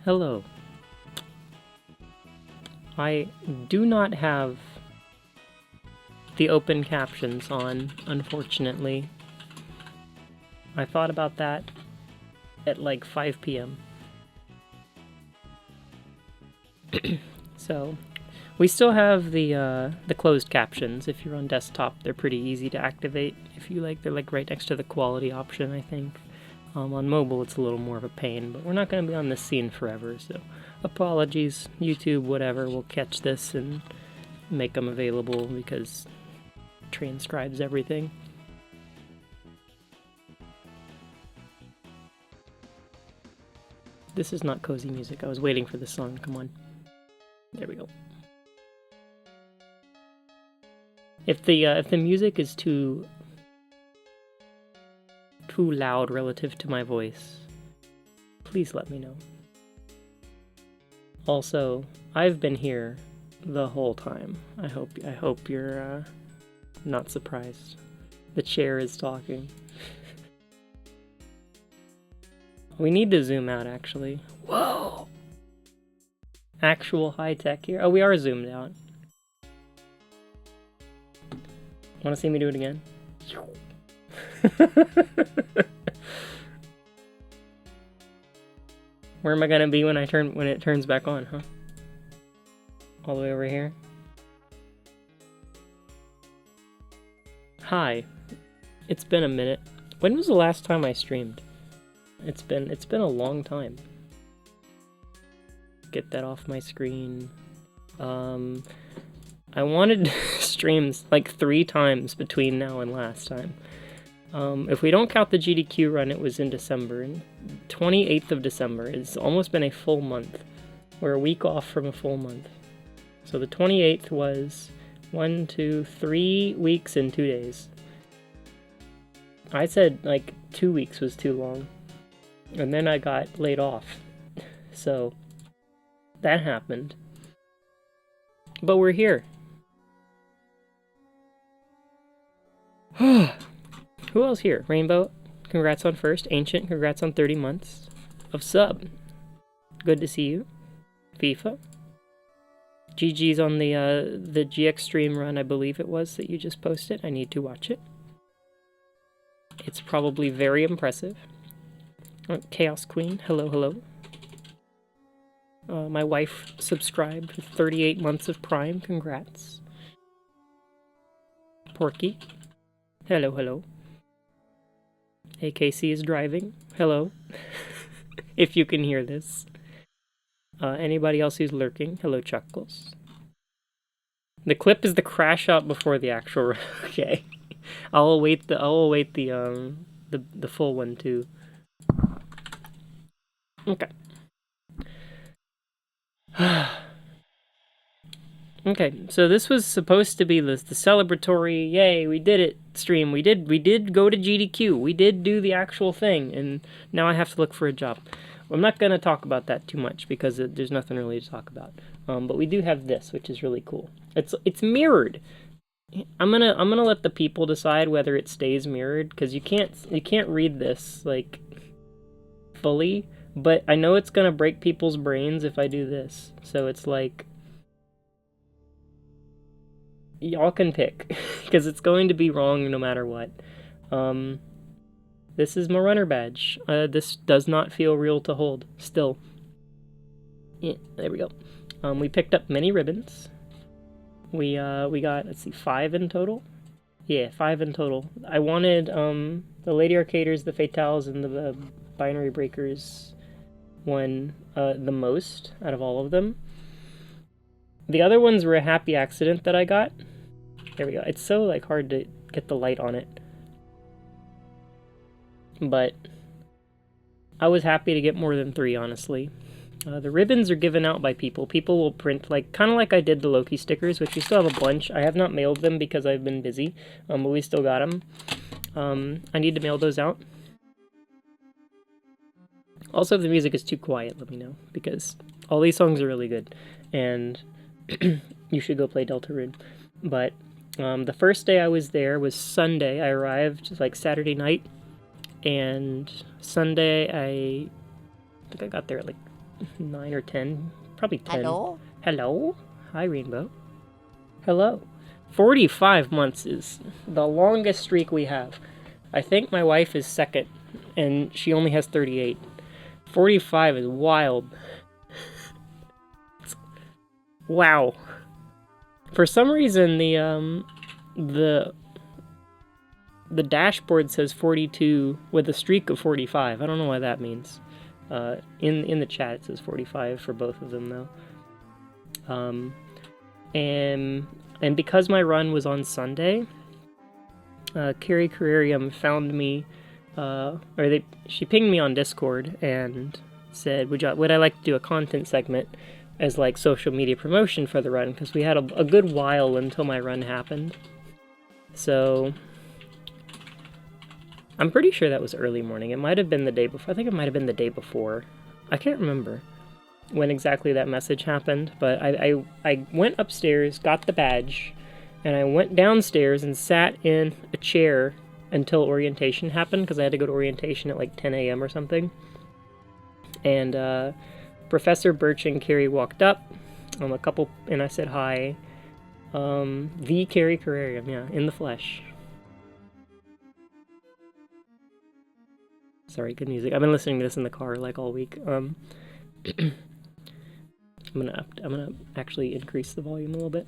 Hello. I do not have the open captions on, unfortunately. I thought about that at like 5 p.m. So, we still have the closed captions. If you're on desktop, they're pretty easy to activate. If you like, they're like right next to the quality option, I think. On mobile, it's a little more of a pain, but we're not going to be on this scene forever, so apologies. YouTube, whatever, will catch this and make them available because it transcribes everything. This is not cozy music. I was waiting for this song. Come on. There we go. If the music is too loud relative to my voice, please let me know. Also, I've been here the whole time. I hope you're not surprised. The chair is talking. We need to zoom out, actually. Whoa! Actual high-tech here. Oh, we are zoomed out. Want to see me do it again? Where am I gonna be when it turns back on, huh? All the way over here? Hi. It's been a minute. When was the last time I streamed? It's been a long time. Get that off my screen. I wanted streams like 3 times between now and last time. If we don't count the GDQ run, it was in December. 28th of December. It's almost been a full month. We're a week off from a full month. So the 28th was 1, 2, 3 weeks and 2 days. I said like 2 weeks was too long. And then I got laid off. So that happened. But we're here. Who else here? Rainbow, congrats on first. Ancient, congrats on 30 months of sub. Good to see you. FIFA. GG's on the GX stream run, I believe it was, that you just posted. I need to watch it. It's probably very impressive. Chaos Queen, hello, hello. My wife subscribed with 38 months of Prime, congrats. Porky, hello, hello. AKC is driving. Hello. If you can hear this. Anybody else who's lurking? Hello, Chuckles. The clip is the crash out before the actual. Okay. I'll await the full one too. Okay. Okay, so this was supposed to be the celebratory, yay, we did it stream. We did go to GDQ. We did do the actual thing, and now I have to look for a job. I'm not going to talk about that too much because there's nothing really to talk about. But we do have this, which is really cool. It's mirrored. I'm gonna let the people decide whether it stays mirrored because you can't read this like fully, but I know it's gonna break people's brains if I do this. So it's like y'all can pick, because it's going to be wrong no matter what. This is my runner badge. This does not feel real to hold, still. Yeah, there we go. We picked up many ribbons. We got, let's see, 5 in total? Yeah, 5 in total. I wanted, the Lady Arcaders, the Fatales, and the Binary Breakers one the most out of all of them. The other ones were a happy accident that I got. There we go. It's so like hard to get the light on it. But I was happy to get more than 3, honestly. The ribbons are given out by people. People will print, like, kind of like I did the Loki stickers, which we still have a bunch. I have not mailed them because I've been busy, but we still got them. I need to mail those out. Also, if the music is too quiet, let me know, because all these songs are really good, and you should go play Deltarune. But the first day I was there was Sunday. I arrived like Saturday night, and Sunday I think I got there at like 9 or 10. Probably 10. Hello? Hello? Hi, Rainbow. Hello. 45 months is the longest streak we have. I think my wife is second, and she only has 38. 45 is wild. Wow. For some reason, the dashboard says 42 with a streak of 45. I don't know why that means. In the chat it says 45 for both of them though. And because my run was on Sunday, Carrie Carrarium found me, she pinged me on Discord and said, would I like to do a content segment as like social media promotion for the run, because we had a good while until my run happened. So I'm pretty sure that was early morning. It might have been the day before. I think it might have been the day before. I can't remember when exactly that message happened, but I went upstairs, got the badge, and I went downstairs and sat in a chair until orientation happened, because I had to go to orientation at like 10 a.m. or something. And Professor Birch and Carrie walked up, and I said hi. The Carrie Carrarium, yeah, in the flesh. Sorry, good music. I've been listening to this in the car like all week. I'm gonna actually increase the volume a little bit.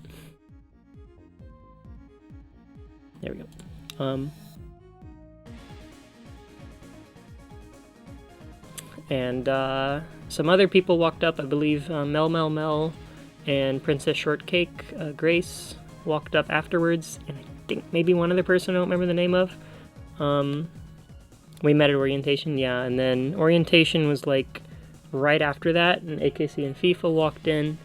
There we go. And some other people walked up. I believe Mel and Princess Shortcake Grace walked up afterwards, and I think maybe one other person I don't remember the name of. We met at orientation, yeah, and then orientation was like right after that, and AKC and FIFA walked in,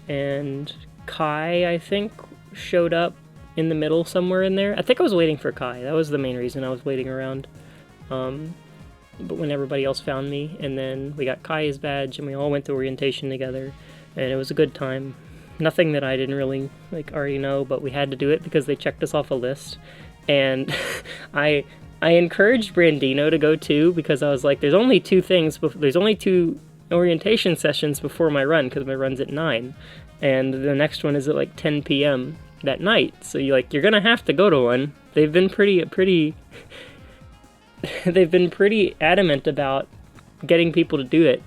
and Kai, I think, showed up in the middle somewhere in there. I think I was waiting for Kai. That was the main reason I was waiting around. But when everybody else found me, and then we got Kai's badge, and we all went to orientation together, and it was a good time. Nothing that I didn't really like already know, but we had to do it because they checked us off a list, and I encouraged Brandino to go too, because I was like, there's only two orientation sessions before my run, because my run's at 9, and the next one is at like 10 p.m. that night, so you're gonna have to go to one. They've been pretty they've been pretty adamant about getting people to do it.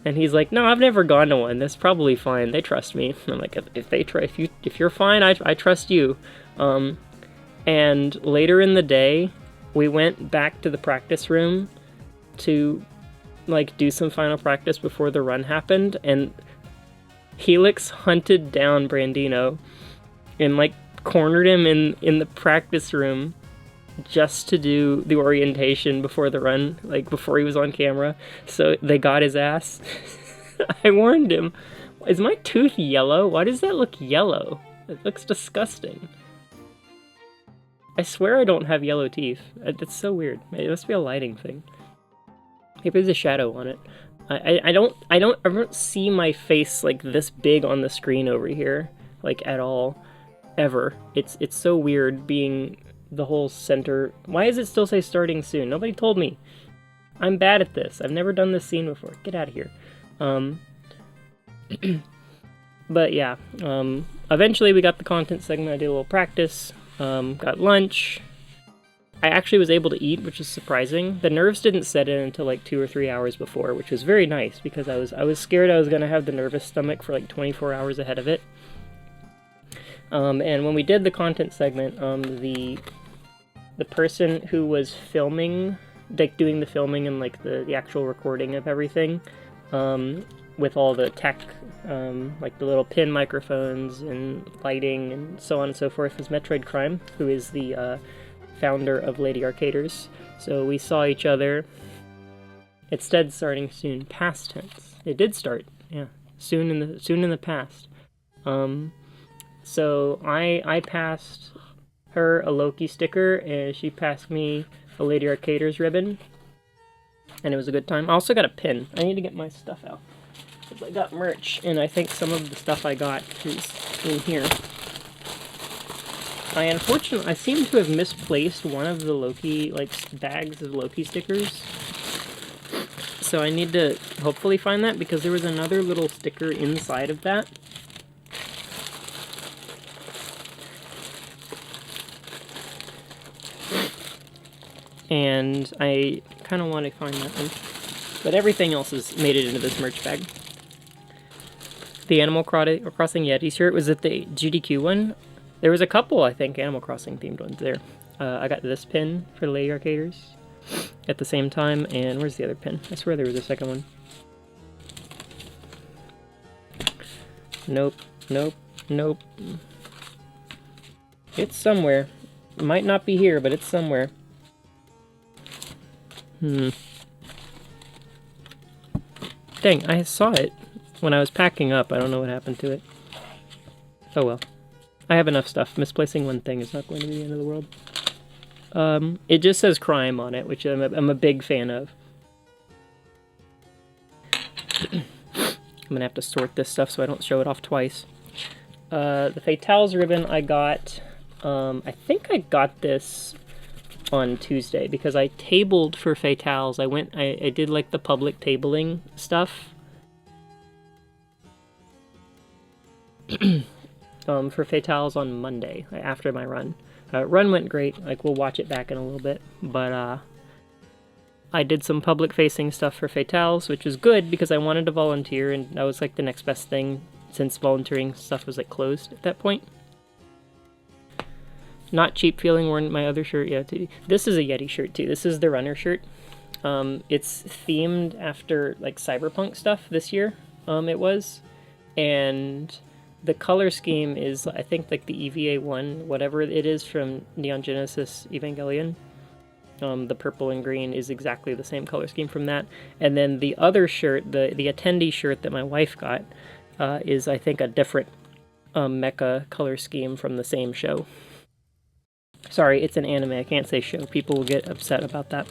And he's like, no, I've never gone to one. That's probably fine. They trust me. And I'm like, if you're fine, I trust you. And later in the day, we went back to the practice room to like do some final practice before the run happened, and Helix hunted down Brandino and like cornered him in the practice room just to do the orientation before the run, like before he was on camera. So they got his ass. I warned him. Is my tooth yellow? Why does that look yellow? It looks disgusting. I swear I don't have yellow teeth. That's so weird. It must be a lighting thing. Maybe there's a shadow on it. I don't see my face like this big on the screen over here, like at all, ever. It's so weird being the whole center. Why does it still say starting soon? Nobody told me. I'm bad at this. I've never done this scene before. Get out of here. But yeah, eventually we got the content segment. I did a little practice, got lunch. I actually was able to eat, which is surprising. The nerves didn't set in until like 2 or 3 hours before, which was very nice, because I was scared I was going to have the nervous stomach for like 24 hours ahead of it. And when we did the content segment, the person who was filming, like doing the filming and like the actual recording of everything, with all the tech, like the little pin microphones and lighting and so on and so forth, was Metroid Crime, who is the founder of Lady Arcaders. So we saw each other. It said starting soon, past tense. It did start, yeah, soon in the past. So I passed her a Loki sticker, and she passed me a Lady Arcaders ribbon, and it was a good time. I also got a pin. I need to get my stuff out. I got merch, and I think some of the stuff I got is in here. I seem to have misplaced one of the Loki, like, bags of Loki stickers. So I need to hopefully find that, because there was another little sticker inside of that. And I kind of want to find that one. But everything else has made it into this merch bag. The Animal Crossing Yeti shirt was at the GDQ one. There was a couple, I think, Animal Crossing themed ones there. I got this pin for the Lady Arcaders at the same time, and where's the other pin? I swear there was a second one. Nope, nope, nope. It's somewhere. It might not be here, but it's somewhere. Dang, I saw it when I was packing up. I don't know what happened to it. Oh well. I have enough stuff. Misplacing one thing is not going to be the end of the world. It just says crime on it, which I'm a big fan of. I'm gonna have to sort this stuff so I don't show it off twice. The Fatales ribbon I got, I think I got this on Tuesday because I tabled for Fatales. I did like the public tabling stuff. For Fatales on Monday, after my run. Run went great, like we'll watch it back in a little bit, but I did some public-facing stuff for Fatales, which was good because I wanted to volunteer, and that was like the next best thing since volunteering stuff was like closed at that point. Not cheap feeling wearing my other shirt yet. This is a Yeti shirt too. This is the runner shirt. It's themed after like cyberpunk stuff this year. It was, and the color scheme is, I think, like the EVA-1, whatever it is from Neon Genesis Evangelion. The purple and green is exactly the same color scheme from that. And then the other shirt, the attendee shirt that my wife got, is, I think, a different mecha color scheme from the same show. Sorry, it's an anime. I can't say show. People will get upset about that.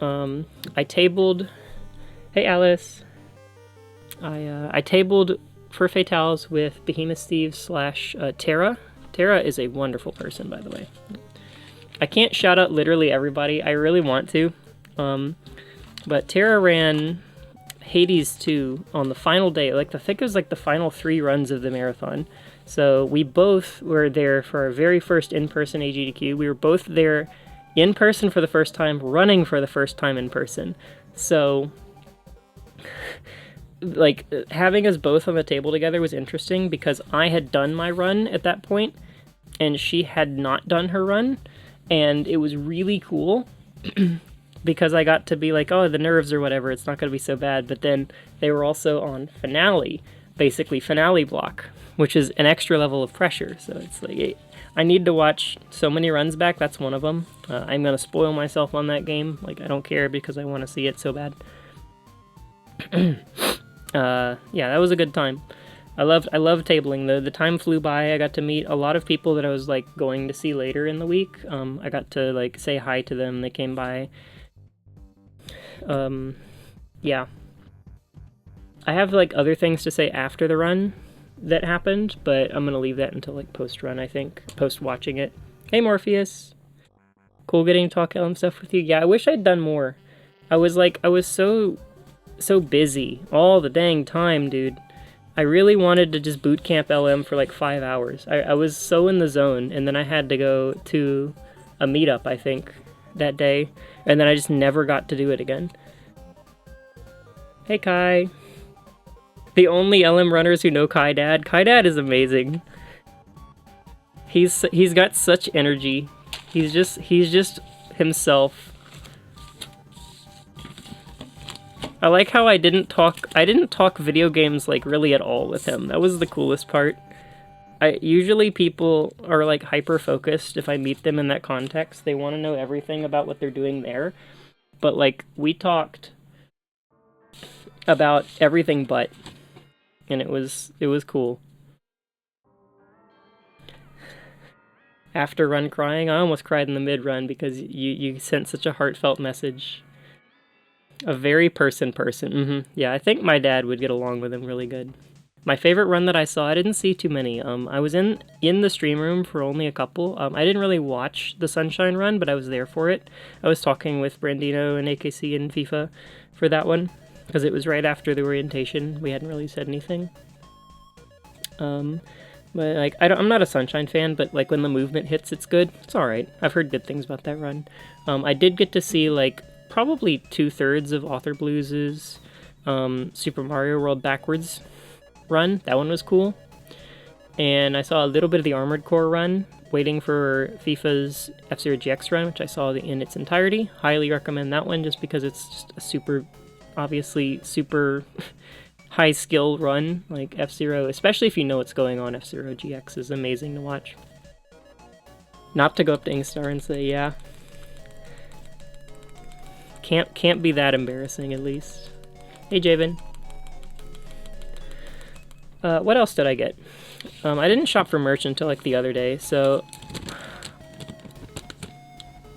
I tabled... Hey, Alice. I tabled for Fatales with Behemoth Thieves / Tara. Tara is a wonderful person, by the way. I can't shout out literally everybody. I really want to. But Tara ran Hades 2 on the final day. I think it was like the final 3 runs of the marathon. So we both were there for our very first in-person AGDQ. We were both there in person for the first time, running for the first time in person. So... like, having us both on the table together was interesting because I had done my run at that point, and she had not done her run, and it was really cool because I got to be like, oh, the nerves or whatever, it's not going to be so bad, but then they were also on finale, basically finale block, which is an extra level of pressure, so it's like, I need to watch so many runs back, that's one of them. I'm going to spoil myself on that game, like, I don't care because I want to see it so bad. Yeah, that was a good time. I love tabling. The time flew by. I got to meet a lot of people that I was like going to see later in the week. I got to like say hi to them. They came by. Yeah. I have like other things to say after the run that happened, but I'm gonna leave that until like post-run, I think. Post-watching it. Hey Morpheus. Cool getting to talk LM stuff with you. Yeah, I wish I'd done more. I was so busy all the dang time, dude. I really wanted to just boot camp LM for like 5 hours. I was so in the zone, and then I had to go to a meetup, I think, that day, and then I just never got to do it again. Hey, Kai. The only LM runners who know Kai Dad. Kai Dad is amazing. He's got such energy. He's just himself. I like how I didn't talk video games like really at all with him. That was the coolest part. Usually people are like hyper focused if I meet them in that context. They want to know everything about what they're doing there. But like we talked about everything but, and it was cool. After run crying, I almost cried in the mid run because you sent such a heartfelt message. A very person. Yeah, I think my dad would get along with him really good. My favorite run that I saw, I didn't see too many. I was in the stream room for only a couple. I didn't really watch the Sunshine run, but I was there for it. I was talking with Brandino and AKC and FIFA for that one, because it was right after the orientation. We hadn't really said anything. But like, I'm not a Sunshine fan, but like when the movement hits, it's good. It's alright. I've heard good things about that run. I did get to see like probably 2/3 of Author Blues's Super Mario World Backwards run. That one was cool. And I saw a little bit of the Armored Core run, waiting for FIFA's F-Zero GX run, which I saw in its entirety. Highly recommend that one just because it's just a super high skill run. Like F-Zero, especially if you know what's going on, F-Zero GX is amazing to watch. Not to go up to Ingstar and say, yeah. Can't be that embarrassing, at least. Hey, Javen. What else did I get? I didn't shop for merch until like the other day, so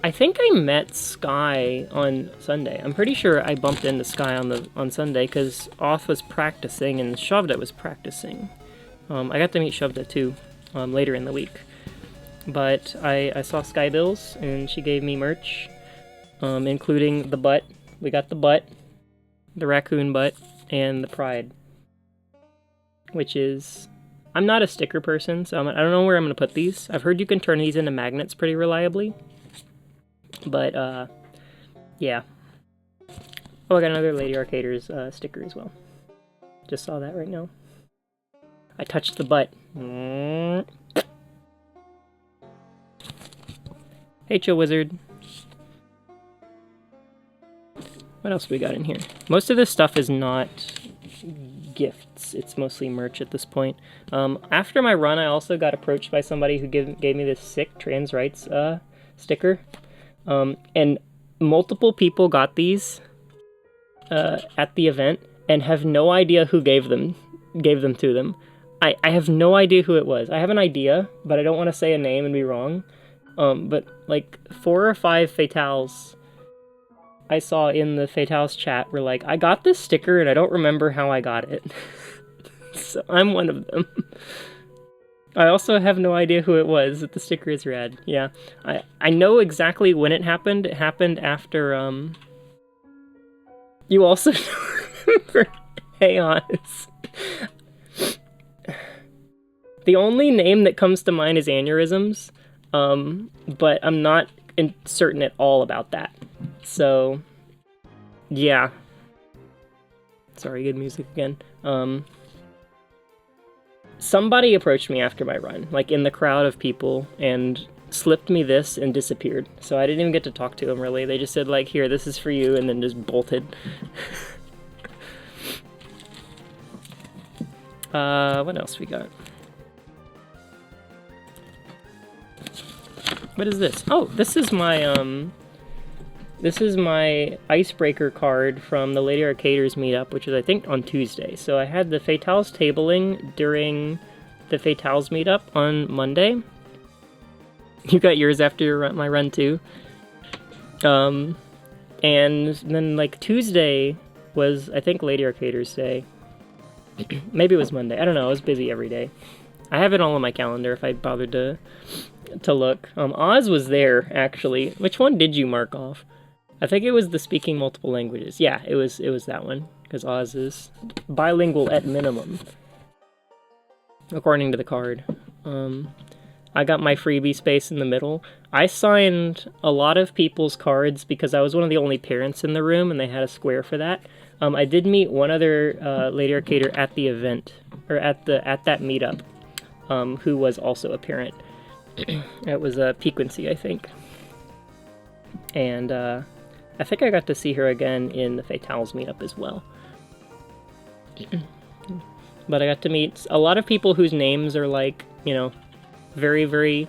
I think I met Sky on Sunday. I'm pretty sure I bumped into Sky on Sunday because Oth was practicing and Shovda was practicing. I got to meet Shovda too later in the week. But I saw Sky Bills and she gave me merch, including the butt. We got the butt, the raccoon butt, and the pride. Which is... I'm not a sticker person, so I don't know where I'm going to put these. I've heard you can turn these into magnets pretty reliably. But, yeah. Oh, I got another Lady Arcaders sticker as well. Just saw that right now. I touched the butt. Hey, Chill Wizard. What else do we got in here? Most of this stuff is not gifts. It's mostly merch at this point. After my run, I also got approached by somebody who gave me this sick trans rights sticker. And multiple people got these at the event and have no idea who gave them to them. I have no idea who it was. I have an idea, but I don't want to say a name and be wrong. But like 4 or 5 Fatales I saw in the Fatales chat were like, I got this sticker and I don't remember how I got it. So I'm one of them. I also have no idea who it was, but the sticker is rad. Yeah. I know exactly when it happened. It happened after, You also remember Chaos. The only name that comes to mind is Aneurysms, but I'm not certain at all about that. So, yeah. Sorry, good music again. Somebody approached me after my run, like in the crowd of people, and slipped me this and disappeared. So I didn't even get to talk to them, really. They just said, like, here, this is for you, and then just bolted. What else we got? What is this? Oh, this is my icebreaker card from the Lady Arcaders meetup, which is, I think, on Tuesday. So I had the Fatales tabling during the Fatales meetup on Monday. You got yours after my run, too. And then, like, Tuesday was, I think, Lady Arcaders Day. Maybe it was Monday. I don't know. I was busy every day. I have it all on my calendar if I bothered to look. Oz was there, actually. Which one did you mark off? I think it was the speaking multiple languages. Yeah, it was that one, because Oz is bilingual at minimum, according to the card. I got my freebie space in the middle. I signed a lot of people's cards because I was one of the only parents in the room, and they had a square for that. I did meet one other Lady Arcader at the event, or at that meetup, who was also a parent. It was Piquancy, I think. And I think I got to see her again in the Fatales meetup as well. But I got to meet a lot of people whose names are like, you know, very, very,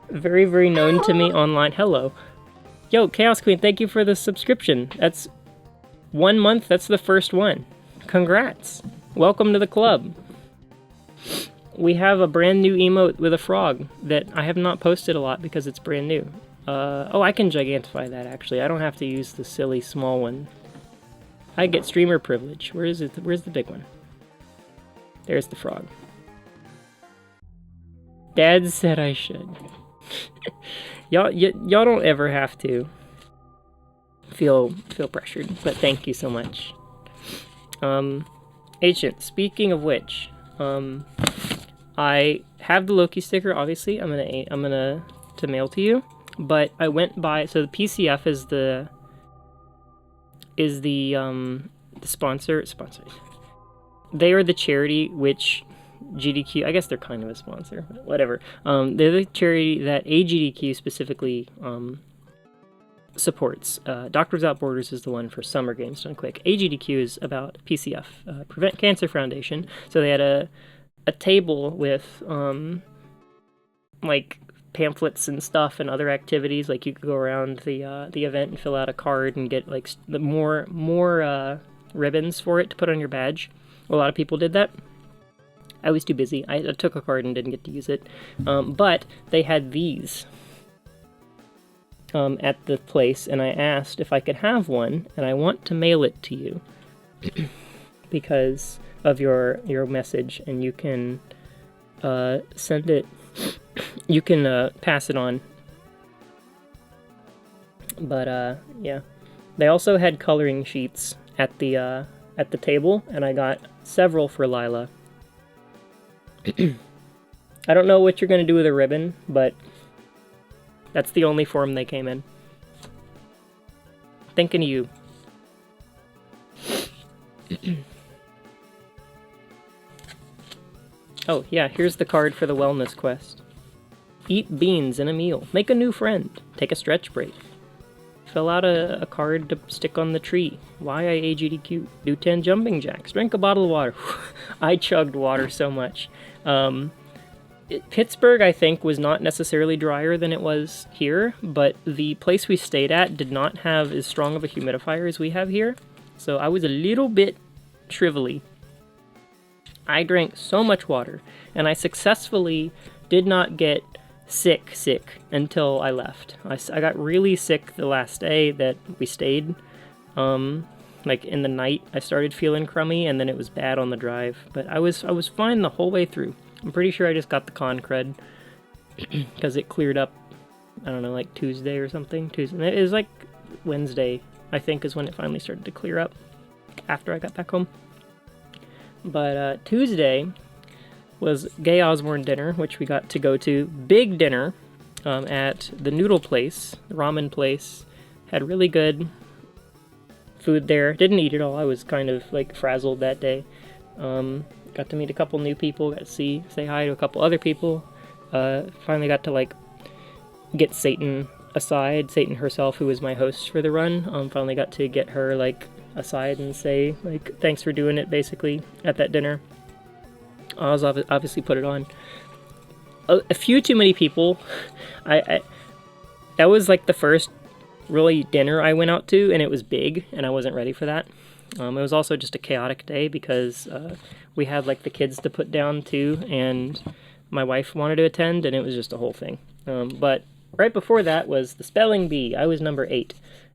very, very known to me online. Hello. Yo, Chaos Queen, thank you for the subscription. That's 1 month, that's the first one. Congrats. Welcome to the club. We have a brand new emote with a frog that I have not posted a lot because it's brand new. Oh, I can gigantify that, actually. I don't have to use the silly small one. I get streamer privilege. Where is it? Where's the big one? There's the frog. Dad said I should. y'all don't ever have to feel pressured, but thank you so much. Agent, speaking of which, I have the Loki sticker, obviously. I'm gonna to mail to you, but I went by, so the PCF is the sponsor. They are the charity which GDQ, I guess they're kind of a sponsor, but whatever. They're the charity that AGDQ specifically supports. Doctors Without Borders is the one for Summer Games Done Quick. AGDQ is about PCF, Prevent Cancer Foundation. So they had a table with like pamphlets and stuff and other activities. Like you could go around the event and fill out a card and get like the more ribbons for it to put on your badge. A lot of people did that. I was too busy. I took a card and didn't get to use it. But they had these at the place, and I asked if I could have one, and I want to mail it to you because of your message, and you can send it. You can pass it on. But yeah, they also had coloring sheets at the table, and I got several for Lila. I don't know what you're gonna do with a ribbon, but that's the only form they came in. Thinking of you. Oh, yeah, here's the card for the wellness quest. Eat beans in a meal. Make a new friend. Take a stretch break. Fill out a card to stick on the tree. Why I AGDQ. Do 10 jumping jacks. Drink a bottle of water. I chugged water so much. Pittsburgh, I think, was not necessarily drier than it was here, but the place we stayed at did not have as strong of a humidifier as we have here, so I was a little bit shrivelly. I drank so much water, and I successfully did not get sick until I left. I got really sick the last day that we stayed. Like in the night, I started feeling crummy, and then it was bad on the drive, but I was fine the whole way through. I'm pretty sure I just got the con cred because it cleared up, I don't know, like Tuesday or something. It was like Wednesday, I think, is when it finally started to clear up after I got back home. But Tuesday was Gay Osborne dinner, which we got to go to. Big dinner at the noodle place, the ramen place. Had really good food there. Didn't eat it all. I was kind of like frazzled that day. Got to meet a couple new people, got to say hi to a couple other people. Finally got to like get Satan aside, Satan herself, who was my host for the run. Finally got to get her like aside and say like thanks for doing it, basically, at that dinner. I was obviously put it on. A few too many people. I that was like the first really dinner I went out to, and it was big, and I wasn't ready for that. It was also just a chaotic day because we had like the kids to put down too, and my wife wanted to attend, and it was just a whole thing. But right before that was the spelling bee. I was number 8,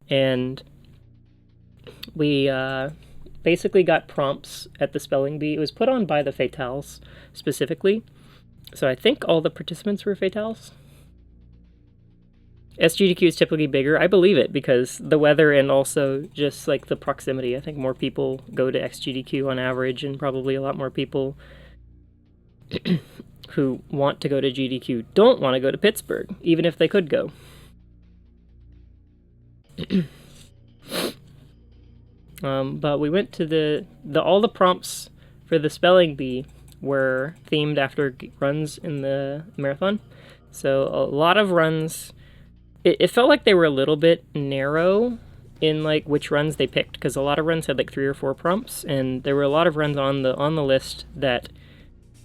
and we basically got prompts at the spelling bee. It was put on by the Fatales specifically, so I think all the participants were Fatales. SGDQ is typically bigger. I believe it because the weather and also just like the proximity. I think more people go to XGDQ on average, and probably a lot more people who want to go to GDQ don't want to go to Pittsburgh, even if they could go. But we went to all the prompts for the spelling bee were themed after runs in the marathon. So a lot of runs. It felt like they were a little bit narrow in like which runs they picked, because a lot of runs had like 3 or 4 prompts, and there were a lot of runs on the list that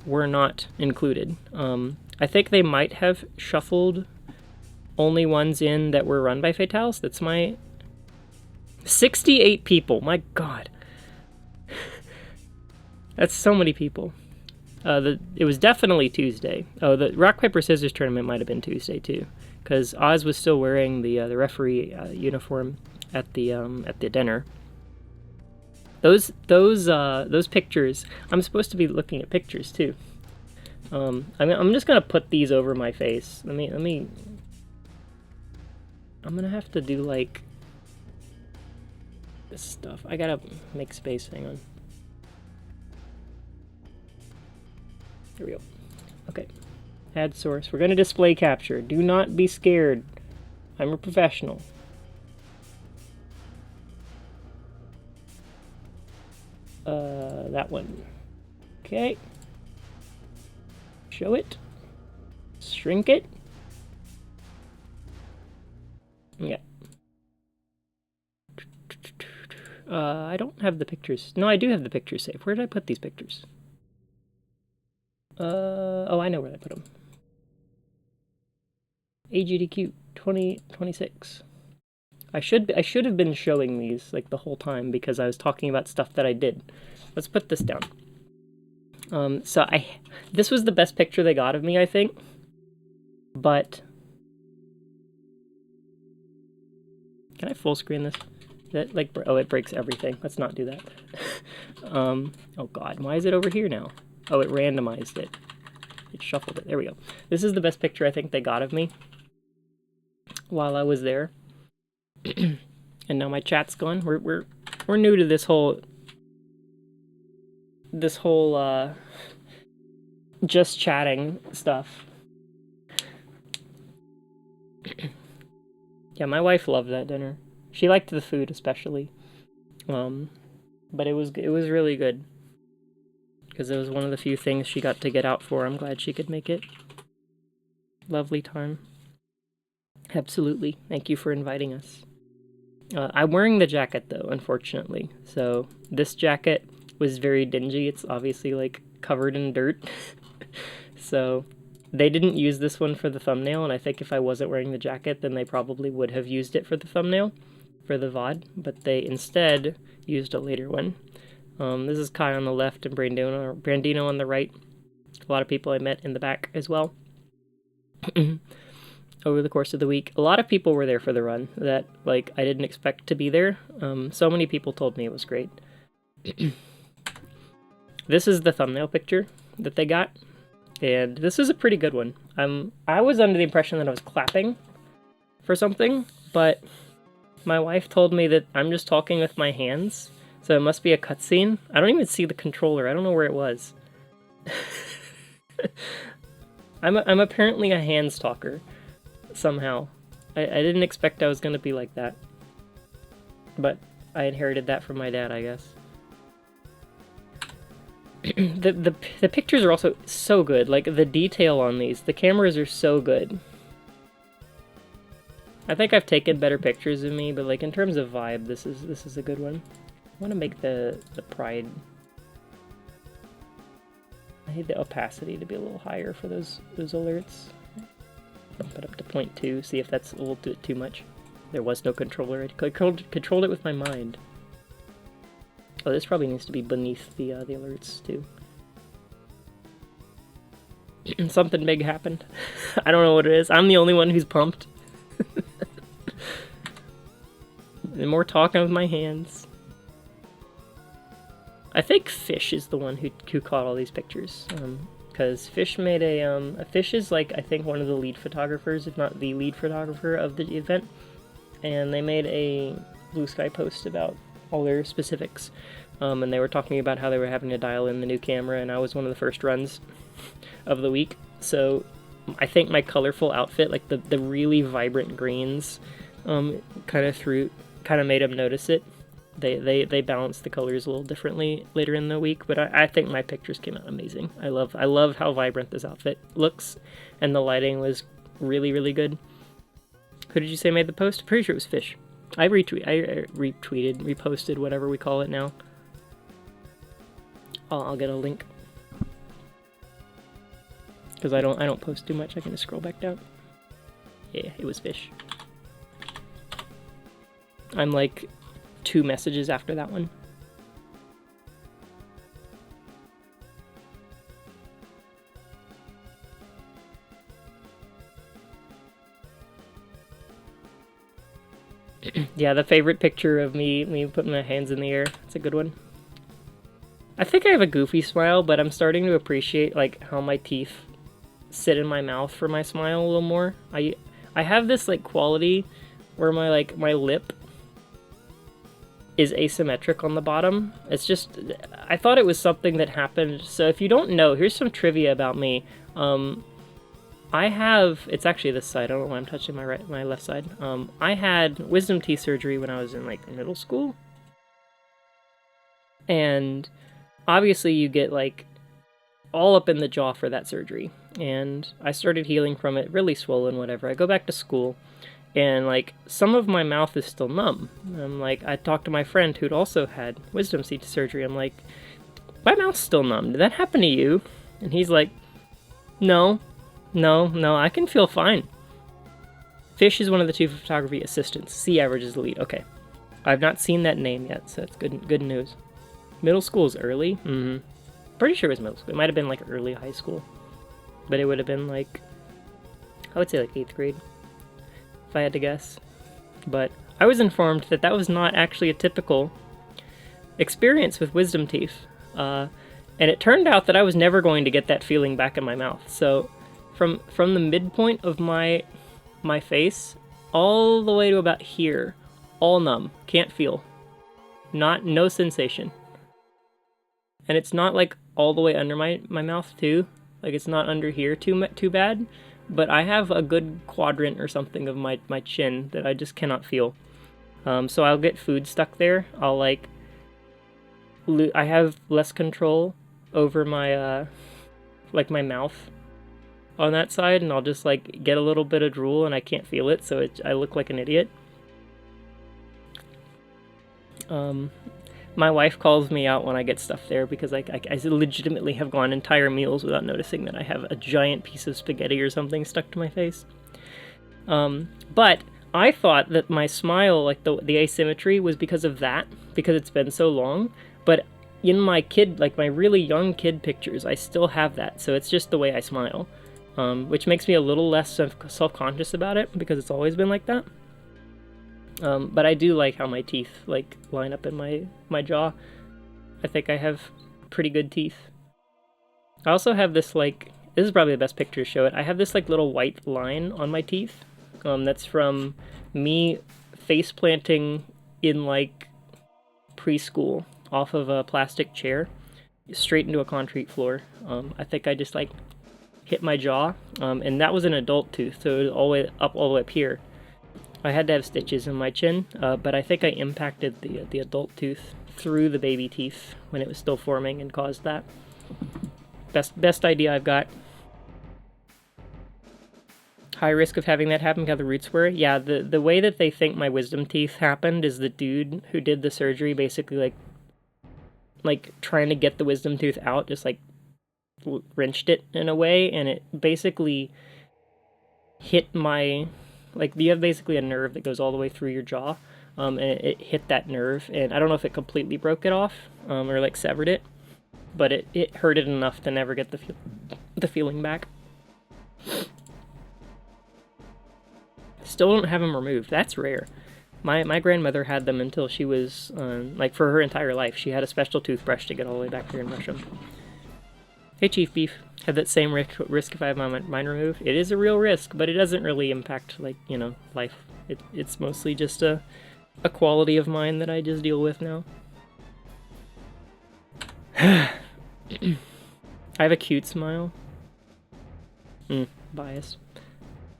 were not included. I think they might have shuffled only ones in that were run by Fatales. That's my 68 people. My God, that's so many people. It was definitely Tuesday. Oh, the rock paper scissors tournament might have been Tuesday too, because Oz was still wearing the referee uniform at the dinner. Those pictures. I'm supposed to be looking at pictures too. I'm just gonna put these over my face. Let me. I'm gonna have to do like this stuff. I gotta make space. Hang on. There we go. Okay. Add source. We're gonna display capture. Do not be scared. I'm a professional. That one. Okay. Show it. Shrink it. Yeah. I don't have the pictures. No, I do have the pictures saved. Where did I put these pictures? Oh, I know where I put them. AGDQ 2026. I should have been showing these like the whole time because I was talking about stuff that I did. Let's put this down. This was the best picture they got of me, I think. But can I full screen this? That like, oh, it breaks everything. Let's not do that. Oh God, why is it over here now? Oh, it randomized it. It shuffled it. There we go. This is the best picture I think they got of me while I was there. And now my chat's gone. We're new to this whole just chatting stuff. Yeah, my wife loved that dinner. She liked the food especially. But it was really good. Because it was one of the few things she got to get out for. I'm glad she could make it. Lovely time. Absolutely. Thank you for inviting us. I'm wearing the jacket though, unfortunately. So this jacket was very dingy. It's obviously like covered in dirt. So they didn't use this one for the thumbnail, and I think if I wasn't wearing the jacket, then they probably would have used it for the thumbnail, for the VOD, but they instead used a later one. This is Kai on the left and Brandino on the right. A lot of people I met in the back as well. Over the course of the week. A lot of people were there for the run that, like, I didn't expect to be there. So many people told me it was great. This is the thumbnail picture that they got, and this is a pretty good one. I was under the impression that I was clapping for something, but my wife told me that I'm just talking with my hands, so it must be a cutscene. I don't even see the controller. I don't know where it was. I'm apparently a hands talker. Somehow. I didn't expect I was going to be like that. But I inherited that from my dad, I guess. The pictures are also so good. Like, the detail on these. The cameras are so good. I think I've taken better pictures of me, but like in terms of vibe, this is a good one. I want to make the pride... I need the opacity to be a little higher for those alerts. Bump it up to 0.2, see if that's a little bit too much. There was no controller. I controlled it with my mind. Oh, this probably needs to be beneath the alerts, too. Something big happened. I don't know what it is. I'm the only one who's pumped. And more talking with my hands. I think Fish is the one who caught all these pictures. Because Fish made Fish is like, I think, one of the lead photographers, if not the lead photographer of the event, and they made a Blue Sky post about all their specifics, and they were talking about how they were having to dial in the new camera, and I was one of the first runs of the week, so I think my colorful outfit, like the really vibrant greens, kind of made them notice it. They balanced the colors a little differently later in the week, but I think my pictures came out amazing. I love how vibrant this outfit looks, and the lighting was really, really good. Who did you say made the post? Pretty sure it was Fish. I retweeted, reposted, whatever we call it now. I'll get a link. Because I don't post too much, I can just scroll back down. Yeah, it was Fish. I'm like 2 messages after that one. Yeah, the favorite picture of me putting my hands in the air. It's a good one. I think I have a goofy smile, but I'm starting to appreciate like how my teeth sit in my mouth for my smile a little more. I have this like quality where my lip is asymmetric on the bottom. It's just, I thought it was something that happened. So if you don't know, here's some trivia about me. I have, it's actually this side, I don't know why I'm touching my left side. I had wisdom teeth surgery when I was in like middle school. And obviously you get like all up in the jaw for that surgery. And I started healing from it, really swollen, whatever. I go back to school, and like some of my mouth is still numb. I'm like, I talked to my friend who'd also had wisdom teeth surgery. I'm like, my mouth's still numb. Did that happen to you? And he's like, no, I can feel fine. Fish is one of the two photography assistants. C average is the lead. Okay. I've not seen that name yet, so that's good news. Middle school is early? Mm-hmm. Pretty sure it was middle school. It might have been like early high school. But it would have been like, I would say like 8th grade, if I had to guess. But I was informed that that was not actually a typical experience with wisdom teeth. And it turned out that I was never going to get that feeling back in my mouth. So from the midpoint of my face all the way to about here, all numb, can't feel, no sensation. And it's not like all the way under my mouth too. Like it's not under here too bad, but I have a good quadrant or something of my chin that I just cannot feel. So I'll get food stuck there. I'll like, I have less control over my like my mouth on that side, and I'll just like get a little bit of drool and I can't feel it, so I look like an idiot. My wife calls me out when I get stuff there because I legitimately have gone entire meals without noticing that I have a giant piece of spaghetti or something stuck to my face. But I thought that my smile, like the asymmetry, was because of that, because it's been so long. But in my my really young kid pictures, I still have that, so it's just the way I smile, which makes me a little less self-conscious about it because it's always been like that. But I do like how my teeth like line up in my jaw. I think I have pretty good teeth. I also have this like, this is probably the best picture to show it. I have this like little white line on my teeth. That's from me face planting in like preschool off of a plastic chair straight into a concrete floor. I think I just like hit my jaw, and that was an adult tooth, so it was all the way up here. I had to have stitches in my chin, but I think I impacted the adult tooth through the baby teeth when it was still forming and caused that. Best idea I've got. High risk of having that happen because the roots were. Yeah, the way that they think my wisdom teeth happened is the dude who did the surgery basically like trying to get the wisdom tooth out, just like wrenched it in a way, and it basically hit my, like, you have basically a nerve that goes all the way through your jaw, and it hit that nerve, and I don't know if it completely broke it off, or like severed it, but it hurt it enough to never get the feeling back. Still don't have them removed. That's rare. My grandmother had them until she was, like, for her entire life. She had a special toothbrush to get all the way back here and brush them. Hey, Chief Beef. Have that same risk if I have mine removed? It is a real risk, but it doesn't really impact, like, you know, life. It's mostly just a quality of mine that I just deal with now. I have a cute smile. Bias.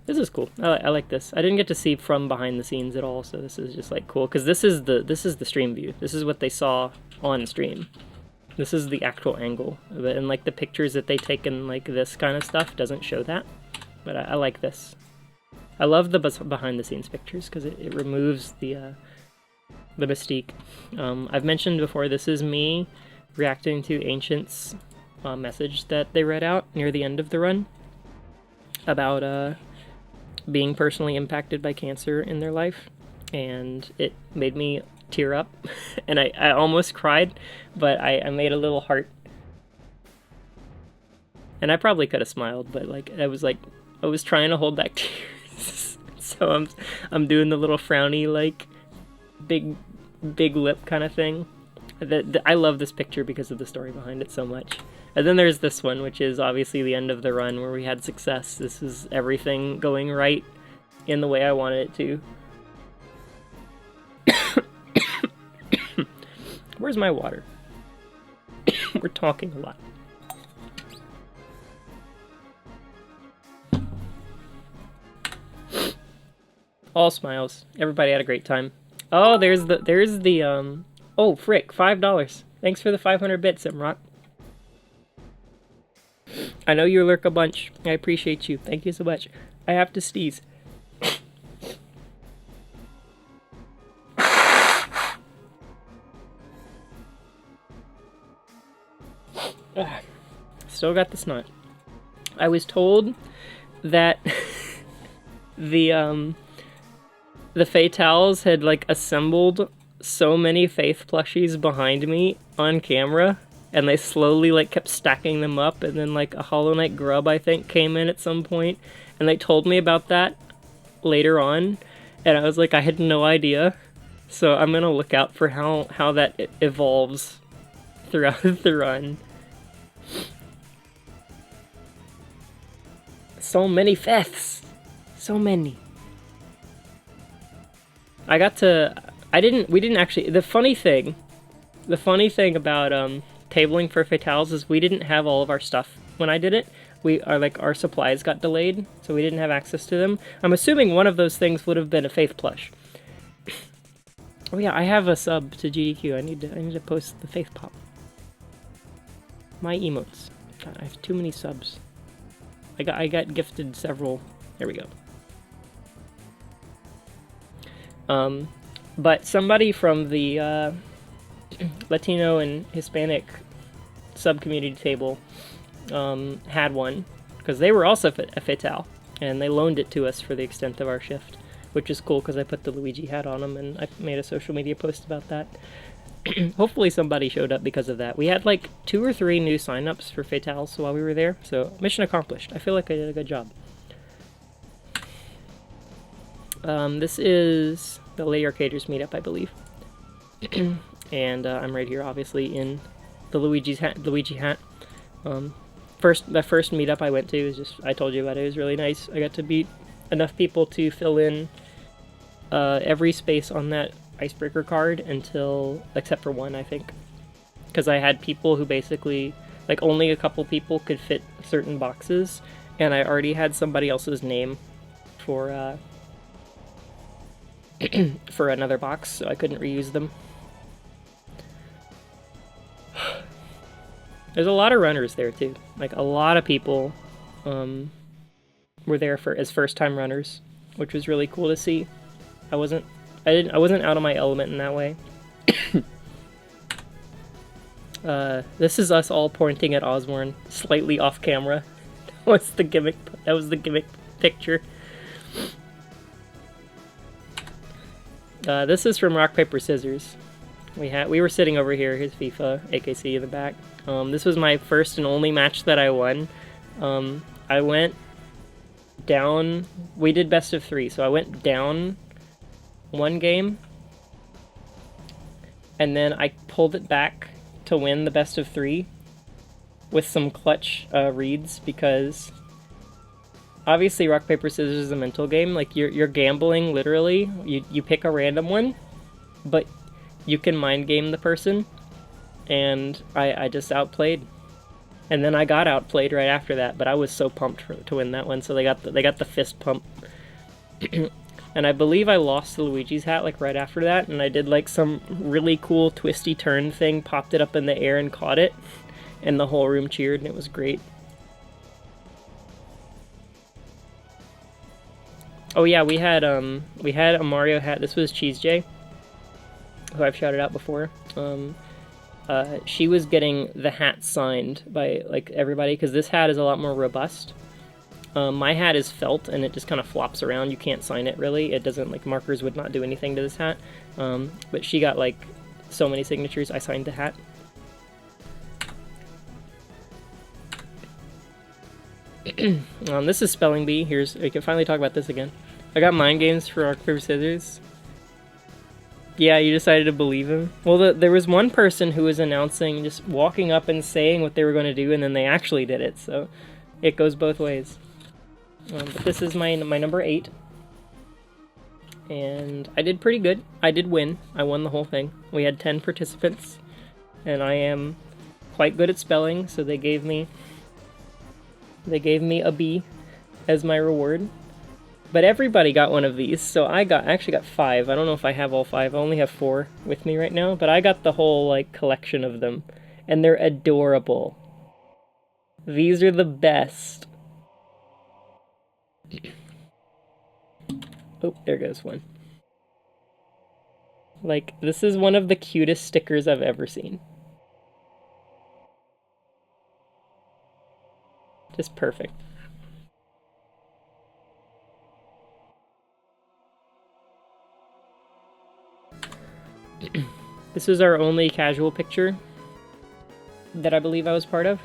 This is cool. I like this. I didn't get to see from behind the scenes at all, so this is just like cool, because this is the stream view. This is what they saw on stream. This is the actual angle, and like the pictures that they take in like this kind of stuff doesn't show that, but I like this. I love the behind the scenes pictures because it removes the mystique. I've mentioned before, this is me reacting to Ancient's message that they read out near the end of the run about being personally impacted by cancer in their life, and it made me tear up, and I almost cried, but I made a little heart, and I probably could have smiled, but like I was trying to hold back tears, so I'm doing the little frowny like big lip kind of thing, I love this picture because of the story behind it so much. And then there's this one, which is obviously the end of the run where we had success. This is everything going right in the way I wanted it to. Where's my water? We're talking a lot. All smiles. Everybody had a great time. Oh, there's the oh, frick, $5. Thanks for the 500 bits, Simrock. I know you lurk a bunch. I appreciate you. Thank you so much. I have to sneeze. Still got the snot. I was told that the Fatales had like assembled so many Faith plushies behind me on camera, and they slowly like kept stacking them up, and then like a Hollow Knight Grub I think came in at some point, and they told me about that later on, and I was like, I had no idea. So I'm gonna look out for how that evolves throughout the run. So many Faiths! So many. We didn't actually, the funny thing about tabling for Fatales is we didn't have all of our stuff when I did it. Our supplies got delayed, so we didn't have access to them. I'm assuming one of those things would have been a Faith plush. Oh yeah, I have a sub to GDQ. I need to post the Faith pop. My emotes. God, I have too many subs. I got gifted several. There we go. But somebody from the Latino and Hispanic sub-community table had one, because they were also a Fatale, and they loaned it to us for the extent of our shift, which is cool because I put the Luigi hat on them, and I made a social media post about that. Hopefully somebody showed up because of that. We had like 2 or 3 new signups for Fatales while we were there, so mission accomplished. I feel like I did a good job. This is the Lady Arcaders meetup, I believe. And I'm right here, obviously, in the Luigi hat. The first meetup I went to is just, I told you about it, it was really nice. I got to meet enough people to fill in every space on that icebreaker card except for one, I think. Because I had people who basically, like, only a couple people could fit certain boxes, and I already had somebody else's name for for another box, so I couldn't reuse them. There's a lot of runners there too. Like, a lot of people were there as first-time runners, which was really cool to see. I wasn't out of my element in that way. This is us all pointing at Osborne, slightly off camera. That was the gimmick picture. This is from Rock Paper Scissors. We were sitting over here. Here's FIFA, AKC in the back. This was my first and only match that I won. I went down. We did best of 3, so I went down 1 game, and then I pulled it back to win the best of 3 with some clutch reads, because obviously Rock Paper Scissors is a mental game. Like, you're gambling, literally. You pick a random one, but you can mind game the person, and I just outplayed. And then I got outplayed right after that, but I was so pumped to win that one, so they got the fist pump. And I believe I lost the Luigi's hat, like, right after that, and I did, like, some really cool twisty turn thing, popped it up in the air and caught it, and the whole room cheered, and it was great. Oh yeah, we had a Mario hat. This was Cheese J, who I've shouted out before. She was getting the hat signed by, like, everybody, because this hat is a lot more robust. My hat is felt, and it just kind of flops around. You can't sign it, really. It doesn't, like, markers would not do anything to this hat. But she got, like, so many signatures, I signed the hat. This is Spelling Bee. We can finally talk about this again. I got Mind Games for Rock Paper Scissors. Yeah, you decided to believe him? Well, there was one person who was announcing, just walking up and saying what they were going to do, and then they actually did it, so it goes both ways. But this is my number 8. And I did pretty good. I did win. I won the whole thing. We had 10 participants, and I am quite good at spelling, so they gave me a B as my reward. But everybody got one of these, so I actually got 5. I don't know if I have all 5. I only have 4 with me right now, but I got the whole like collection of them, and they're adorable. These are the best. Oh, there goes one. Like, this is one of the cutest stickers I've ever seen. Just perfect. This is our only casual picture that I believe I was part of.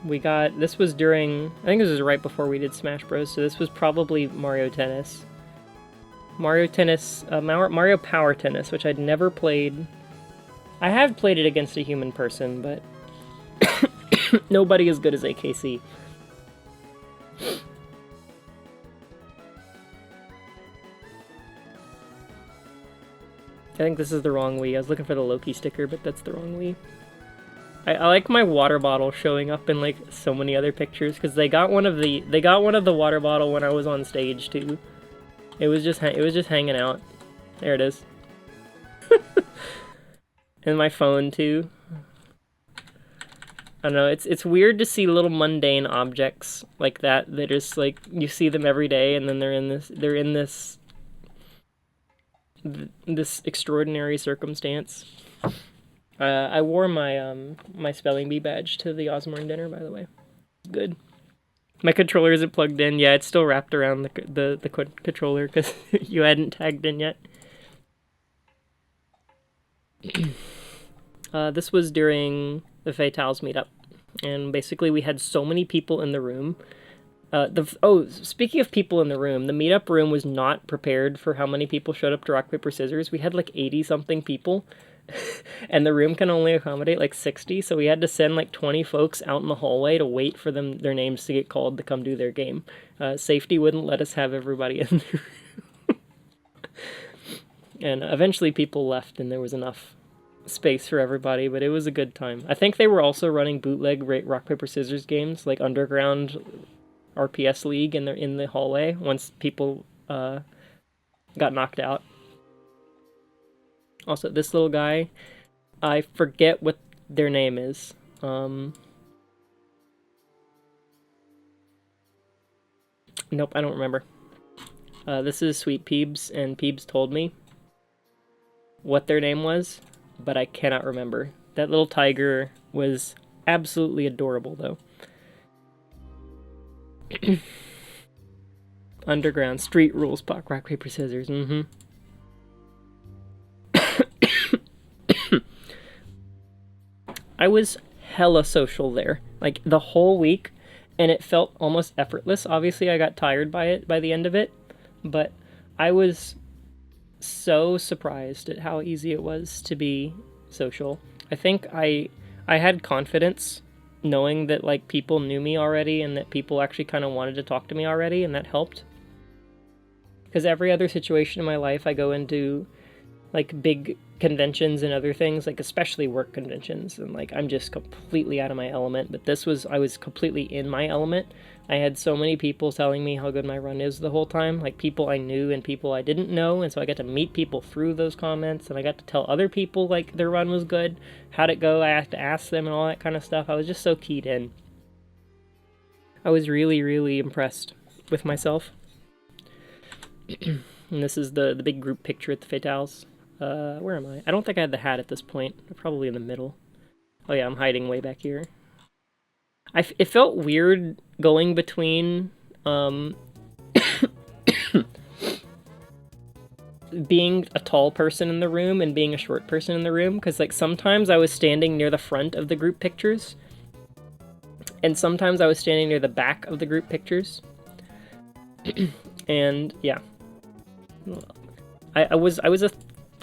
This was during, I think this was right before we did Smash Bros, so this was probably Mario Tennis. Mario Power Tennis, which I'd never played. I have played it against a human person, but nobody as good as AKC. I think this is the wrong Wii. I was looking for the Loki sticker, but that's the wrong Wii. I like my water bottle showing up in like so many other pictures because they got one of the water bottle when I was on stage too. It was just hanging out. There it is. And my phone too. I don't know, it's weird to see little mundane objects like that just like you see them every day, and then they're in this extraordinary circumstance. I wore my my spelling bee badge to the Osborne dinner, by the way. Good. My controller isn't plugged in. Yeah, it's still wrapped around the controller because you hadn't tagged in yet. This was during the Fatales meetup, and basically we had so many people in the room. Speaking of people in the room, the meetup room was not prepared for how many people showed up to rock, paper, scissors. We had like 80-something people, and the room can only accommodate like 60, so we had to send like 20 folks out in the hallway to wait for their names to get called to come do their game. Safety wouldn't let us have everybody in the room. And eventually people left, and there was enough space for everybody, but it was a good time. I think they were also running bootleg rock, paper, scissors games, like underground RPS League in the hallway once people got knocked out. Also, this little guy, I forget what their name is. Nope, I don't remember. This is Sweet Peebs, and Peebs told me what their name was, but I cannot remember. That little tiger was absolutely adorable, though. Underground Street Rules, rock, paper, scissors. I was hella social there, like the whole week, and it felt almost effortless. Obviously, I got tired by it by the end of it, but I was so surprised at how easy it was to be social. I think I had confidence knowing that like people knew me already and that people actually kind of wanted to talk to me already, and that helped. Because every other situation in my life I go into like big conventions and other things, like especially work conventions, and like I'm just completely out of my element. But I was completely in my element. I had so many people telling me how good my run is the whole time, like people I knew and people I didn't know, and so I got to meet people through those comments, and I got to tell other people like their run was good, how'd it go, I had to ask them and all that kind of stuff. I was just so keyed in. I was really, really impressed with myself. And this is the big group picture at the Fatales. Where am I? I don't think I had the hat at this point. I'm probably in the middle. Oh yeah, I'm hiding way back here. It felt weird going between being a tall person in the room and being a short person in the room, because like sometimes I was standing near the front of the group pictures, and sometimes I was standing near the back of the group pictures. And yeah, I was a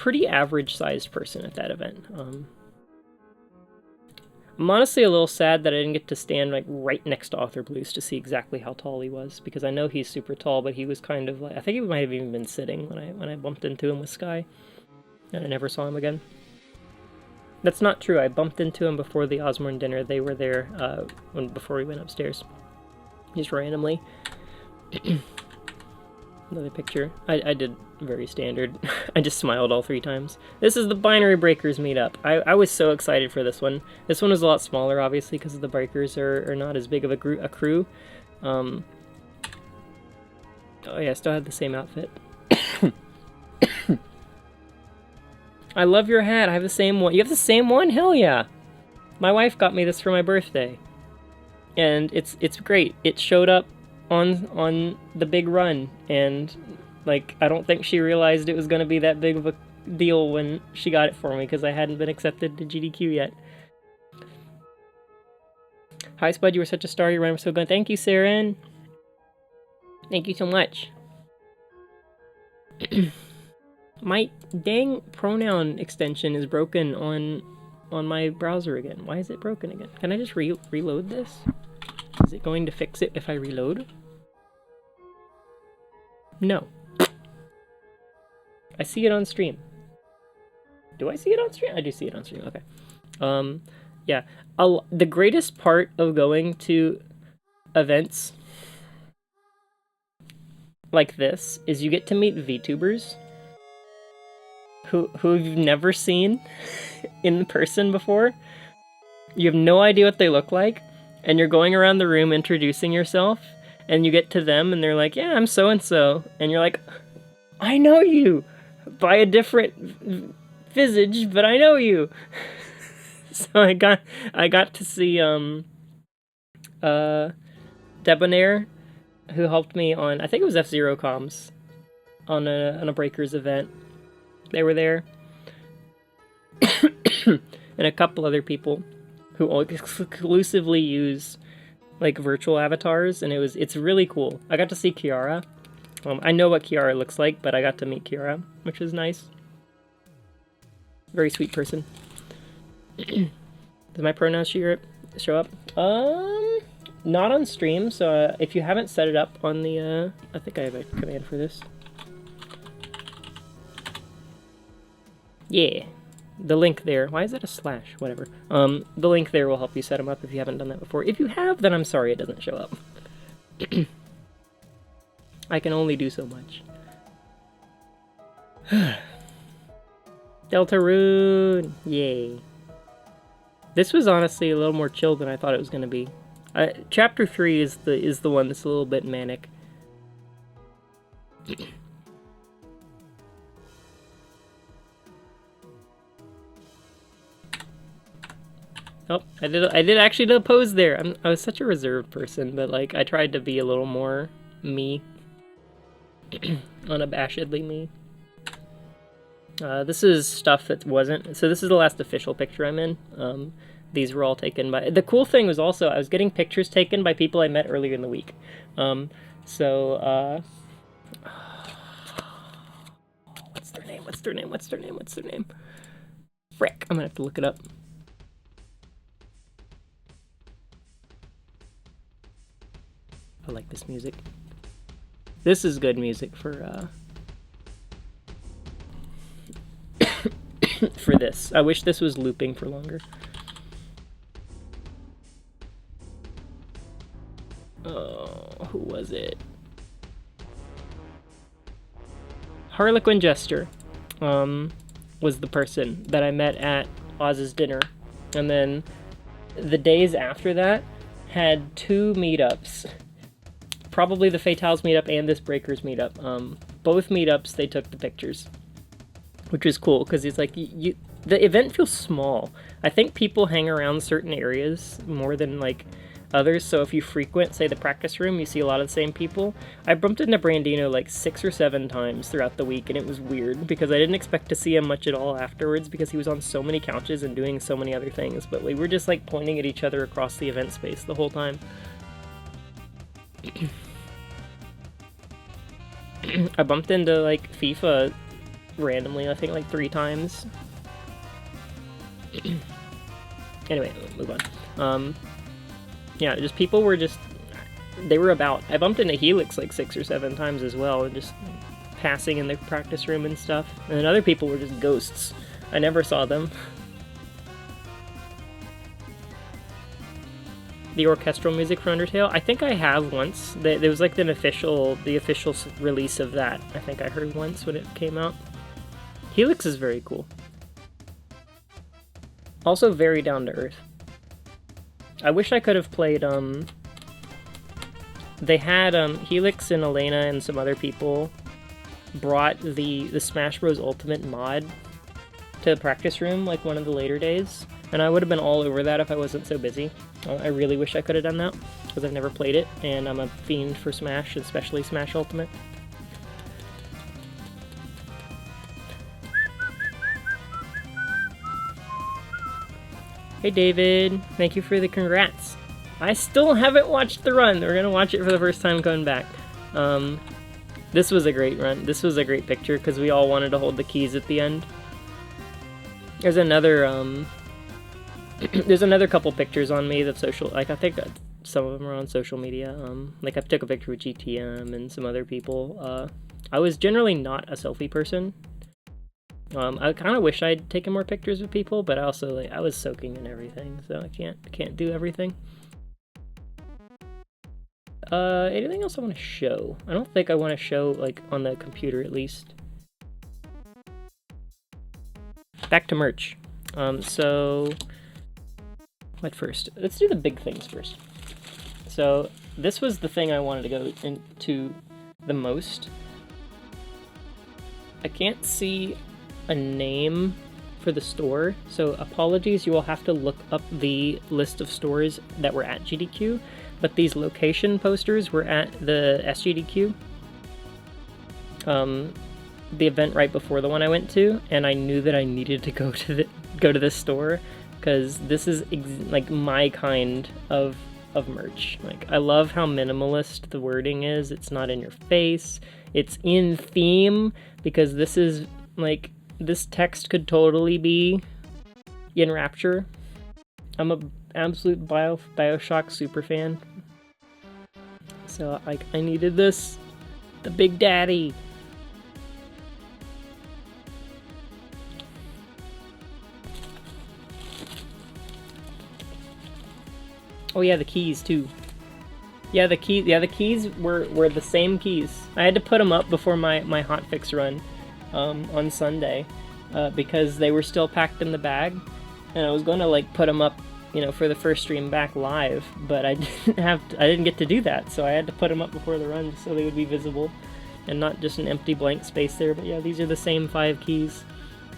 pretty average-sized person at that event. I'm honestly a little sad that I didn't get to stand like right next to Author Blues to see exactly how tall he was, because I know he's super tall, but he was kind of like, I think he might have even been sitting when I bumped into him with Sky, and I never saw him again. That's not true. I bumped into him before the Osborne dinner. They were there before we went upstairs. Just randomly. Another picture. I did very standard. I just smiled all 3 times. This is the Binary Breakers meetup. I was so excited for this one. This one was a lot smaller, obviously, because the Breakers are not as big of a crew. Oh yeah, I still had the same outfit. I love your hat. I have the same one. You have the same one? Hell yeah. My wife got me this for my birthday. And it's great. It showed up on the big run, and like I don't think she realized it was going to be that big of a deal when she got it for me, because I hadn't been accepted to GDQ yet. Hi Spud, you were such a star. Your run was so good. Thank you, Saren. Thank you so much. My dang pronoun extension is broken on my browser again. Why is it broken again? Can I just reload this? Is it going to fix it if I reload? No. I see it on stream. Do I see it on stream? I do see it on stream. Okay. Yeah. The greatest part of going to events like this is you get to meet VTubers who you've never seen in person before. You have no idea what they look like, and you're going around the room introducing yourself, and you get to them and they're like, yeah, I'm so-and-so, and you're like, I know you by a different visage, but I know you. So I got to see Debonair, who helped me on, I think it was F-Zero comms, on a Breakers event. They were there. And a couple other people who exclusively use like virtual avatars, and it's really cool. I got to see Kiara. I know what Kiara looks like, but I got to meet Kiara, which is nice. Very sweet person. Does my pronouns show up? Not on stream, so if you haven't set it up on the, I think I have a command for this. Yeah, the link there. Why is it a slash? Whatever. The link there will help you set them up if you haven't done that before. If you have, then I'm sorry it doesn't show up. I can only do so much. Deltarune! Yay. This was honestly a little more chill than I thought it was going to be. Chapter 3 is the one that's a little bit manic. Oh, I did actually do a pose there. I was such a reserved person, but like I tried to be a little more me. Unabashedly me. This is stuff that wasn't. So this is the last official picture I'm in. These were all taken by. The cool thing was also I was getting pictures taken by people I met earlier in the week. What's their name? What's their name? Frick! I'm gonna have to look it up. I like this music. This is good music for for this. I wish this was looping for longer. Oh, who was it? Harlequin Jester was the person that I met at Oz's dinner. And then the days after that had 2 meetups. Probably the Fatales meetup and this Breakers meetup. Both meetups, they took the pictures. Which is cool, because it's like, the event feels small. I think people hang around certain areas more than, like, others, so if you frequent, say, the practice room, you see a lot of the same people. I bumped into Brandino, like, 6 or 7 times throughout the week, and it was weird, because I didn't expect to see him much at all afterwards, because he was on so many couches and doing so many other things, but we were just, like, pointing at each other across the event space the whole time. I bumped into, like, FIFA randomly, I think like 3 times. Anyway, move on. Yeah, just people were just, they were about. I bumped into Helix like 6 or 7 times as well, and just passing in the practice room and stuff. And then other people were just ghosts. I never saw them. The orchestral music for Undertale, I think I have once. There was like the official release of that. I think I heard once when it came out. Helix is very cool. Also very down to earth. I wish I could have played, they had, Helix and Elena and some other people brought the Smash Bros. Ultimate mod to the practice room, like, one of the later days. And I would have been all over that if I wasn't so busy. I really wish I could have done that, because I've never played it, and I'm a fiend for Smash, especially Smash Ultimate. Hey David, thank you for the congrats. I still haven't watched the run. We're gonna watch it for the first time coming back. This was a great run. This was a great picture because we all wanted to hold the keys at the end. There's another there's another couple pictures on me that social, like I think some of them are on social media. Like I took a picture with GTM and some other people. I was generally not a selfie person. I kind of wish I'd taken more pictures with people, but I also, like, I was soaking in everything, so I can't do everything. Anything else I want to show? I don't think I want to show, like, on the computer at least. Back to merch. So what first? Let's do the big things first. So this was the thing I wanted to go into the most. I can't see a name for the store, so apologies, you will have to look up the list of stores that were at GDQ, but these location posters were at the SGDQ, the event right before the one I went to, and I knew that I needed to go to this store, because this is like my kind of merch. Like, I love how minimalist the wording is. It's not in your face, it's in theme, because this is like, this text could totally be in Rapture. I'm a absolute Bioshock super fan. So, like, I needed this. The Big Daddy. Oh yeah, the keys too. Yeah, the keys were the same keys. I had to put them up before my hotfix run. On Sunday, because they were still packed in the bag, and I was going to like put them up, you know, for the first stream back live, but I didn't get to do that, so I had to put them up before the run so they would be visible and not just an empty blank space there. But yeah, these are the same 5 keys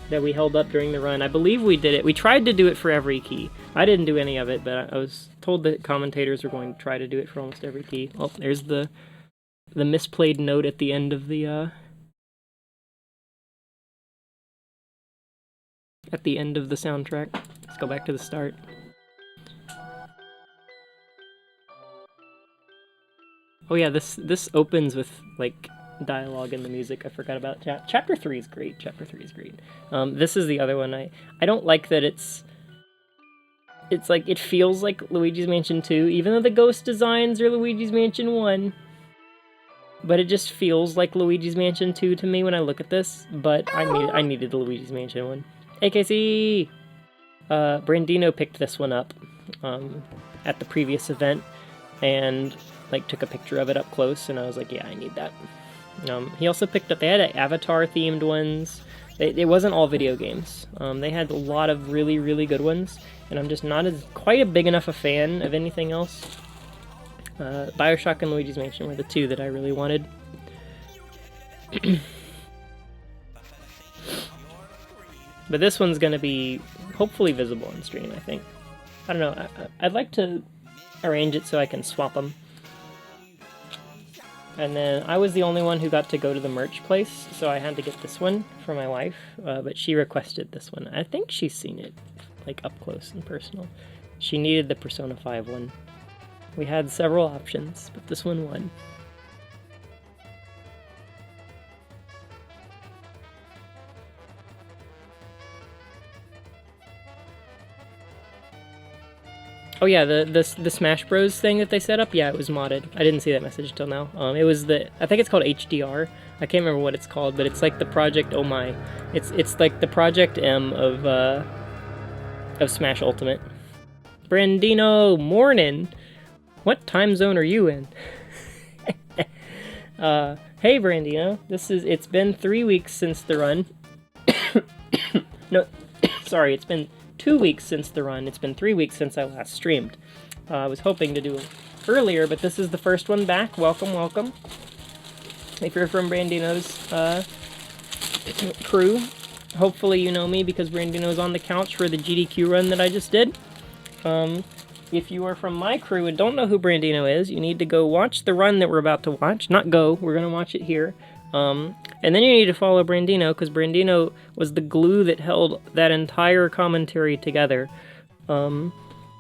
that we held up during the run. I believe we did it. We tried to do it for every key. I didn't do any of it, but I was told that commentators were going to try to do it for almost every key. Oh, there's the misplayed note at the end of the soundtrack. Let's go back to the start. Oh yeah, this opens with like dialogue in the music. I forgot about chapter 3 is great. Chapter 3 is great. This is the other one. I don't like that it's like, it feels like Luigi's Mansion 2, even though the ghost designs are Luigi's Mansion 1. But it just feels like Luigi's Mansion 2 to me when I look at this. But I needed the Luigi's Mansion 1. AKC! Brandino picked this one up at the previous event, and like took a picture of it up close, and I was like, yeah, I need that. He also picked up, they had Avatar themed ones. It wasn't all video games. They had a lot of really, really good ones, and I'm just not quite a big enough a fan of anything else. Bioshock and Luigi's Mansion were the 2 that I really wanted. But this one's going to be hopefully visible on stream, I think. I don't know, I'd like to arrange it so I can swap them. And then I was the only one who got to go to the merch place, so I had to get this one for my wife, but she requested this one. I think she's seen it, like, up close and personal. She needed the Persona 5 one. We had several options, but this one won. Oh yeah, the Smash Bros thing that they set up, yeah, it was modded. I didn't see that message till now. It was I think it's called HDR. I can't remember what it's called, but it's like the Project Oh My. It's like the Project M of Smash Ultimate. Brandino, morning. What time zone are you in? Hey Brandino, it's been 3 weeks since the run. No, sorry, it's been 2 weeks since the run. It's been 3 weeks since I last streamed. I was hoping to do it earlier, but this is the first one back. Welcome, welcome. If you're from Brandino's crew, hopefully you know me because Brandino's on the couch for the GDQ run that I just did. If you are from my crew and don't know who Brandino is, you need to go watch the run that we're about to watch. Not go, we're going to watch it here. And then you need to follow Brandino, because Brandino was the glue that held that entire commentary together.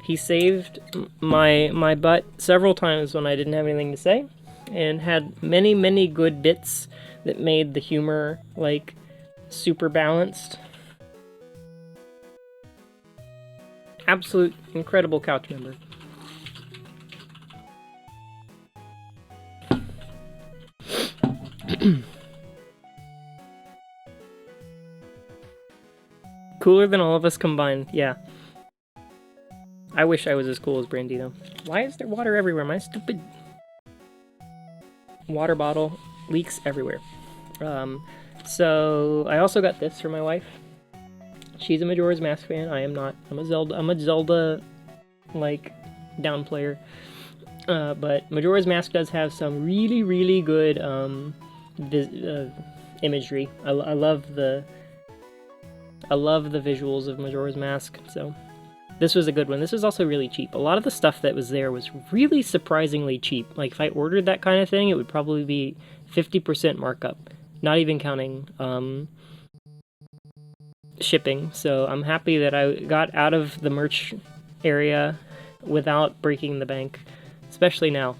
He saved my butt several times when I didn't have anything to say, and had many, many good bits that made the humor, like, super balanced. Absolute incredible couch member. Cooler than all of us combined, yeah. I wish I was as cool as Brandino. Why is there water everywhere? My stupid water bottle leaks everywhere. So I also got this for my wife. She's a Majora's Mask fan. I am not. I'm a Zelda like down player. But Majora's Mask does have some really, really good imagery. I love the visuals of Majora's Mask. So this was a good one. This was also really cheap. A lot of the stuff that was there was really surprisingly cheap. Like if I ordered that kind of thing, it would probably be 50% markup, not even counting shipping. So I'm happy that I got out of the merch area without breaking the bank, especially now.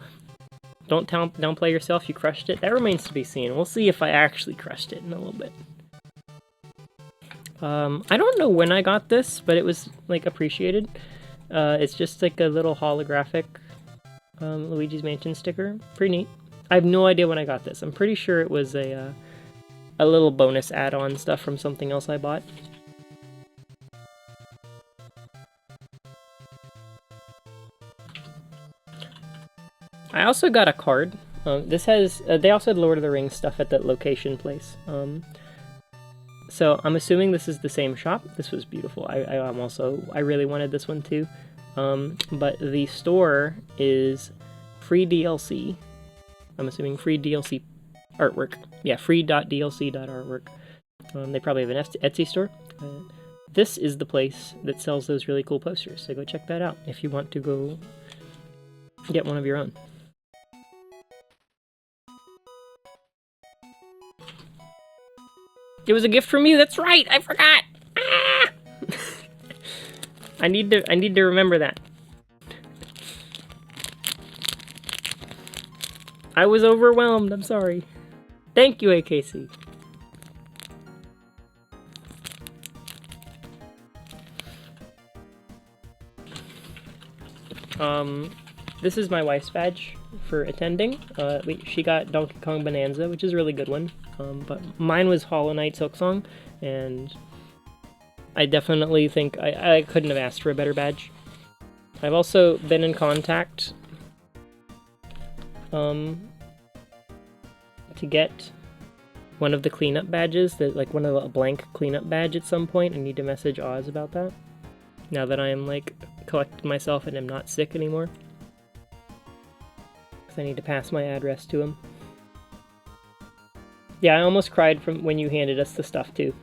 Don't downplay yourself, you crushed it. That remains to be seen. We'll see if I actually crushed it in a little bit. I don't know when I got this, but it was like appreciated. It's just like a little holographic Luigi's Mansion sticker. Pretty neat. I have no idea when I got this. I'm pretty sure it was a little bonus add-on stuff from something else I bought. I also got a card. This has they also had Lord of the Rings stuff at that location place. So I'm assuming this is the same shop. This was beautiful. I really wanted this one too. But the store is free DLC. I'm assuming free DLC artwork. Yeah, free.dlc.artwork. They probably have an Etsy store. This is the place that sells those really cool posters. So go check that out if you want to go get one of your own. It was a gift from you. That's right. I forgot. Ah! I need to remember that. I was overwhelmed. I'm sorry. Thank you, AKC. This is my wife's badge for attending. She got Donkey Kong Bonanza, which is a really good one. But mine was Hollow Knight Silksong, and I definitely think I couldn't have asked for a better badge. I've also been in contact to get one of the cleanup badges, like one of a blank cleanup badge at some point. I need to message Oz about that, now that I am like collected myself and am not sick anymore. Because I need to pass my address to him. Yeah, I almost cried from when you handed us the stuff too.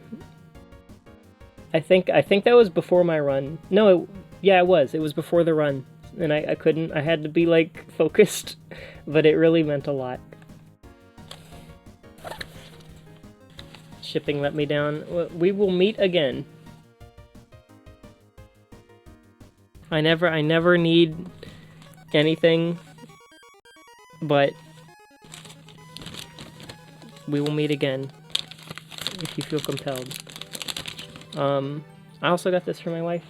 I think that was before my run. No, it was. It was before the run, and I couldn't. I had to be like focused, but it really meant a lot. Shipping let me down. We will meet again. I never need anything, but we will meet again if you feel compelled. I also got this for my wife.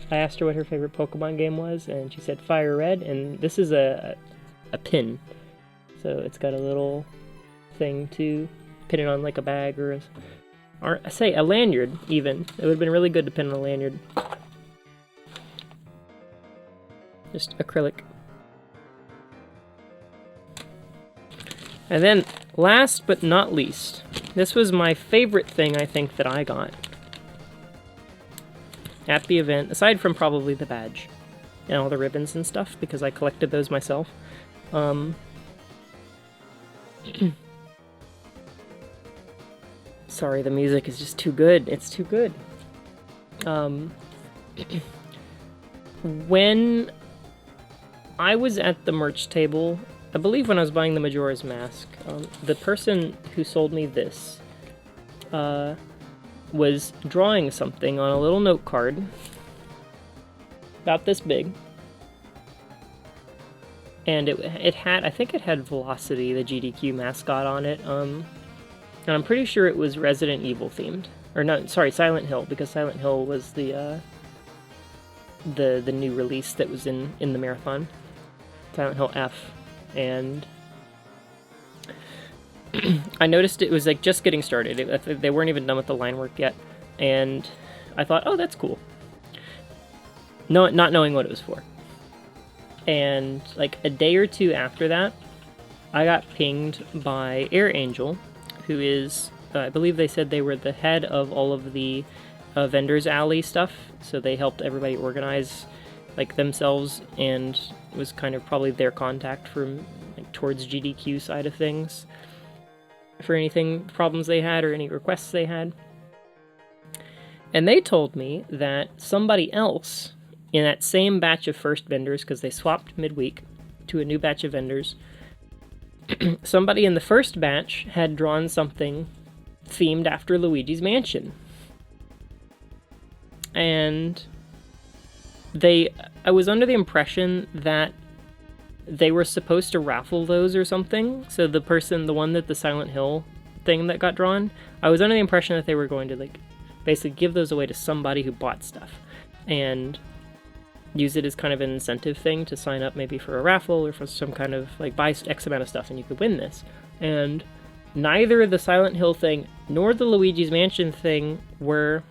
I asked her what her favorite Pokemon game was, and she said Fire Red, and this is a pin. So it's got a little thing to pin it on, like a bag or I say a lanyard even. It would have been really good to pin on a lanyard. Just acrylic. And then, last but not least, this was my favorite thing I think that I got at the event, aside from probably the badge and all the ribbons and stuff, because I collected those myself. Sorry, the music is just too good. It's too good. When I was at the merch table, I believe when I was buying the Majora's Mask, the person who sold me this was drawing something on a little note card about this big. And it had, I think it had Velocity, the GDQ mascot, on it. And I'm pretty sure it was Resident Evil themed. Or no, sorry, Silent Hill, because Silent Hill was the new release that was in the marathon. Silent Hill F. And I noticed it was like just getting started. They weren't even done with the line work yet. And I thought, oh, that's cool. No, not knowing what it was for. And like a day or two after that, I got pinged by Air Angel, who is, I believe they said they were the head of all of the vendors alley stuff. So they helped everybody organize like themselves, and was kind of probably their contact from like towards GDQ side of things for anything problems they had or any requests they had. And they told me that somebody else in that same batch of first vendors, because they swapped midweek to a new batch of vendors, somebody in the first batch had drawn something themed after Luigi's Mansion. And I was under the impression that they were supposed to raffle those or something. So the one that the Silent Hill thing that got drawn, I was under the impression that they were going to like basically give those away to somebody who bought stuff and use it as kind of an incentive thing to sign up maybe for a raffle or for some kind of like buy X amount of stuff and you could win this. And neither the Silent Hill thing nor the Luigi's Mansion thing were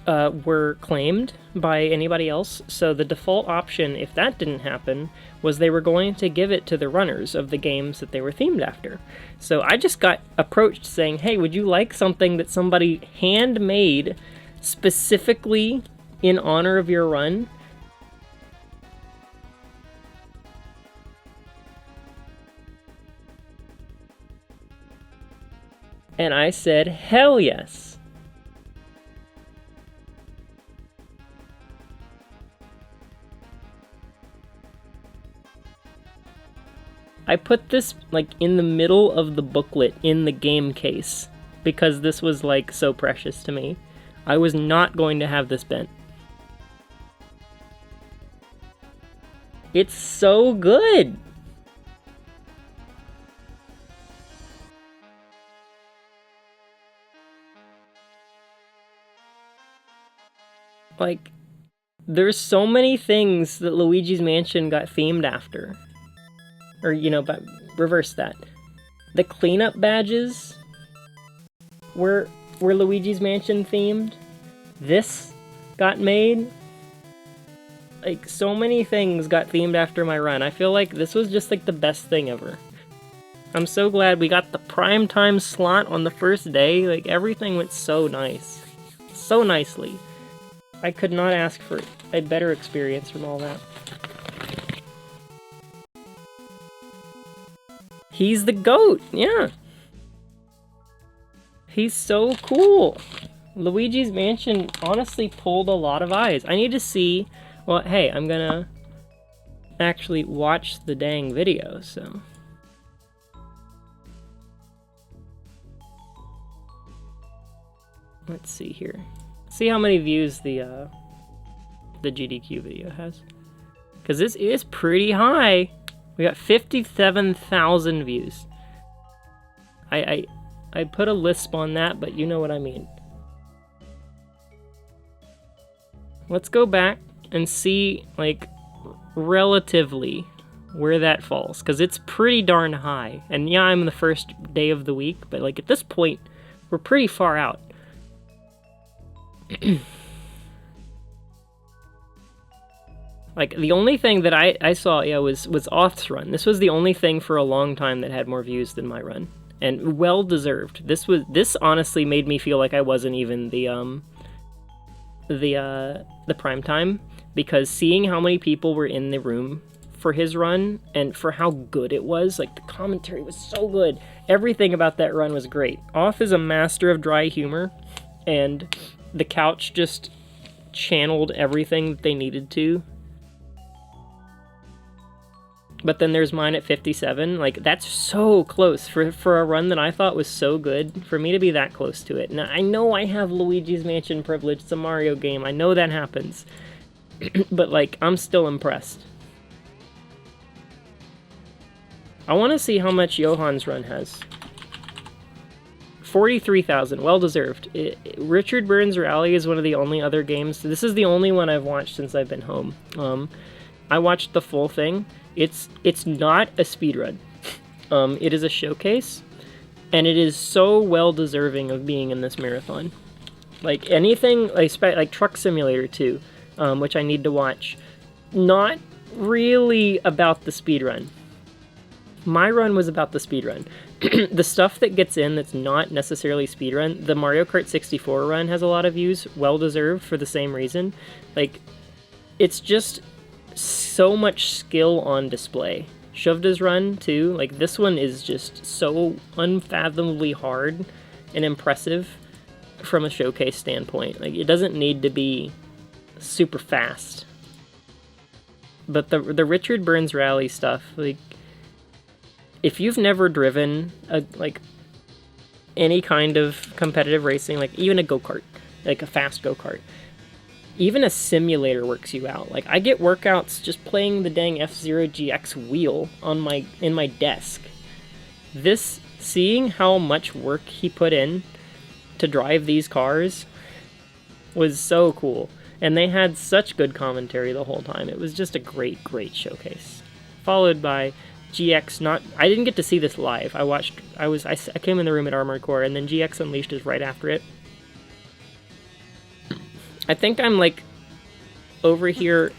were claimed by anybody else. So the default option, if that didn't happen, was they were going to give it to the runners of the games that they were themed after. So I just got approached saying, hey, would you like something that somebody handmade specifically in honor of your run? And I said, hell yes. I put this like in the middle of the booklet in the game case because this was like so precious to me. I was not going to have this bent. It's so good. Like, there's so many things that Luigi's Mansion got themed after. Or, you know, but reverse that. The cleanup badges were Luigi's Mansion themed. This got made. Like, so many things got themed after my run. I feel like this was just, like, the best thing ever. I'm so glad we got the prime time slot on the first day. Like, everything went so nice. So nicely. I could not ask for a better experience from all that. He's the GOAT, yeah. He's so cool. Luigi's Mansion honestly pulled a lot of eyes. I need to see, well, hey, I'm gonna actually watch the dang video, so. Let's see here. See how many views the GDQ video has. Because this is pretty high. We got 57,000 views. I put a lisp on that, but you know what I mean. let's go back and see, like, relatively where that falls, because it's pretty darn high. And yeah, I'm the first day of the week, but like at this point, we're pretty far out. Like, the only thing that I saw, yeah, was Oth's run. This was the only thing for a long time that had more views than my run. And well deserved. This honestly made me feel like I wasn't even the prime time, because seeing how many people were in the room for his run and for how good it was, like the commentary was so good. Everything about that run was great. Oth is a master of dry humor, and the couch just channeled everything that they needed to. But then there's mine at 57. Like, that's so close for a run that I thought was so good, for me to be that close to it. Now, I know I have Luigi's Mansion privilege. It's a Mario game. I know that happens. But, like, I'm still impressed. I want to see how much Johan's run has. 43,000. Well deserved. Richard Burns Rally is one of the only other games. This is the only one I've watched since I've been home. I watched the full thing. It's not a speedrun. It is a showcase, and it is so well deserving of being in this marathon. Like anything, like Truck Simulator 2, which I need to watch. Not really about the speedrun. My run was about the speedrun. The stuff that gets in that's not necessarily speedrun, the Mario Kart 64 run has a lot of views, well deserved for the same reason. Like, it's just so much skill on display. Shuvda's run too, like this one is just so unfathomably hard and impressive from a showcase standpoint. Like, it doesn't need to be super fast. But the Richard Burns Rally stuff, like, if you've never driven like any kind of competitive racing, like even a go-kart, like a fast go-kart, even a simulator works you out. Like, I get workouts just playing the dang F-Zero GX wheel in my desk. Seeing how much work he put in to drive these cars was so cool. And they had such good commentary the whole time. It was just a great, great showcase. Followed by GX, I didn't get to see this live. I came in the room at Armored Core, and then GX Unleashed is right after it. I think I'm, like, over here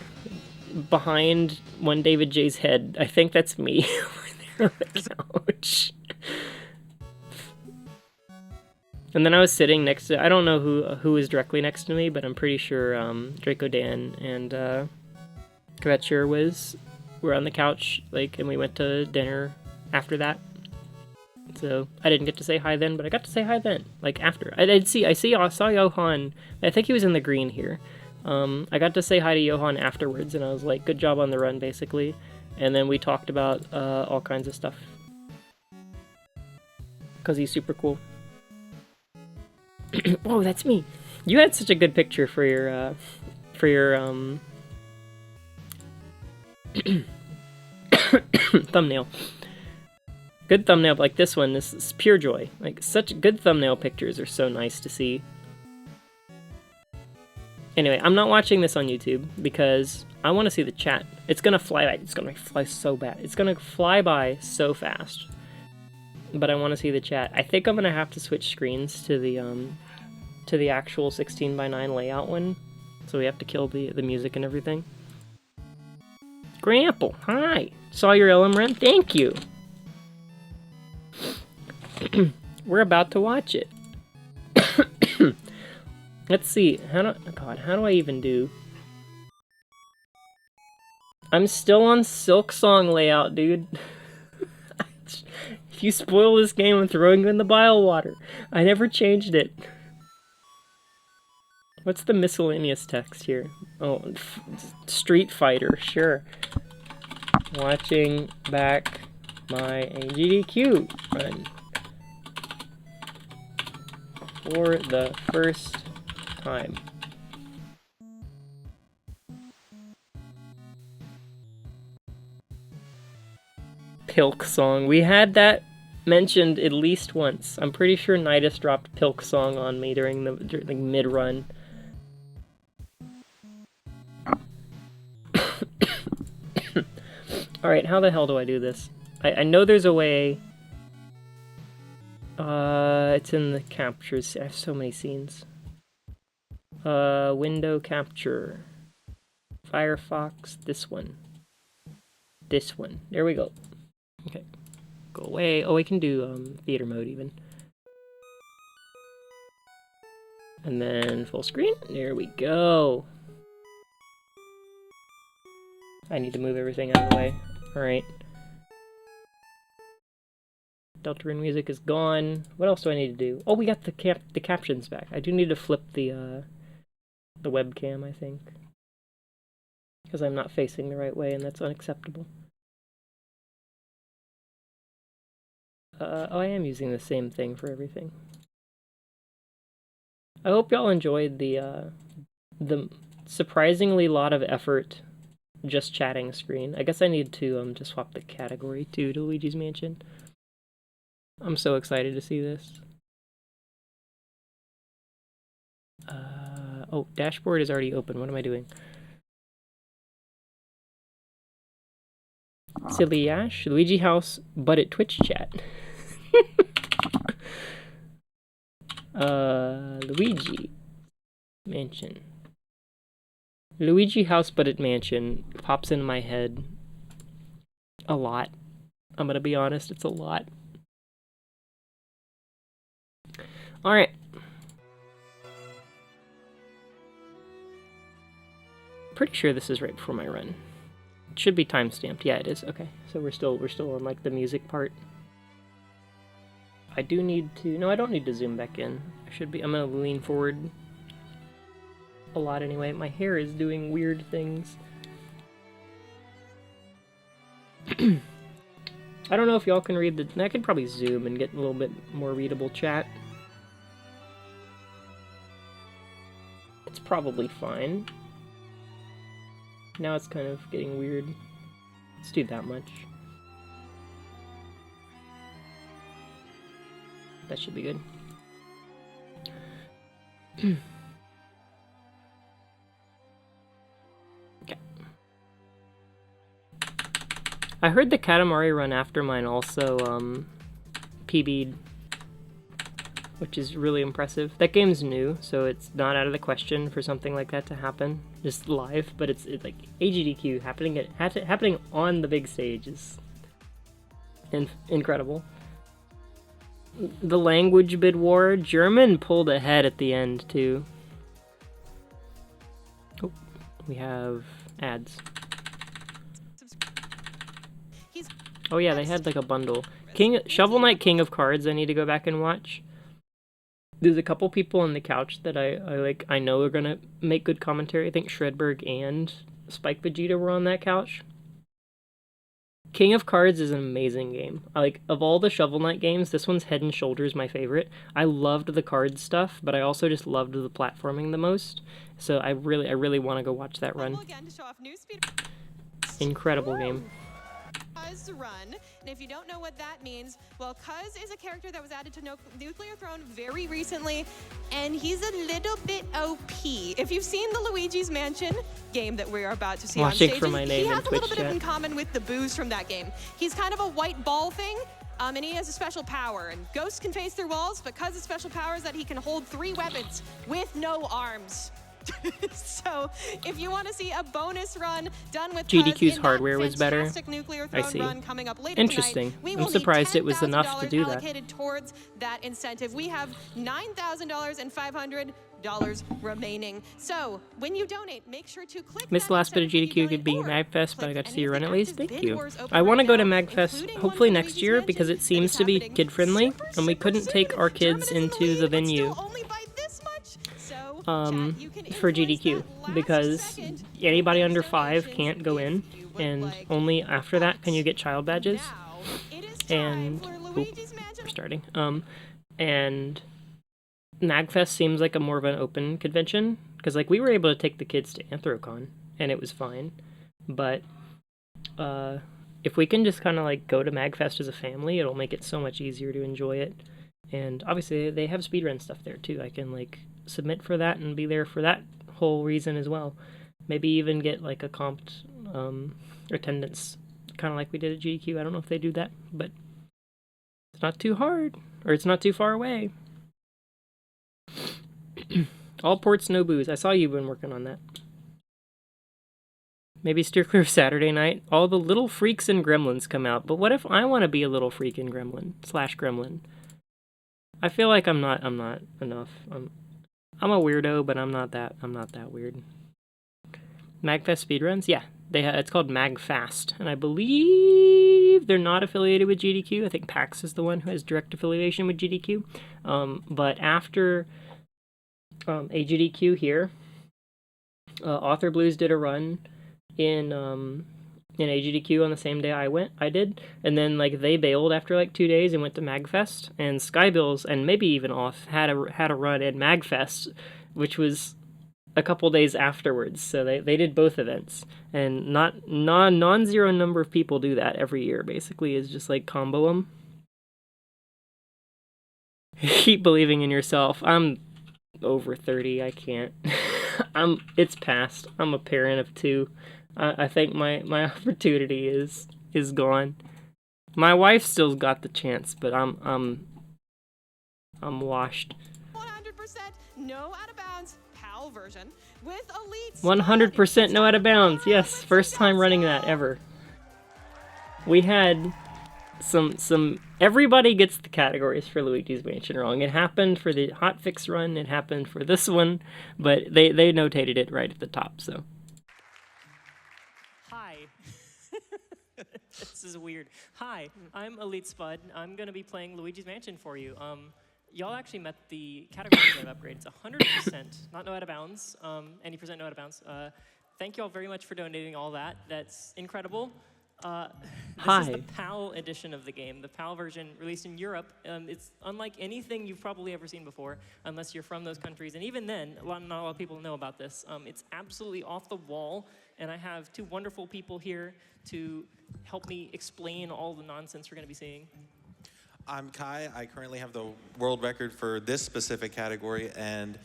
behind one David J's head. I think that's me over there on the couch. And then I was sitting next to, I don't know who was directly next to me, but I'm pretty sure Draco Dan and Kvetcher were on the couch, like, and we went to dinner after that. So I didn't get to say hi then, but I got to say hi then, like after. I saw Johan. I think he was in the green here. I got to say hi to Johan afterwards, and I was like, good job on the run, basically. And then we talked about all kinds of stuff. Because he's super cool. Whoa, that's me. You had such a good picture for your thumbnail. Good thumbnail, like this one. This is pure joy. Like, such good thumbnail pictures are so nice to see. Anyway, I'm not watching this on YouTube because I want to see the chat. It's gonna fly by. It's gonna fly so bad. It's gonna fly by so fast. But I want to see the chat. I think I'm gonna have to switch screens to the actual 16:9 layout one. So we have to kill the music and everything. Grample, hi. Saw your LM run. Thank you. We're about to watch it. Let's see. How do I even do? I'm still on Silk Song layout, dude. If you spoil this game, I'm throwing you in the bile water. I never changed it. What's the miscellaneous text here? Oh, Street Fighter, sure. Watching back my AGDQ run for the first time. Pilk Song. We had that mentioned at least once. I'm pretty sure Nidus dropped Pilk Song on me during the mid-run. Alright, how the hell do I do this? I know there's a way. It's in the captures. I have so many scenes. Window capture. Firefox, this one. This one. There we go. Okay. Go away. Oh, I can do theater mode even. And then full screen. There we go. I need to move everything out of the way. Alright. Deltarune music is gone. What else do I need to do? Oh, we got the captions back. I do need to flip the webcam, I think. Because I'm not facing the right way, and that's unacceptable. Oh, I am using the same thing for everything. I hope y'all enjoyed the surprisingly lot of effort just chatting screen. I guess I need to swap the category to Luigi's Mansion. I'm so excited to see this. Oh, dashboard is already open. What am I doing? Silly Ash, Luigi House, but at Twitch chat. Luigi Mansion. Luigi House, but at Mansion pops in my head a lot. I'm gonna be honest, it's a lot. Alright. Pretty sure this is right before my run. It should be timestamped. Yeah, it is. Okay, so we're still on like the music part. I do need to. No, I don't need to zoom back in. I should be. I'm gonna lean forward a lot anyway. My hair is doing weird things. I don't know if y'all can read the. I could probably zoom and get a little bit more readable chat. It's probably fine. Now it's kind of getting weird. Let's do that much. That should be good. Okay. I heard the Katamari run after mine also PB'd, which is really impressive. That game's new, so it's not out of the question for something like that to happen just live. But it's like AGDQ happening on the big stage is incredible. The language bid war, German pulled ahead at the end too. Oh, we have ads. Oh yeah, they had like a bundle. Shovel Knight King of Cards I need to go back and watch. There's a couple people on the couch that I know are gonna make good commentary. I think Shredberg and Spike Vegeta were on that couch. King of Cards is an amazing game. Of all the Shovel Knight games, this one's head and shoulders my favorite. I loved the card stuff, but I also just loved the platforming the most. So I really want to go watch that run. Incredible game. Run, and if you don't know what that means, well, Cuz is a character that was added to Nuclear Throne very recently, and he's a little bit OP. If you've seen the Luigi's Mansion game that we're about to see on stage, he has a little bit in common with the boos from that game. He's kind of a white ball thing, and he has a special power, and Ghosts can phase through walls, but Cuz's special power is that he can hold 3 weapons with no arms. So, if you want to see a bonus run done with GDQ's hardware was better. I see. Coming up later Interesting. Tonight, I'm surprised it was enough to do that. Allocated towards that incentive. We have $9,000 and $500 remaining. So, when you donate, make sure to click. Missed the last bit of GDQ could be MagFest, but I got to see you run at least. Thank you. I want to go to MagFest hopefully next year because it seems to be kid-friendly, and we couldn't take our kids into the venue. For GDQ, because anybody under 5 can't go in, and only after that can you get child badges. And we're starting. And MagFest seems like a more of an open convention, because we were able to take the kids to Anthrocon, and it was fine. But if we can just kind of go to MagFest as a family, it'll make it so much easier to enjoy it. And obviously they have speedrun stuff there too. I can submit for that and be there for that whole reason as well. Maybe even get a comped attendance kind of like we did at GDQ. I don't know if they do that, but it's not too hard, or it's not too far away. All ports, no booze. I saw you've been working on that. Maybe steer clear of Saturday night. All the little freaks and gremlins come out. But what if I want to be a little freak and gremlin / gremlin? I feel like I'm not enough. I'm a weirdo, but I'm not that weird. Magfest speedruns? Yeah. It's called Magfast. And I believe they're not affiliated with GDQ. I think PAX is the one who has direct affiliation with GDQ. But after AGDQ here, Author Blues did a run in AGDQ on the same day I did, and then like they bailed after like 2 days and went to Magfest, and Skybills and maybe even Off had a run at Magfest, which was a couple days afterwards. So they did both events, and non-zero number of people do that every year. Basically, is just like combo them. Keep believing in yourself. I'm over 30. I can't. It's past. I'm a parent of 2. I think my opportunity is gone. My wife still's got the chance, but I'm washed. 100% no out of bounds PAL version with elite. 100% no out of bounds. Yes, first time running that ever. We had some. Everybody gets the categories for Luigi's Mansion wrong. It happened for the hotfix run. It happened for this one, but they notated it right at the top. So. Hi. This is weird. Hi, I'm Elite Spud. I'm going to be playing Luigi's Mansion for you. Y'all actually met the categories I've upgraded. It's 100%, not no out of bounds, any percent no out of bounds. Thank you all very much for donating all that. That's incredible. This is the PAL edition of the game, the PAL version released in Europe. It's unlike anything you've probably ever seen before, unless you're from those countries. And even then, not a lot of people know about this. It's absolutely off the wall, and I have 2 wonderful people here to help me explain all the nonsense we're going to be seeing. I'm Kai. I currently have the world record for this specific category, and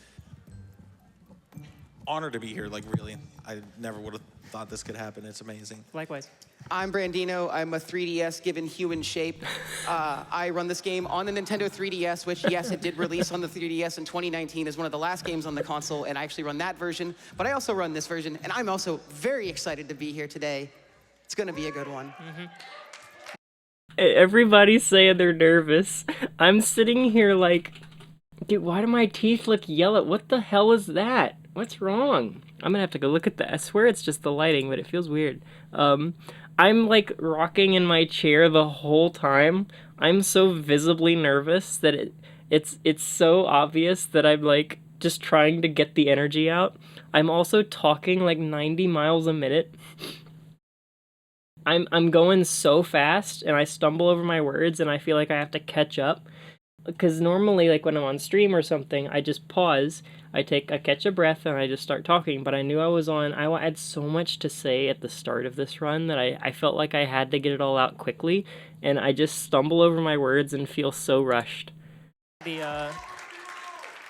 honored to be here, like really. I never would have thought this could happen. It's amazing. Likewise. I'm Brandino. I'm a 3DS given human shape. I run this game on the Nintendo 3DS, which, yes, it did release on the 3DS in 2019 as one of the last games on the console, and I actually run that version. But I also run this version, and I'm also very excited to be here today. It's going to be a good one. Mm-hmm. Everybody's saying they're nervous. I'm sitting here like, dude, why do my teeth look yellow? What the hell is that? What's wrong? I'm gonna have to go look at that. I swear it's just the lighting, but it feels weird. I'm like rocking in my chair the whole time. I'm so visibly nervous that it's so obvious that I'm like just trying to get the energy out. I'm also talking like 90 miles a minute. I'm going so fast, and I stumble over my words, and I feel like I have to catch up. Because normally, like when I'm on stream or something, I just pause, I catch a breath, and I just start talking. But I knew I had so much to say at the start of this run that I felt like I had to get it all out quickly, and I just stumble over my words and feel so rushed. The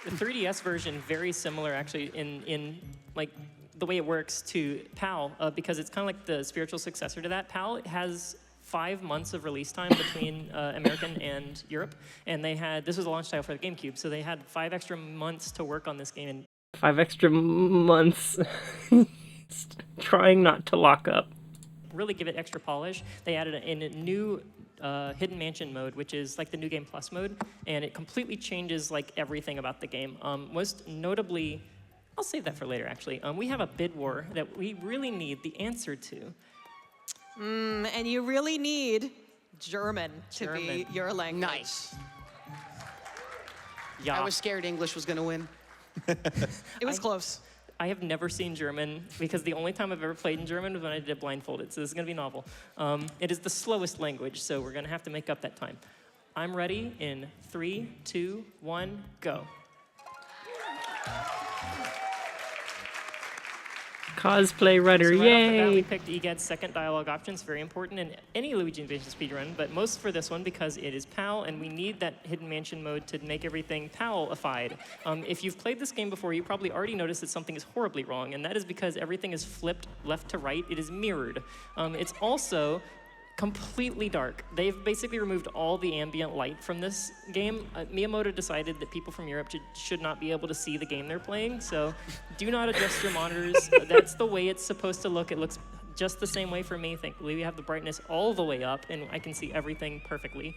3DS version, very similar actually in like the way it works to PAL, because it's kind of like the spiritual successor to that. PAL has 5 months of release time between American and Europe, and this was a launch title for the GameCube, so they had 5 extra months to work on this game. And 5 extra months trying not to lock up. Really give it extra polish. They added in a new Hidden Mansion mode, which is like the New Game Plus mode, and it completely changes like everything about the game. Most notably, I'll save that for later actually. We have a bid war that we really need the answer to. And you really need German to be your language. Nice. Yeah. I was scared English was going to win. It was close. I have never seen German, because the only time I've ever played in German was when I did it blindfolded, so this is going to be novel. It is the slowest language, so we're going to have to make up that time. I'm ready in 3, 2, 1, go. Cosplay runner, So right off the bat, yay! we picked EGAD's second dialogue option. It's very important in any Luigi's Mansion speedrun, but most for this one because it is PAL, and we need that Hidden Mansion mode to make everything PAL-ified. If you've played this game before, you probably already noticed that something is horribly wrong, and that is because everything is flipped left to right. It is mirrored. It's also completely dark. They've basically removed all the ambient light from this game. Miyamoto decided that people from Europe should not be able to see the game they're playing, so do not adjust your monitors. That's the way it's supposed to look. It looks just the same way for me. Thankfully, we have the brightness all the way up, and I can see everything perfectly.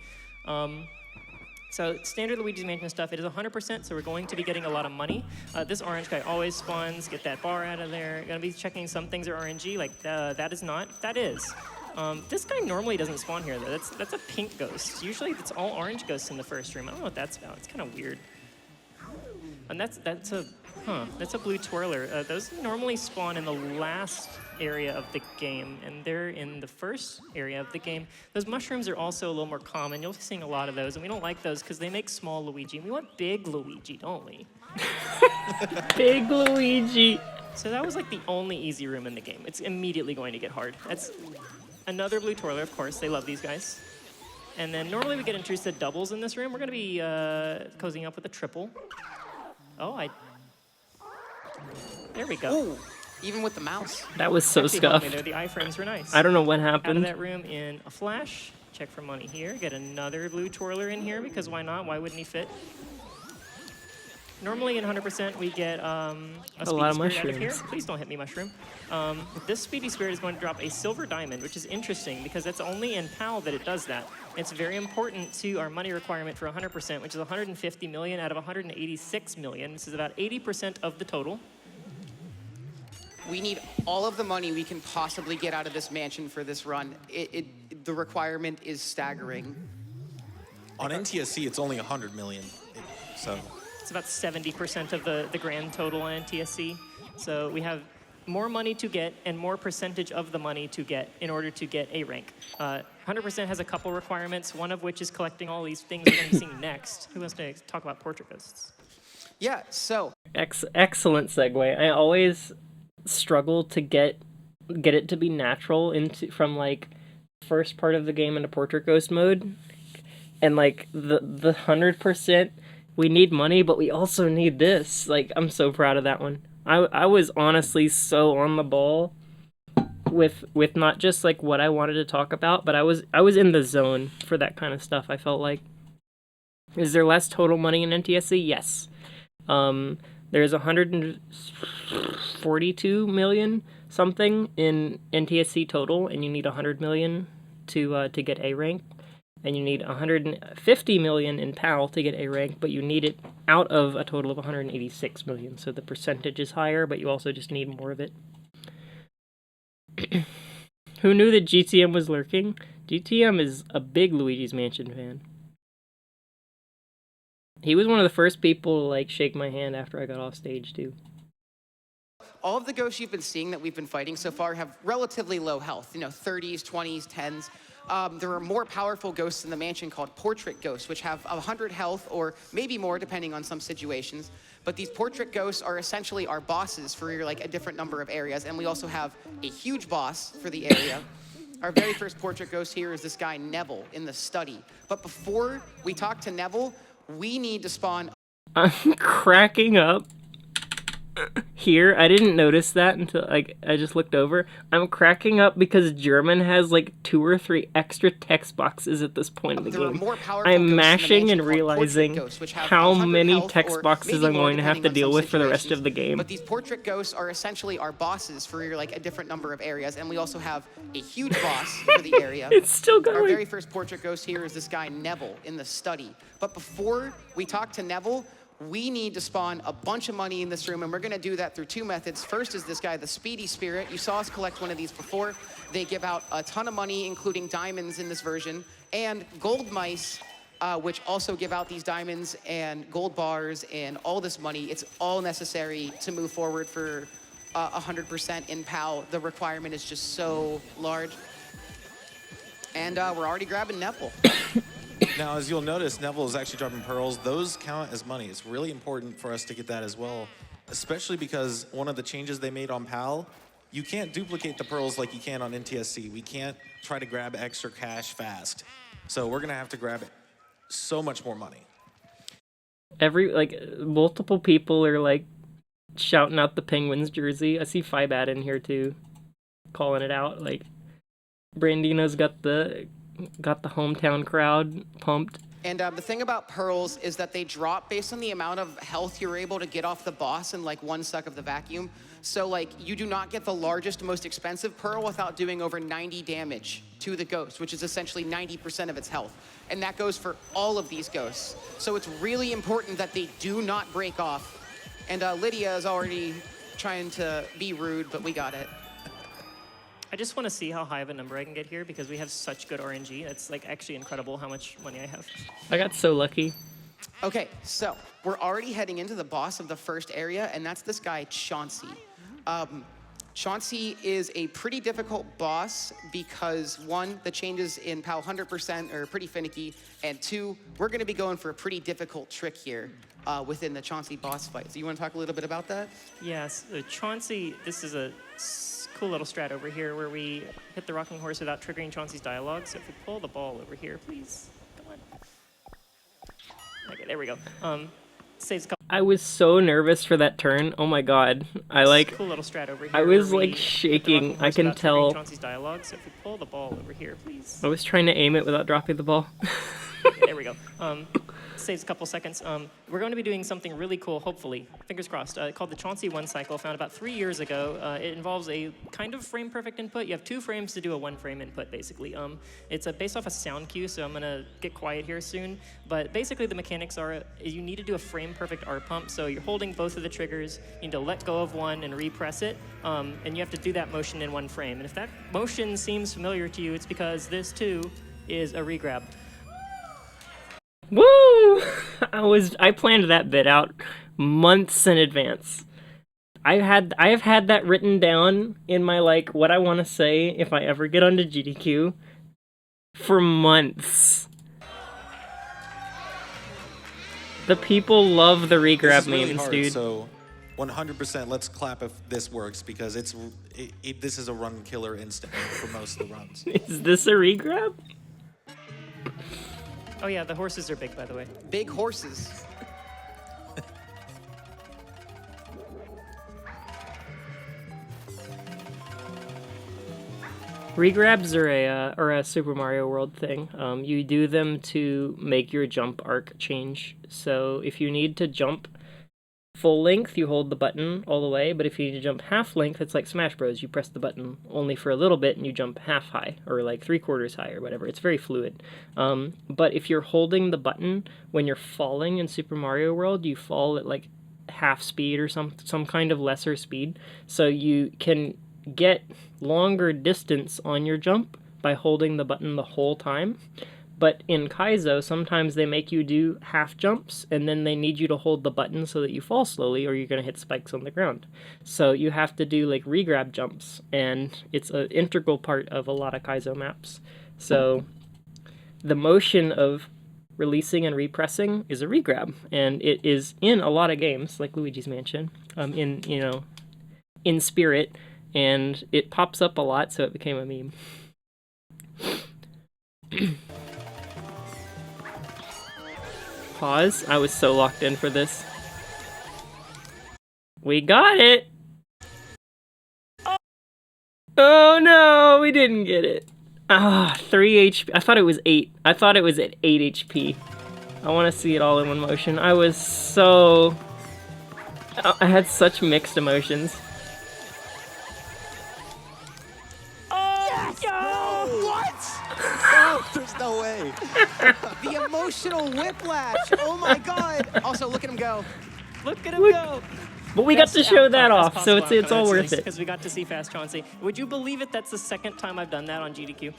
So standard Luigi's Mansion stuff, it is 100%, so we're going to be getting a lot of money. This orange guy always spawns, get that bar out of there. Gonna be checking some things are RNG, like that is not, that is. This guy normally doesn't spawn here though, that's a pink ghost. Usually it's all orange ghosts in the first room. I don't know what that's about, it's kind of weird. And that's a blue twirler. Those normally spawn in the last area of the game, and they're in the first area of the game. Those mushrooms are also a little more common. You'll be seeing a lot of those, and we don't like those because they make small Luigi. And we want big Luigi, don't we? Big Luigi. So that was like the only easy room in the game. It's immediately going to get hard. That's another blue twirler, of course. They love these guys. And then normally we get introduced to doubles in this room. We're going to be cozying up with a triple. Oh, there we go. Ooh, even with the mouse. That was so Actually helped me scuffed. there. The iframes were nice. I don't know what Out of happened. that room in a flash. Check for money here. Get another blue twirler in here because why not? Why wouldn't he fit? Normally in 100% we get a speedy lot of spirit out of here. mushrooms. Please don't hit me, mushroom. This speedy spirit is going to drop a silver diamond, which is interesting because it's only in PAL that it does that. It's very important to our money requirement for 100%, which is 150 million out of 186 million. This is about 80% of the total. We need all of the money we can possibly get out of this mansion for this run. The requirement is staggering. On NTSC, it's only 100 million. So It's about 70% of the grand total on NTSC. So we have more money to get and more percentage of the money to get in order to get A rank. 100% has a couple requirements, one of which is collecting all these things we're going to be seeing next. Who wants to talk about portrait ghosts? Yeah, so Excellent segue. I always struggle to get it to be natural from like first part of the game into portrait ghost mode, and like the 100%. We need money, but we also need this. Like, I'm so proud of that one. I was honestly so on the ball with not just like what I wanted to talk about, but I was in the zone for that kind of stuff. I felt like, is there less total money in NTSC? Yes. There's 142 million something in NTSC total, and you need 100 million to get A rank. And you need 150 million in PAL to get A rank, but you need it out of a total of 186 million. So the percentage is higher, but you also just need more of it. Who knew that GTM was lurking? GTM is a big Luigi's Mansion fan. He was one of the first people to like shake my hand after I got off stage too. all of the ghosts you've been seeing that we've been fighting so far have relatively low health, 30s, 20s, 10s. There are more powerful ghosts in the mansion called portrait ghosts, which have 100 health or maybe more depending on some situations. But these portrait ghosts are essentially our bosses for a different number of areas. And we also have a huge boss for the area. Our very first portrait ghost here is this guy, Neville, in the study. But before we talk to Neville, we need to spawn... I'm cracking up. Here, I didn't notice that until I just looked over. I'm cracking up because German has 2 or 3 extra text boxes at this point in the game. I'm mashing and realizing how many text boxes I'm going to have to deal with for the rest of the game. But these portrait ghosts are essentially our bosses for a different number of areas, and we also have a huge boss for the area. It's still going. Our very first portrait ghost here is this guy, Neville, in the study. But before we talk to Neville, we need to spawn a bunch of money in this room, and we're going to do that through 2 methods. First is this guy, the Speedy Spirit. You saw us collect one of these before. They give out a ton of money, including diamonds in this version, and gold mice, which also give out these diamonds and gold bars and all this money. It's all necessary to move forward for 100% in POW. The requirement is just so large. And we're already grabbing Neville. Now, as you'll notice, Neville is actually dropping pearls. Those count as money. It's really important for us to get that as well, especially because one of the changes they made on PAL, you can't duplicate the pearls like you can on NTSC. We can't try to grab extra cash fast. So we're going to have to grab so much more money. Multiple people are, shouting out the Penguins jersey. I see Fibat in here, too, calling it out. Brandino's got the hometown crowd pumped. And the thing about pearls is that they drop based on the amount of health you're able to get off the boss in like 1 sec of the vacuum. So like you do not get the largest, most expensive pearl without doing over 90 damage to the ghost, which is essentially 90% of its health. And that goes for all of these ghosts. So it's really important that they do not break off. And Lydia is already trying to be rude, but we got it. I just want to see how high of a number I can get here because we have such good RNG. It's like actually incredible how much money I have. I got so lucky. Okay, so we're already heading into the boss of the first area, and that's this guy, Chauncey. Chauncey is a pretty difficult boss because, one, the changes in POW 100% are pretty finicky, and two, we're going to be going for a pretty difficult trick here within the Chauncey boss fight. So you want to talk a little bit about that? Yes, Chauncey, this is a cool little strat over here where we hit the rocking horse without triggering Chauncey's dialogue. So if we pull the ball over here, please. Come on. Okay, there we go. Saves a couple. I was so nervous for that turn. Oh my god. Cool little strat over here. I was where we like hit the shaking. rocking I horse can without triggering tell. Chauncey's dialogue. So if we pull the ball over here, please. I was trying to aim it without dropping the ball. There we go. Saves a couple seconds. We're going to be doing something really cool, hopefully, fingers crossed, called the Chauncey 1 cycle, found about 3 years ago. It involves a kind of frame-perfect input. You have 2 frames to do a 1-frame input, basically. It's based off a sound cue, so I'm going to get quiet here soon. But basically, the mechanics are you need to do a frame-perfect R pump, so you're holding both of the triggers. You need to let go of one and repress it, and you have to do that motion in 1 frame. And if that motion seems familiar to you, it's because this, too, is a regrab. Woo! I planned that bit out months in advance. I have had that written down in my like what I want to say if I ever get onto GDQ for months. The people love the regrab really memes, hard, dude. So 100%, let's clap if this works because this is a run killer instantly for most of the runs. Is this a regrab? Oh yeah, the horses are big, by the way. Big horses. Regrabs are a Super Mario World thing. You do them to make your jump arc change. So if you need to jump full length, you hold the button all the way, but if you need to jump half length, it's like Smash Bros. You press the button only for a little bit and you jump half high, or like 3/4 high, or whatever. It's very fluid. But if you're holding the button when you're falling in Super Mario World, you fall at like half speed or some kind of lesser speed. So you can get longer distance on your jump by holding the button the whole time. But in Kaizo, sometimes they make you do half jumps, and then they need you to hold the button so that you fall slowly, or you're going to hit spikes on the ground. So you have to do, like, regrab jumps, and it's an integral part of a lot of Kaizo maps. So the motion of releasing and repressing is a regrab, and it is in a lot of games, like Luigi's Mansion, in spirit, and it pops up a lot, so it became a meme. Pause. I was so locked in for this. We got it! Oh no, we didn't get it. 3 HP. I thought it was 8. I thought it was at 8 HP. I want to see it all in one motion. I was so... I had such mixed emotions. There's no way. The emotional whiplash. Oh my god. Also, look at him go. Look at him go! But we got to show that off, so it's all worth it. Because we got to see Fast Chauncey. Would you believe it? That's the second time I've done that on GDQ.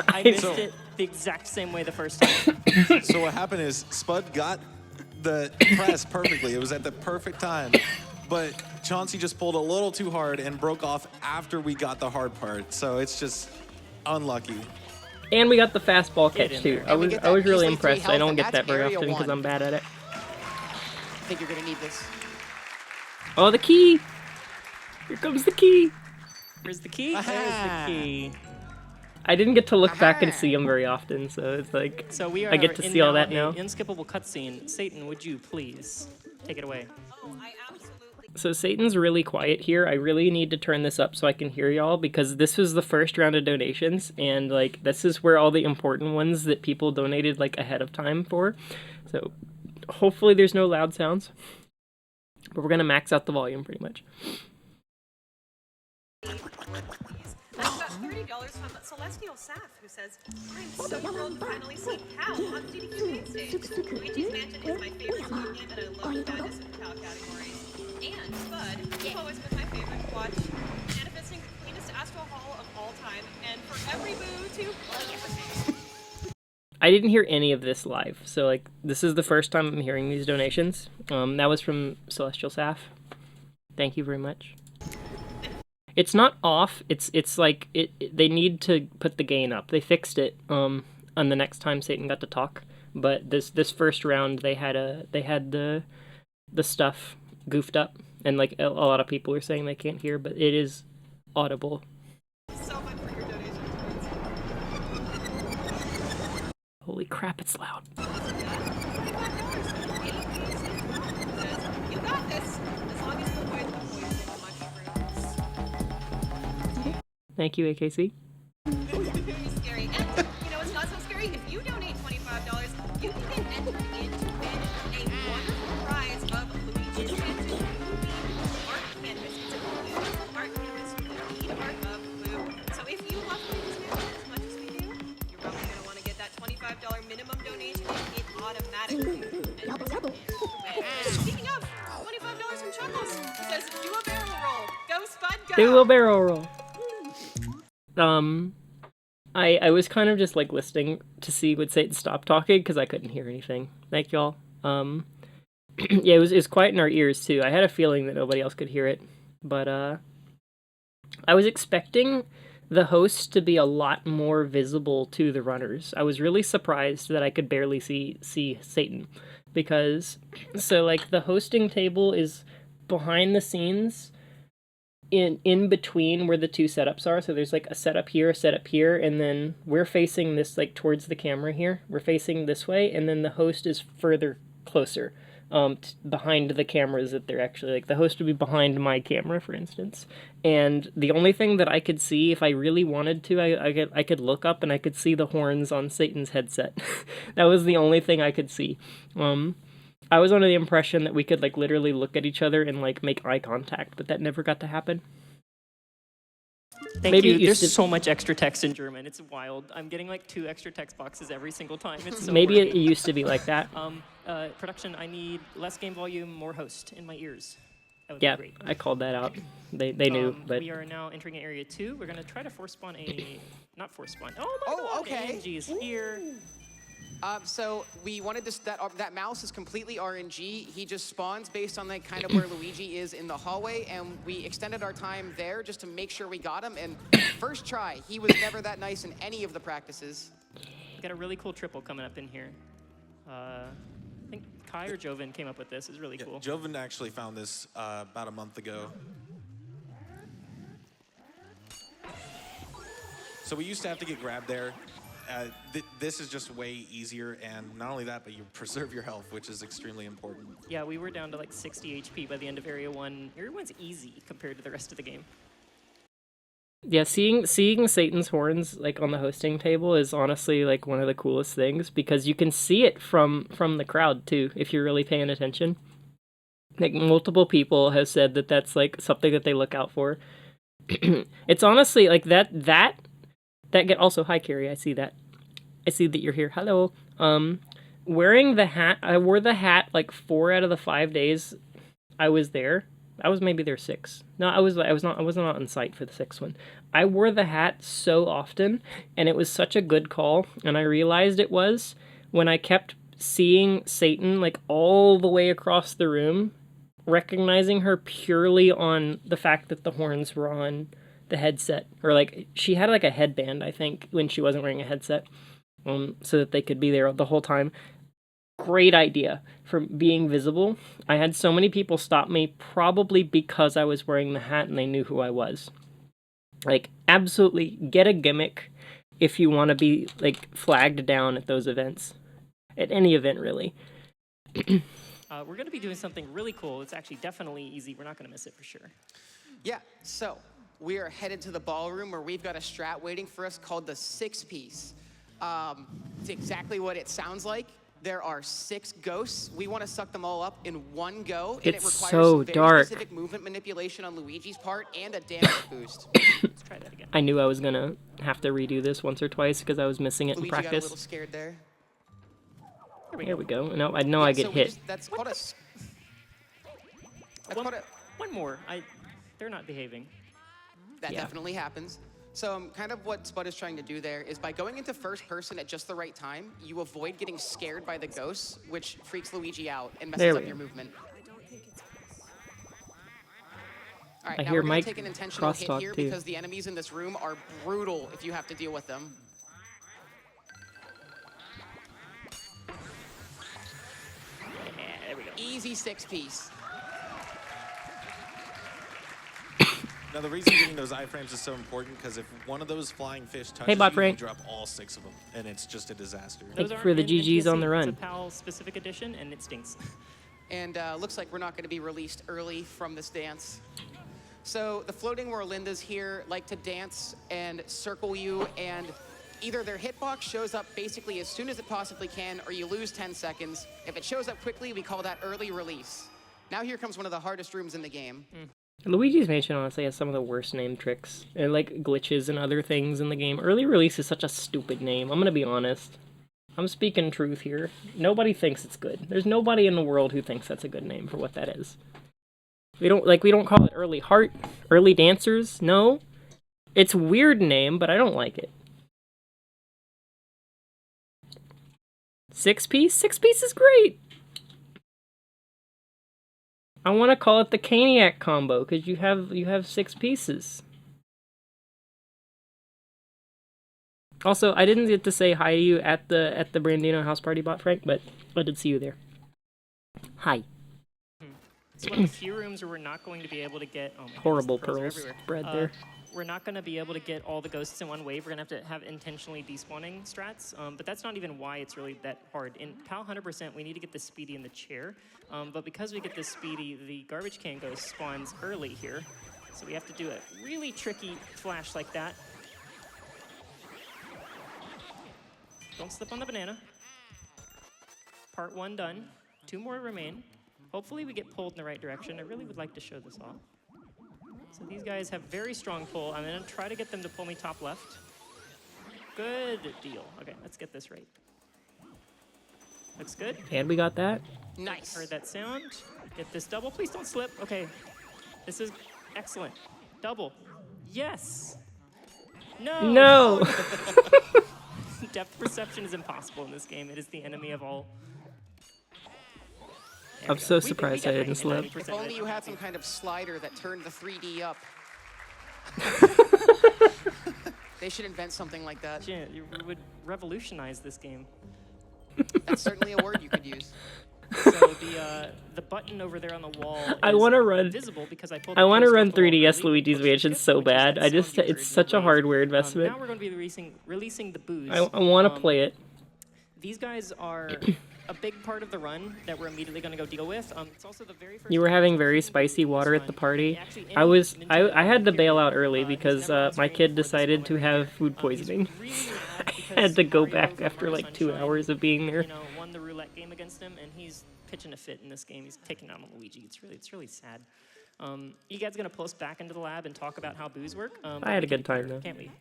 I missed it the exact same way the first time. So what happened is Spud got the press perfectly. It was at the perfect time. But Chauncey just pulled a little too hard and broke off after we got the hard part. So it's just unlucky. And we got the fastball catch too. I was really measly impressed. 3 I don't health, get and that very that's often area because I'm 1. bad at it. I think you're gonna need this. Oh, the key! Here comes the key! Where's the key? There's the key. I didn't get to look back and see them very often, so it's like So we are I get to see all that now. Inskippable cutscene. Satan, would you please take it away? So Satan's really quiet here. I really need to turn this up so I can hear y'all, because this was the first round of donations, and like this is where all the important ones that people donated like ahead of time for. So hopefully there's no loud sounds, but we're gonna max out the volume pretty much. I've got $30 from Celestial Saf, who says, I'm so thrilled to finally see Cal on the GDQ main stage. Luigi's Mansion is my favorite Spud game, and I love the madness of Cal categories. And Spud has always been my favorite to watch, manifesting the cleanest Astral Hall of all time, and for every boo to I didn't hear any of this live, so like this is the first time I'm hearing these donations. That was from Celestial Saf. Thank you very much. It's not off. It's like they need to put the gain up. They fixed it on the next time Satan got to talk. But this first round they had the stuff goofed up, and like a lot of people are saying they can't hear, but it is audible. so much for your donations. Holy crap, it's loud. You got this, as long as you avoid the poison mushrooms. Thank you, AKC. Very scary. And, you know, it's not so scary. If you donate $25, you can get entered in to win a wonderful prize of Luigi's Mansion art canvas. It's a blue art canvas with the lead art of Blue. So if you love Luigi's Mansion as much as we do, you're probably going to want to get that $25 minimum donation in automatically. And speaking of, $25 from Chuckles says, do a barrel roll. Go, Spud, go! Do a barrel roll. I was kind of just like listening to see would Satan stop talking because I couldn't hear anything. Thank y'all. Yeah, it was quiet in our ears too. I had a feeling that nobody else could hear it, but I was expecting the host to be a lot more visible to the runners. I was really surprised that I could barely see Satan, because so like the hosting table is behind the scenes in between where the two setups are. So there's like a setup here, and then we're facing this like towards the camera here. We're facing this way, and then the host is further closer behind the cameras that they're actually like. The host would be behind my camera, for instance. And the only thing that I could see, if I really wanted to, I could look up and I could see the horns on Satan's headset. That was the only thing I could see. I was under the impression that we could like literally look at each other and like make eye contact, but that never got to happen. Thank Maybe you. it There's used to- so much extra text in German. It's wild. I'm getting like 2 extra text boxes every single time. It's so Maybe it worrying. used to be like that. Production, I need less game volume, more host in my ears. That would Yeah, be great. I called that out. They knew, but We are now entering area 2. We're going to try to force spawn not force spawn. Oh my Oh, god, okay. AMG is here. So we wanted to, that mouse is completely RNG. He just spawns based on like kind of where Luigi is in the hallway, and we extended our time there just to make sure we got him. And first try, he was never that nice in any of the practices. We got a really cool triple coming up in here. I think Kai or Joven came up with this. It's really cool. Joven actually found this about a month ago. So we used to have to get grabbed there. This is just way easier, and not only that, but you preserve your health, which is extremely important. Yeah, we were down to like 60 HP by the end of Area 1. Area 1's easy compared to the rest of the game. yeah, seeing Satan's horns like on the hosting table is honestly like one of the coolest things, because you can see it from the crowd too if you're really paying attention. Like multiple people have said that that's like something that they look out for. It's honestly like that get also, hi Carrie, I see that you're here. Hello. Wearing the hat, I wore the hat like 4 out of the 5 days I was there. I was maybe there 6. No, I wasn't on site for the 6th one. I wore the hat so often, and it was such a good call, and I realized it was when I kept seeing Satan like all the way across the room, recognizing her purely on the fact that the horns were on the headset, or like she had like a headband, I think, when she wasn't wearing a headset, so that they could be there the whole time. Great idea for being visible. I had so many people stop me, probably because I was wearing the hat and they knew who I was. Like, absolutely get a gimmick if you want to be like flagged down at those events, at any event really. we're going to be doing something really cool. It's actually definitely easy. We're not going to miss it for sure. Yeah, so we are headed to the ballroom where we've got a strat waiting for us called the 6-piece. It's exactly what it sounds like. There are 6 ghosts. We want to suck them all up in one go, and it It's requires so some very dark. specific movement manipulation on Luigi's part and a damage boost. Let's try that again. I knew I was gonna have to redo this once or twice because I was missing it in Luigi got a little practice. scared there. Here we go. No, I know I get so we hit. just- that's called a... That's called a... One more. They're not behaving. That Yeah. definitely happens. So kind of what Spud is trying to do there is by going into first person at just the right time, you avoid getting scared by the ghosts, which freaks Luigi out and messes There up we your go. movement. All right, I now hear we're going Mike to take an intentional hit crosstalk here too. because the enemies in this room are brutal if you have to deal with them. Yeah, there we go. Easy 6-piece. Now, the reason getting those iframes is so important because if one of those flying fish touches Bot you, Frank. you drop all 6 of them, and it's just a disaster. Thank Those you aren't for the in GGs on NPC. the run. It's a PAL specific edition, and it stinks. And looks like we're not going to be released early from this dance. So the floating Rolindas here like to dance and circle you, and either their hitbox shows up basically as soon as it possibly can, or you lose 10 seconds. If it shows up quickly, we call that early release. Now here comes one of the hardest rooms in the game. Luigi's Mansion honestly has some of the worst name tricks and like glitches and other things in the game. Early release is such a stupid name. I'm gonna be honest. I'm speaking truth here. Nobody thinks it's good. There's nobody in the world who thinks that's a good name for what that is. We don't call it Early Heart, Early Dancers. No, it's a weird name, but I don't like it. 6-piece? 6-piece is great. I want to call it the Caniac combo because you have 6 pieces. Also, I didn't get to say hi to you at the Brandino house party, Bot Frank, but I did see you there. Hi. It's one of the few rooms where we're not going to be able to get oh my goodness, Horrible the pearls are pearls everywhere. spread there. We're not going to be able to get all the ghosts in one wave. We're going to have intentionally despawning strats, but that's not even why it's really that hard. In PAL 100%, we need to get the Speedy in the chair, but because we get the Speedy, the garbage can ghost spawns early here, so we have to do a really tricky flash like that. Don't slip on the banana. Part 1 done. 2 more remain. Hopefully we get pulled in the right direction. I really would like to show this off. So these guys have very strong pull. I'm going to try to get them to pull me top left. Good deal. Okay, let's get this right. Looks good. And we got that. Nice. Heard that sound. Get this double. Please don't slip. Okay. This is excellent. Double. Yes. No. No! Depth perception is impossible in this game. It is the enemy of all. There I'm we go. so We surprised got I didn't slip. 90% If only right. you had some kind of slider that turned the 3D up. They should invent something like that. Yeah, you would revolutionize this game. That's certainly a word you could use. So the button over there on the wall I is wanna run- visible because I pulled I the want to post run off the wall 3DS early, Luigi's pushed Mansion skip, so which is bad. that I just sound you it's heard in such the a wave. hardware investment. Now we're going to be releasing the booze. I want to play it. These guys are a big part of the run that we're immediately going to go deal with. It's also the very first You were time having I've very seen spicy this water at run. the party. Actually, I had to bail out early he's because never on my screen kid before this decided moment to right have here. food He's poisoning. really mad I because had to go Mario back from after Mario like 2 Sunshine, hours of being there. won the roulette game against him, and he's pitching a fit in this game. He's taking out on Luigi. It's really sad. You guys gonna post back into the lab and talk about how booze work? I had a good time though. Can't we?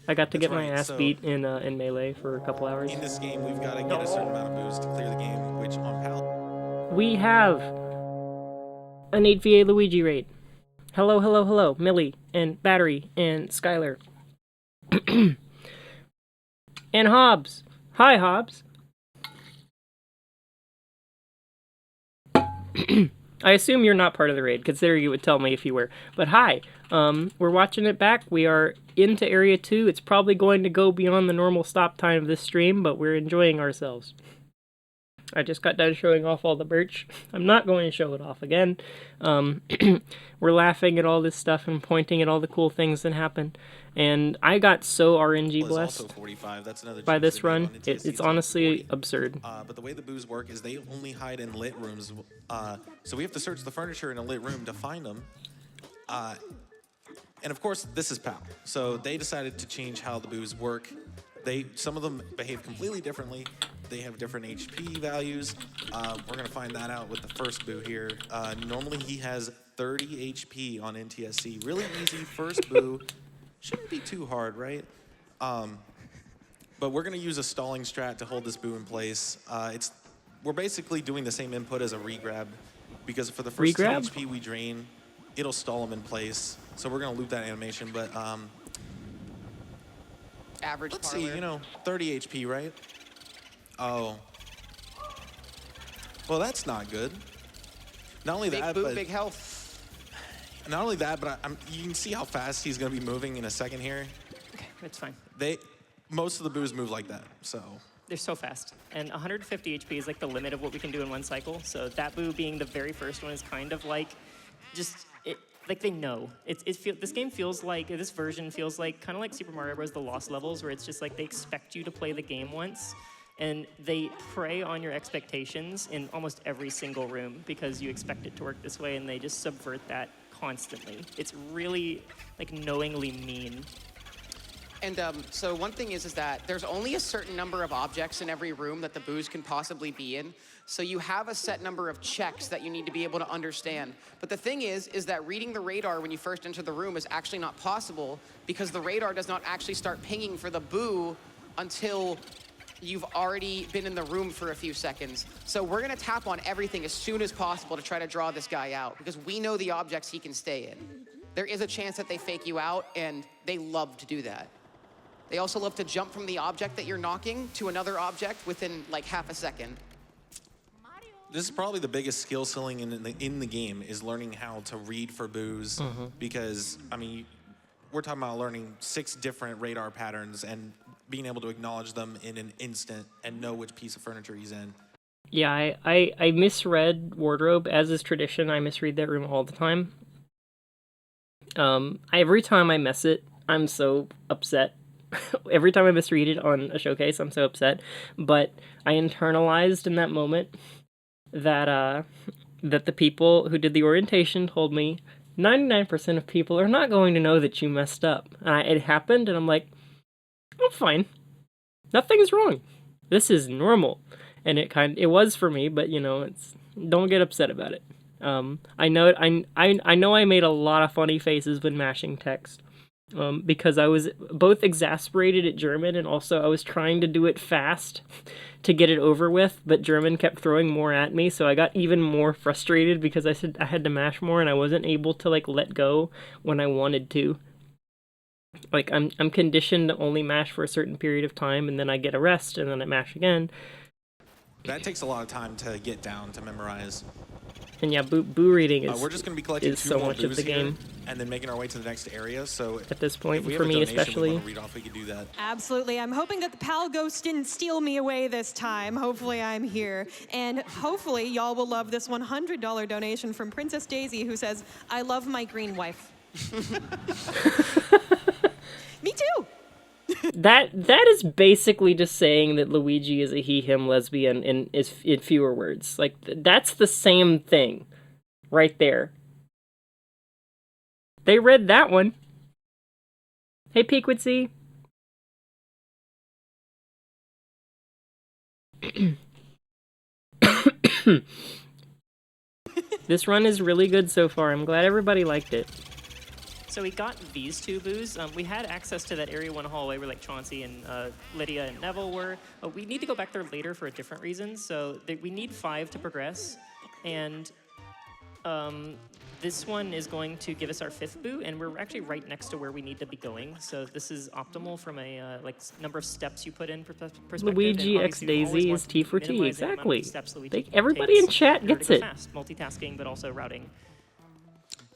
I got to That's get my right, ass so- beat in Melee for a couple hours. In this game, we've got to get a certain amount of booze to clear the game, which on PAL We have an 8VA Luigi raid. Hello, hello, hello, Millie and Battery and Skylar. And Hobbs. Hi, Hobbs. I assume you're not part of the raid, considering you would tell me if you were. But hi, we're watching it back. We are into Area 2. It's probably going to go beyond the normal stop time of this stream, but we're enjoying ourselves. I just got done showing off all the merch. I'm not going to show it off again. We're laughing at all this stuff and pointing at all the cool things that happen. And I got so RNG Also blessed 45. That's another by change this they made run. on NTSC It's 1040. honestly absurd. But the way the boos work is they only hide in lit rooms. So we have to search the furniture in a lit room to find them. And of course, this is PAL. So they decided to change how the boos work. Some of them behave completely differently. They have different HP values. We're gonna find that out with the first boo here. Normally he has 30 HP on NTSC. Really easy first boo. Shouldn't be too hard, right? But we're gonna use a stalling strat to hold this boo in place. We're basically doing the same input as a regrab, because for the first 10 Regrab? HP we drain, it'll stall him in place. So we're gonna loop that animation, but Average let's parlor. see, 30 HP, right? Oh. Well, that's not good. Not only Big that, boo, but big health. not only that, but you can see how fast he's gonna be moving in a second here. Okay, it's fine. Most of the boos move like that, so. They're so fast. And 150 HP is like the limit of what we can do in one cycle. So that boo being the very first one is kind of like, like they know. This game feels like, this version feels like, kind of like Super Mario Bros. The Lost Levels, where it's just like they expect you to play the game once, and they prey on your expectations in almost every single room because you expect it to work this way, and they just subvert that constantly. It's really like knowingly mean. And so one thing is that there's only a certain number of objects in every room that the boos can possibly be in. So you have a set number of checks that you need to be able to understand. But the thing is that reading the radar when you first enter the room is actually not possible, because the radar does not actually start pinging for the boo until you've already been in the room for a few seconds. So we're gonna tap on everything as soon as possible to try to draw this guy out, because we know the objects he can stay in. There is a chance that they fake you out, and they love to do that. They also love to jump from the object that you're knocking to another object within like half a second. This is probably the biggest skill ceiling in the game, is learning how to read for boos, because, I mean, we're talking about learning 6 different radar patterns and being able to acknowledge them in an instant and know which piece of furniture he's in. Yeah, I misread wardrobe, as is tradition. I misread that room all the time. Every time I miss it, I'm so upset. Every time I misread it on a showcase, I'm so upset. But I internalized in that moment that the people who did the orientation told me 99% of people are not going to know that you messed up. It happened, and I'm like, I'm fine. Nothing's wrong. This is normal. And it was for me, but don't get upset about it. I know I made a lot of funny faces when mashing text. Because I was both exasperated at German, and also I was trying to do it fast to get it over with, but German kept throwing more at me, so I got even more frustrated because I said I had to mash more, and I wasn't able to let go when I wanted to. Like, I'm conditioned to only mash for a certain period of time, and then I get a rest, and then I mash again. That takes a lot of time to get down, to memorize. And yeah, boo reading we're just going to be collecting is 2 so more much of boos the here, game and then making our way to the next area. So at this point, if we for have a me donation especially. we want to read off, we could do that. Absolutely. I'm hoping that the Pal Ghost didn't steal me away this time. Hopefully I'm here. And hopefully y'all will love this $100 donation from Princess Daisy, who says, I love my green wife. Me too. That is basically just saying that Luigi is a he/him lesbian in fewer words. Like, that's the same thing, right there. They read that one. Hey, Pequotzy. This run is really good so far. I'm glad everybody liked it. So we got these 2 boos. We had access to that Area 1 hallway where like Chauncey and Lydia and Neville were. We need to go back there later for a different reason. So we need 5 to progress. And this one is going to give us our 5th boo, and we're actually right next to where we need to be going. So this is optimal from a number of steps you put in perspective. Luigi And x obviously we always Daisy want is to T for T, minimize the amount of exactly. steps Luigi Everybody in takes chat in order gets to go it. fast. Multitasking, but also routing.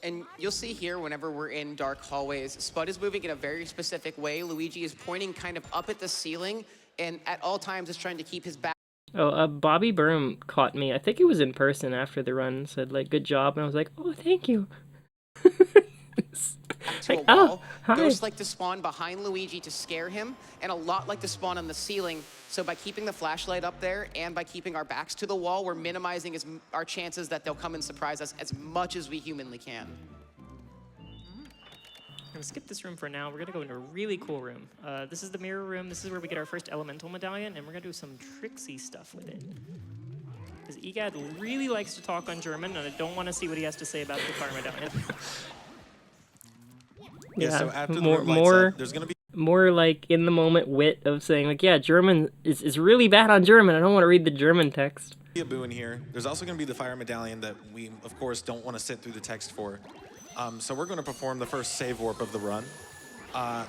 And you'll see here, whenever we're in dark hallways, Spud is moving in a very specific way. Luigi is pointing kind of up at the ceiling, and at all times is trying to keep his back. Oh, Bobby Burm caught me. I think it was in person after the run. Said like, "Good job," and I was like, "Oh, thank you." To a Like, oh, wall. hi. Ghosts like to spawn behind Luigi to scare him, and a lot like to spawn on the ceiling. So by keeping the flashlight up there and by keeping our backs to the wall, we're minimizing our chances that they'll come and surprise us as much as we humanly can. I'm gonna skip this room for now. We're gonna go into a really cool room. This is the mirror room. This is where we get our first elemental medallion, and we're gonna do some tricksy stuff with it. Because EGAD really likes to talk on German, and I don't want to see what he has to say about the fire medallion. Yeah, so after the more, room lights more, up, there's going to be more like in the moment wit of saying like, yeah, German is really bad on German. I don't want to read the German text. a boo in here. There's also going to be the fire medallion that we, of course, don't want to sit through the text for. So we're going to perform the first save warp of the run. And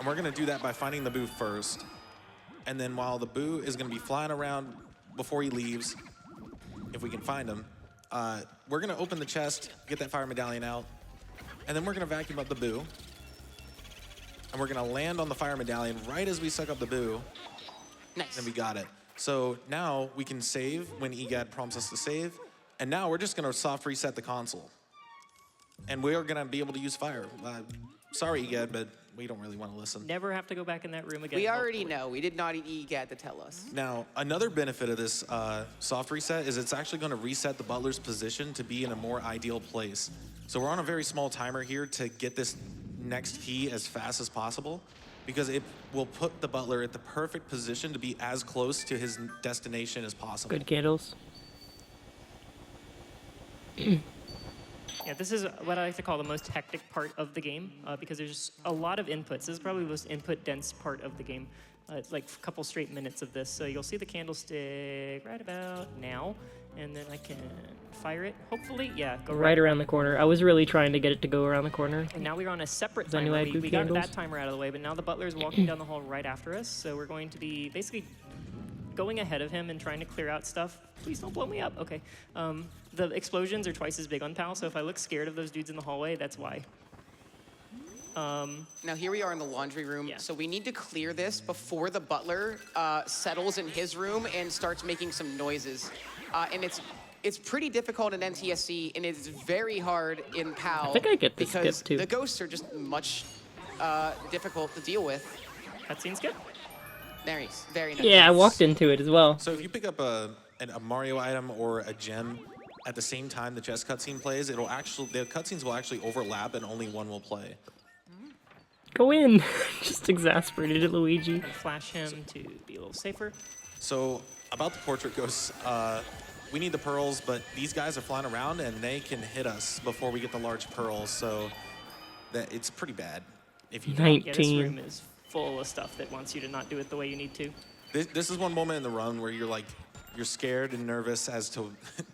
we're going to do that by finding the boo first. And then while the boo is going to be flying around before he leaves, if we can find him, we're going to open the chest, get that fire medallion out, and then we're going to vacuum up the boo. And we're going to land on the fire medallion right as we suck up the boo. Nice. And we got it. So now we can save when EGAD prompts us to save. And now we're just going to soft reset the console. And we're going to be able to use fire. Sorry, EGAD, but we don't really want to listen. Never have to go back in that room again. We already hopefully. know. We did not need EGAD to tell us. Now, another benefit of this soft reset is it's actually going to reset the butler's position to be in a more ideal place. So we're on a very small timer here to get this next key as fast as possible, because it will put the butler at the perfect position to be as close to his destination as possible. Good candles. Yeah, this is what I like to call the most hectic part of the game, because there's a lot of inputs. This is probably the most input-dense part of the game. It's like a couple straight minutes of this. So you'll see the candlestick right about now, and then I can fire it. Hopefully, yeah, go Right around the corner. I was really trying to get it to go around the corner. And now we're on a separate Does anyone timer. have good We got candles? that timer out of the way, but now the butler is walking down the hall right after us. So we're going to be basically going ahead of him and trying to clear out stuff. Please don't blow me up. Okay. The explosions are twice as big on PAL, so if I look scared of those dudes in the hallway, that's why. Now here we are in the laundry room, Yeah. so we need to clear this before the butler settles in his room and starts making some noises. And it's pretty difficult in NTSC, and it's very hard in PAL. I think I get the because skip, too. the ghosts are just much difficult to deal with. Cutscene's good. There he's very nice. Yeah, I walked into it as well. So if you pick up a Mario item or a gem at the same time the chess cutscene plays, the cutscenes will actually overlap and only one will play. Go in. Just exasperated at Luigi. And flash him to be a little safer. So about the portrait ghosts, we need the pearls, but these guys are flying around and they can hit us before we get the large pearls, so that it's pretty bad if you don't. Yeah, this 19. room is full of stuff that wants you to not do it the way you need to. This is one moment in the run where you're scared and nervous as to,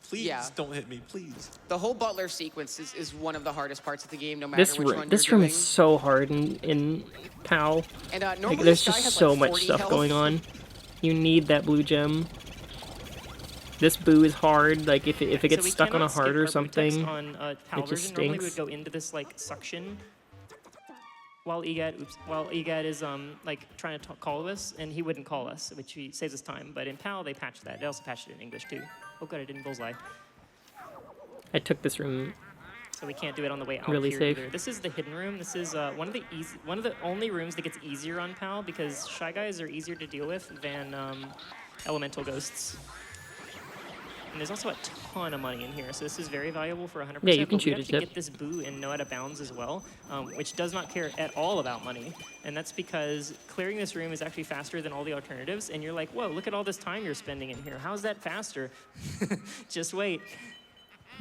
please Yeah. don't hit me, please. The whole butler sequence is one of the hardest parts of the game, no matter This which room, one this you're room doing. is so hard in PAL. And Like, normally there's Sky just has so like much 40 stuff health. going on. You need that blue gem. This boo is hard. Like if it gets So we stuck on a cannot skip heart or our something, on PAL it just version. Normally we stinks. would go into this like suction while EGAD is like trying to call us, and he wouldn't call us, which he saves us time. But in PAL they patched that. They also patched it in English too. Oh good, I didn't bullseye. I took this room. So we can't do it on the way out Really here safe. either. This is the hidden room. This is one of the only rooms that gets easier on PAL because Shy Guys are easier to deal with than elemental ghosts. And there's also a ton of money in here, so this is very valuable for 100%. Yeah, you can but shoot we a have to tip. get this boo and know out of bounds as well, which does not care at all about money. And that's because clearing this room is actually faster than all the alternatives. And you're like, whoa, look at all this time you're spending in here. How's that faster? Just wait.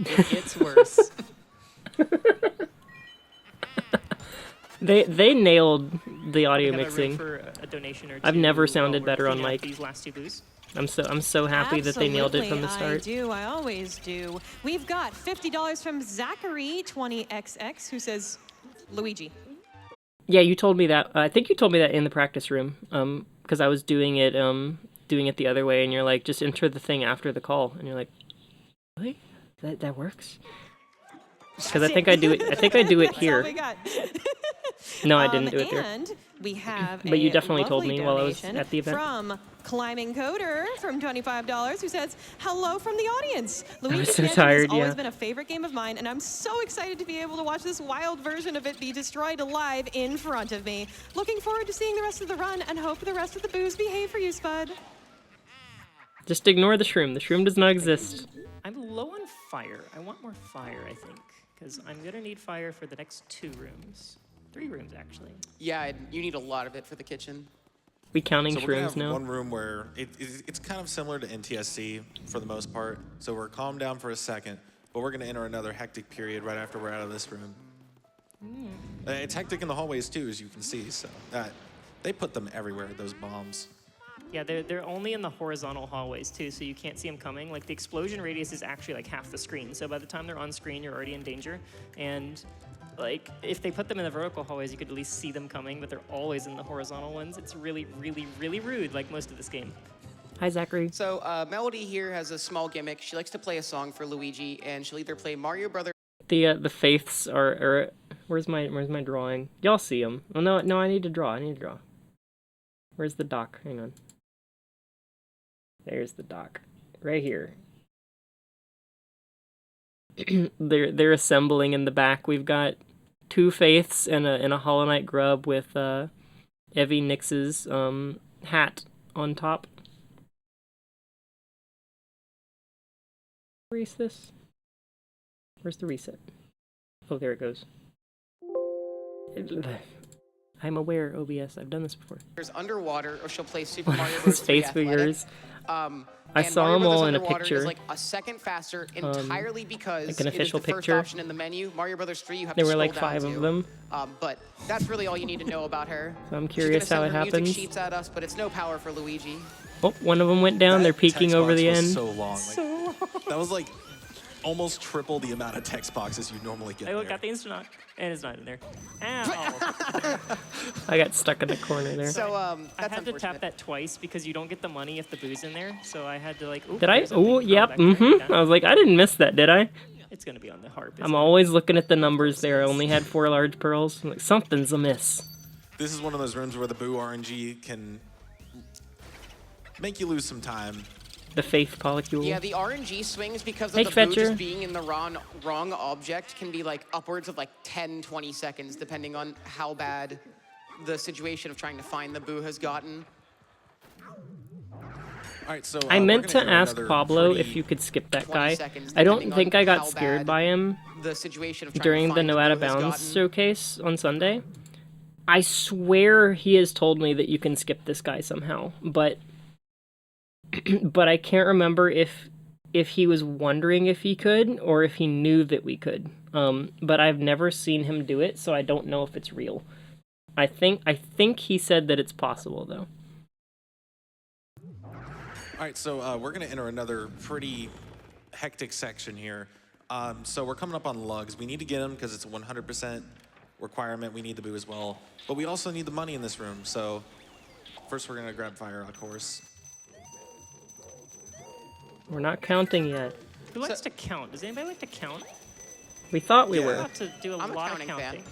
It gets worse. They nailed the audio We have a room mixing. for a donation or two I've never while sounded we're better on cleaning up mic. These last two boos. I'm so happy that they nailed it from the Absolutely, start. I do. I always do. We've got $50 from Zachary 20XX who says, Luigi. Yeah, you told me that. I think you told me that in the practice room. Because I was doing it the other way, and you're like, just enter the thing after the call, and you're like, really? That works? Because I think I do it. I think I do it That's all here. we got. No, I didn't do it there. And we have But you a definitely told lovely me while I was donation at the event. from Climbing Coder from $25 who says, hello from the audience. Luigi's so Mansion tired, has always yeah. been a favorite game of mine, and I'm so excited to be able to watch this wild version of it be destroyed live in front of me. Looking forward to seeing the rest of the run and hope the rest of the boos behave for you, Spud. Just ignore the shroom. The shroom does not exist. I'm low on fire. I want more fire, I think, because I'm gonna need fire for the next 2 rooms. 3 rooms, actually. Yeah, you need a lot of it for the kitchen. We counting So we're gonna shrooms have now? one room where it's kind of similar to NTSC for the most part. So we're calmed down for a second, but we're gonna enter another hectic period right after we're out of this room. It's hectic in the hallways too, as you can see. So they put them everywhere, those bombs. Yeah, they're only in the horizontal hallways too, so you can't see them coming. Like the explosion radius is actually like half the screen, so by the time they're on screen, you're already in danger. And like if they put them in the vertical hallways, you could at least see them coming, but they're always in the horizontal ones. It's really, really, really rude, like most of this game. Hi, Zachary. So Melody here has a small gimmick. She likes to play a song for Luigi, and she'll either play Mario Brothers. The faiths are where's my drawing? Y'all see them? Oh no, I need to draw. Where's the dock? Hang on. There's the dock, right here. they're assembling in the back. We've got 2 faiths and a Hollow Knight grub with Evie Nix's hat on top. Erase this. Where's the reset? Oh, there it goes. I'm aware, OBS. I've done this before. Underwater, or she'll play Super Mario Bros. His 3 face Athletic. figures. I And saw Mario them all Brothers in a Underwater picture. Is like a second faster entirely because like an it is official the first picture. option in the menu. Mario Brothers 3, you have There to were scroll like down 5 to. of them. But that's really all you need to know about her. So I'm She's curious how gonna it send her happens. music sheets at us, but it's no power for Luigi. Oh, one of them went down. They're That peeking text over box the was end. So long. That was like almost triple the amount of text boxes you normally get. I there. got the instant knock, and it's not in there. Ow! I got stuck in the corner there. So I that's had to tap unfortunate. that twice because you don't get the money if the boo's in there. So I had to like. Ooh, Did I? there's something. Oh, yep. back there. Mm-hmm. I was like, I didn't miss that, did I? It's gonna be on the harp. I'm always looking at the numbers there. I only had 4 large pearls. I'm like, something's amiss. This is one of those rooms where the boo RNG can make you lose some time. The faith polycule. Yeah, the RNG swings because of Hey, the boo Fetcher. just being in the wrong object can be like upwards of like 10, 20 seconds, depending on how bad the situation of trying to find the boo has gotten. All right, so I we're meant to gonna enter ask another Pablo pretty- if you could skip that 20 guy. seconds, I don't depending think on I got how scared bad by him The situation of trying during to the find No boo Out of has Bounds gotten. showcase on Sunday. I swear he has told me that you can skip this guy somehow, but but I can't remember if he was wondering if he could or if he knew that we could. But I've never seen him do it, so I don't know if it's real. I think he said that it's possible though. All right, so we're gonna enter another pretty hectic section here. So we're coming up on lugs. We need to get them because it's a 100% requirement. We need the boo as well, but we also need the money in this room. So first, we're gonna grab fire, of course. We're not counting yet. Who likes to count? Does anybody like to count? We thought we Yeah. We're were. about to do a I'm a lot of counting fan. counting.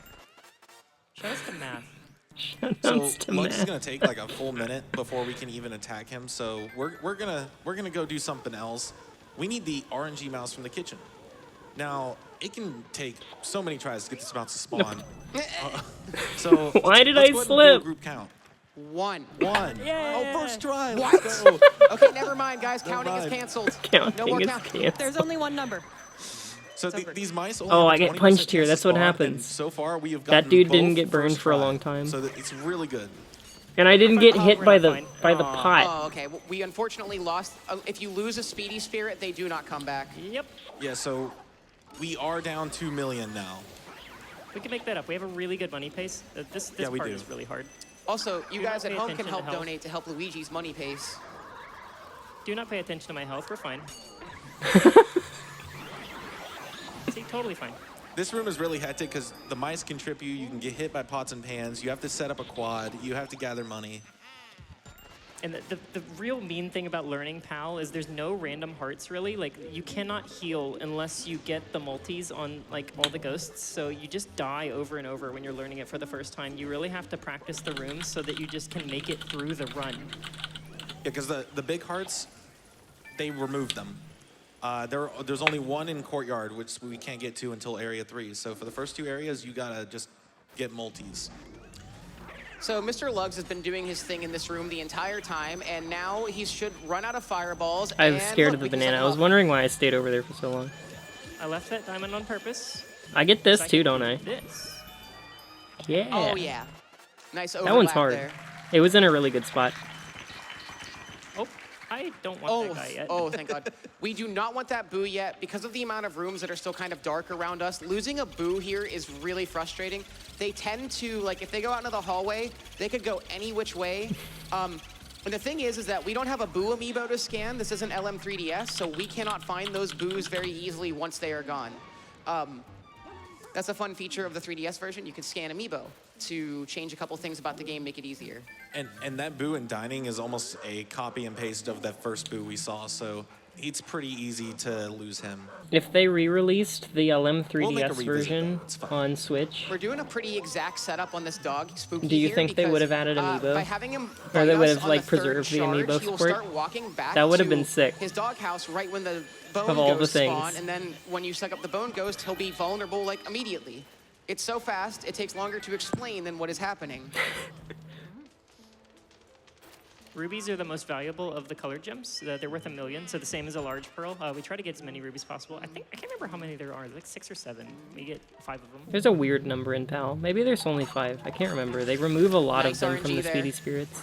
Shout out to math. So Shoutouts to lugs is Matt. gonna take like a full minute before we can even attack him. So we're gonna go do something else. We need the RNG mouse from the kitchen. Now it can take so many tries to get this mouse to spawn. So Why did let's I go ahead and do a slip? group count. One. Yay! Oh, first try. What? Let's go. Okay, never mind, guys. Counting is mind. canceled. Counting no more is counting. canceled. There's only one number. So It's over. these mice only Oh, have I a get 20% punched here. chance to That's what spawn, happens. and so far, we have That gotten dude didn't both get burned first for a try. long time. So it's really good. And I didn't get hit we're by not the fine. the Aw. pot. Oh, okay. Well, we unfortunately lost. If you lose a speedy spirit, they do not come back. Yep. Yeah, so we are down 2 million now. We can make that up. We have a really good money pace. This Yeah, we part do. is really hard. Also, you Do not guys at pay home can attention to help health. donate to help Luigi's money pace. Do not pay attention to my health. We're fine. See, totally fine. This room is really hectic because the mice can trip you. You can get hit by pots and pans. You have to set up a quad. You have to gather money. And the real mean thing about learning PAL is there's no random hearts, really. Like, you cannot heal unless you get the multis on, like, all the ghosts. So you just die over and over when you're learning it for the first time. You really have to practice the rooms so that you just can make it through the run. Yeah, because the big hearts, they removed them. There's only one in Courtyard, which we can't get to until Area 3. So for the first 2 areas, you gotta just get multis. So Mr. Lugs has been doing his thing in this room the entire time, and now he should run out of fireballs. I was scared of the banana. I was wondering why I stayed over there for so long. I left that diamond on purpose. I get this so too, don't I? This. Yeah. Oh, yeah. Nice overlap That one's hard. there. It was in a really good spot. Oh, I don't want that guy yet. Oh, thank God. We do not want that boo yet. Because of the amount of rooms that are still kind of dark around us, losing a boo here is really frustrating. They tend to, like, if they go out into the hallway, they could go any which way. And the thing is that we don't have a boo amiibo to scan. This isn't LM3DS, so we cannot find those boos very easily once they are gone. That's a fun feature of the 3DS version. You can scan amiibo to change a couple things about the game, make it easier. And that boo in Dining is almost a copy and paste of that first boo we saw, so it's pretty easy to lose him. If they re-released the LM 3DS We'll make a revisit, version though. It's fine. on Switch, We're doing a pretty exact setup on this dog, Spooky. Do you here think they because, would have added amiibo? By having him Or they bite would us have, on like, the third preserved the charge, amiibo he will support? start walking back That would have to been sick. his doghouse right when the bone Of all the ghost things. spawn, and then when you suck up the bone ghost, he'll be vulnerable like immediately. It's so fast, it takes longer to explain than what is happening. Rubies are the most valuable of the colored gems. They're worth 1 million, so the same as a large pearl. We try to get as many rubies as possible. I can't remember how many there are. Like 6 or 7. We get 5 of them. there's a weird number in PAL. Maybe there's only 5. I can't remember. They remove a lot Nice of them from RNG the there. Speedy Spirits.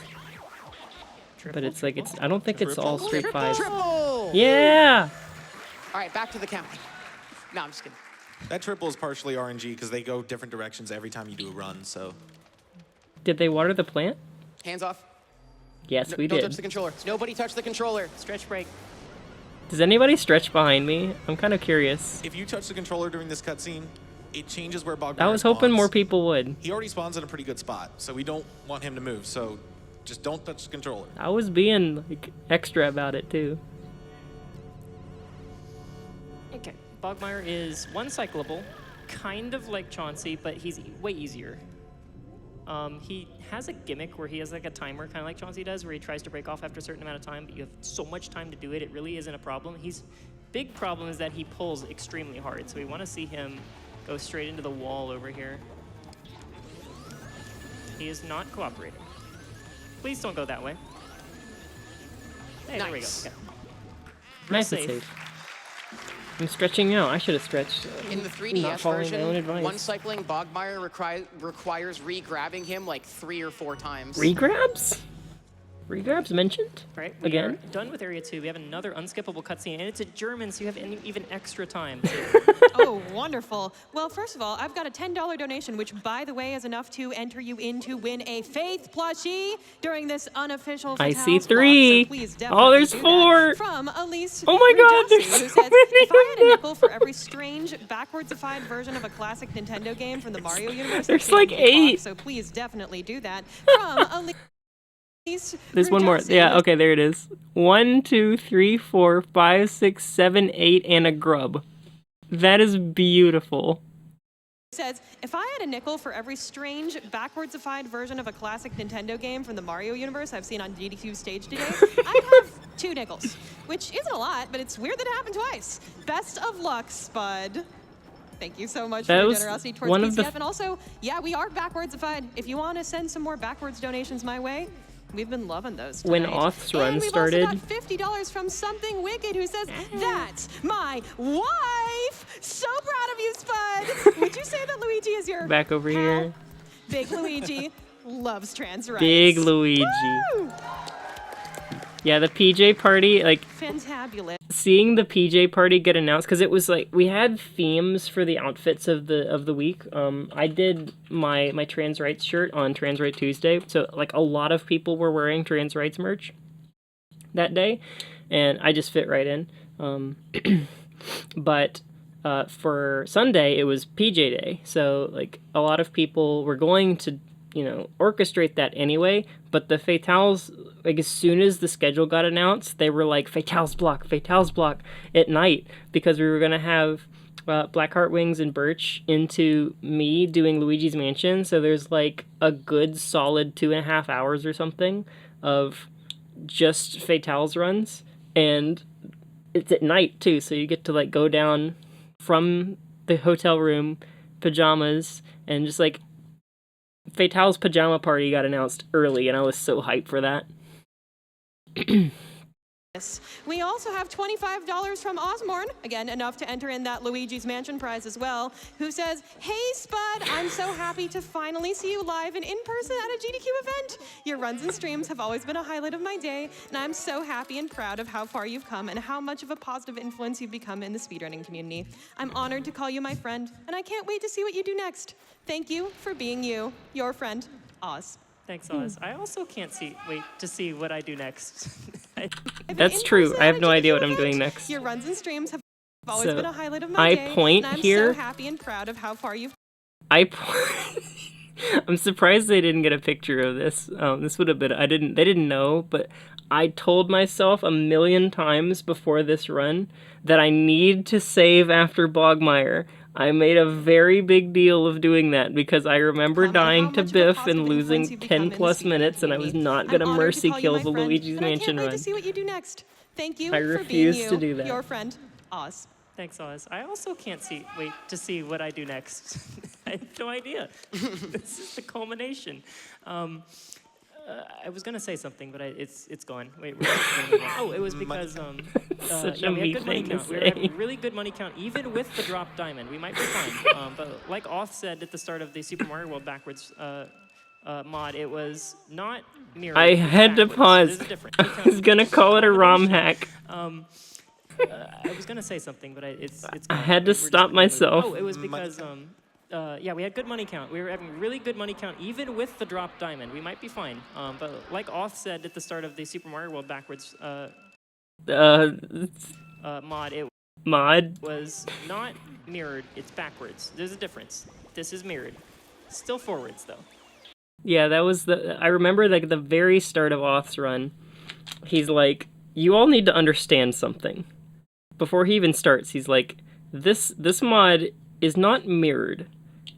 Triple, But it's like, I don't think it's all straight 5s. Triple! Yeah! All right, back to the counting. No, I'm just kidding. That triple is partially RNG because they go different directions every time you do a run, so. Did they water the plant? Hands off. Yes, we Don't did. touch the controller. Nobody touch the controller. Stretch break. Does anybody stretch behind me? I'm kind of curious. If you touch the controller during this cutscene, it changes where Bogmire I was hoping spawns. more people would. He already spawns in a pretty good spot, so we don't want him to move, so just don't touch the controller. I was being like extra about it too. Okay, Bogmire is one-cyclable, kind of like Chauncey, but he's way easier. He has a gimmick where he has like a timer, kind of like Chauncey does, where he tries to break off after a certain amount of time, but you have so much time to do it, it really isn't a problem. Big problem is that he pulls extremely hard, so we want to see him go straight into the wall over here. He is not cooperating. Please don't go that way. Hey, there we go. Nice. Okay. Nice and safe. I'm stretching out. I should have stretched. In the Not 3DS following my own version, advice. one cycling Bogmire requires re-grabbing him like 3 or 4 times. Regrabs? Regrabs mentioned? All right, we Again? are done with Area 2. We have another unskippable cutscene, and it's a German, so you have even extra time. Oh, wonderful. Well, first of all, I've got a $10 donation, which, by the way, is enough to enter you in to win a Faith plushie during this unofficial I Fatales see vlog, 3. So please Oh, definitely there's do 4. that. From Elise Oh my God, Rudowski, there's who so says, many if I had a of nickel for every strange, backwards-ified version of a classic Nintendo game from the Mario universe, there's I'd like change the clock, 8. So please definitely do that. From Elise. There's one more. Rudowski, Yeah, who okay, there it is. 1, 2, 3, 4, 5, 6, 7, 8, and a grub. That is beautiful. says, if I had a nickel for every strange, backwards-ified version of a classic Nintendo game from the Mario universe I've seen on AGDQ stage today, I'd have 2 nickels, which isn't a lot, but it's weird that it happened twice. Best of luck, Spud. Thank you so much for That your was generosity towards one of the PCF. And also, yeah, we are backwards-ified. If you want to send some more backwards donations my way, we've been loving those When tonight. Auth's And run we've started- also got $50 from Something Wicked, who says, that's my wife! So proud of you, Spud! Would you say that Luigi is your Back over pal? here. Big Luigi loves trans rights. Big Luigi. Woo! Yeah, the PJ party, like, Fantabulous. seeing the PJ party get announced, because it was like, we had themes for the outfits of the week. I did my trans rights shirt on Trans Right Tuesday, so like a lot of people were wearing trans rights merch that day, and I just fit right in. But for Sunday, it was PJ Day, so like a lot of people were going to you know, orchestrate that anyway. But the Fatales, like as soon as the schedule got announced, they were like Fatales block at night, because we were gonna have Blackheart Wings and Birch into me doing Luigi's Mansion. So there's like a good solid 2.5 hours or something of just Fatales runs, and it's at night too. So you get to like go down from the hotel room, pajamas, and just like Fatale's pajama party got announced early, and I was so hyped for that. We also have $25 from Osborne, again, enough to enter in that Luigi's Mansion prize as well, who says, "Hey, Spud, I'm so happy to finally see you live and in person at a GDQ event. Your runs and streams have always been a highlight of my day, and I'm so happy and proud of how far you've come and how much of a positive influence you've become in the speedrunning community. I'm honored to call you my friend, and I can't wait to see what you do next. Thank you for being you, your friend, Oz." Thanks, Oz. I also can't wait to see what I do next. That's true. I have no idea what I'm doing next. Your runs and streams have always So, been a highlight of my day. I point and I'm here. so happy and proud of how far you've. I'm surprised they didn't get a picture of this. This would have been. They didn't know, but I told myself a million times before this run that I need to save after Bogmire. I made a very big deal of doing that because I remember dying to Biff and losing 10 plus minutes, and I was not going to mercy kill the Luigi's Mansion run. I can't wait to see what you do next. Thank you I for being refuse you, to do that. your friend, Oz. Thanks, Oz. I also can't wait to see what I do next. I have no idea. This is the culmination. I was gonna say something, but it's gone. Wait, oh, it was because Such yeah, a we me had good money thing to count. We were say. having really good money count, even with the drop diamond. We might be fine. But like Oth said at the start of the Super Mario World backwards mod, it was not mirrored. I had to pause. There's a difference. I was gonna call it a ROM hack. I was gonna say something, but it's. I gone. had to We're just stop gonna move. myself. Oh, it was because yeah, we had good money count. We were having really good money count, even with the drop diamond. We might be fine. But like Oth said at the start of the Super Mario World backwards mod, it was not mirrored. It's backwards. There's a difference. This is mirrored. Still forwards though. Yeah, that was I remember like the very start of Oth's run. He's like, you all need to understand something. Before he even starts, he's like, this mod is not mirrored.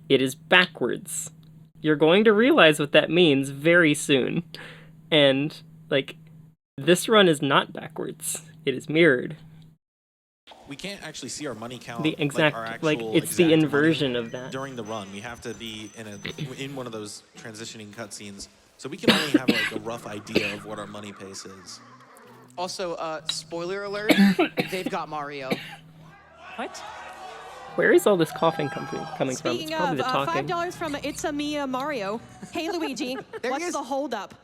It is backwards. You're going to realize what that means very soon. And, like, this run is not backwards. It is mirrored. We can't actually see our money count. The exact, our like, actual it's the exact inversion money of that. during the run. We have to be in one of those transitioning cutscenes, so we can only have like a rough idea of what our money pace is. Also, spoiler alert, they've got Mario. What? Where is all this coughing coming from? It's Speaking probably the of, talking. $5 from It's a Mia Mario. Hey, Luigi, There he what's is. the holdup?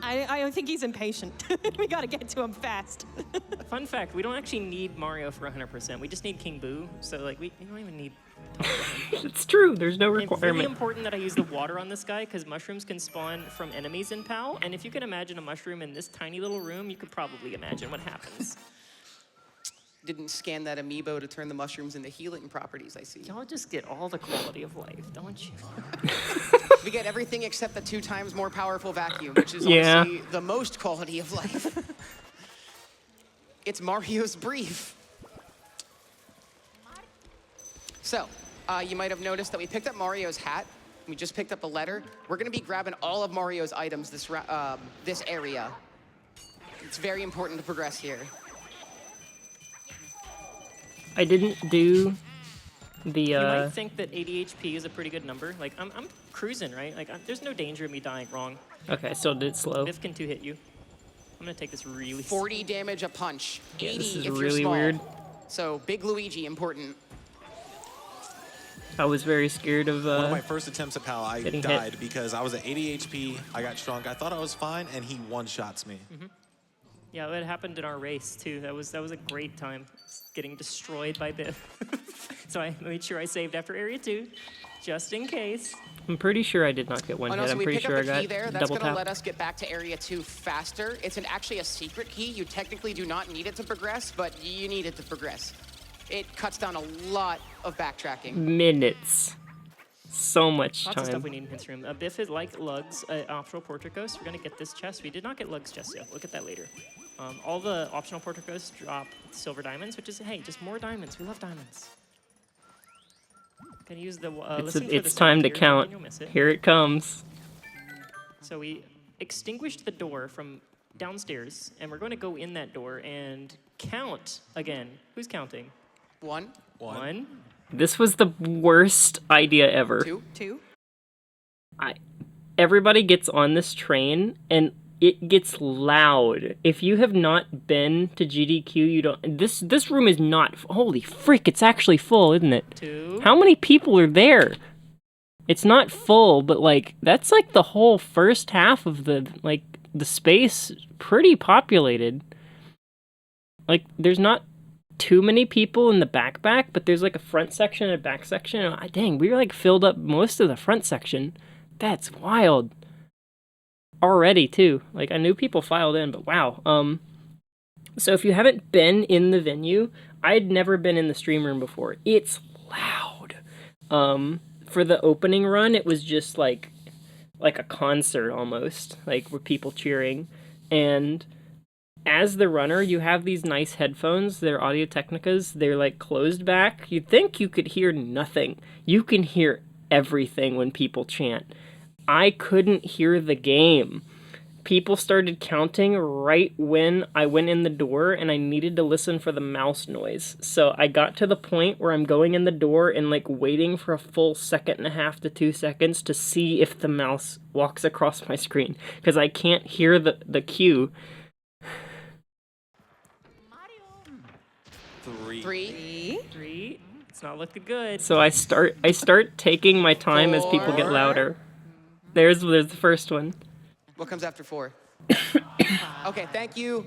I think he's impatient. We gotta get to him fast. Fun fact: we don't actually need Mario for 100%. We just need King Boo. So like we don't even need. It's true. There's no It's really requirement. important that I use the water on this guy because mushrooms can spawn from enemies in PAL. And if you can imagine a mushroom in this tiny little room, you could probably imagine what happens. Didn't scan that amiibo to turn the mushrooms into healing properties, I see. Y'all just get all the quality of life, don't you? We get everything except the 2 times more powerful vacuum, which is Yeah. honestly the most quality of life. It's Mario's brief. So, you might have noticed that we picked up Mario's hat. We just picked up a letter. We're gonna be grabbing all of Mario's items this area. It's very important to progress here. I didn't do the, You might think that 80 HP is a pretty good number. Like I'm cruising, right? Like there's no danger of me dying wrong. Okay, I still did slow. Biff can 2-hit you. I'm gonna take this really. 40 damage a punch. Yeah, 80 this is if you're really small. weird. So, big Luigi, important. I was very scared of, One of my first attempts at PAL, I getting died hit. because I was at 80 HP. I got strong. I thought I was fine, and he one-shots me. Yeah, it happened in our race too. That was a great time, getting destroyed by Biff. So I made sure I saved after area 2, just in case. I'm pretty sure I did not get one Oh, hit. no, so I'm we pretty pick sure I up a key got there. That's double going to tap. let us get back to Area 2 faster. It's actually a secret key. You technically do not need it to progress, but you need it to progress. It cuts down a lot of backtracking. Minutes. So much Lots of stuff time. we need in this room. Biff is like Lugs, optional portrait ghost. We're gonna get this chest. We did not get Lugs chest yet. Look at that later. All the optional portrait ghosts drop silver diamonds, which is, hey, just more diamonds. We love diamonds. Gonna use the It's time to count. Here it comes. So we extinguished the door from downstairs, and we're going to go in that door and count again. Who's counting? 1, 1. This was the worst idea ever. 2. 2. Everybody gets on this train, and it gets loud. If you have not been to GDQ, you don't. This room is not. Holy frick! It's actually full, isn't it? 2. How many people are there? It's not full, but like that's like the whole first half of the space pretty populated. Like there's not too many people in the back, but there's like a front section and a back section. And, dang, we like filled up most of the front section. That's wild. Already too. Like I knew people filed in, but wow. So if you haven't been in the venue, I'd never been in the stream room before. It's loud. For the opening run, it was just like a concert almost, like with people cheering. And as the runner, you have these nice headphones. They're Audio Technicas. They're like closed back. You'd think you could hear nothing. You can hear everything when people chant. I couldn't hear the game. People started counting right when I went in the door, and I needed to listen for the mouse noise. So I got to the point where I'm going in the door and like waiting for a full 1.5 to 2 seconds to see if the mouse walks across my screen, because I can't hear the cue. 3. It's not looking good. So I start taking my time as people get 4. louder. There's the first one. What comes after 4? Okay, thank you.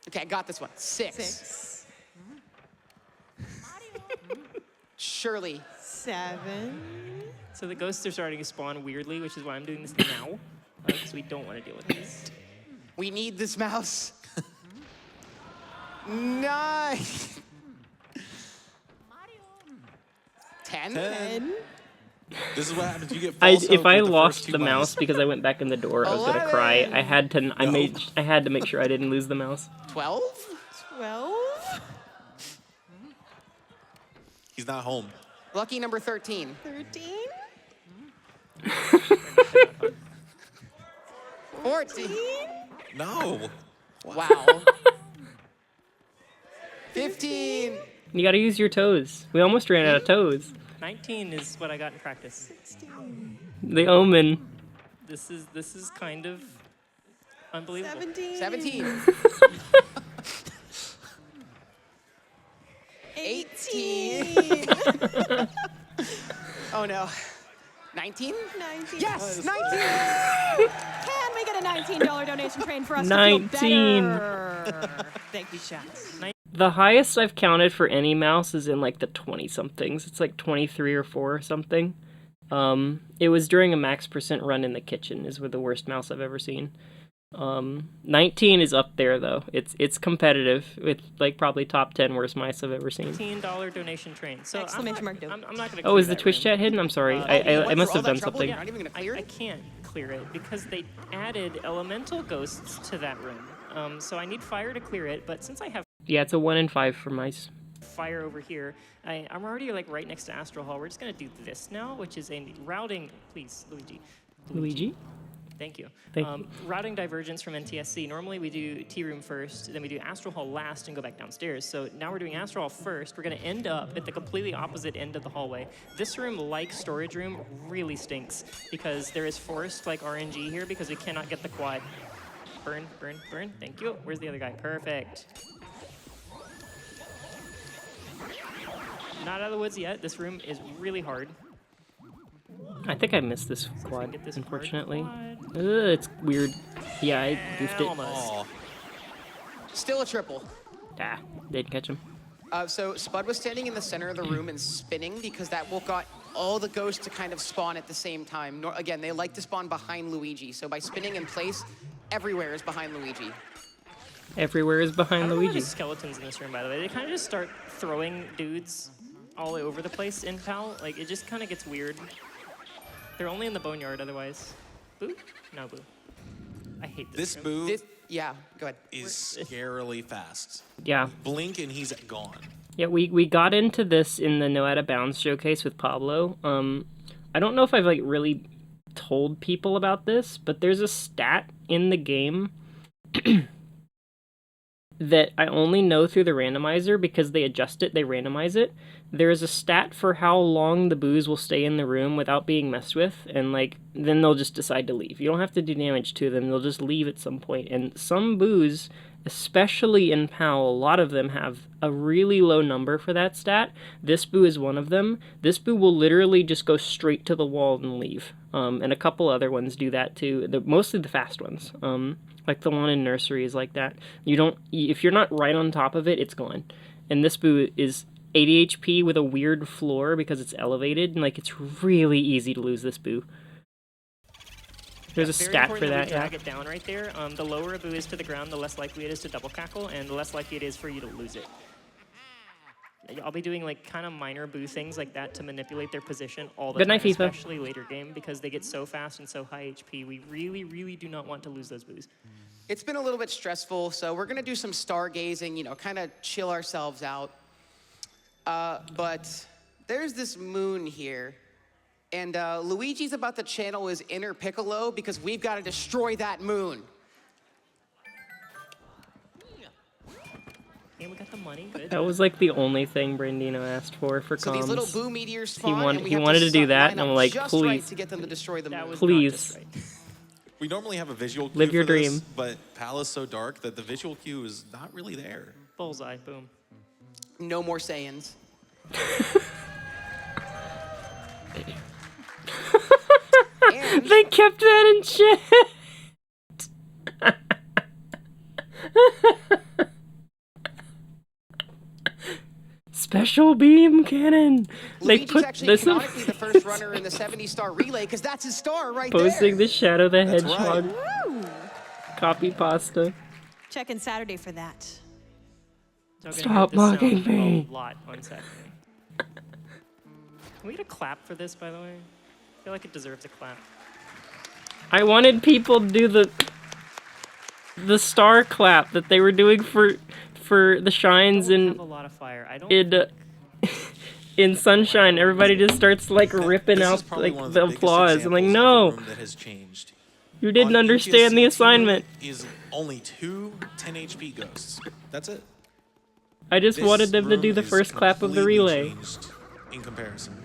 Okay, I got this one. 6. Shirley. 7. So the ghosts are starting to spawn weirdly, which is why I'm doing this now, because we don't want to deal with this. We need this mouse. 9. 10. 10. This is what happens. You get false hope If I with the lost first 2 the mouse because I went back in the door, I was gonna cry. I had to make sure I didn't lose the mouse. 12. 12. He's not home. Lucky number 13. 13. 14. No. Wow. 15. You gotta use your toes. We almost ran out of toes. 19 is what I got in practice. 16. The Omen. This is kind of unbelievable. 17. 17. 18. Oh no. 19? 19. Yes, 19. Can we get a $19 donation train for us 19. to feel better? Thank you, chat. The highest I've counted for any mouse is in like the 20-somethings. It's like 23 or 4 or something. It was during a max % run in the kitchen is with the worst mouse I've ever seen. 19 is up there though. It's competitive. It's like probably top 10 worst mice I've ever seen. $15 donation train. So Exclamation mark, I'm not gonna. Oh, is the clear that Twitch room. chat hidden? I'm sorry. I must have done something. You're not even gonna clear I it? can't clear it because they added elemental ghosts to that room. So I need fire to clear it, but since I have Yeah, it's a 1 in 5 for mice. fire over here, I'm already like right next to Astral Hall. We're just gonna do this now, which is a routing. Please, Luigi. Luigi? Thank you. Thank you. Routing divergence from NTSC. Normally we do Tea Room first, then we do Astral Hall last and go back downstairs. So now we're doing Astral Hall first. We're going to end up at the completely opposite end of the hallway. This room, like storage room, really stinks because there is forced like RNG here because we cannot get the quad. Burn, burn, burn. Thank you. Where's the other guy? Perfect. Not out of the woods yet. This room is really hard. I think I missed this quad, get this unfortunately. hard quad. It's weird. Yeah, I goofed it. Almost. Oh, Still a triple. Ah, didn't catch him. So Spud was standing in the center of the room and spinning because that got all the ghosts to kind of spawn at the same time. Again, they like to spawn behind Luigi. So by spinning in place, everywhere is behind Luigi. Everywhere is behind I don't know Luigi. the skeletons in this room, by the way. They kind of just start throwing dudes all over the place in PAL. Like, it just kind of gets weird. They're only in the boneyard otherwise. Boo? No, boo. I hate this. This boo Yeah, go ahead. is scarily fast. Yeah. Blink and he's gone. Yeah, we got into this in the No Out of Bounds showcase with Pablo. I don't know if I've like really told people about this, but there's a stat in the game that I only know through the randomizer because they adjust it, they randomize it. There is a stat for how long the boos will stay in the room without being messed with, and like then they'll just decide to leave. You don't have to do damage to them, they'll just leave at some point. And some boos, especially in PAL, a lot of them have a really low number for that stat. This boo is one of them. This boo will literally just go straight to the wall and leave. And a couple other ones do that too. Mostly the fast ones. Like the one in nursery is like that. If you're not right on top of it, it's gone. And this boo is 80 HP with a weird floor because it's elevated, and like it's really easy to lose this boo. There's a stat for that. Drag it down right there. The lower a boo is to the ground, the less likely it is to double cackle, and the less likely it is for you to lose it. I'll be doing like kind of minor boo things like that to manipulate their position all the time, especially later game, because they get so fast and so high HP. We really, really do not want to lose those boos. It's been a little bit stressful, so we're gonna do some stargazing, you know, kind of chill ourselves out. But there's this moon here, and Luigi's about to channel his inner Piccolo because we've got to destroy that moon. And we got the money, good. That was like the only thing Brandino asked for comms. So these little boo meteors spawn, he wanted to do that, and I'm like, just please. right to get them to destroy the moon. Please. We normally have a visual cue Live your for this, dream. but PAL is so dark that the visual cue is not really there. Bullseye, boom. No more Saiyans. And They kept that in chat. Special beam cannon. They Luigi's put actually this canonically the first runner in the 70-star relay because that's his star right posting there. the Shadow the That's Hedgehog copy pasta. Check in Saturday for that. So I'm gonna Stop hear this mocking sound me. A lot on Saturday. Can we get a clap for this, by the way? I feel like it deserves a clap. I wanted people to do the star clap that they were doing for the shines Don't have in a lot of fire. I don't. in Sunshine. Everybody just starts like ripping This out is probably like one of the biggest applause. I'm like, examples of a no, room that has changed. you didn't On understand the UTSC assignment. Is only 2 10 HP ghosts. That's it. I just This wanted them to do room the is first clap of the completely relay. changed in comparison.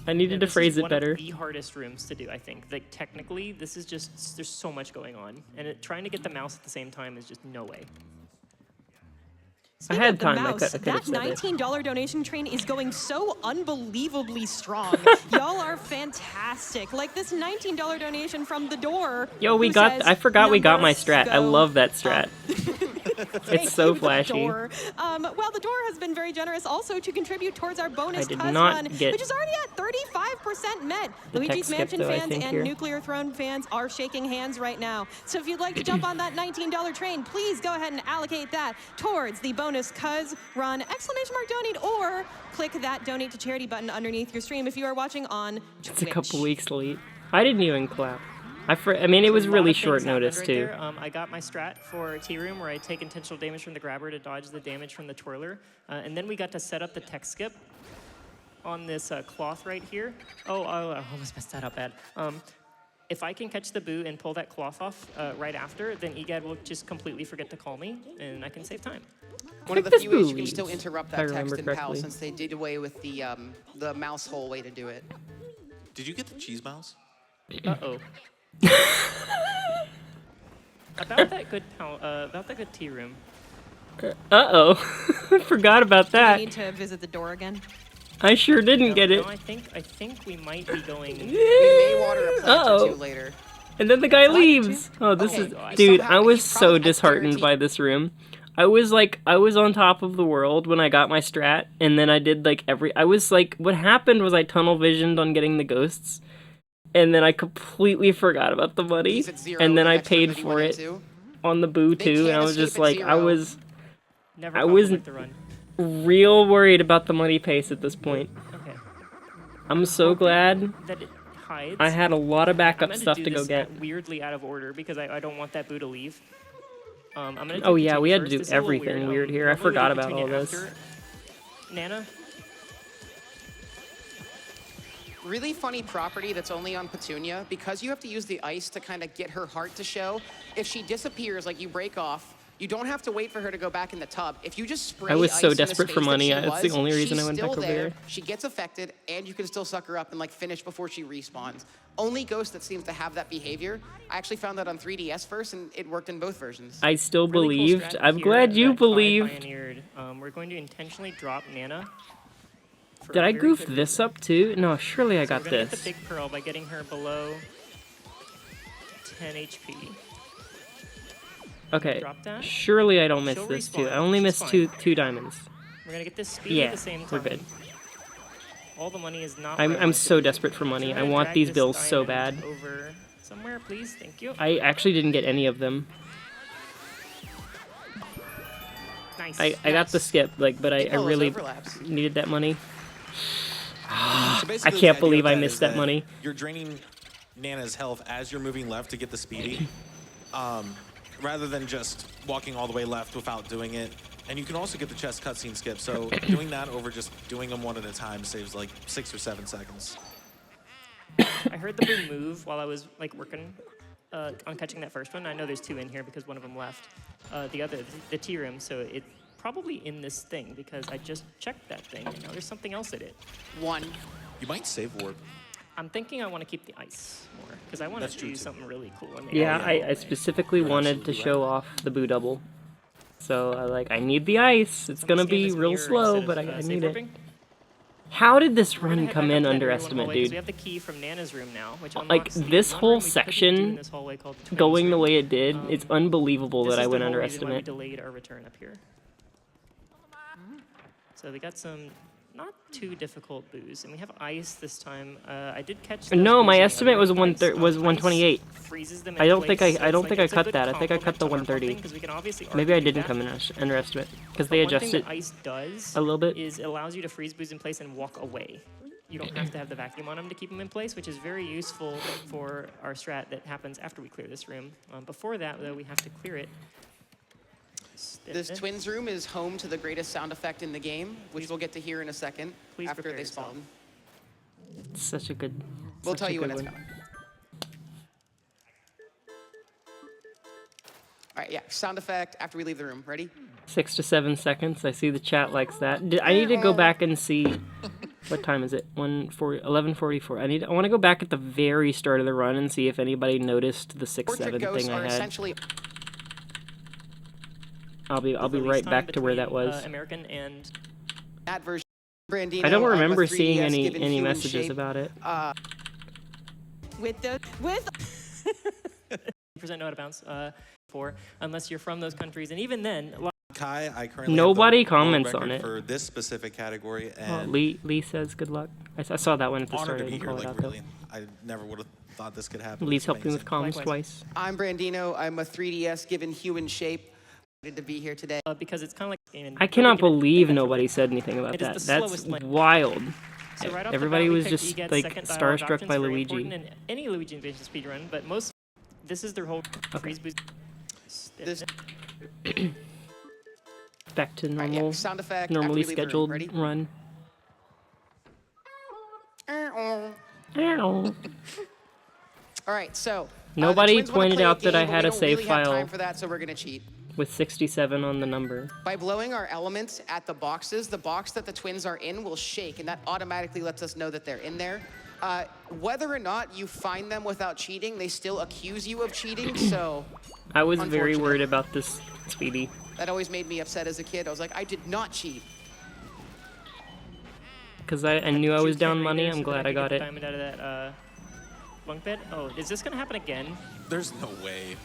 I needed to This phrase is it one better. of the hardest rooms to do, I think. Like, technically, this is just, there's so much going on. And trying to get the mouse at the same time is just no way. Speaking had of the time, I mouse, could have that said it. $19 donation train is going so unbelievably strong. Y'all are fantastic. Like this $19 donation from the door. Yo, we who got. says, I forgot we got my "Numbers strat. I go love that strat. Thank It's so you, The flashy. Door. Well, the door has been very generous also to contribute towards our bonus I did Cuz not run, get which is already at 35% met. the Luigi's text skip, Mansion though, I fans think, and here. Nuclear Throne fans are shaking hands right now. So if you'd like to jump on that $19 train, please go ahead and allocate that towards the bonus Cuz run !donate or click that donate to charity button underneath your stream if you are watching on Twitch. It's a couple weeks late. I didn't even clap. I mean, it was A lot really of things short happened notice right too. there. I got my strat for T-Room where I take intentional damage from the grabber to dodge the damage from the twirler. And then we got to set up the tech skip on this cloth right here. Oh, I almost messed that up bad. If I can catch the boo and pull that cloth off right after, then EGAD will just completely forget to call me, and I can save time. One of the this few ways you can booze, still interrupt if I that text remember in PAL correctly. since they did away with the mouse hole way to do it. Did you get the cheese mouse? Uh-oh. About that good tea room. Uh-oh. I forgot about We that. need to visit the door again. I sure didn't get it. No, I think we might be going. We may water a plant or Uh-oh. two later. And then the guy leaves. Oh, this Okay, is... so Dude, somehow I was he's so probably disheartened at by this room. I was on top of the world when I got my strat, and then I did what happened was I tunnel visioned on getting the ghosts, and then I completely forgot about the money, He's at 0 and then in the I next room paid that he for went it into. on the boo They too, and can't I was escape just at like, 0. Never I was compliment the run. real worried about the money pace at this point. Okay. I'm so glad That it hides. I had a lot of I'm backup gonna stuff do to go this get. weirdly out of order because I don't want that boo to leave. I'm gonna do Oh yeah, Patootie we had to first. do This is a little everything weird here. I normally we forgot do about all Petunia this. after Nana. Really funny property that's only on Petunia, because you have to use the ice to kind of get her heart to show. If she disappears, like you break off, you don't have to wait for her to go back in the tub. If you just spray I was ice so in the desperate for space that money, she it's the was, only reason I she's went back still over there, there. she gets affected, and you can still suck her up and like finish before she respawns. Only Ghost that seems to have that behavior. I actually found that on 3DS first, and it worked in both versions. I still Really cool believed. strat I'm here glad you that Kai believed. pioneered. We're going to intentionally drop Nana. for Did a I very goof good this reason. up too? No, surely I So got we're gonna get this. the big pearl by getting her below 10 HP. Okay, Drop that. surely I don't miss She'll this too. respawn. I only She's missed fine. two diamonds. We're gonna get this speed Yeah, at the same time. we're good. All the money is not. I'm where I want it so to be. desperate for money. So I I'm gonna want drag these this bills so diamond bad. Over somewhere, please. Thank you. I actually didn't get any of them. Nice. I got the skip, like, but I All those really overlaps. needed that money. So basically, I the can't idea believe of I that missed is that money. You're draining Nana's health as you're moving left to get the speedy, rather than just walking all the way left without doing it. And you can also get the chest cutscene skip, so doing that over just doing them one at a time saves like 6 or 7 seconds. I heard the boom move while I was like working on catching that first one. I know there's two in here because one of them left. The other, the tea room, so it's probably in this thing because I just checked that thing and now there's something else in it. One. You might save warp. I'm thinking I want to keep the ice more because I want That's to true, do too. something really cool. In the Yeah, area. I specifically You're wanted to absolutely show off the boo double. So I need the ice. It's So I'm gonna just getting be this real mirror slow, instead but of, I safe need it. warping. How did this We're gonna run head come back in up to that area one underestimate, hallway 'cause dude? We have the key from Nana's room now, which Like, unlocks the this one whole room we couldn't do in section this hallway called the twins Going the room. way it did, it's unbelievable This that I is the went whole reason why we underestimate. delayed our return up here. So we got some not too difficult boos, and we have ice this time. I did catch. Those No, boos my in the estimate other was room, guys. was Ice 128. freezes them I in don't think place, so I it's don't like think I it's a cut good that. I think I cut complement the to our 130. pumping, 'cause we can obviously Maybe I argue didn't that. come in underestimate because But they one thing adjusted that ice does a little bit. is it allows you to freeze boos in place and walk away. You don't have to have the vacuum on them to keep them in place, which is very useful for our strat that happens after we clear this room. Before that, though, we have to clear it. This twins room is home to the greatest sound effect in the game, which we'll get to hear in a second Please after prepare they yourself. spawn. It's such a good. We'll such tell a you when good it's one. coming. All right, yeah, sound effect after we leave the room. Ready? 6 to 7 seconds. I see the chat likes that. I need to go back and see. What time is it? 11:44. I want to go back at the very start of the run and see if anybody noticed the 6-7 Portrait ghosts thing are I had. essentially I'll be The release right time back to where that between, was. American and that version. Brandino, I don't I'm a remember 3DS seeing any given human messages shape. about it. With percent no out of bounds for unless you're from those countries, and even then, a lot Kai, I currently Nobody have the world comments on record it. for this specific category, Oh, and Lee says good luck. I saw that one at the honored start. to I be didn't here. call it Like out though. really, I never would have thought this could happen. Lee's It's helped me with amazing. comms Likewise. twice. I'm Brandino. I'm a 3DS given human shape. Excited to be here today. because it's kind of like a game. I cannot believe nobody said anything about It is that. the That's slowest lane. wild. So right off Everybody the bat, we was picked just EGAT's like second dialogue starstruck options, by very Luigi. important in any Luigi Invasion speedrun, but most this is their whole freeze boost. This Back to all right, normal, yeah, sound effect. normally after we leave the room. scheduled Ready? run. All right, so Nobody the twins wanna pointed play a out that I game, but had we a don't save really have file. time for that, so we're gonna cheat. With 67 on the number. By blowing our elements at the boxes, the box that the twins are in will shake, and that automatically lets us know that they're in there. Whether or not you find them without cheating, they still accuse you of cheating, so I was very Unfortunate. worried about this, Speedy. that always made me upset as a kid. I was like, I did not cheat. Because I knew I was Juke down Henry money. there I'm so that glad I could got get it. the diamond out of that bunk bed. Oh, is this gonna happen again? There's no way.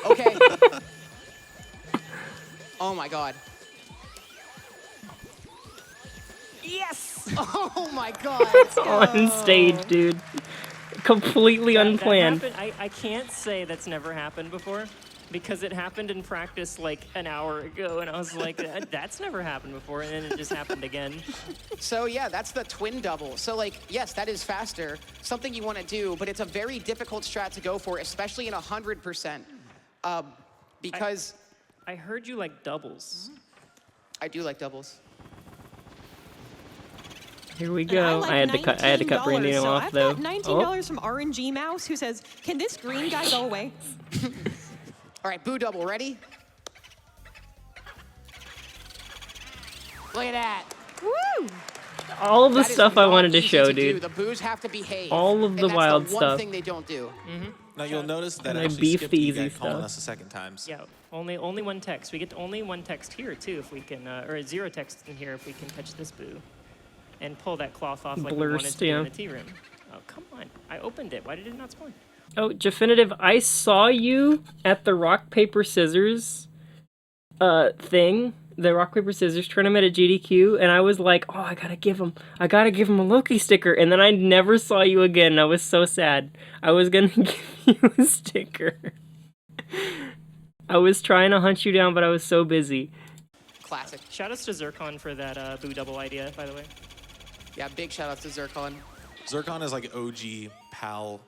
Okay. Oh my god. Yes! Oh my god. On stage, dude. Completely That unplanned. happened- I can't say that's never happened before. because it happened in practice like an hour ago, and I was like, that's never happened before, and then it just happened again. So yeah, that's the twin double. So like, yes, that is faster, something you want to do, but it's a very difficult strat to go for, especially in 100%. Because I heard you like doubles. I do like doubles. Here we And go. like I had to cut $19, Brandino so off I've though. got $19 Oh, from RNG Mouse who says, "Can this green guy go away?" All right, boo double, ready? Look at that. Woo! all of the That is stuff I not wanted to easy show, to do. dude. The boos have to behave. All of and the that's wild the one stuff. thing they don't do. Now you'll notice that And I actually beefed skipped the you easy guys calling stuff. us a second time. So. Yeah, only one text. We get only one text here too, if we can, or 0 text in here if we can catch this boo, and pull that cloth off like we wanted Blurst, to do yeah. in the tea room. Oh come on! I opened it. Why did it not spawn? Oh, Definitive, I saw you at the rock, paper, scissors thing, the rock, paper, scissors tournament at GDQ, and I was like, oh, I gotta give him a Loki sticker, and then I never saw you again, and I was so sad. I was gonna give you a sticker. I was trying to hunt you down, but I was so busy. Classic. Shoutouts to Zircon for that boo double idea, by the way. Yeah, big shout out to Zircon. Zircon is like OG PAL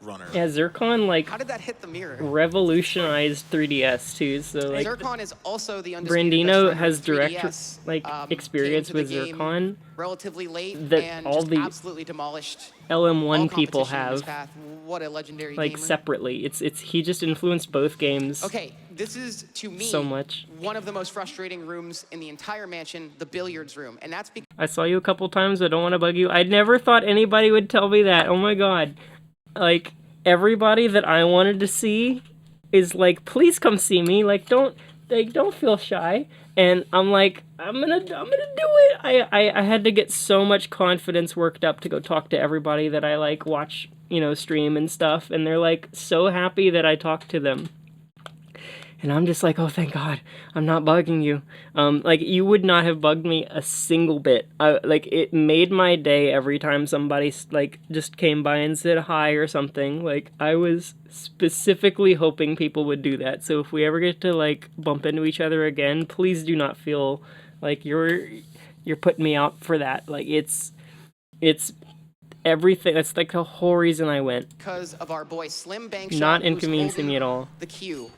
runner. Yeah, Zircon, like, How did that hit the mirror? revolutionized 3DS, too, so, like, Zircon is also the undisputed best Brandino runner has in direct 3DS, experience came to with the game Zircon relatively late that and all just the absolutely demolished LM1 all people competition in his have, path. What a legendary like, gamer. separately. It's he just influenced both games Okay, this is to me so much. one of the most frustrating rooms in the entire mansion, the billiards room, and that's because I saw you a couple times. I don't want to bug you. I never thought anybody would tell me that. Oh my god. Like, everybody that I wanted to see is like, please come see me. Like, don't feel shy. And I'm like, I'm gonna do it. I had to get so much confidence worked up to go talk to everybody that I like watch, stream and stuff. And they're like so happy that I talked to them. And I'm just like, oh, thank God, I'm not bugging you. Like, you would not have bugged me a single bit. Like, it made my day every time somebody, like, just came by and said hi or something. Like, I was specifically hoping people would do that. So if we ever get to, like, bump into each other again, please do not feel like you're putting me out for that. Like, it's everything. That's, like, the whole reason I went. because of our boy Slim Bankshot. Not who's inconveniencing me holding at all. The queue.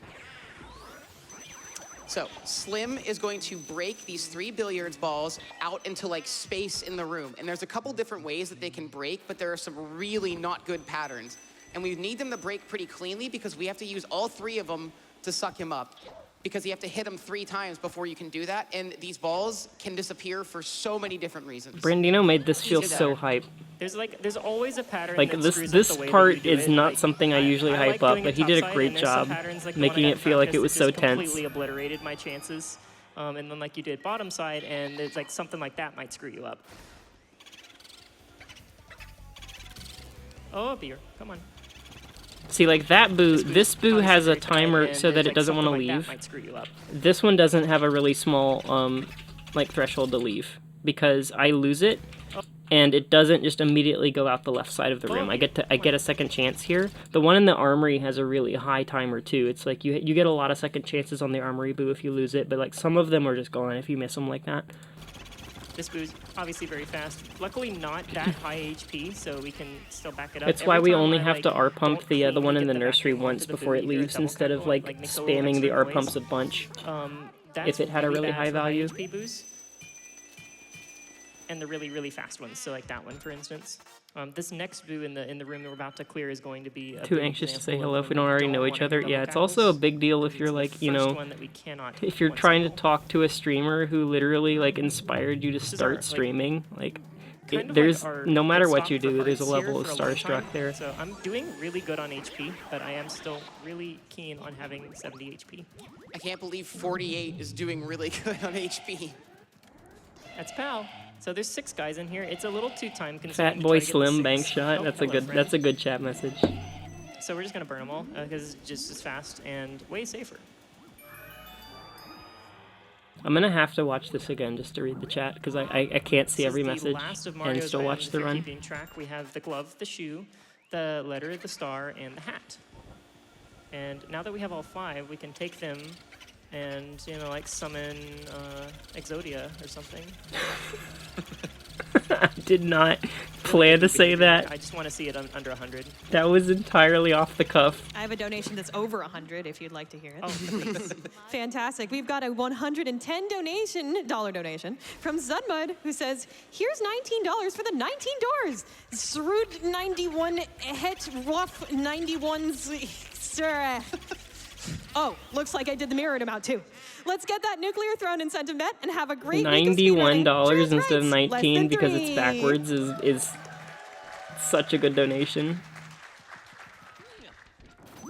So Slim is going to break these 3 billiards balls out into like space in the room. And there's a couple different ways that they can break, but there are some really not good patterns. And we need them to break pretty cleanly because we have to use all 3 of them to suck him up. Because you have to hit him 3 times before you can do that. And these balls can disappear for so many different reasons. Brandino made this feel Easy so there. hype. There's always a pattern. Like, that this screws up this the way that part you do is it. not Like, something I usually I hype like up, doing but it he did a topside, great and there's some job patterns, like the making one I it had feel like it practiced was that so just tense. completely obliterated my chances. And then like you did bottom side, and it's like something like that might screw you up. Oh, beer, come on. See, like that boo, this boo obviously has a very tight, timer and so that there's, it like, doesn't want to something like leave. that might screw you up. This one doesn't have a really small, like, threshold to leave, because I lose it, and it doesn't just immediately go out the left side of the room. I get a second chance here. The one in the armory has a really high timer too. It's like you get a lot of second chances on the armory boo if you lose it, but like some of them are just gone if you miss them like that. This boo's obviously very fast. Luckily not that high HP, so we can still back it up. That's Every why we time only I, have to like, R pump don't the one cleanly in get the back nursery onto once the before it boo, either leaves double instead tap of or, like makes a little spamming the extra R noise. pumps a bunch. That's If it had a really bad high for value. HP boos. And the really, really fast ones, so like that one, for instance. This next boo in the room that we're about to clear is going to be a Too big anxious to say example hello of if we when don't already don't know each wanna other. double Yeah, it's tackles. also a big deal if It's you're the like, first one that we cannot if you're one trying to cycle. talk to a streamer who literally like inspired you to is our, start like, streaming, like kind of there's like our no matter pit what stop you for do, there's a hearts here level of for a long time. starstruck there. So I'm doing really good on HP, but I am still really keen on having 70 HP. I can't believe 48 is doing really good on HP. That's PAL. So there's 6 guys in here. It's a little too time consuming. Fat to boy try to get the Slim 6. bank shot. Oh, That's hello, friend. a good chat message. So we're just gonna burn them all because it's just as fast and way safer. I'm gonna have to watch this again just to read the chat because I can't see This every is the message last of and Mario's still items, watch if the you're run. Keeping track, we have the glove, the shoe, the letter, the star, and the hat. And now that we have all 5, we can take them and, you know, like summon Exodia or something. I did not plan to say that. I just want to see it under 100. That was entirely off the cuff. I have a donation that's over 100 if you'd like to hear it. Oh, please. Fantastic. We've got a $110 donation from Zudmud, who says, here's $19 for the 19 doors. Srud 91 het rough 91's. Oh, looks like I did the mirrored amount too. Let's get that nuclear throne incentive met and have a great week of speedrunning. $91 instead of Less 19 than because 3. it's backwards is such a good donation.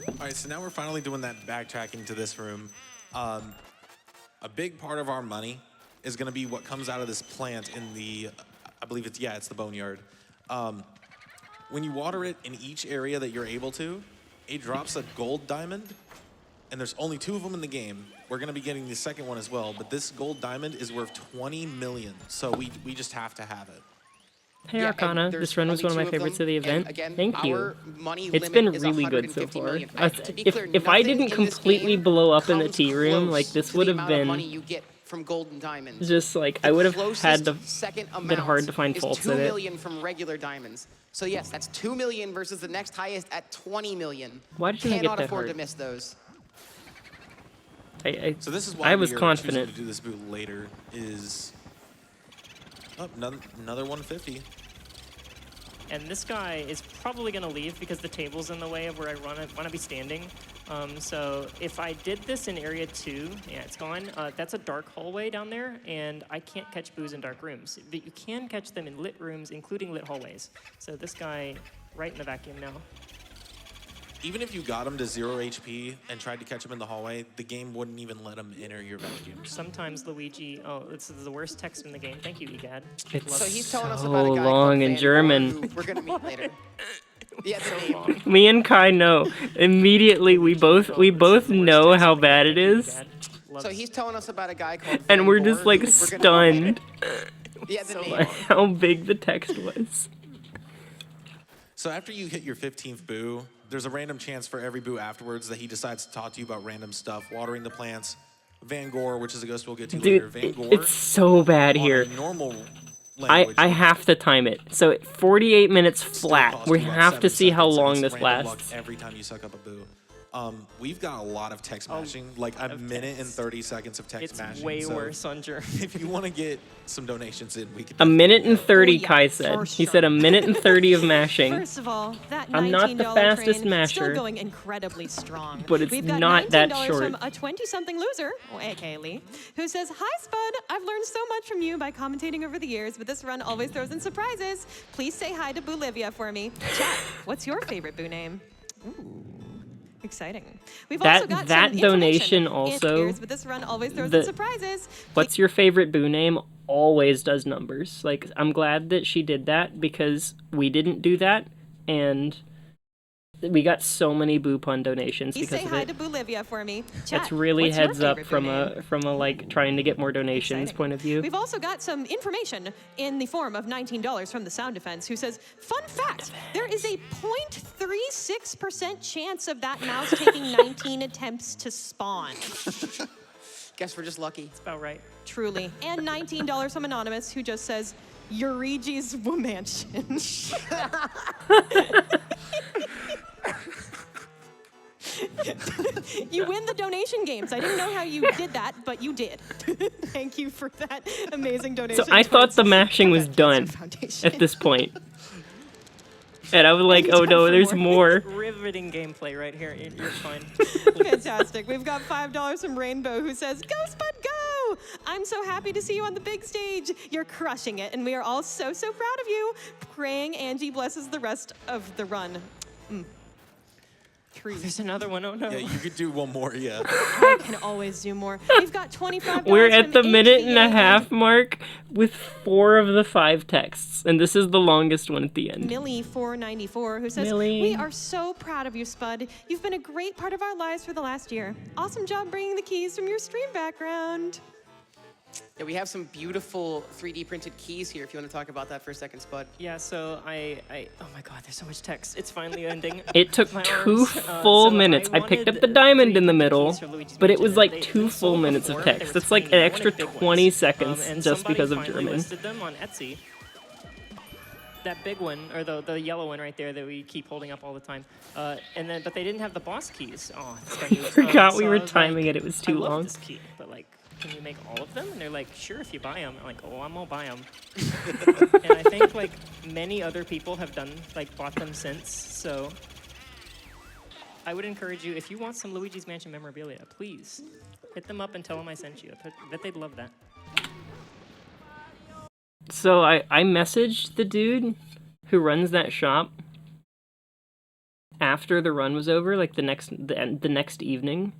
All right, so now we're finally doing that backtracking to this room. A big part of our money is going to be what comes out of this plant in the, I believe it's the boneyard. When you water it in each area that you're able to, it drops a gold diamond, and there's only 2 of them in the game. We're going to be getting the second one as well, but this gold diamond is worth 20 million, so we just have to have it. Hey Yeah, Arcana, and this run was one of my there's favorites only of the 2 event. Again, Thank you. our money It's limit been is really good so 150 far. million. To be If clear, I nothing didn't in this completely game blow up in the comes tea room, close like this to would the have amount of been money you get from gold and diamonds. just like The I would have closest had to second been amount hard to find is faults 2 in it. million from regular diamonds. So yes, that's 2 million versus the next highest at 20 million. Why didn't I get Cannot that afford hard? to miss those. So this is why I was we are confident. choosing to do this boot later is another 150. And this guy is probably going to leave because the table's in the way of where I want to be standing. So if I did this in area 2, yeah, it's gone. That's a dark hallway down there, and I can't catch boos in dark rooms. But you can catch them in lit rooms, including lit hallways. So this guy right in the vacuum now. Even if you got him to 0 HP and tried to catch him in the hallway, the game wouldn't even let him enter your vacuum. Sometimes Luigi, this is the worst text in the game. Thank you, Egad. It's So he's telling us so about a guy long called in Van German. Gogh who we're gonna meet later. Yeah, the name. Me and Kai know. Immediately we both know how bad it is. So he's telling us about a guy called And Van we're Gogh just like who we're gonna meet stunned later. Yeah, the So name. by how big the text was. So after you hit your 15th boo, there's a random chance for every boo afterwards that he decides to talk to you about random stuff, watering the plants. Van Gore, which is a ghost we'll get to later. Dude, Van Gore, it's so bad on here. a normal language, I have to time it. So 48 minutes still flat. costs We you about have to 7 see how seconds, and long it's this random luck lasts. every time you suck up a boo. We've got a lot of text mashing, like a of minute and text. 30 seconds of text It's mashing. way so worse on German. If you want to get some donations in, we can. A minute and definitely 30, do yeah, Kai for said. He sure. said a minute and 30 of mashing. First of all, that $19 I'm not the fastest train masher, still going incredibly strong. but it's We've got not that $19 short. from a 20-something loser, aka Lee, who says, "Hi Spud, I've learned so much from you by commentating over the years, but this run always throws in surprises. Please say hi to Bolivia for me. Chat, what's your favorite boo name?" Ooh. Exciting. We've also got that some donation information also, in years, but this run always throws the- in surprises. What's your favorite boo name? Always does numbers. Like, I'm glad that she did that because we didn't do that, and we got so many boo pun donations Please because say of hi it. to Bolivia for me. Chat, That's really what's your heads up favorite from boo name? a like trying to get more donations Exciting. point of view. We've also got some information in the form of $19 from the Sound Defense, who says, "Fun fact, there is a 0.36% chance of that mouse taking 19 attempts to spawn." Guess we're just lucky. It's about right. Truly. And $19 from Anonymous, who just says, "Eurigi's Womansion." You win the donation games. I didn't know how you did that, but you did. Thank you for that amazing donation. So I thought towards the mashing was Cancer done Foundation. at this point. And I was like, Any oh time no, for there's more? more. Riveting gameplay right here. You're fine. Fantastic. We've got $5 from Rainbow, who says, "Go Spud, go! I'm so happy to see you on the big stage. You're crushing it, and we are all so, so proud of you. Praying Angie blesses the rest of the run." True. There's another one. Oh no. Yeah, you could do one more. Yeah. I can always do more. We've got $25 We're from at the minute and a HVA half mark with 4 of the 5 texts, and this is the longest one at the end. Millie494, who says, Millie. "We are so proud of you, Spud. You've been a great part of our lives for the last year. Awesome job bringing the keys from your stream background." Yeah, we have some beautiful 3D printed keys here if you want to talk about that for a second, Spud. Yeah, so I oh my god, there's so much text. It's finally ending. It took My 2 arms. full minutes. I picked up the diamond in the middle, but it was like They've 2 been full sold minutes of before, but they text. were That's like an tiny. I extra wanted big 20 ones. seconds And just somebody because of finally German. listed them on Etsy. That big one, or the yellow one right there that we keep holding up all the time. But they didn't have the boss keys. Oh, this guy moved. Forgot we So were I was timing like, it. It was I too love long. this key, but like, can you make all of them? And they're like, sure, if you buy them. I'm like, oh, I'm gonna buy them. And I think like many other people have bought them since. So I would encourage you, if you want some Luigi's Mansion memorabilia, please hit them up and tell them I sent you. I bet they'd love that. So I messaged the dude who runs that shop after the run was over, like the next evening.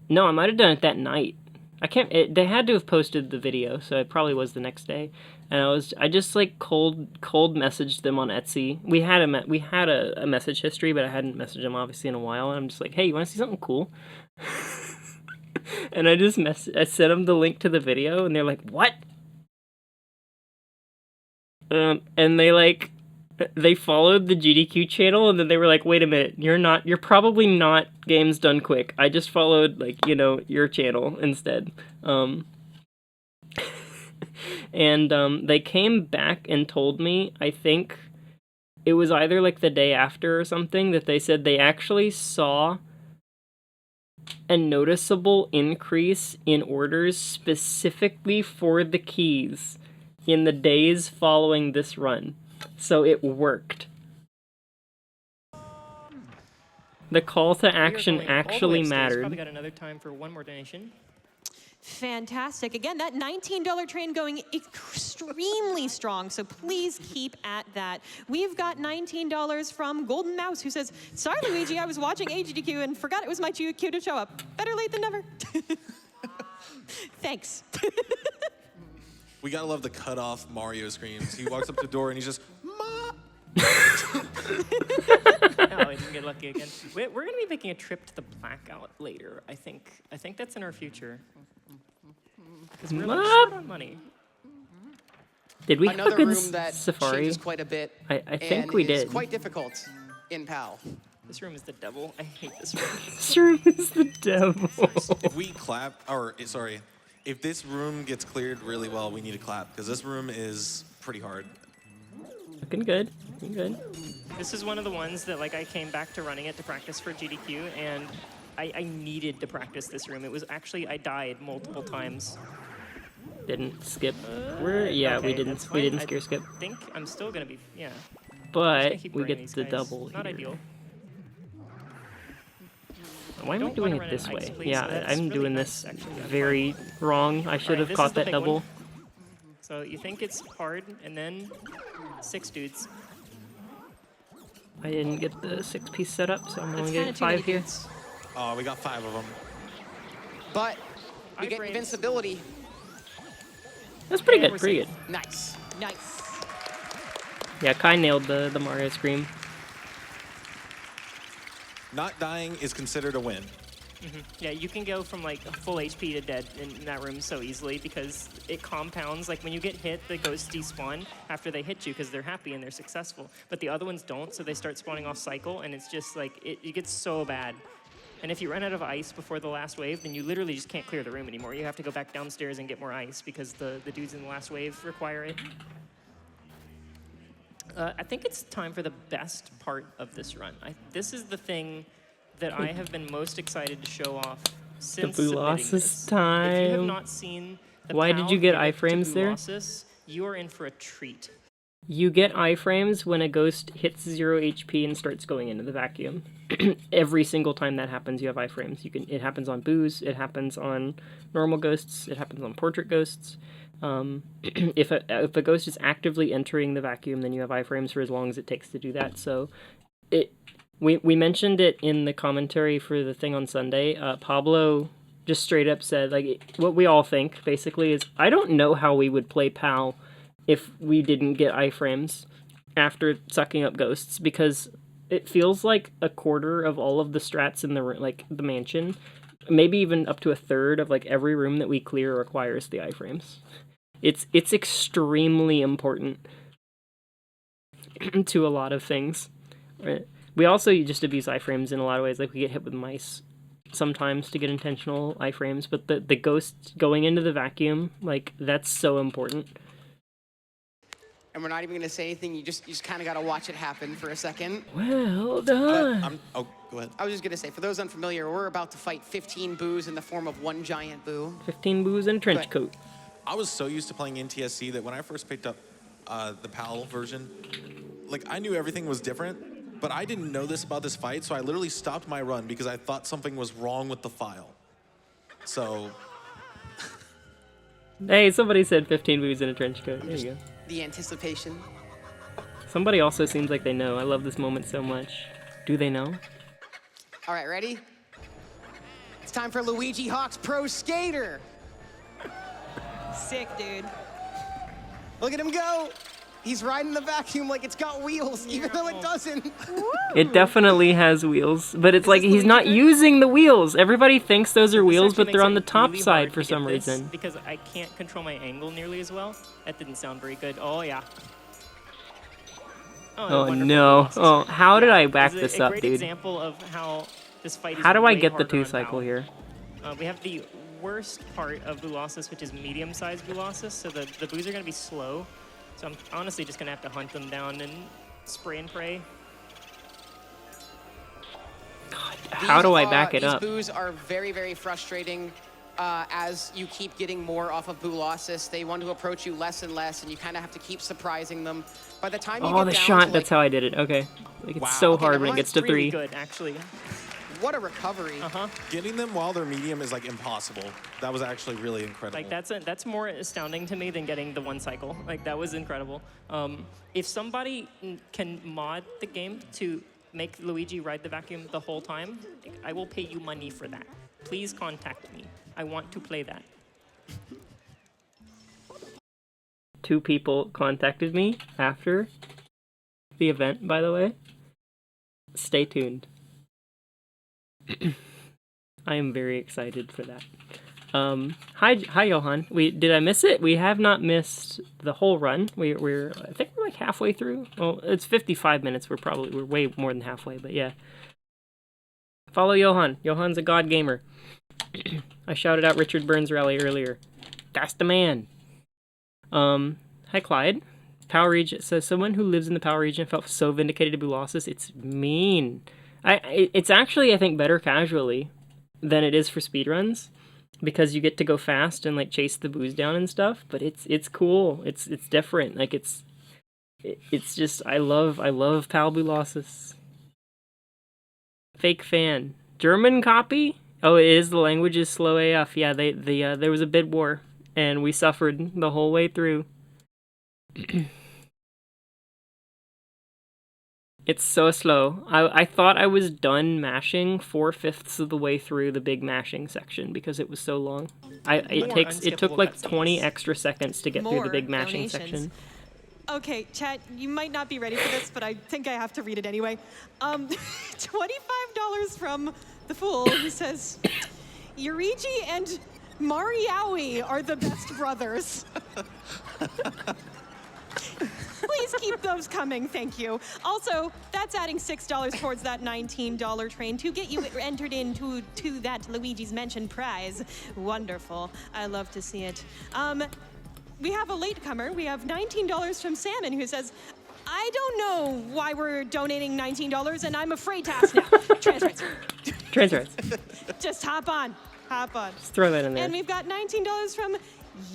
No, I might have done it that night. I can't. They had to have posted the video, so it probably was the next day. And I just like cold messaged them on Etsy. We had a message history, but I hadn't messaged them obviously in a while. And I'm just like, hey, you want to see something cool? And I sent them the link to the video, and they're like, what? And they followed the GDQ channel, and then they were like, wait a minute, you're probably not Games Done Quick. I just followed, your channel instead. And they came back and told me, I think it was either like the day after or something, that they said they actually saw a noticeable increase in orders specifically for the keys in the days following this run. So it worked. The call to action actually mattered. Probably got another time for one more donation. Fantastic. Again, that $19 train going extremely strong, so please keep at that. We've got $19 from Golden Mouse, who says, sorry, Luigi, I was watching AGDQ and forgot it was my cue to show up. Better late than never. Thanks. We gotta love the cut-off Mario screams. He walks up the door and he's just, Ma! Oh, I didn't get lucky again. We're going to be making a trip to the Blackout later, I think. I think that's in our future. Because we're like short on money. Did we have a Another good room that safari? changes quite a bit. I think and we is did. quite difficult in PAL. This room is the devil. I hate this room. This room is the devil. If we clap, if this room gets cleared really well, we need to clap, because this room is pretty hard. Looking good. Looking good. This is one of the ones that I came back to running it to practice for GDQ, and I needed to practice this room. It was actually, I died multiple times. Didn't skip. We Okay, didn't. that's We didn't fine. scare skip. I think I'm still gonna be, yeah. But Keep we burning get these the guys. double Not here. ideal. Why am I Don't doing wanna it run this an ice, way? please. Yeah, That's I'm really doing nice, this actually. I'm very wrong. I should Alright, have this caught is the that big double. one. So you think it's hard, and then 6 dudes. I didn't get the 6-piece setup, so I'm It's only kind getting of too many 5 here. dudes. Oh, we got 5 of them. But we get Iframes. invincibility. That's pretty And good. we're Pretty safe. good. Nice. Nice. Yeah, Kai nailed the Mario scream. Not dying is considered a win. Yeah, you can go from full HP to dead in that room so easily because it compounds. Like when you get hit, the ghosts despawn after they hit you because they're happy and they're successful. But the other ones don't, so they start spawning off cycle, and it's just it gets so bad. And if you run out of ice before the last wave, then you literally just can't clear the room anymore. You have to go back downstairs and get more ice because the dudes in the last wave require it. I think it's time for the best part of this run. This is the thing that I have been most excited to show off since submitting Boolassus this. If you have time. not seen the Why did PAL you get gimmick to iframes there? Boolassus, you are in for a treat. You get iframes when a ghost hits 0 HP and starts going into the vacuum. Every single time that happens, you have iframes. It happens on boos, it happens on normal ghosts, it happens on portrait ghosts. If a ghost is actively entering the vacuum, then you have iframes for as long as it takes to do that. So, we mentioned it in the commentary for the thing on Sunday. Pablo just straight up said, what we all think basically is, I don't know how we would play PAL if we didn't get iframes after sucking up ghosts, because it feels like a quarter of all of the strats in the mansion maybe even up to a third of like every room that we clear requires the iframes. It's extremely important to a lot of things. Right? We also just abuse iframes in a lot of ways. Like we get hit with mice sometimes to get intentional iframes, but the ghost going into the vacuum, like that's so important. And we're not even gonna say anything. You just kind of gotta watch it happen for a second. Well done. Oh, go ahead. I was just gonna say, for those unfamiliar, we're about to fight 15 boos in the form of one giant boo. 15 boos and a trench coat. I was so used to playing NTSC that when I first picked up the PAL version, like I knew everything was different, but I didn't know this about this fight, so I literally stopped my run because I thought something was wrong with the file. So... Hey, somebody said 15 boos in a trench coat. There you go. The anticipation. Somebody also seems like they know. I love this moment so much. Do they know? All right, ready? It's time for Luigi Hawk's Pro Skater. Sick, dude. Look at him go. He's riding the vacuum like it's got wheels, even though it doesn't. It definitely has wheels, but it's like he's not using the wheels. Everybody thinks those are wheels, but they're on the top side for some reason. Because I can't control my angle nearly as well. That didn't sound very good. Oh, yeah. Oh no. Oh, how did I back this up, dude? dude? Example of how this fight is How do I way get the harder on 2-cycle Val. here? We have the worst part of Boolossus, which is medium-sized Boolossus, so the boos are going to be slow. So I'm honestly just going to have to hunt them down and spray and pray. God, how do I back it up? These boos are very, very frustrating as you keep getting more off of Boolossus. They want to approach you less and less, and you kind of have to keep surprising them. By the time you get Oh, the down shot, to, that's how I did it. Okay. Like, it's so Okay, hard never when it mind. gets to It's really 3. good, actually. What a recovery. Getting them while they're medium is like impossible. That was actually really incredible. Like that's more astounding to me than getting the 1 cycle. Like that was incredible. If somebody can mod the game to make Luigi ride the vacuum the whole time, I will pay you money for that. Please contact me. I want to play that. 2 people contacted me after the event, by the way. Stay tuned. I am very excited for that. Hi, Johan. Did I miss it? We have not missed the whole run. We're I think we're like halfway through. Well, it's 55 minutes. We're way more than halfway, but yeah. Follow Johan. Johan's a god gamer. I shouted out Richard Burns' rally earlier. That's the man. Hi, Clyde. Power region says someone who lives in the power region felt so vindicated to Boolossus. It's mean. It's actually, I think, better casually than it is for speedruns because you get to go fast and like chase the boos down and stuff. But it's cool. It's different. Like it's just I love Pal Boolossus. Fake fan. German copy? Oh, it is. The language is slow AF. Yeah, there was a bid war and we suffered the whole way through. It's so slow. I thought I was done mashing 4/5 of the way through the big mashing section because it was so long. It took like 20 extra seconds to get through the big mashing section. Okay, chat, you might not be ready for this, but I think I have to read it anyway. $25 from the Fool, who says, Yurigi and Mariawi are the best brothers. Please keep those coming, thank you. Also, that's adding $6 towards that $19 train to get you entered into that Luigi's Mansion prize. Wonderful. I love to see it. We have a latecomer. We have $19 from Salmon, who says, I don't know why we're donating $19, and I'm afraid to ask now. Transfers. Just hop on. Just throw that in there. And we've got $19 from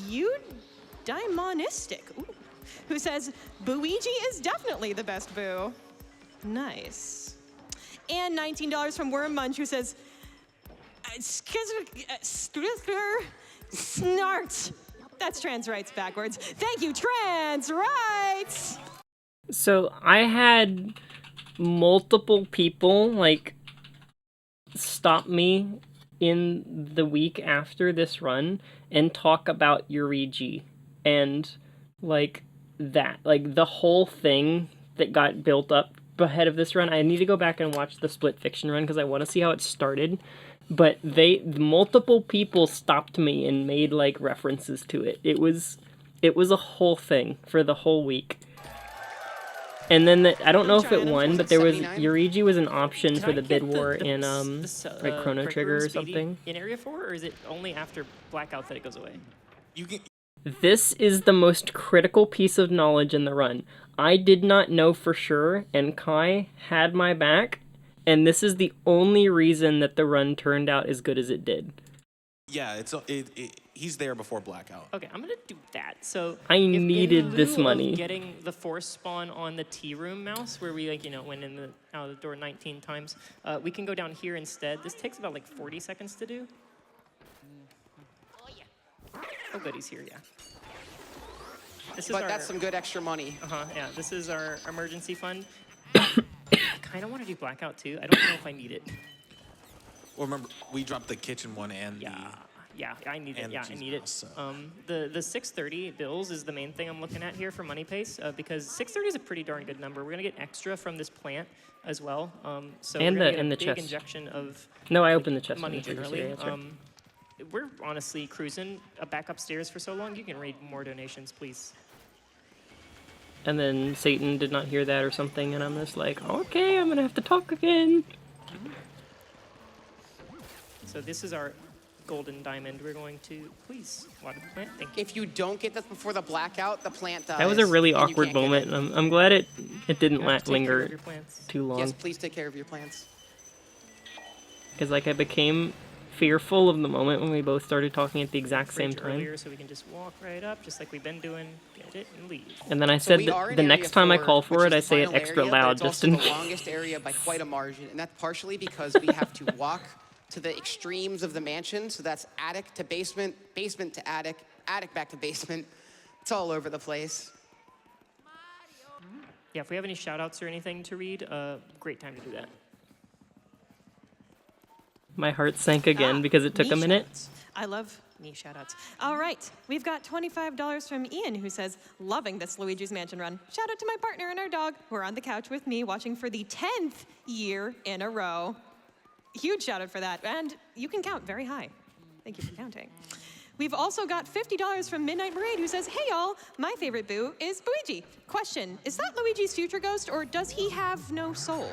Eudaimonistic, who says, Booigi is definitely the best boo. Nice. And $19 from Worm Munch, who says, Snart. That's trans rights backwards. Thank you, trans rights! So I had multiple people, like, stop me in the week after this run and talk about Yurigi and, like, that. Like, the whole thing that got built up ahead of this run. I need to go back and watch the Split Fiction run because I want to see how it started. but multiple people stopped me and made like references to it. It was a whole thing for the whole week. And then I don't know if it won, but there was Yurigi was an option for the bid war in like Chrono Trigger or something. In Area 4, or is it only after Blackout that it goes away? This is the most critical piece of knowledge in the run. I did not know for sure, and Kai had my back, and this is the only reason that the run turned out as good as it did. Yeah, he's there before Blackout. Okay, I'm gonna do that. So I needed this money. Getting the force spawn on the Tea Room mouse, where we went in the out of the door 19 times. We can go down here instead. This takes about like 40 seconds to do. Oh, good, he's here. Yeah. That's some good extra money. Yeah, this is our emergency fund. I kind of want to do Blackout too. I don't know if I need it. Well, remember, we dropped the kitchen one and yeah, I need it. Yeah, I need it. So. The 630 bills is the main thing I'm looking at here for money pace because 630 is a pretty darn good number. We're gonna get extra from this plant as well. So and we're gonna get the a big chest. injection of No, I opened the chest. money generally. Right. We're honestly cruising back upstairs for so long. You can read more donations, please. And then Satan did not hear that or something, and I'm just like, okay, I'm gonna have to talk again. So this is our golden diamond. We're going to please water the plant. Thank you. If you don't get this before the Blackout, the plant dies. That was a really and you awkward can't get moment. it. I'm glad it didn't You have to take care of linger your plants. too long. Yes, please take care of your plants. Because like I became fearful of the moment when we both started talking at the exact same Fridge time. earlier, so we can just walk right up, just like we've been doing. Get it and leave. And then I So said we are that in the Area next time I 4, call for which it, is I the say it final extra area, but loud it's just also in the case. longest area by quite a margin, and that's partially because we have to walk to the extremes of the mansion. So that's attic to basement, basement to attic, attic back to basement. It's all over the place. Yeah, if we have any shout outs or anything to read, great time to do that. My heart sank again because it took me a minute. shout-outs. I love me shout-outs. All right, we've got $25 from Ian who says, loving this Luigi's Mansion run. Shout out to my partner and our dog who are on the couch with me watching for the 10th year in a row. Huge shout out for that. And you can count very high. Thank you for counting. We've also got $50 from Midnight Parade who says, hey y'all, my favorite boo is Luigi. Question, is that Luigi's future ghost or does he have no soul?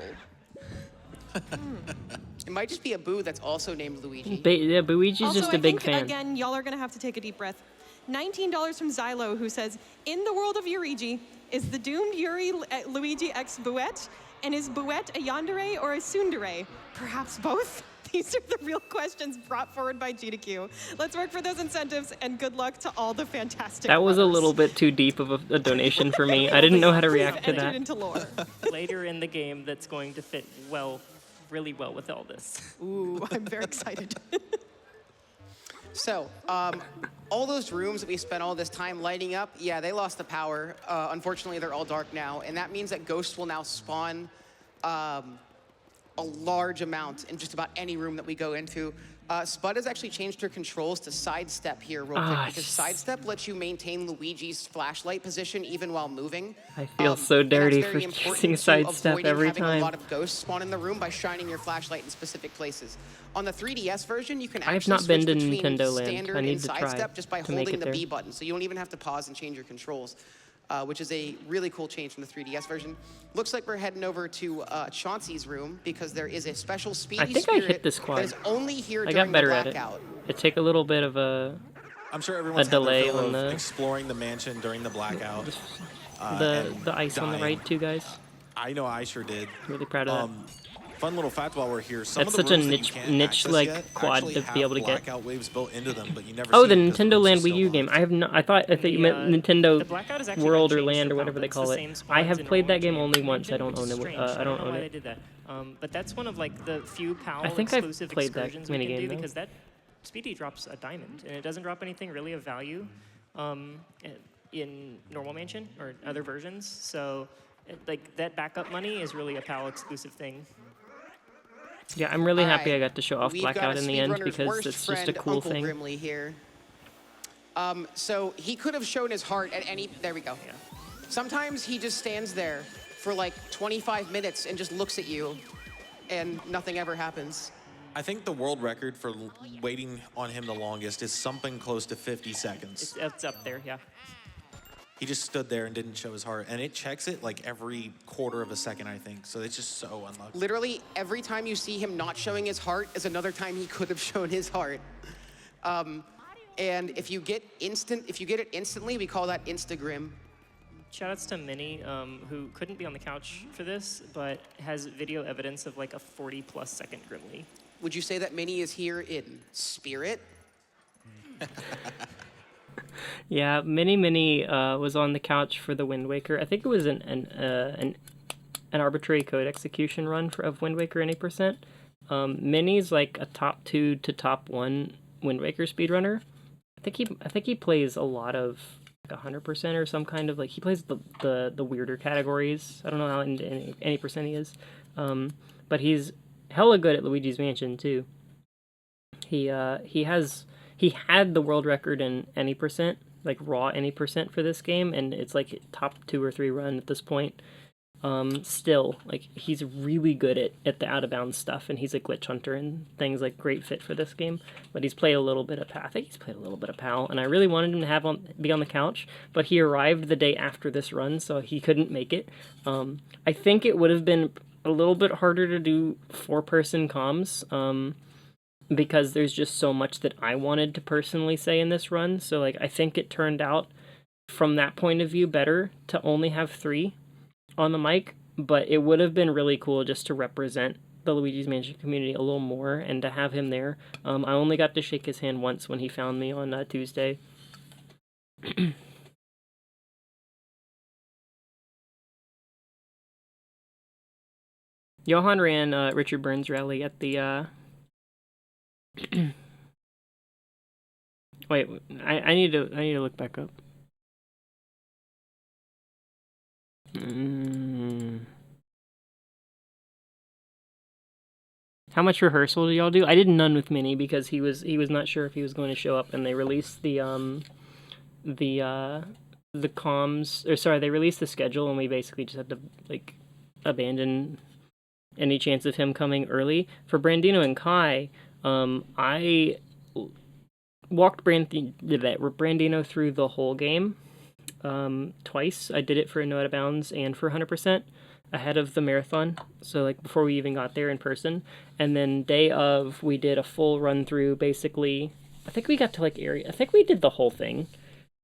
It might just be a boo that's also named Luigi. Yeah, Luigi's Also, just a big I think, fan. again, y'all are going to have to take a deep breath. $19 from Xylo, who says, in the world of Yurigi, is the doomed Yuri Luigi X Buet? And is Buet a yandere or a tsundere? Perhaps both? These are the real questions brought forward by AGDQ. Let's work for those incentives, and good luck to all the fantastic That was a runners. little bit too deep of a donation for me. I didn't know how to react to Entered that. into lore. Later in the game, that's going to fit really well with all this. Ooh, I'm very excited. So, all those rooms that we spent all this time lighting up, yeah, they lost the power. Unfortunately, they're all dark now, and that means that ghosts will now spawn a large amount in just about any room that we go into. Spud has actually changed her controls to sidestep here real quick, because sidestep lets you maintain Luigi's flashlight position even while moving. I feel so And that's dirty very for important using to sidestep avoiding every having time. a lot of ghosts spawn in the room by shining your flashlight in specific places. On the 3DS version, you can I have actually not been switch to between Nintendo Land. standard I need and to try sidestep just by to make holding it the there. B button, so you don't even have to pause and change your controls. Which is a really cool change from the 3DS version. Looks like we're heading over to Chauncey's room because there is a special speedy I think I hit spirit this quad. that is only here I during got better the at it. blackout. It took a little bit of a I'm sure everyone's delay had their fill on of the- exploring the mansion during the blackout. the and ice on the dying. right too, guys. I know I sure did. Really proud of that. Fun little fact while we're here. Some That's of the such a rooms that you niche- can't niche, access like, yet quad actually to be have able to get. blackout waves built into them, but you never Oh, see the them 'cause Nintendo rooms are Land Wii still U locked. game. I have no. I thought you meant The Nintendo Blackout is actually World or changed Land the or whatever they route. call It's the it. same I spots have in played that Orange game and only once. Mansion, I don't which own is it. strange. I don't know own why it. they did that. But that's one of like the few PAL I think I've exclusive played that excursions we can minigame, do though. because that Speedy drops a diamond and it doesn't drop anything really of value in normal Mansion or other versions. So like that backup money is really a PAL exclusive thing. Yeah, I'm really happy I Alright, got to show off we've got Blackout a in the end speedrunner's because worst it's just a friend, cool Uncle thing. Grimley here. So he could have shown his heart at any. There we go. Yeah. Sometimes he just stands there for like 25 minutes and just looks at you, and nothing ever happens. I think the world record for waiting on him the longest is something close to 50 seconds. It's up there, yeah. He just stood there and didn't show his heart, and it checks it like every quarter of a second, I think. So it's just so unlucky. Literally, every time you see him not showing his heart is another time he could have shown his heart. And if you get it instantly, we call that Instagram. Shoutouts to Minnie, who couldn't be on the couch for this, but has video evidence of like a 40+ second Grimly. Would you say that Minnie is here in spirit? Yeah, Minnie was on the couch for the Wind Waker. I think it was an arbitrary code execution run of Wind Waker any percent. Minnie's like a top 2 to top 1 Wind Waker speedrunner. I think he plays a lot of like 100% or some kind of like he plays the weirder categories. I don't know how into any percent he is, but he's hella good at Luigi's Mansion too. He had the world record in any percent, like raw any percent for this game, and it's like top 2 or 3 run at this point. Still, like he's really good at the out of bounds stuff, and he's a glitch hunter and things, like great fit for this game. But he's played a little bit of PAL. I think he's played a little bit of PAL, and I really wanted him to be on the couch, but he arrived the day after this run, so he couldn't make it. I think it would have been a little bit harder to do 4-person comms, because there's just so much that I wanted to personally say in this run. So like I think it turned out from that point of view better to only have 3 on the mic, but it would have been really cool just to represent the Luigi's Mansion community a little more and to have him there. I only got to shake his hand once when he found me on Tuesday. Johan ran Richard Burns' rally at the wait, I need to look back up. How much rehearsal do y'all do? I did none with Minnie because he was not sure if he was going to show up, and they released the comms, or sorry, they released the schedule, and we basically just had to like abandon any chance of him coming early. For Brandino and Kai, I walked Brandino through the whole game. Twice. I did it for No Out of Bounds and for 100% ahead of the marathon, so like before we even got there in person. And then day of, we did a full run through, basically. I think we got to like area, I think we did the whole thing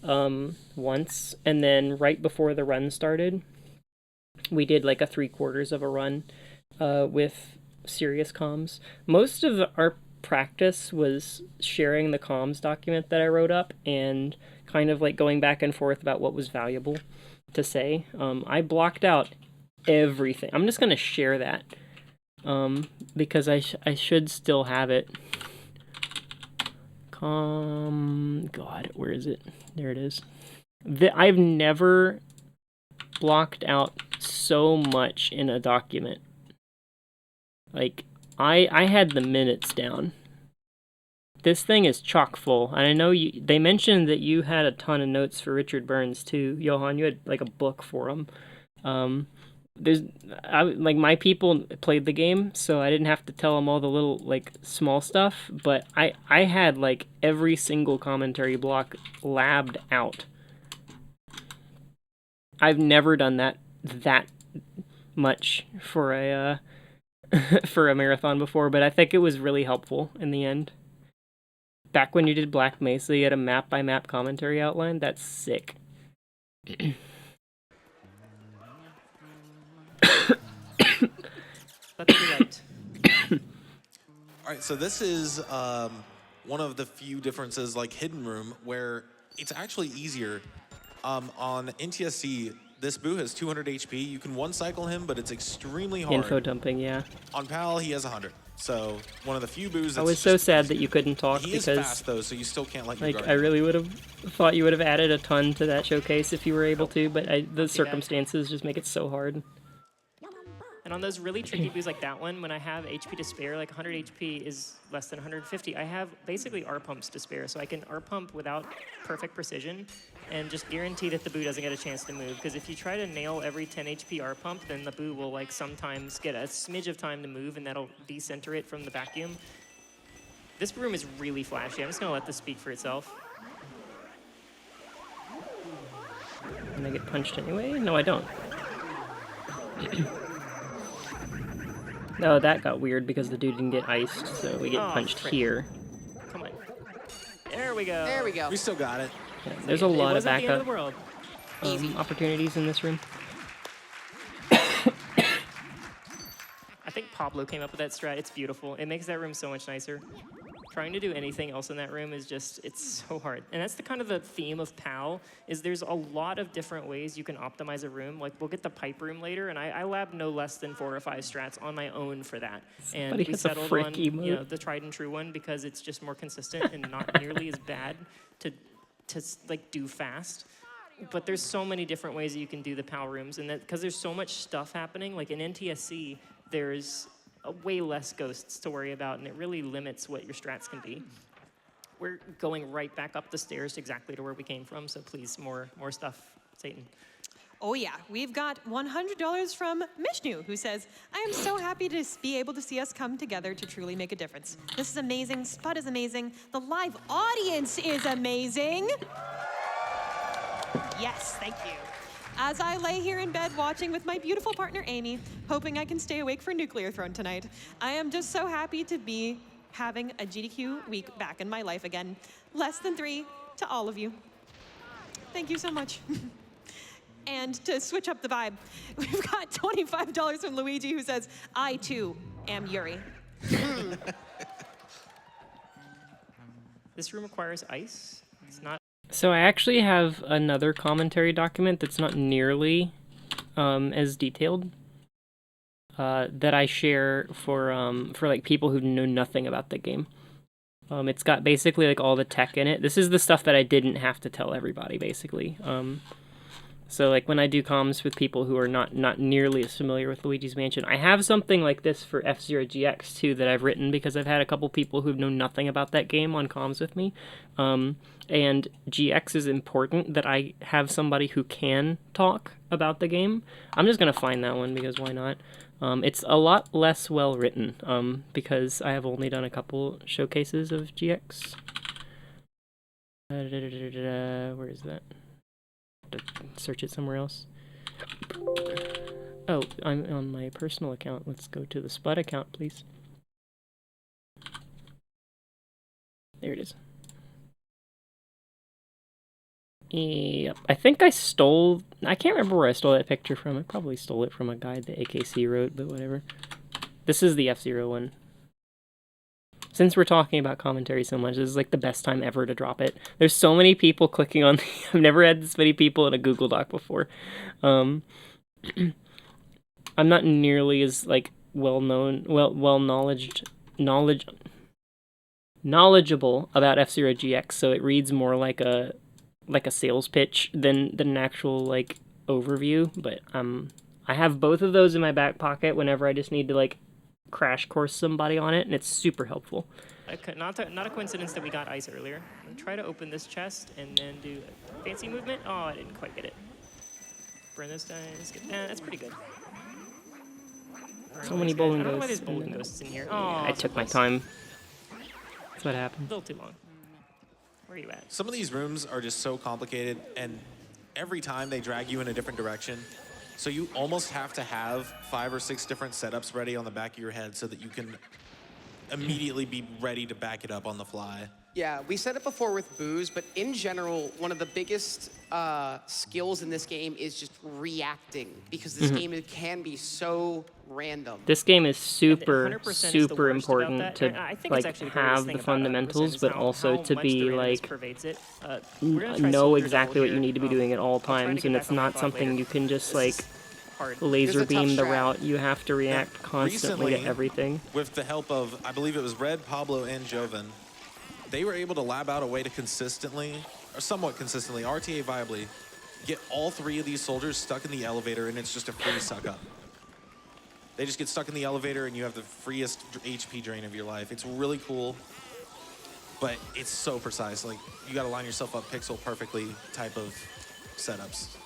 once, and then right before the run started, we did like a 3/4 of a run with serious comms. Most of our practice was sharing the comms document that I wrote up and kind of like going back and forth about what was valuable to say. I blocked out everything. I'm just going to share that because I should still have it. God, where is it? There it is. I've never blocked out so much in a document. Like, I had the minutes down. This thing is chock full, and I know they mentioned that you had a ton of notes for Richard Burns too, Johan. You had like a book for him. My people played the game, so I didn't have to tell them all the little like small stuff. But I had like every single commentary block labbed out. I've never done that much for a for a marathon before, but I think it was really helpful in the end. Back when you did Black Mesa, you had a map-by-map commentary outline. That's sick. Let's be right. All right, so this is one of the few differences, like Hidden Room, where it's actually easier. On NTSC, this Boo has 200 HP. You can one-cycle him, but it's extremely hard. Info dumping, yeah. On PAL, he has 100. So one of the few Boos that's I was so sad that you couldn't talk he because is fast, though, so you still can't let your guard I really would have thought you would have added a ton to that showcase if you were able to, but the circumstances just make it so hard. And on those really tricky boos like that one, when I have HP to spare, like 100 HP is less than 150, I have basically R pumps to spare, so I can R pump without perfect precision and just guarantee that the boo doesn't get a chance to move. Because if you try to nail every 10 HP R pump, then the boo will like sometimes get a smidge of time to move, and that'll decenter it from the vacuum. This room is really flashy. I'm just gonna let this speak for itself. And I get punched anyway? No, I don't. No, that got weird because the dude didn't get iced, so we get punched here. Come on. There we go. There we go. We still got it. Yeah, there's a lot of wasn't the end of backup the world. opportunities in this room. I think Pablo came up with that strat. It's beautiful. It makes that room so much nicer. Trying to do anything else in that room is just, it's so hard. And that's the kind of the theme of PAL, is there's a lot of different ways you can optimize a room. Like, we'll get the pipe room later, and I lab no less than 4 or 5 strats on my own for that. And Somebody we has a settled frick on emote. the tried and true one because it's just more consistent and not nearly as bad to like do fast. But there's so many different ways that you can do the PAL rooms, and that because there's so much stuff happening, like in NTSC, there's way less ghosts to worry about, and it really limits what your strats can be. We're going right back up the stairs exactly to where we came from, so please, more stuff, Satan. Oh yeah, we've got $100 from Mishnu, who says, I am so happy to be able to see us come together to truly make a difference. This is amazing, Spud is amazing, the live audience is amazing. Yes, thank you. As I lay here in bed watching with my beautiful partner Amy, hoping I can stay awake for Nuclear Throne tonight, I am just so happy to be having a GDQ week back in my life again. Less than 3 to all of you. Thank you so much. And to switch up the vibe, we've got $25 from Luigi, who says, I too am Yuri. This room requires ice. It's not. So I actually have another commentary document that's not nearly as detailed that I share for like people who know nothing about the game. It's got basically like all the tech in it. This is the stuff that I didn't have to tell everybody, basically. So like when I do comms with people who are not nearly as familiar with Luigi's Mansion, I have something like this for F-Zero GX too that I've written because I've had a couple people who've known nothing about that game on comms with me. And GX is important that I have somebody who can talk about the game. I'm just going to find that one because why not? It's a lot less well written because I have only done a couple showcases of GX. Where is that? To search it somewhere else. Oh, I'm on my personal account. Let's go to the Spud account, please. There it is. Yep. I think I can't remember where I stole that picture from. I probably stole it from a guide that AKC wrote, but whatever. This is the F-Zero one. Since we're talking about commentary so much, this is like the best time ever to drop it. There's so many people clicking on I've never had this many people in a Google Doc before. I'm not nearly as like knowledgeable about F-Zero GX, so it reads more like a sales pitch than an actual like overview, but I have both of those in my back pocket whenever I just need to like crash course somebody on it, and it's super helpful. Not a coincidence that we got ice earlier. I'm gonna try to open this chest and then do a fancy movement. Oh, I didn't quite get it. Burn this down. That's pretty good. So many bowling I don't know why ghosts. there's bowling ghosts in here. Yeah, Oh, I took my time. That's what A happened. little too long. Where are you at? Some of these rooms are just so complicated, and every time they drag you in a different direction. So you almost have to have 5 or 6 different setups ready on the back of your head so that you can immediately be ready to back it up on the fly. Yeah, we said it before with booze, but in general, one of the biggest skills in this game is just reacting, because this game can be so random. This game is super 100% is the super worst about important that. to And I think it's like actually the greatest have thing the about fundamentals, 100% is but how also to much be the randomness like pervades it. We're gonna try know soldier exactly double what you here. need to be doing at all I'll try to times, get and back it's on my not thought something later. you can just This like is hard. laser It's a tough beam the strat. route. You have to react constantly to Recently, everything. With the help of, I believe it was Red, Pablo, and Joven, they were able to lab out a way to consistently, or somewhat consistently, RTA viably, get all 3 of these soldiers stuck in the elevator, and it's just a free suck up. They just get stuck in the elevator, and you have the freest HP drain of your life. It's really cool, but it's so precise. Like, you got to line yourself up pixel perfectly type of setups.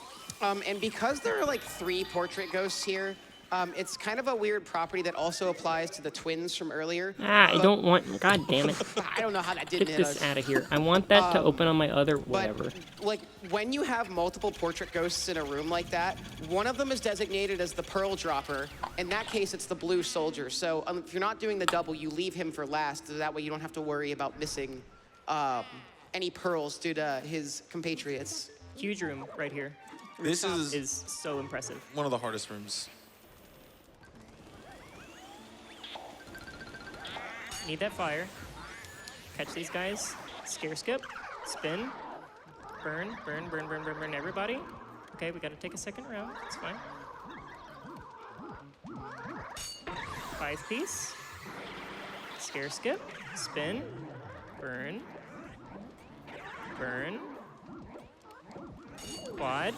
And because there are like 3 portrait ghosts here, It's kind of a weird property that also applies to the twins from earlier. Ah, I don't want. God damn it! I don't know how that didn't Get hit this us. out of here. I want that to open on my other But whatever. like when you have multiple portrait ghosts in a room like that, one of them is designated as the pearl dropper. In that case, it's the blue soldier. So if you're not doing the double, you leave him for last. So that way you don't have to worry about missing any pearls due to his compatriots. Huge room right here. This Rooftop is so impressive. one of the hardest rooms. Need that fire. Catch these guys. Scare skip. Spin. Burn, burn, burn, burn, burn, burn, everybody. Okay, we gotta take a second round. It's fine. 5-piece. Scare skip. Spin. Burn. Burn. Quad.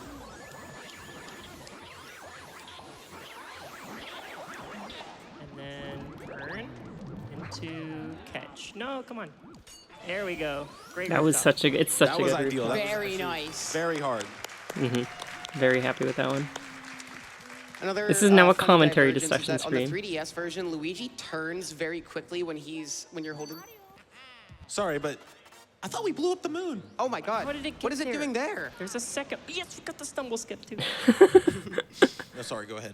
And then burn into catch. No, come on. There we go. Great. That was rooftop. such a. It's such That a was good ideal. rooftop. That was Very actually nice. Very hard. Very happy with that one. Another, This is now a funny commentary divergence is discussion that screen. On the 3DS version, Luigi turns very quickly when you're holding. Sorry, but I thought we blew up the moon. Oh my God! How did it get What is it there? doing there? There's a second. Yes, we got the stumble skip too. No, sorry, go ahead.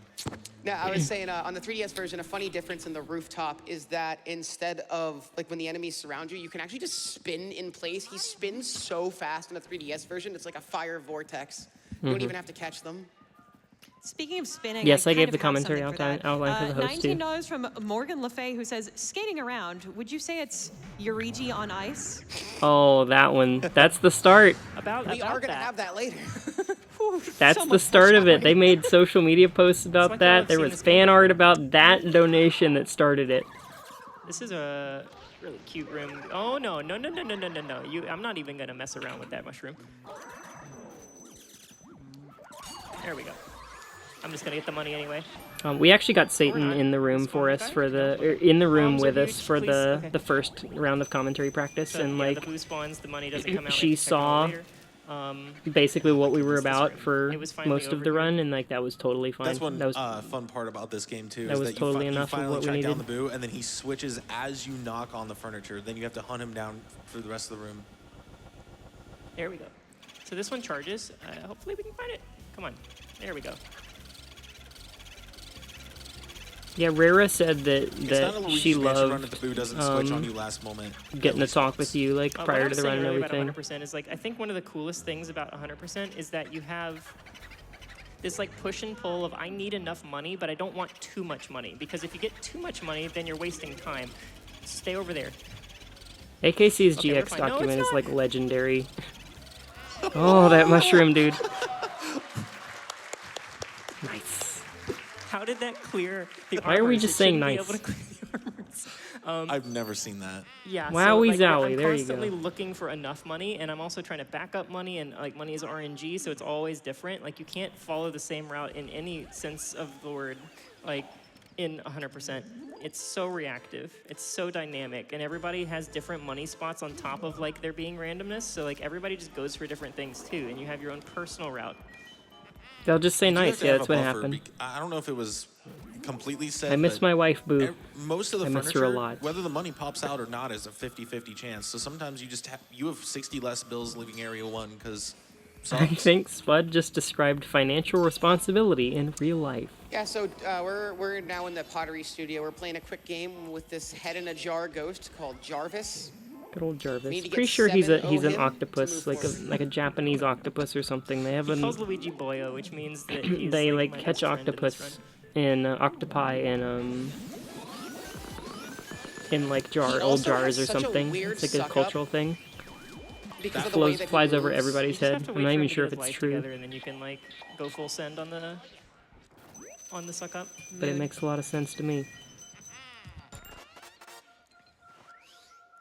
No, I was saying on the 3DS version, a funny difference in the rooftop is that instead of like when the enemies surround you, you can actually just spin in place. He spins so fast in the 3DS version, it's like a fire vortex. You don't even have to catch them. Speaking of spinning, Yes, I kind gave of the have commentary something for outline- that. outline for the host, too. $19 from Morgan LeFay, who says, skating around, would you say it's Yurigi on ice? Oh, that one. That's the start. About We are about gonna that. have that later. That's So the much start of it. They foreshadowing. made social media posts about like that. I've There seen was this game fan before. art about that donation that started it. This is a really cute room. Oh no, no, no, no, no, no, no, no. I'm not even gonna mess around with that mushroom. There we go. I'm just gonna get the money anyway. We actually got Satan not. in the room This for one us guy? for the in the room Bombs are with us huge, for please. the Okay. the first round of commentary practice, So, and yeah, like the blue spawns, the money doesn't come out. she like, check it saw out later. basically what we were This about room. for It was finally most of over the here. run, and like that was totally fine. That's one that was fun part about this game too. that is was that totally you enough of finally what we track down needed. the boo, and then he switches as you knock on the furniture. Then you have to hunt him down through the rest of the room. There we go. So this one charges. Hopefully we can find it. Come on. There we go. Yeah, Rara said that It's not a that Luigi's she Mansion run if loved the boo doesn't switch on you last moment. getting to talk with you like What I prior to was the saying run and earlier everything. About 100% is like I think one of the coolest things about 100% is that you have this like push and pull of I need enough money, but I don't want too much money because if you get too much money, then you're wasting time. Stay over there. AKC's Okay, we're GX fine. No, document it's is not. like legendary. Oh, that mushroom, dude. Nice. How did that clear the Why are we armors? just It saying shouldn't be nice? able to clear the armors. I've never seen that. Yeah. Wowie so, like, zowie, I'm there you constantly go. looking for enough money, and I'm also trying to back up money, and like money is RNG, so it's always different. Like you can't follow the same route in any sense of the word, like in 100%. It's so reactive. It's so dynamic, and everybody has different money spots on top of like there being randomness. So like everybody just goes for different things too, and you have your own personal route. They'll just say You do have nice. to Yeah, have that's a what buffer happened. I don't know if it was completely said. I miss but my wife, Boo. Most of the I miss her furniture, a lot. whether the money pops out or not, is a 50-50 chance. So sometimes you just you have 60 less bills leaving Area 1 because. I think Spud just described financial responsibility in real life. Yeah, so we're now in the pottery studio. We're playing a quick game with this head in a jar ghost called Jarvis. Good old Jarvis. need to get Pretty sure he's 7 an him to octopus, move forward. like a Japanese octopus or something. They have He calls an Luigi Boyo, which means that he's they like like my catch best friend in this octopus run. in octopi and in like He old also jars has or such a something. weird It's like a suck-up cultural thing. Because of the way Flows that he flies over moves. everybody's You just head. have to I'm wait not for him even to sure get if his it's life true, together, and then you can like go full send on the suck up. but it makes a lot of sense to me.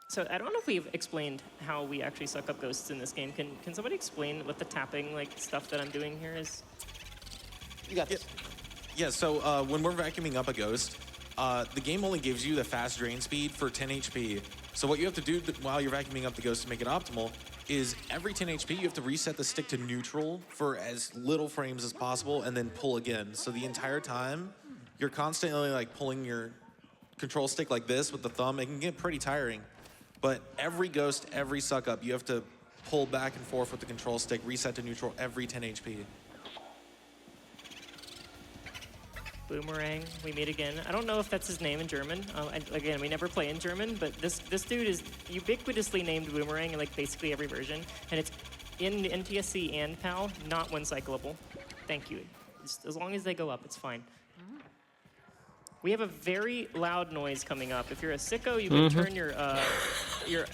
So I don't know if we've explained how we actually suck up ghosts in this game. Can somebody explain what the tapping like stuff that I'm doing here is? You got this. Yeah, so when we're vacuuming up a ghost, the game only gives you the fast drain speed for 10 HP. So what you have to do while you're vacuuming up the ghost to make it optimal is every 10 HP, you have to reset the stick to neutral for as little frames as possible and then pull again. So the entire time, you're constantly like pulling your control stick like this with the thumb. It can get pretty tiring. But every ghost, every suck up, you have to pull back and forth with the control stick, reset to neutral every 10 HP. Boomerang, we meet again. I don't know if that's his name in German. Again, we never play in German, but this dude is ubiquitously named Boomerang in like basically every version, and it's in NTSC and PAL, not one cyclable. Thank you. As long as they go up, it's fine. We have a very loud noise coming up. If you're a sicko, you can turn your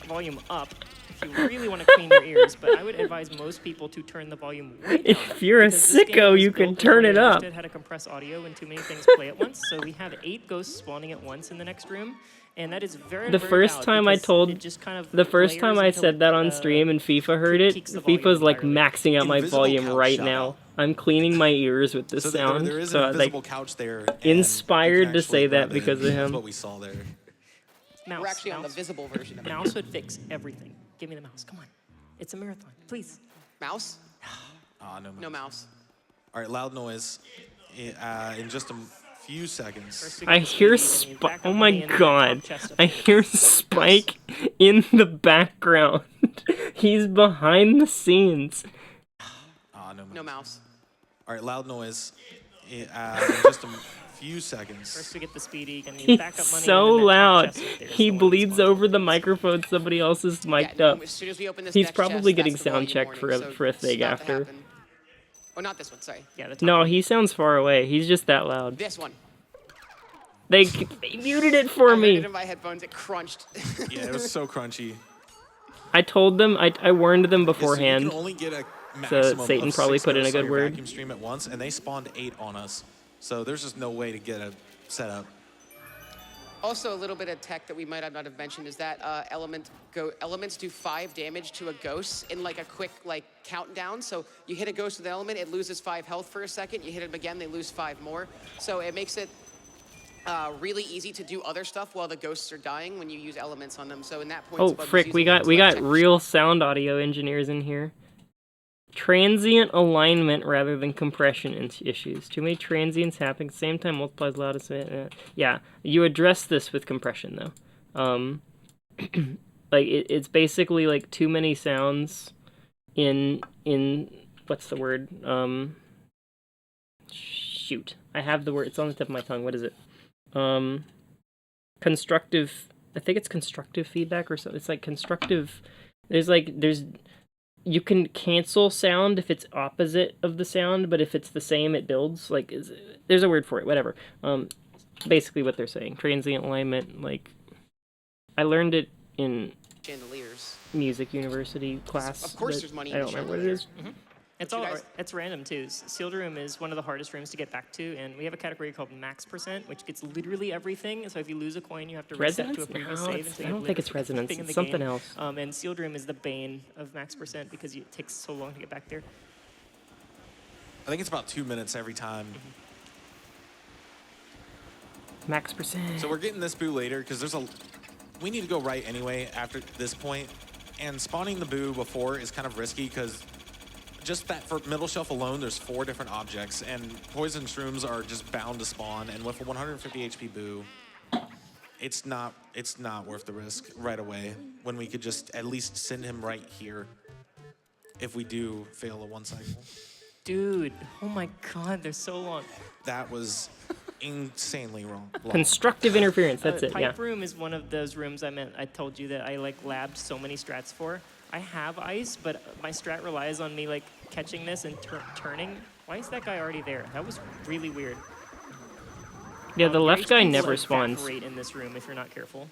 volume up if you really want to clean your ears, but I would advise most people to turn the volume way down. If you're a sicko, you can turn it up. How to compress audio when too many things play at once. So we have 8 ghosts spawning at once in the next room, and that is very, The very first loud time I because told, it just kind of the first time I layers said that on until, stream and FIFA heard it, critiques the volume FIFA's like entirely. maxing out my Invisible volume couch right shout now. out. I'm cleaning my ears with this So sound. there is so an invisible like couch there. and inspired you can to say actually that grab it. because of That's him. what we saw there. Mouse, We're actually on the mouse. visible version of it. Mouse would fix everything. Give me the mouse. Come on. It's a marathon. Please. Mouse? No. No mouse. All right, loud noise. In just a few seconds. First we I get the hear speedy, and you Spike. back Oh up my on the end of the god. top chest up I there. hear Spike in the background. He's behind the scenes. No mouse. All right, loud noise. In just a few seconds. First we get the speedy, and you He's back up money. so and then that top loud. chest up there is He the one that bleeds spawns. over the microphone somebody else is mic'd up. As soon as we open this He's next probably chest, getting that's the sound volume checked warning, for a it's thing about to after. happen. Oh, not this one, sorry. Yeah, the top No, one. he sounds far away. He's just that loud. This one. They muted it for I heard it me. in my headphones, it crunched. Yeah, it was so crunchy. I told them, I warned them Yeah, so you beforehand. can only get a maximum Satan of probably 6 put in a ghosts on good your word. vacuum stream at once, and they spawned 8 on us. So there's just no way to get a setup. Also, a little bit of tech that we might not have mentioned is that elements do 5 damage to a ghost in like a quick countdown. So you hit a ghost with an element, it loses 5 health for a second. You hit them again, they lose 5 more. So it makes it really easy to do other stuff while the ghosts are dying when you use elements on them. So in that point, Oh Spud was frick, using we it got to, check- real sound audio engineers in here. Transient alignment rather than compression issues. Too many transients happening at the same time multiplies loudest. Yeah, you address this with compression though. Like it's basically like too many sounds in what's the word? Shoot, I have the word. It's on the tip of my tongue. What is it? Constructive. I think it's constructive feedback or something. It's like constructive. There's. You can cancel sound if it's opposite of the sound, but if it's the same, it builds. There's a word for it. Whatever. Basically, what they're saying, transient alignment. Like, I learned it in Chandeliers. music university class. Of course but there's money I in don't remember what it is. It's you all guys- it's random too. Sealed room is one of the hardest rooms to get back to, and we have a category called max %, which gets literally everything. So if you lose a coin, you have to reset Resonance? to a previous No, save. it's- until I you don't have think it's everything resonance. in the It's something game. else. And sealed room is the bane of max % because it takes so long to get back there. I think it's about 2 minutes every time. Max %. So we're getting this boo later because we need to go right anyway after this point. And spawning the boo before is kind of risky because just that for middle shelf alone, there's 4 different objects, and poison shrooms are just bound to spawn. And with a 150 HP boo, it's not worth the risk right away when we could just at least send him right here if we do fail a 1 cycle. Dude, oh my god, they're so long. That was insanely long. Constructive interference. That's it. Pipe Yeah. room is one of those rooms I told you that I labbed so many strats for. I have ice, but my strat relies on me catching this and turning. Why is that guy already there? That was really weird. Yeah, the Your left guy HP will never spawns. evaporate in this room if you're not careful.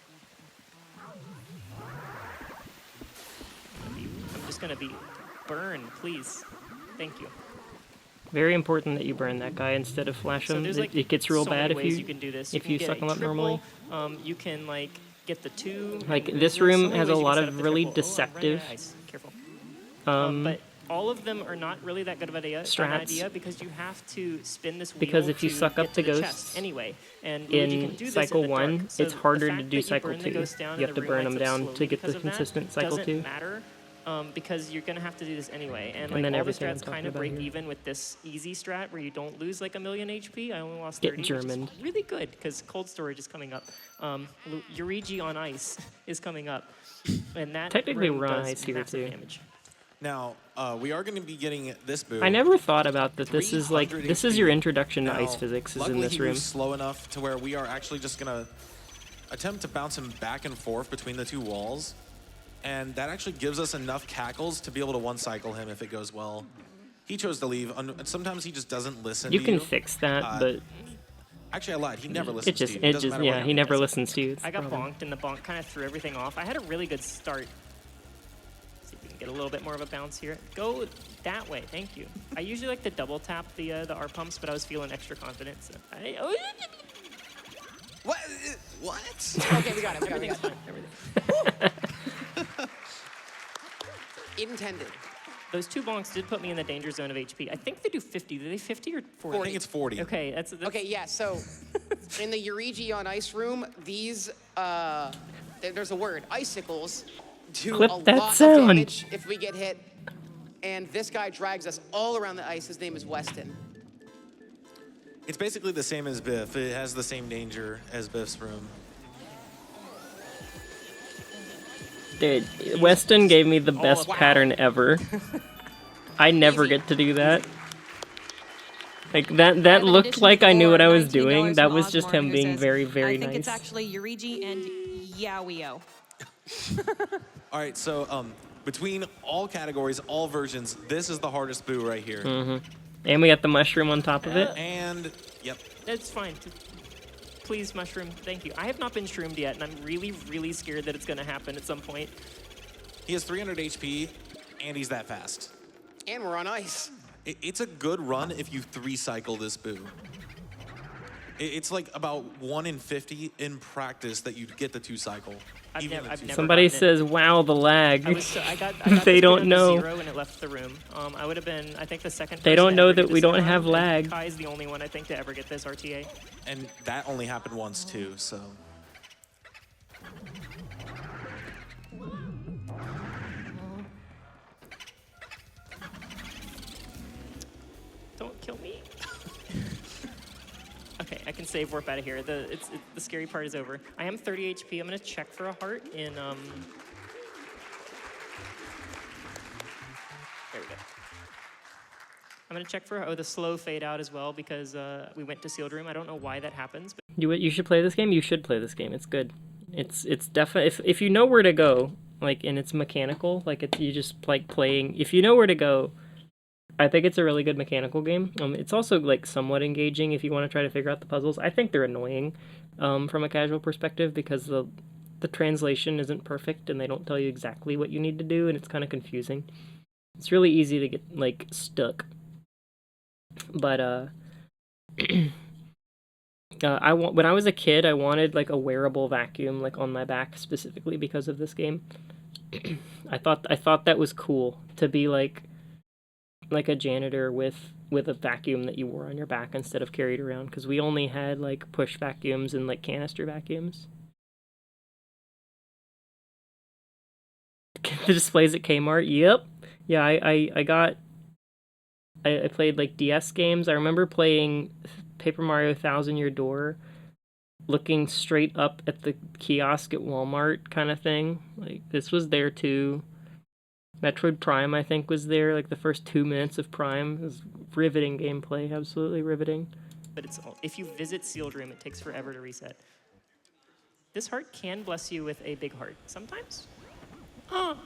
I'm just gonna be burned, please. Thank you. Very important that you burn that guy instead of flash So him. there's It gets real so bad many if ways you can do this. if can you get suck a him up triple, normally. You can get the 2. Like, and this there's so room many has a ways you can lot set of up the really triple. Oh, I'm running out of deceptive, ice. Careful. Um, But all of them are not really that good of an strats. idea because you have to spin this wheel Because if you to suck up get to the the ghosts chest anyway. And Luigi in can do this cycle in the dark. 1, So it's the harder to fact do that cycle burn the 2. ghost down You and have to the burn room them lights up down slowly to get the because of that consistent cycle doesn't 2. matter because you're gonna have to do this anyway. And then like all the everything I'm strats talking kind of about break here. even with this easy strat where you don't lose like 1,000,000 HP. I only lost Get 30, which Germaned. is really good because cold storage is coming up. Yurigi on ice is coming up, and that Technically, room we're on does ice here, massive too. damage. Now, we are going to be getting this boo. I never thought about that. This is like 300 this is HP. your introduction to Now, ice physics. Is in luckily this he room. moves slow enough to where we are actually just going to attempt to bounce him back and forth between the two walls. And that actually gives us enough cackles to be able to one-cycle him if it goes well. He chose to leave. Sometimes he just doesn't listen You to can you. fix that, but Actually, I lied. He never listens it just to you. It doesn't matter what yeah, he happens. never listens to you. It's I the got problem. bonked, and the bonk kind of threw everything off. I had a really good start. See if we can get a little bit more of a bounce here. Go that way, thank you. I usually like to double tap the R pumps, but I was feeling extra confident. So What? What? Okay, we got it. We got it. We everything's got fine. Everything. it. Intended. Those two bonks did put me in the danger zone of HP. I think they do 50. Do they 50 or 40? I think it's 40. Okay, that's Okay, yeah, so in the Yurigi on ice room, these, there's a word, icicles, do Clip a that lot sound. of damage if we get hit. And this guy drags us all around the ice. His name is Weston. It's basically the same as Biff. It has the same danger as Biff's room. Dude, Weston gave me the best wow. pattern ever. I never Easy. get to do that. Like that have an looked addition like I knew for what I was $19 doing. That from was just Osborne, him who being says, very, very I think nice. it's actually Yurigi and Yawio. All right, so between all categories, all versions, this is the hardest boo right here. And we got the mushroom on top of it. And, yep. It's fine. Please, mushroom. Thank you. I have not been shroomed yet, and I'm really, really scared that it's going to happen at some point. He has 300 HP, and he's that fast. And we're on ice. It's a good run if you 3-cycle this boo. It's like about 1 in 50 in practice that you get the 2-cycle. I've never Somebody gotten it. says, "Wow, the lag." I got They this bit don't on know. 0 when it left the room. I would have been, I think, the second. They person don't to know ever that get we this don't run, have and lag. Kai's the only one I think to ever get this RTA. And that only happened once, too, so. Don't kill me. Okay, I can save warp out of here. The scary part is over. I am 30 HP. I'm gonna check for a heart in There we go. I'm gonna check for the slow fade out as well because we went to sealed room. I don't know why that happens, but You should play this game. You should play this game. It's good. It's definitely if you know where to go, like, and it's mechanical, like you just like playing. If you know where to go, I think it's a really good mechanical game. It's also like somewhat engaging if you want to try to figure out the puzzles. I think they're annoying from a casual perspective because the translation isn't perfect and they don't tell you exactly what you need to do, and it's kind of confusing. It's really easy to get like stuck. But when I was a kid, I wanted like a wearable vacuum like on my back specifically because of this game. I thought that was cool to be like a janitor with a vacuum that you wore on your back instead of carried around, because we only had like push vacuums and like canister vacuums. The displays at Kmart, yep. Yeah, I played like DS games. I remember playing Paper Mario Thousand Year Door, looking straight up at the kiosk at Walmart kind of thing. Like, this was there too. Metroid Prime, I think, was there. Like, the first 2 minutes of Prime. It was riveting gameplay. Absolutely riveting. but if you visit sealed room, it takes forever to reset. This heart can bless you with a big heart sometimes. Oh,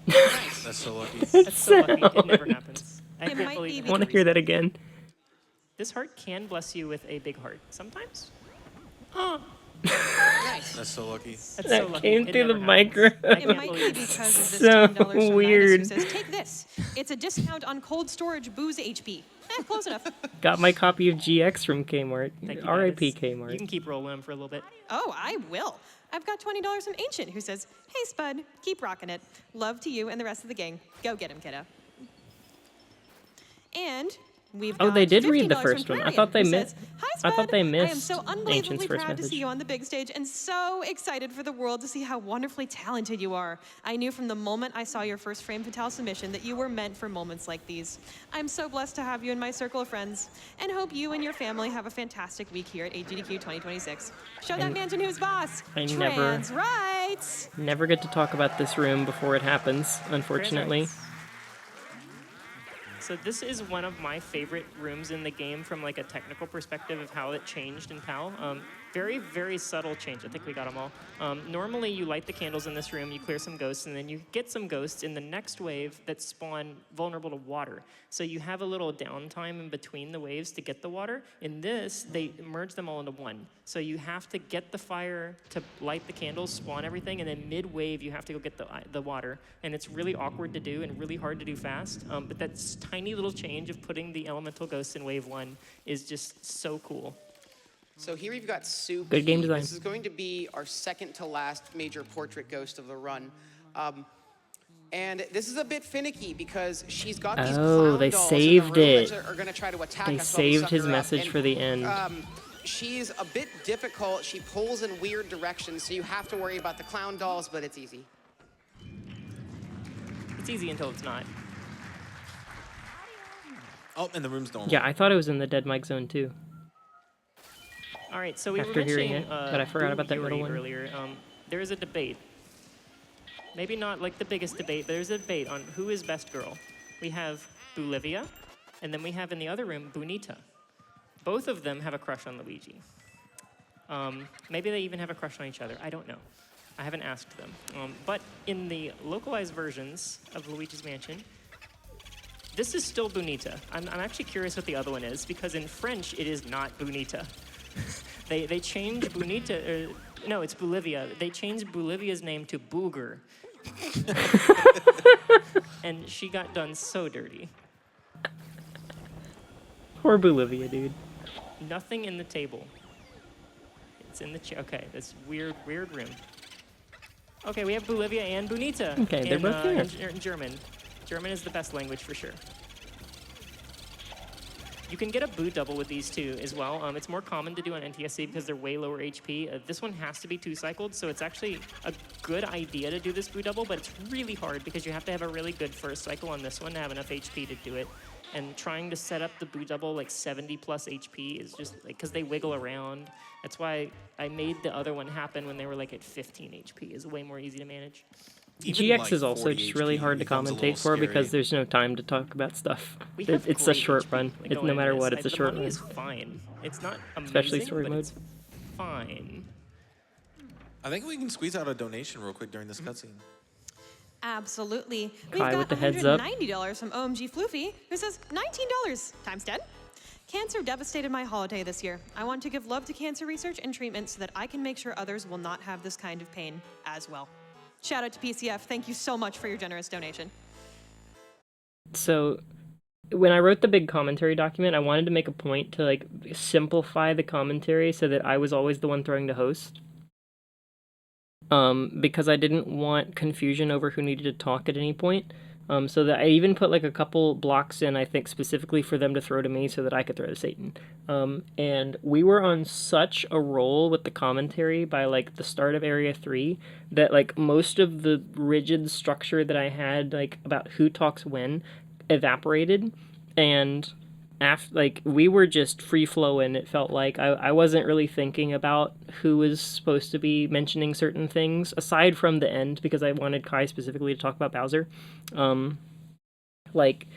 Nice. That's so lucky. that's so lucky. It never happens. I It can't might believe be it. I want to hear that again. This heart can bless you with a big heart sometimes. Nice. That's so lucky. That's so That lucky. came It through the never happens. microphone. I It can't might be believe because of this So $10 from Nidus weird. who says, take this. It's a discount on cold storage booze HP. Close enough. Got my copy of GX from Kmart. Thank you, R.I.P. guys. Kmart. You can keep rolling them for a little bit. Oh, I will. I've got $20 from Ancient who says, hey, Spud, keep rocking it. Love to you and the rest of the gang. Go get him, kiddo. And We've Oh, got they did read the $15 first from one. I Clarion, thought they who missed. says, "Hi, I thought Spud. they I am missed so Ancient's unbelievably first proud to message. see you on the big stage and so excited for the world to see how wonderfully talented you are. I knew from the moment I saw your first Frame Fatale submission that you were meant for moments like these. I'm so blessed to have you in my circle of friends and hope you and your family have a fantastic week here at AGDQ 2026. Show that mansion who's boss. I Trans rights. never get to talk about this room before it happens, unfortunately. Trans rights. So this is one of my favorite rooms in the game from like a technical perspective of how it changed in PAL. Very, very subtle change. I think we got them all. Normally you light the candles in this room, you clear some ghosts, and then you get some ghosts in the next wave that spawn vulnerable to water. So you have a little downtime in between the waves to get the water. In this, they merge them all into one. So you have to get the fire to light the candles, spawn everything, and then mid-wave you have to go get the water. And it's really awkward to do and really hard to do fast. But that tiny little change of putting the elemental ghosts in wave 1 is just so cool. So here we've got Soup. Good game design. This is going to be our second to last major portrait ghost of the run. And this is a bit finicky because she's got these clown they dolls saved in the room it. that are going to try to attack They us while we saved suck his her up. message And, for the end. She's a bit difficult. She pulls in weird directions, so you have to worry about the clown dolls, but it's easy. It's easy until it's not. Oh, and the room's normal. Yeah, I thought it was in the dead mic zone too. All right, so we After were hearing mentioning it, but I forgot about that Yuri middle one. earlier. There is a debate. Maybe not like the biggest debate, but there's a debate on who is best girl. We have Bolivia, and then we have in the other room Bunita. Both of them have a crush on Luigi. Maybe they even have a crush on each other. I don't know. I haven't asked them. But in the localized versions of Luigi's Mansion, this is still Bunita. I'm actually curious what the other one is, because in French, it is not Bunita. They changed Bunita, no, it's Bolivia. They changed Bolivia's name to Booger. And she got done so dirty. Poor Bolivia, dude. Nothing in the table. It's in the chair. Okay, this weird room. Okay, we have Bolivia and Bunita. Okay, they're both here. In German. German is the best language for sure. You can get a boot double with these two as well. It's more common to do on NTSC because they're way lower HP. This one has to be 2-cycled, so it's actually a good idea to do this boot double, but it's really hard because you have to have a really good first cycle on this one to have enough HP to do it. And trying to set up the boot double like 70 plus HP is just like, because they wiggle around. That's why I made the other one happen when they were like at 15 HP. It's way more easy to manage. Even, GX like, is also 40 just really HP hard to becomes a commentate little for because scary. there's no time to talk about stuff. We have It's a great short HP, run. like, It's going no into matter this. what, it's a The short money run. is fine. It's not amazing, Especially story but modes. it's fine. I think we can squeeze out a donation real quick during this cutscene. Absolutely. Kai We've with got the heads up. $190 from OMG Floofy, who says $19 times 10. Cancer devastated my holiday this year. I want to give love to cancer research and treatment so that I can make sure others will not have this kind of pain as well. Shout out to PCF. Thank you so much for your generous donation. So when I wrote the big commentary document, I wanted to make a point to like simplify the commentary so that I was always the one throwing the host. Because I didn't want confusion over who needed to talk at any point. So that I even put like a couple blocks in, I think, specifically for them to throw to me so that I could throw to Satan. And we were on such a roll with the commentary by like the start of Area 3 that like most of the rigid structure that I had like about who talks when evaporated. And after, like, we were just free flowing. It felt like I wasn't really thinking about who was supposed to be mentioning certain things aside from the end because I wanted Kai specifically to talk about Bowser. Like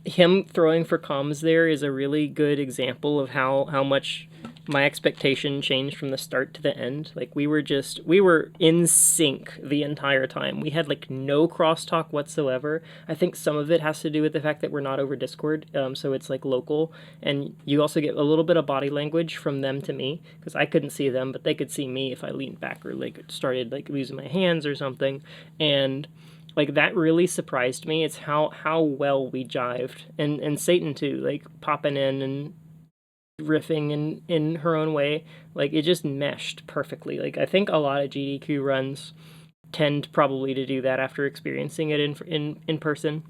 him throwing for comms there is a really good example of how much my expectation changed from the start to the end. Like we were in sync the entire time. We had like no crosstalk whatsoever. I think some of it has to do with the fact that we're not over Discord, so it's like local, and you also get a little bit of body language from them to me because I couldn't see them, but they could see me if I leaned back or like started like using my hands or something, and like that really surprised me. It's how well we jived, and Satan too, like popping in and riffing in her own way. Like it just meshed perfectly. Like I think a lot of GDQ runs tend probably to do that after experiencing it in person.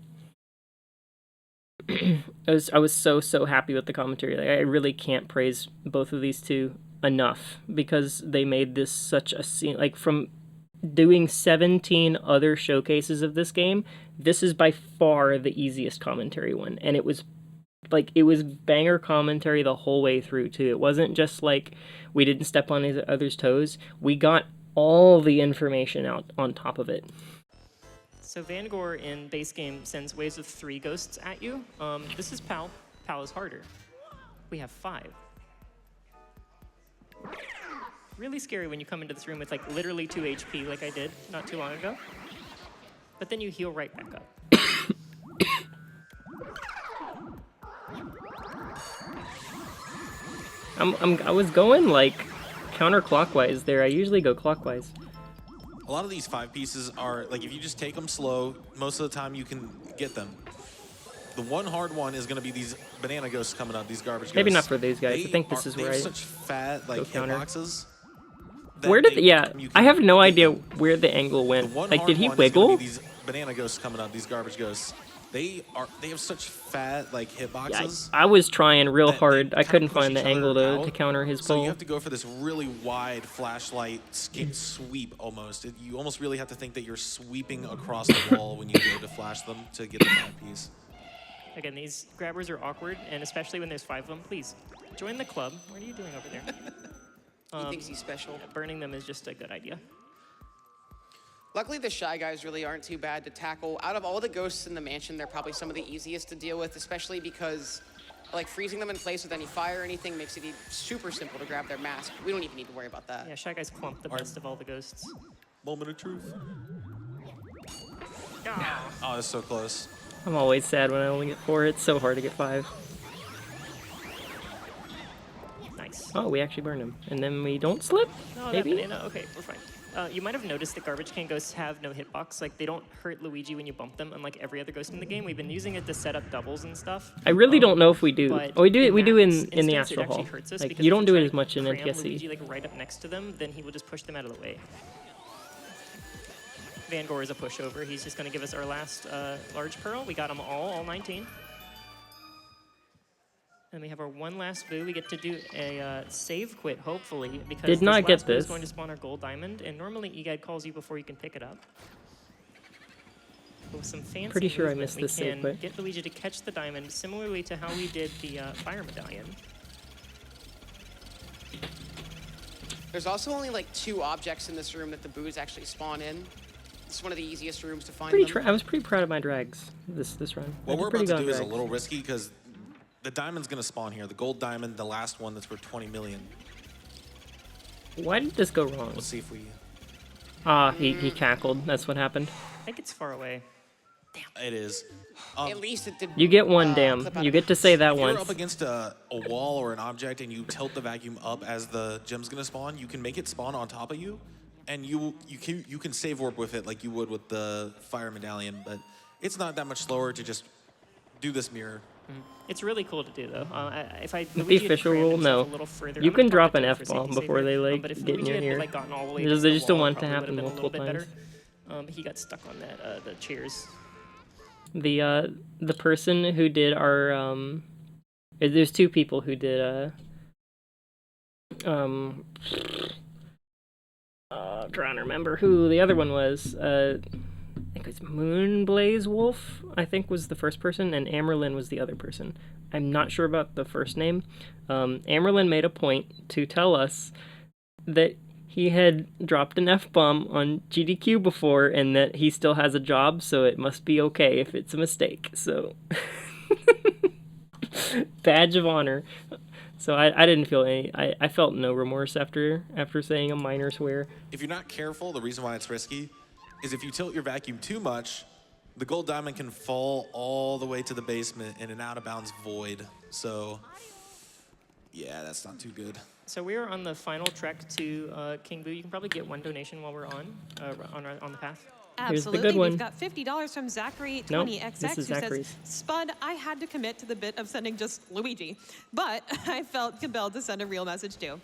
I was so happy with the commentary. Like, I really can't praise both of these two enough because they made this such a scene. Like, from doing 17 other showcases of this game, this is by far the easiest commentary one, and it was banger commentary the whole way through too. It wasn't just like we didn't step on his others' toes. We got all the information out on top of it. So Vangor in base game sends waves of 3 ghosts at you. This is PAL. PAL is harder. We have 5. Really scary when you come into this room with like literally 2 HP like I did not too long ago. But then you heal right back up. I was going like counterclockwise there. I usually go clockwise. A lot of these 5 pieces are, like, if you just take them slow, most of the time you can get them. The one hard one is going to be these banana ghosts coming up, these garbage ghosts. Maybe not for these guys. I think this is where they have such fat, like, hitboxes. Where did I have no idea where the angle went. Like, did he wiggle? These banana ghosts coming up, these garbage ghosts. They have such fat, like, hitboxes. Yeah, I was trying real hard. I couldn't find the angle to counter his pull. So you have to go for this really wide flashlight sweep almost. You almost really have to think that you're sweeping across the wall when you go to flash them to get the bad piece. Again, these grabbers are awkward, and especially when there's 5 of them, please join the club. What are you doing over there? He thinks he's special. Burning them is just a good idea. Luckily, the Shy Guys really aren't too bad to tackle. Out of all the ghosts in the mansion, they're probably some of the easiest to deal with, especially because like freezing them in place with any fire or anything makes it super simple to grab their mask. We don't even need to worry about that. Yeah, Shy Guys clump the best of all the ghosts. Moment of truth. Oh, that's so close. I'm always sad when I only get 4. It's so hard to get 5. Nice. Oh, we actually burned him. And then we don't slip? No, Maybe? that banana, okay, we're fine. You might have noticed that Garbage Can Ghosts have no hitbox. Like, they don't hurt Luigi when you bump them, unlike every other ghost in the game. We've been using it to set up doubles and stuff. I really don't know if we do. Oh, we do in the instance, Astro it actually Hall. hurts us Like, because you if don't do try it to as much in cram NTSC. Luigi, like, right up next to them, then he will just push them out of the way. Vangor is a pushover. He's just going to give us our last large pearl. We got them all 19. And we have our one last boo. We get to do a save quit, hopefully, because Did not get boo is this. going to spawn our gold diamond, and normally EGAD calls you before you can pick it up. But with some fancy Pretty sure I movement, missed this save we can quit. get Luigi to catch the diamond, similarly to how we did the fire medallion. There's also only like 2 objects in this room that the boos actually spawn in. It's one of the easiest rooms to find them. I was pretty proud of my drags this run. What I we're did pretty about to good do is a drags. little risky because the diamond's going to spawn here. The gold diamond, the last one that's worth 20 million. Why did this go wrong? Let's see if we... He cackled. That's what happened. I think it's far away. It is. At least it did. You get one, damn. clip out You of get to say that If you're once. up against a wall or an object and you tilt the vacuum up as the gem's going to spawn, you can make it spawn on top of you, and you can save warp with it like you would with the fire medallion, but it's not that much slower to just do this mirror. It's really cool to do, though. If I The official rule, no. You can drop an F-bomb before they like but if get Luigi near had, here. like, gotten all the way They against the just don't wall, want it to probably happen would've been a multiple little times. bit better. He got stuck on that the chairs. The person who did our there's 2 people who did I'm trying to remember who the other one was. I think it was Moonblaze Wolf, I think was the first person, and Amerlin was the other person. I'm not sure about the first name. Amerlin made a point to tell us that he had dropped an F-bomb on GDQ before and that he still has a job, so it must be okay if it's a mistake. So, badge of honor. So I didn't feel I felt no remorse after saying a minor swear. If you're not careful, the reason why it's risky is if you tilt your vacuum too much, the gold diamond can fall all the way to the basement in an out-of-bounds void. So, yeah, that's not too good. So we are on the final trek to King Boo. You can probably get one donation while we're on the path. Here's the Absolutely. good one. We've got $50 from Zachary20XX Nope, who this is says, Zachary's. Spud, I had to commit to the bit of sending just Luigi, but I felt compelled to send a real message too.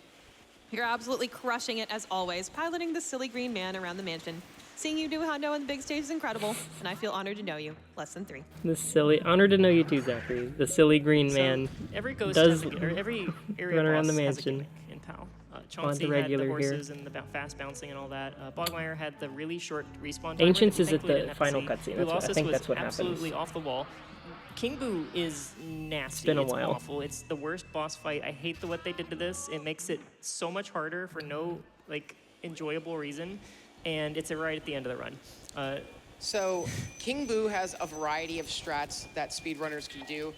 You're absolutely crushing it as always, piloting the silly green man around the mansion. Seeing you do Hundo on the big stage is incredible, and I feel honored to know you. Less than 3. The silly, honored to know you too, Zachary. The silly green man. Every ghost does has a, or every area run around boss the has a mansion. gimmick in PAL. On Chauncey the had regular the here. horses and the fast bouncing and all that. Bogmire had the really short respawn timer Ancients that is we at thankfully the didn't have to final see. cutscene. That's what, I Colossus think was that's what absolutely happens. off the wall. King Boo is nasty. It's been a it's while. awful. It's the worst boss fight. I hate what they did to this. It makes it so much harder for no enjoyable reason, and it's right at the end of the run. So King Boo has a variety of strats that speedrunners can do.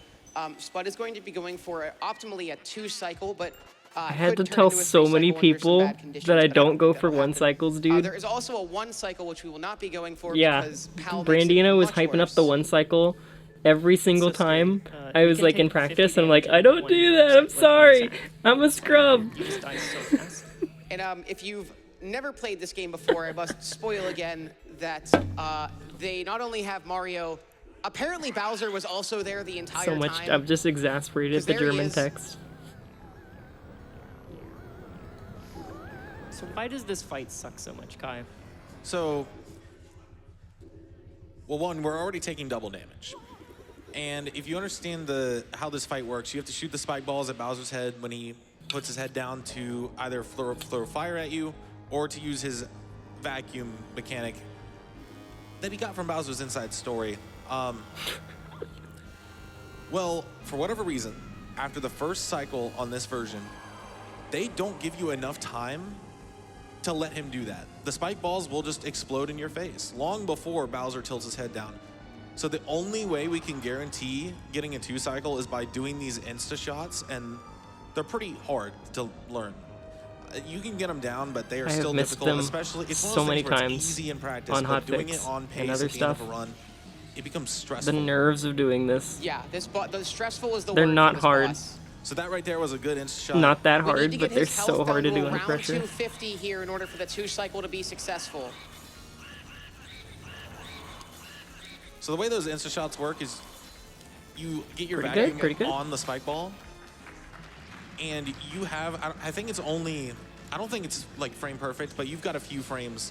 Spud is going to be going for optimally a 2 cycle, but I had to tell so many people that I don't go for 1 cycles, dude. There is also a 1 cycle which we will not be going for Yeah, because PAL makes it Brandino was much hyping up worse. the 1 cycle every single so scary. time. I You was can like in take 50 practice, and I'm like, damage I in don't one do that. I'm second. sorry. I'm a scrub. You just die so fast. And if you've never played this game before, I must spoil again that they not only have Mario, apparently Bowser was also there the entire So much. time. I'm just exasperated at the Because there he German is. text. So why does this fight suck so much, Kai? So, well, one, we're already taking double damage. And if you understand how this fight works, you have to shoot the spike balls at Bowser's head when he puts his head down to either throw fire at you or to use his vacuum mechanic that he got from Bowser's Inside Story. Well, for whatever reason, after the first cycle on this version, they don't give you enough time to let him do that. The spike balls will just explode in your face long before Bowser tilts his head down. So the only way we can guarantee getting a 2 cycle is by doing these insta shots, and they're pretty hard to learn. You can get them down, but they are I have still missed difficult, them especially it's one so of those many things where times it's easy in practice, on but doing hotfix it on and pace other at the end of stuff. a run, it becomes The stressful. nerves of doing this. Yeah, the stressful is the They're word for not this hard. boss. So that right there was a good insta shot. Not that We need hard, to but get they're his so health hard to down do to under around pressure. 250 here in order for the 2 cycle to be successful. So the way those insta shots work is you get your Pretty good, vacuum pretty good. on the spike ball, and you have, I think it's only, I don't think it's like frame perfect, but you've got a few frames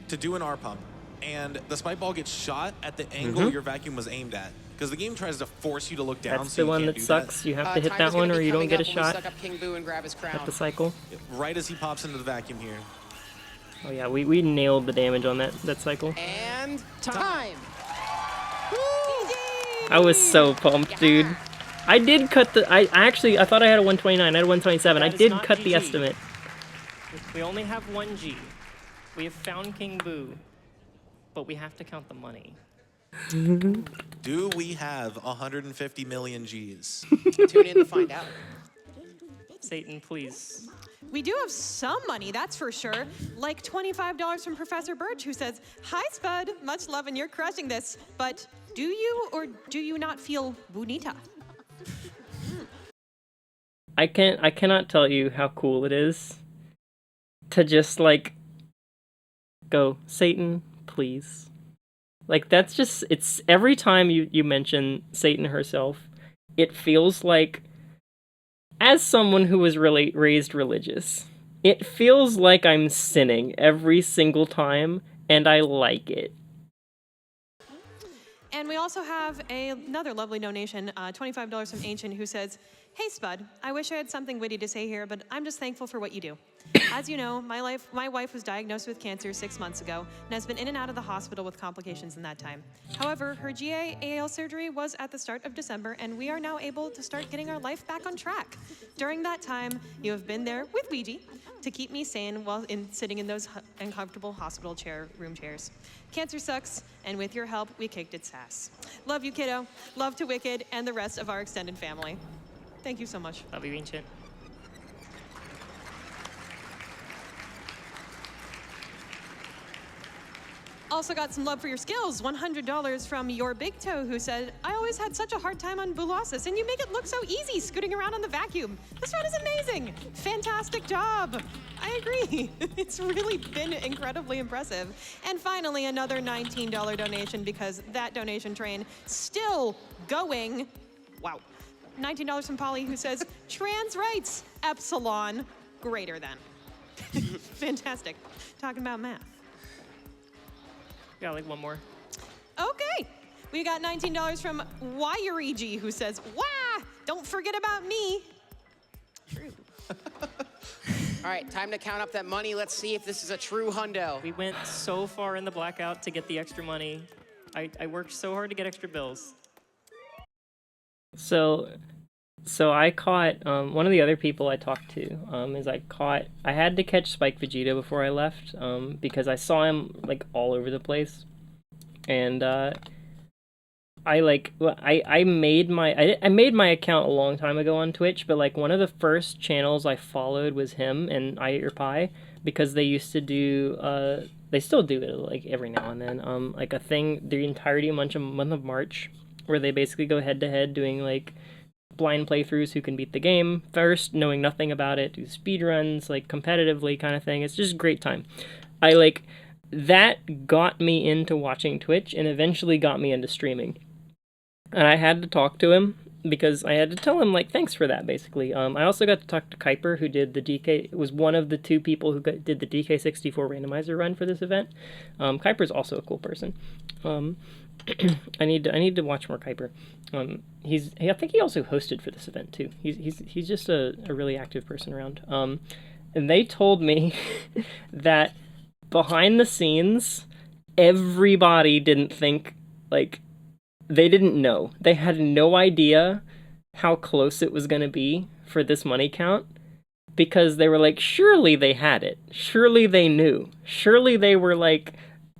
to do an R pump, and the spike ball gets shot at the angle your vacuum was aimed at, because the game tries to force you to look down. That's so the you one can't that do sucks. You have to hit Time that is gonna one, be or you don't coming get a up when we shot suck up King Boo and grab his crown. at the cycle. Right as he pops into the vacuum here. Oh yeah, we nailed the damage on that cycle. And time. I was so pumped, dude. I did cut the. I thought I had a 129. I had a 127. I That is did not cut the GG. estimate. We only have 1 G. We have found King Boo, but we have to count the money. Do we have 150 million G's? Tune in to find out. Satan, please. We do have some money, that's for sure. Like $25 from Professor Birch, who says, "Hi, Spud. Much love, and you're crushing this. But do you or do you not feel bonita?" I cannot tell you how cool it is to just go, Satan, please. That's just, it's every time you mention Satan herself, it feels like, as someone who was really raised religious, it feels like I'm sinning every single time, and I like it. And we also have another lovely donation, $25 from Ancient, who says, "Hey, Spud, I wish I had something witty to say here, but I'm just thankful for what you do. As you know, my wife was diagnosed with cancer 6 months ago and has been in and out of the hospital with complications in that time. However, her GA-AL surgery was at the start of December, and we are now able to start getting our life back on track. During that time, you have been there with Ouija to keep me sane while sitting in those uncomfortable hospital room chairs. Cancer sucks, and with your help, we kicked its ass. Love you, kiddo. Love to Wicked and the rest of our extended family." Thank you so much. Love you, Ancient. Also got some love for your skills, $100 from Your Big Toe, who said, "I always had such a hard time on Bulossus, and you make it look so easy scooting around on the vacuum. This run is amazing. Fantastic job." I agree. It's really been incredibly impressive. And finally, another $19 donation, because that donation train still going. Wow. $19 from Polly, who says, "Trans rights, epsilon greater than." Fantastic. Talking about math. Yeah, like one more. Okay. We got $19 from Wyreg, who says, "Wah! Don't forget about me." True. All right, time to count up that money. Let's see if this is a true hundo. We went so far in the blackout to get the extra money. I worked so hard to get extra bills. So I caught one of the other people I talked to I had to catch Spike Vegeta before I left because I saw him like all over the place, and I made my account a long time ago on Twitch, but like one of the first channels I followed was him and I Eat Your Pie, because they used to do they still do it like every now and then like a thing the entirety month of March, where they basically go head to head doing like blind playthroughs who can beat the game first, knowing nothing about it, do speed runs like competitively kind of thing. It's just a great time. That got me into watching Twitch and eventually got me into streaming. And I had to talk to him because I had to tell him, like, thanks for that, basically. I also got to talk to Kuiper, who did the DK, was one of the two people who did the DK64 randomizer run for this event. Kuiper's also a cool person. I need to watch more Kuiper. I think he also hosted for this event, too. He's just a really active person around. And they told me that behind the scenes, everybody didn't think, like, they didn't know. They had no idea how close it was going to be for this money count, because they were like, surely they had it. Surely they knew. Surely they were like,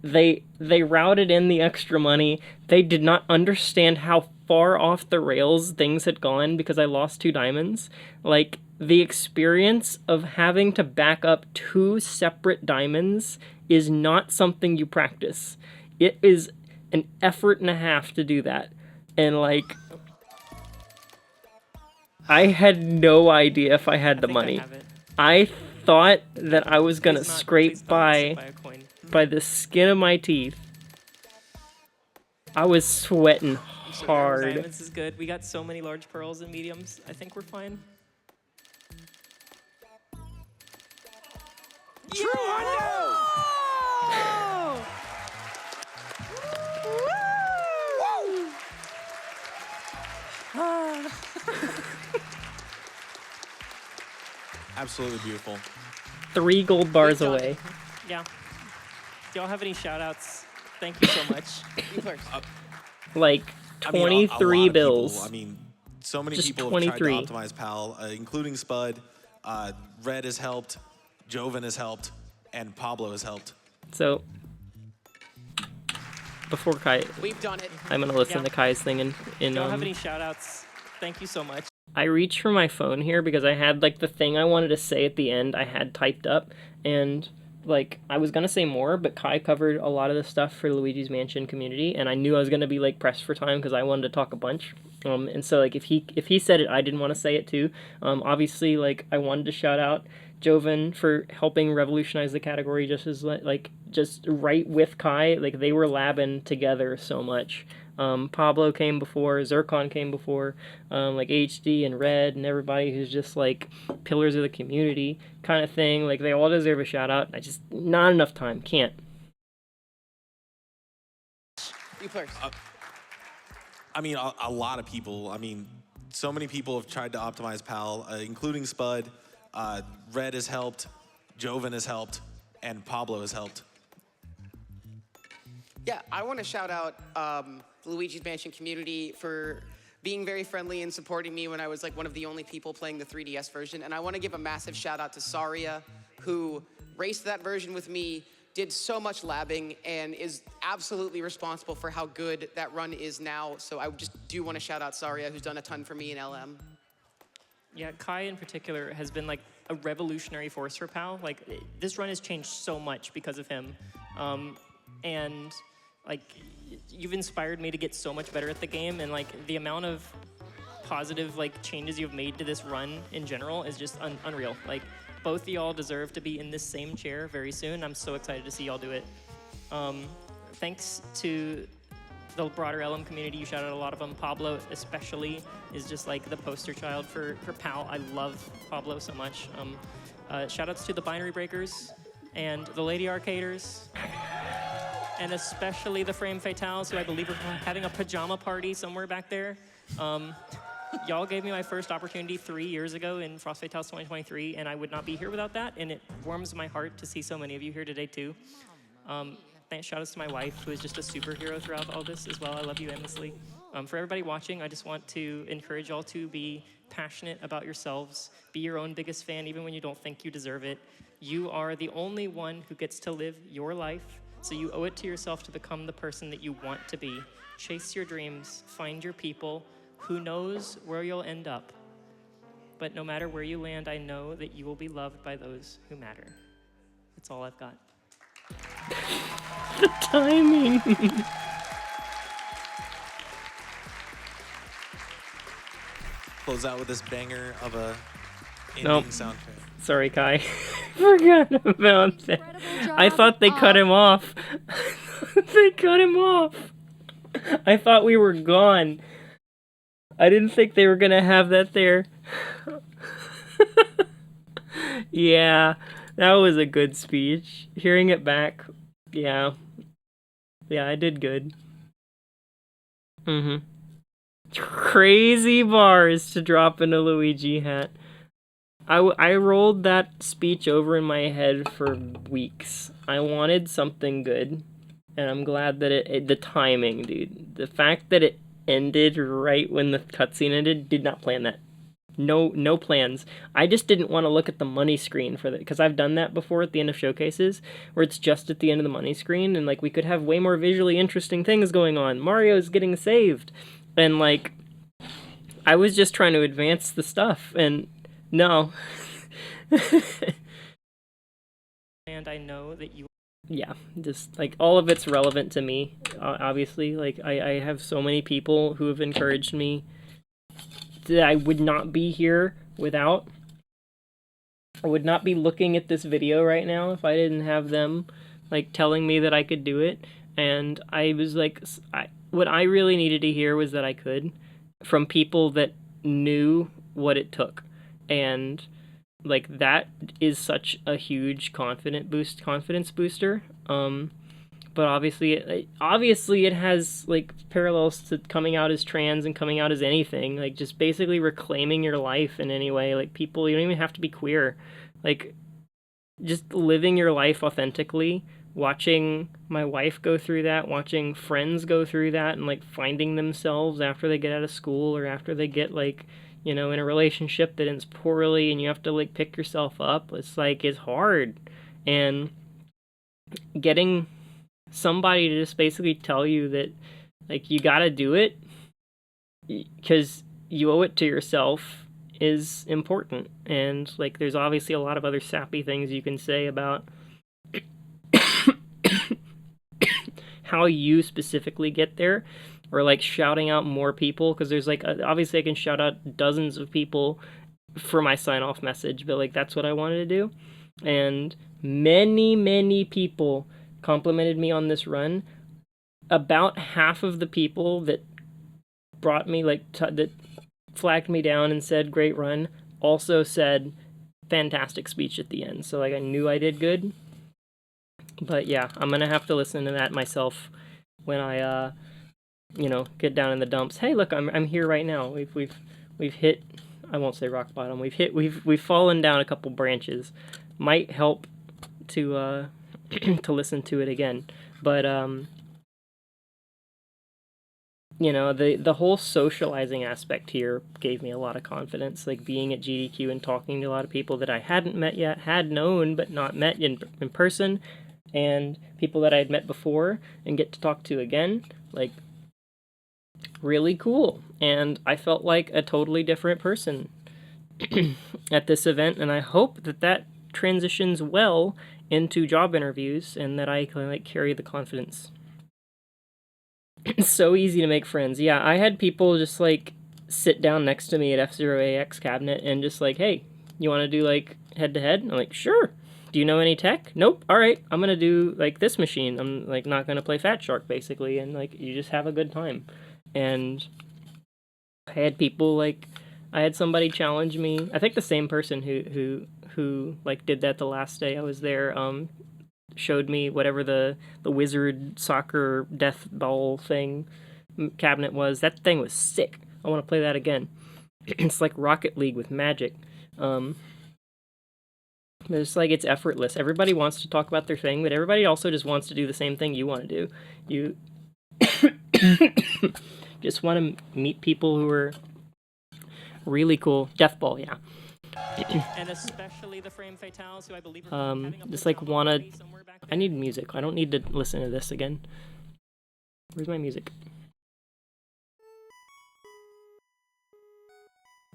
they routed in the extra money. They did not understand how far off the rails things had gone because I lost 2 diamonds. Like, the experience of having to back up 2 separate diamonds is not something you practice. It is an effort and a half to do that. And like, I had no idea if I had the money. I thought that I was gonna scrape by the skin of my teeth. I was sweating hard. Diamonds is good. We got so many large pearls and mediums. I think we're fine. True hundo! Absolutely beautiful. 3 gold bars away. Yeah. Do y'all have any shout outs? Thank you so much. Like 23 bills. People, I mean, so many Just people 23. have tried to optimize PAL, including Spud. Red has helped, Joven has helped, and Pablo has helped. So before Kai, We've done it. I'm gonna listen to Kai's thing in Do y'all have any shout outs? Thank you so much. I reached for my phone here because I had like the thing I wanted to say at the end I had typed up, and like I was gonna say more, but Kai covered a lot of the stuff for Luigi's Mansion community, and I knew I was gonna be like pressed for time because I wanted to talk a bunch. And so like if he said it, I didn't want to say it too. Obviously, like I wanted to shout out Joven for helping revolutionize the category, just as like just right with Kai. Like they were labbing together so much. Pablo came before, Zircon came before, like HD and Red and everybody who's just like pillars of the community kind of thing. Like they all deserve a shout out. I just, not enough time, can't. You first. I mean, a lot of people. I mean, so many people have tried to optimize PAL, including Spud. Red has helped, Joven has helped, and Pablo has helped. Yeah, I want to shout out the Luigi's Mansion community for being very friendly and supporting me when I was like one of the only people playing the 3DS version. And I want to give a massive shout out to Saria, who raced that version with me, did so much labbing, and is absolutely responsible for how good that run is now. So I just do want to shout out Saria, who's done a ton for me in LM. Yeah, Kai in particular has been like a revolutionary force for PAL. Like this run has changed so much because of him. And like you've inspired me to get so much better at the game, and like the amount of positive like changes you've made to this run in general is just unreal. Like both of y'all deserve to be in this same chair very soon. I'm so excited to see y'all do it. Thanks to the broader LM community, you shouted out a lot of them. Pablo especially is just like the poster child for PAL. I love Pablo so much. Shout outs to the Binary Breakers and the Lady Arcaders and especially the Frame Fatales, who I believe are having a pajama party somewhere back there. Y'all gave me my first opportunity 3 years ago in Frost Fatales 2023, and I would not be here without that, and it warms my heart to see so many of you here today, too. Shout outs to my wife, who is just a superhero throughout all this as well. I love you endlessly. For everybody watching, I just want to encourage y'all to be passionate about yourselves. Be your own biggest fan, even when you don't think you deserve it. You are the only one who gets to live your life, so you owe it to yourself to become the person that you want to be. Chase your dreams, find your people. Who knows where you'll end up? But no matter where you land, I know that you will be loved by those who matter. That's all I've got. The timing. Close out with this banger of a ending soundtrack. Sorry, Kai. Forgot about that. I thought they cut him off. They cut him off. I thought we were gone. I didn't think they were gonna have that there. Yeah, that was a good speech. Hearing it back, yeah, I did good. Crazy bars to drop in a Luigi hat. I rolled that speech over in my head for weeks. I wanted something good, and I'm glad that the timing, dude. The fact that it ended right when the cutscene ended, did not plan that. No plans. I just didn't want to look at the money screen for that, because I've done that before at the end of showcases, where it's just at the end of the money screen, and like we could have way more visually interesting things going on. Mario's getting saved, and like I was just trying to advance the stuff, and no. And I know that you. Yeah, just like all of it's relevant to me, obviously. Like I have so many people who have encouraged me that I would not be here without. I would not be looking at this video right now if I didn't have them like telling me that I could do it. And I was like, what I really needed to hear was that I could, from people that knew what it took. And like that is such a huge confidence booster. But obviously it has like parallels to coming out as trans and coming out as anything, like just basically reclaiming your life in any way. Like people, you don't even have to be queer, like just living your life authentically. Watching my wife go through that, watching friends go through that, and like finding themselves after they get out of school or after they get like, you know, in a relationship that ends poorly and you have to like pick yourself up. It's like, it's hard. And getting somebody to just basically tell you that like you gotta do it because you owe it to yourself is important. And like there's obviously a lot of other sappy things you can say about how you specifically get there, or like shouting out more people, because there's like obviously I can shout out dozens of people for my sign-off message, but like that's what I wanted to do. And many people complimented me on this run. About half of the people that brought me like that flagged me down and said great run also said fantastic speech at the end. So like I knew I did good. But yeah, I'm gonna have to listen to that myself when I you know, get down in the dumps. Hey, look, I'm here right now. We've hit, I won't say rock bottom. We've fallen down a couple branches. Might help to to listen to it again. But you know, the whole socializing aspect here gave me a lot of confidence. Like being at GDQ and talking to a lot of people that I hadn't met yet, had known but not met in person, and people that I had met before and get to talk to again, like really cool. And I felt like a totally different person at this event, and I hope that that transitions well into job interviews and that I can like carry the confidence. It's so easy to make friends. Yeah, I had people just like sit down next to me at F0AX cabinet and just like, hey, you want to do like head-to-head? I'm like, sure. Do you know any tech? Nope. All right, I'm gonna do like this machine. I'm like not gonna play Fat Shark basically, and like you just have a good time. And I had people like, I had somebody challenge me. I think the same person who like did that the last day I was there. showed me whatever the wizard soccer death ball thing cabinet was. That thing was sick. I want to play that again. It's like Rocket League with magic. It's like it's effortless. Everybody wants to talk about their thing, but everybody also just wants to do the same thing you want to do. You just want to meet people who are really cool. Death ball, yeah. And especially the frame fatales, who I believe are having up Just to like top wanna. 30 somewhere back I there. need music. I don't need to listen to this again. Where's my music?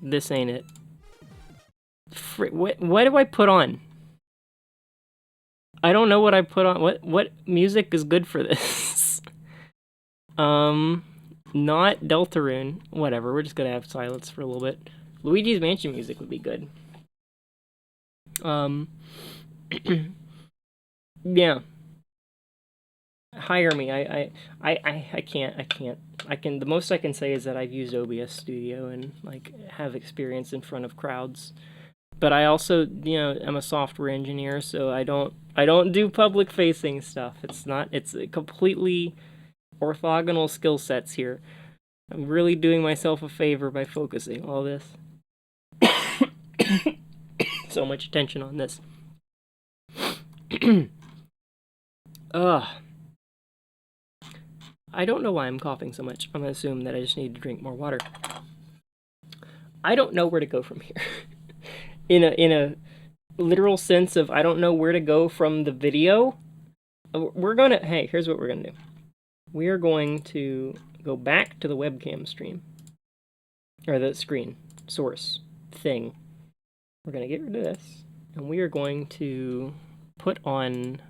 This ain't it. What do I put on? I don't know what I put on. What music is good for this? Not Deltarune. Whatever. We're just gonna have silence for a little bit. Luigi's Mansion music would be good. Yeah. Hire me. I can't. The most I can say is that I've used OBS Studio and like have experience in front of crowds. But I also, I'm a software engineer, so I don't do public facing stuff. It's a completely orthogonal skill sets here. I'm really doing myself a favor by focusing all this. So much attention on this. Ugh. I don't know why I'm coughing so much. I'm gonna assume that I just need to drink more water. I don't know where to go from here. in a literal sense of I don't know where to go from the video. Here's what we're gonna do. We are going to go back to the webcam stream. Or the screen. Source. Thing. We're gonna get rid of this. And we are going to put on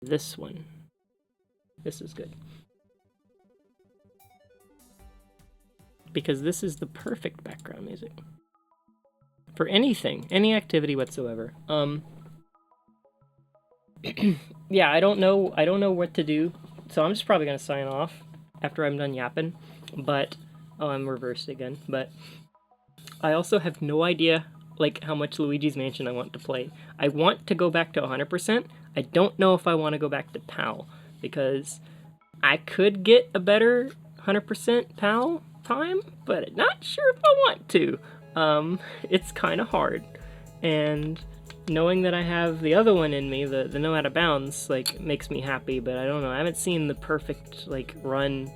this one. This is good. Because this is the perfect background music. For anything, any activity whatsoever. Yeah, I don't know what to do. So I'm just probably gonna sign off after I'm done yapping. But I'm reversed again. But I also have no idea like how much Luigi's Mansion I want to play. I want to go back to 100%. I don't know if I want to go back to PAL because I could get a better 100% PAL time, but I'm not sure if I want to. It's kind of hard, and knowing that I have the other one in me, the No Out of Bounds, like makes me happy. But I don't know. I haven't seen the perfect like run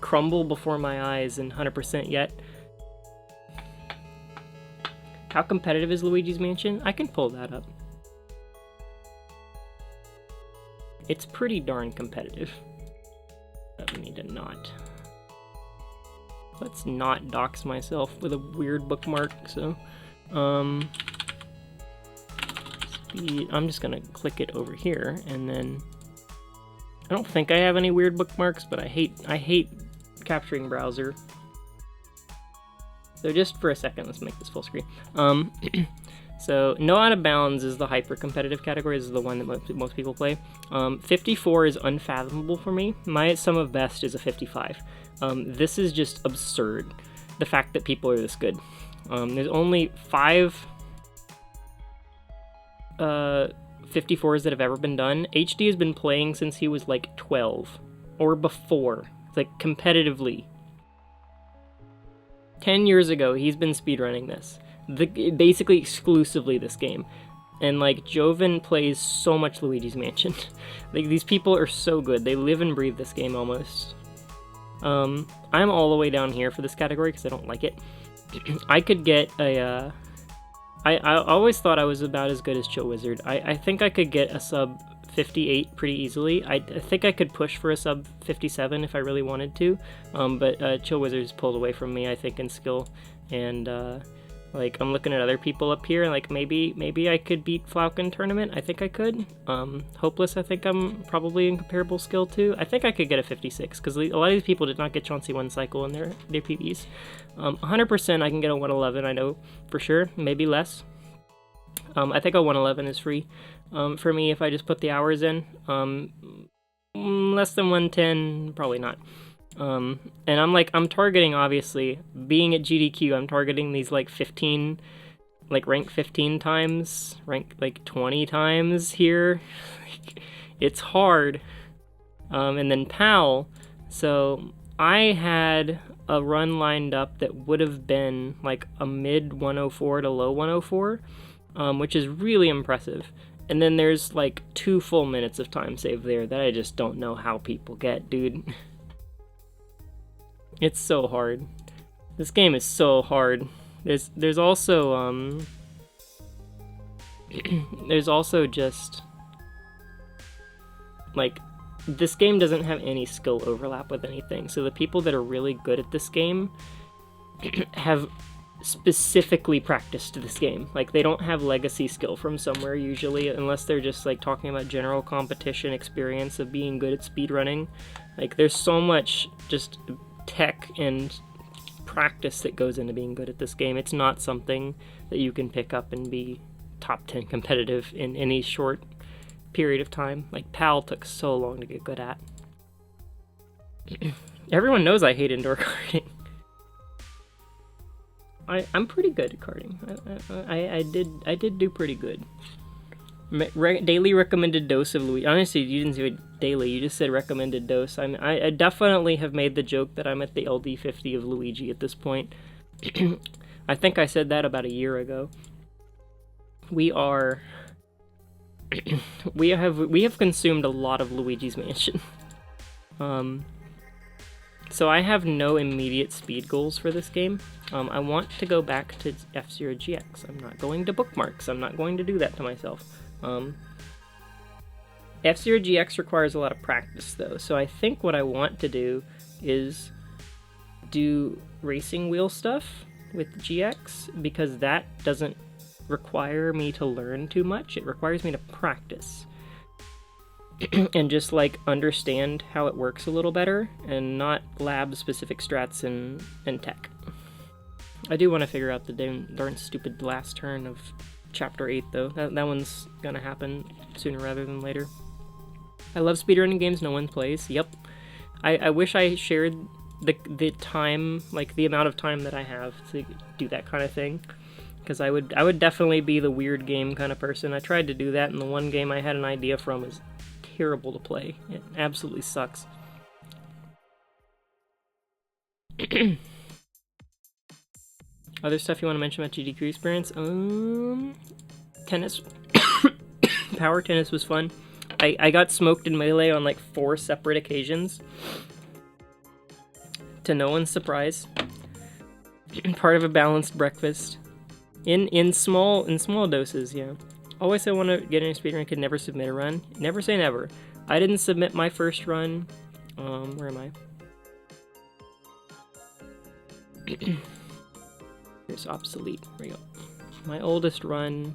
crumble before my eyes in 100% yet. How competitive is Luigi's Mansion? I can pull that up. It's pretty darn competitive. But we need to not. Let's not dox myself with a weird bookmark, so. Speed, I'm just gonna click it over here, and then. I don't think I have any weird bookmarks, but I hate capturing browser. So just for a second, let's make this full screen. So No Out of Bounds is the hyper-competitive category. This is the one that most people play. 54 is unfathomable for me. My sum of best is a 55. This is just absurd, the fact that people are this good. There's only 5 54s that have ever been done. HD has been playing since he was like 12, or before, like competitively. 10 years ago, he's been speedrunning this. Basically exclusively this game. And like, Joven plays so much Luigi's Mansion. Like, these people are so good. They live and breathe this game almost. I'm all the way down here for this category because I don't like it. I could get a, I always thought I was about as good as Chill Wizard. I think I could get a sub 58 pretty easily. I think I could push for a sub 57 if I really wanted to, but Chill Wizard's pulled away from me, I think, in skill, and like, I'm looking at other people up here, and like, maybe I could beat Falcon Tournament. I think I could. Hopeless, I think I'm probably in comparable skill too. I think I could get a 56, because a lot of these people did not get Chauncey 1 cycle in their PBs. 100% I can get a 111, I know for sure, maybe less. I think a 111 is free for me if I just put the hours in. Less than 110, probably not. And I'm targeting, obviously, being at GDQ, I'm targeting these like 15 like rank 15 times, rank like 20 times here. It's hard. And then PAL, so I had a run lined up that would have been like a mid 104 to low 104, which is really impressive. And then there's like 2 full minutes of time saved there that I just don't know how people get, dude. It's so hard. This game is so hard. There's also there's also just like, this game doesn't have any skill overlap with anything. So the people that are really good at this game have specifically practiced this game. Like, they don't have legacy skill from somewhere usually, unless they're just like talking about general competition experience of being good at speedrunning. Like, there's so much just tech and practice that goes into being good at this game. It's not something that you can pick up and be top 10 competitive in any short period of time. Like, PAL took so long to get good at. Everyone knows I hate indoor karting. I'm pretty good at karting. I did do pretty good. Daily recommended dose of Luigi. Honestly, you didn't say daily. You just said recommended dose. I definitely have made the joke that I'm at the LD50 of Luigi at this point. I think I said that about a year ago. We are. we have consumed a lot of Luigi's Mansion. So I have no immediate speed goals for this game. I want to go back to F-Zero GX. I'm not going to bookmarks. I'm not going to do that to myself. F-Zero GX requires a lot of practice, though. So I think what I want to do is do racing wheel stuff with GX, because that doesn't require me to learn too much. It requires me to practice. And just like understand how it works a little better, and not lab specific strats and tech. I do want to figure out the darn stupid last turn of Chapter 8 though. That one's gonna happen sooner rather than later. I love speedrunning games no one plays. Yep. I wish I shared the time, like the amount of time that I have to do that kind of thing. Because I would definitely be the weird game kind of person. I tried to do that, and the one game I had an idea from is terrible to play. It absolutely sucks. Other stuff you want to mention about GDQ experience? Tennis. Power tennis was fun. I got smoked in Melee on like 4 separate occasions. To no one's surprise. Part of a balanced breakfast. In small doses, yeah. Always say I want to get in a speedrun, could never submit a run. Never say never. I didn't submit my first run. Where am I? Here's obsolete. There we go. My oldest run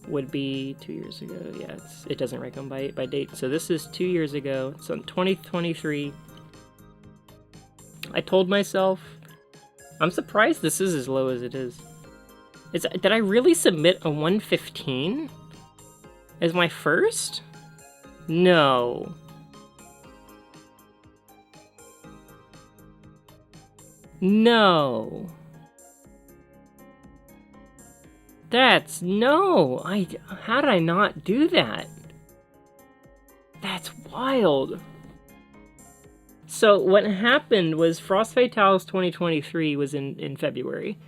would be 2 years ago. Yeah, it doesn't rank them by date. So this is 2 years ago. It's on 2023. I told myself, I'm surprised this is as low as it is. Did I really submit a 115 as my first? No. No. How did I not do that? That's wild. So what happened was Frost Fatalis 2023 was in February.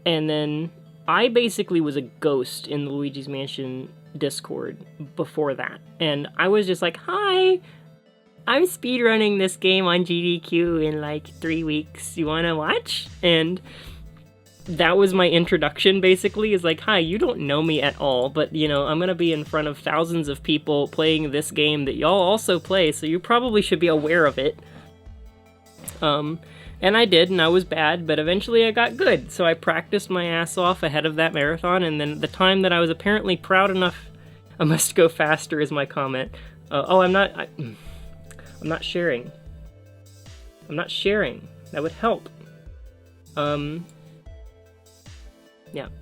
And then I basically was a ghost in the Luigi's Mansion Discord before that. And I was just like, hi, I'm speedrunning this game on GDQ in like 3 weeks. You wanna watch? And that was my introduction, basically, is like, hi, you don't know me at all, but, you know, I'm gonna be in front of thousands of people playing this game that y'all also play, so you probably should be aware of it. And I did, and I was bad, but eventually I got good. So I practiced my ass off ahead of that marathon, and then the time that I was apparently proud enough, I must go faster is my comment. I'm not sharing. I'm not sharing. That would help. Yeah,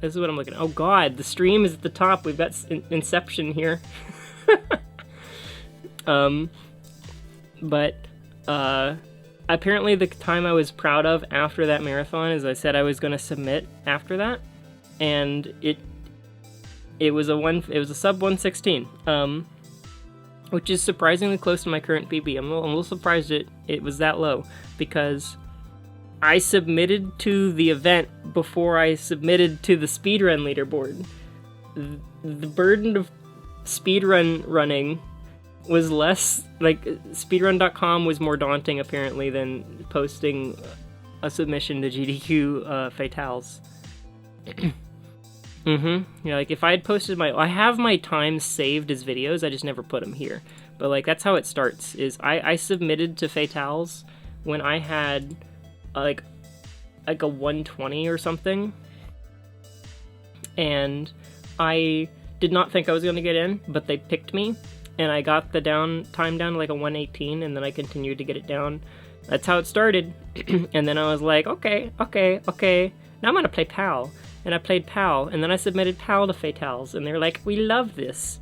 this is what I'm looking at. Oh god, the stream is at the top. We've got Inception here. apparently the time I was proud of after that marathon is I said I was going to submit after that, and it was a sub 116, which is surprisingly close to my current PB. I'm a little surprised it was that low, because I submitted to the event before I submitted to the speedrun leaderboard. The burden of speedrun running was less, like, speedrun.com was more daunting apparently than posting a submission to GDQ Fatales. Yeah, like if I had posted I have my times saved as videos, I just never put them here. But like that's how it starts, is I submitted to Fatales when I had like a 120 or something. And I did not think I was going to get in, but they picked me. And I got the time down to like a 118, and then I continued to get it down. That's how it started. And then I was like, okay, now I'm gonna play PAL. And I played PAL, and then I submitted PAL to Fatales, and they're like, we love this.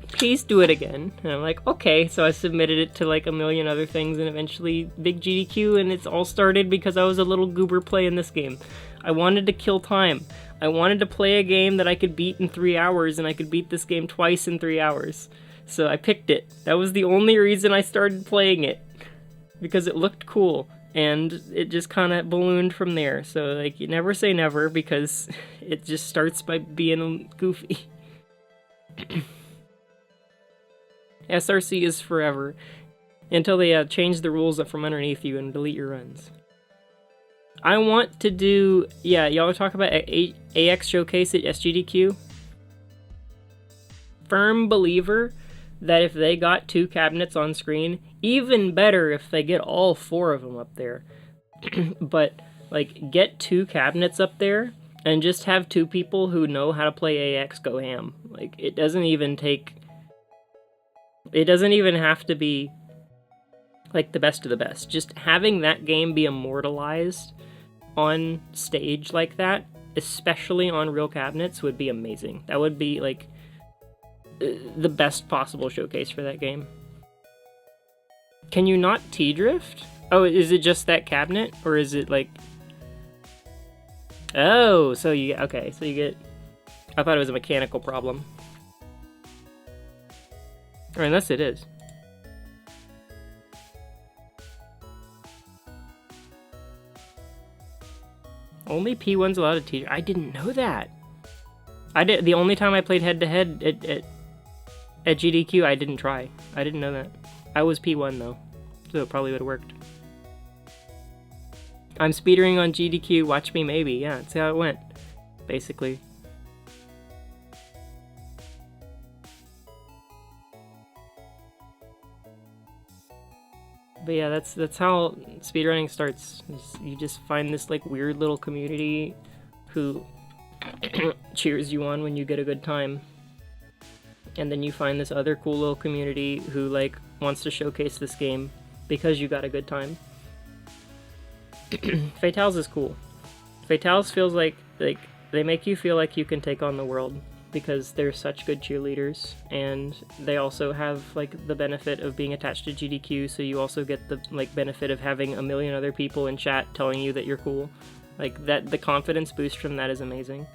Please do it again. And I'm like, okay, so I submitted it to like a million other things, and eventually big GDQ, and it's all started because I was a little goober playing this game. I wanted to kill time. I wanted to play a game that I could beat in 3 hours, and I could beat this game twice in 3 hours. So I picked it. That was the only reason I started playing it. Because it looked cool, and it just kind of ballooned from there. So, like, you never say never, because it just starts by being goofy. SRC is forever. Until they change the rules up from underneath you and delete your runs. I want to do, yeah, y'all talk about AX Showcase at SGDQ. Firm believer that if they got 2 cabinets on screen, even better if they get all 4 of them up there. But, like, get 2 cabinets up there and just have 2 people who know how to play AX go ham. Like, it doesn't even have to be, like, the best of the best. Just having that game be immortalized on stage like that, especially on real cabinets, would be amazing. That would be, like, the best possible showcase for that game. Can you not T-drift? Oh, is it just that cabinet? Or is it, like... Oh, so you... Okay, so you get... I thought it was a mechanical problem. Or unless it is. Only P1's allowed to T. I didn't know that. The only time I played head-to-head at GDQ, I didn't try. I didn't know that. I was P1 though, so it probably would have worked. I'm speedering on GDQ, watch me maybe. Yeah, that's how it went, basically. But yeah, that's how speedrunning starts. You just find this like weird little community who cheers you on when you get a good time. And then you find this other cool little community who like wants to showcase this game because you got a good time. Fatales is cool. Fatales feels like they make you feel like you can take on the world because they're such good cheerleaders, and they also have like the benefit of being attached to GDQ, so you also get the like benefit of having a million other people in chat telling you that you're cool. Like that, the confidence boost from that is amazing.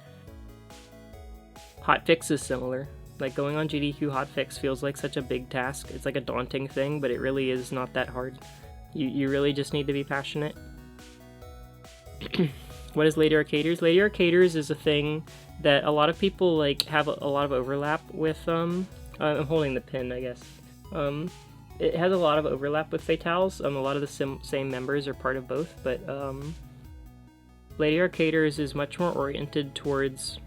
Hotfix is similar. Like going on GDQ hotfix feels like such a big task. It's like a daunting thing, but it really is not that hard. You really just need to be passionate. What is Lady Arcaders? Lady Arcaders is a thing that a lot of people like have a lot of overlap with. I'm holding the pin, I guess. It has a lot of overlap with Fatales. A lot of the same members are part of both, but Lady Arcaders is much more oriented towards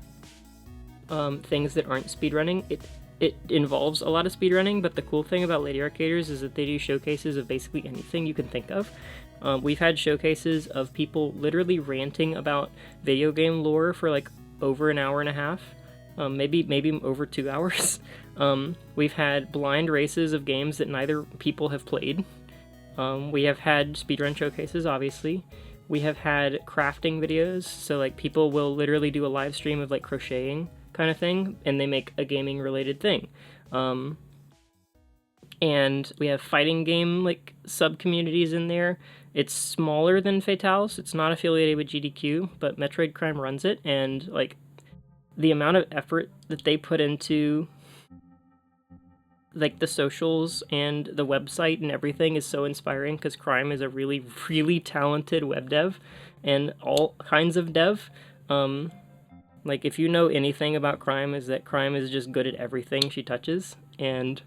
things that aren't speedrunning. It involves a lot of speedrunning, but the cool thing about Lady Arcaders is that they do showcases of basically anything you can think of. We've had showcases of people literally ranting about video game lore for like over an hour and a half, maybe over 2 hours. We've had blind races of games that neither people have played. We have had speedrun showcases, obviously. We have had crafting videos, so like people will literally do a live stream of like crocheting kind of thing, and they make a gaming related thing. and we have fighting game like sub communities in there. It's smaller than Fatales. It's not affiliated with GDQ, but Metroid Crime runs it, and like the amount of effort that they put into like the socials and the website and everything is so inspiring, because Crime is a really, really talented web dev and all kinds of dev. Like, if you know anything about Crime, is that Crime is just good at everything she touches, and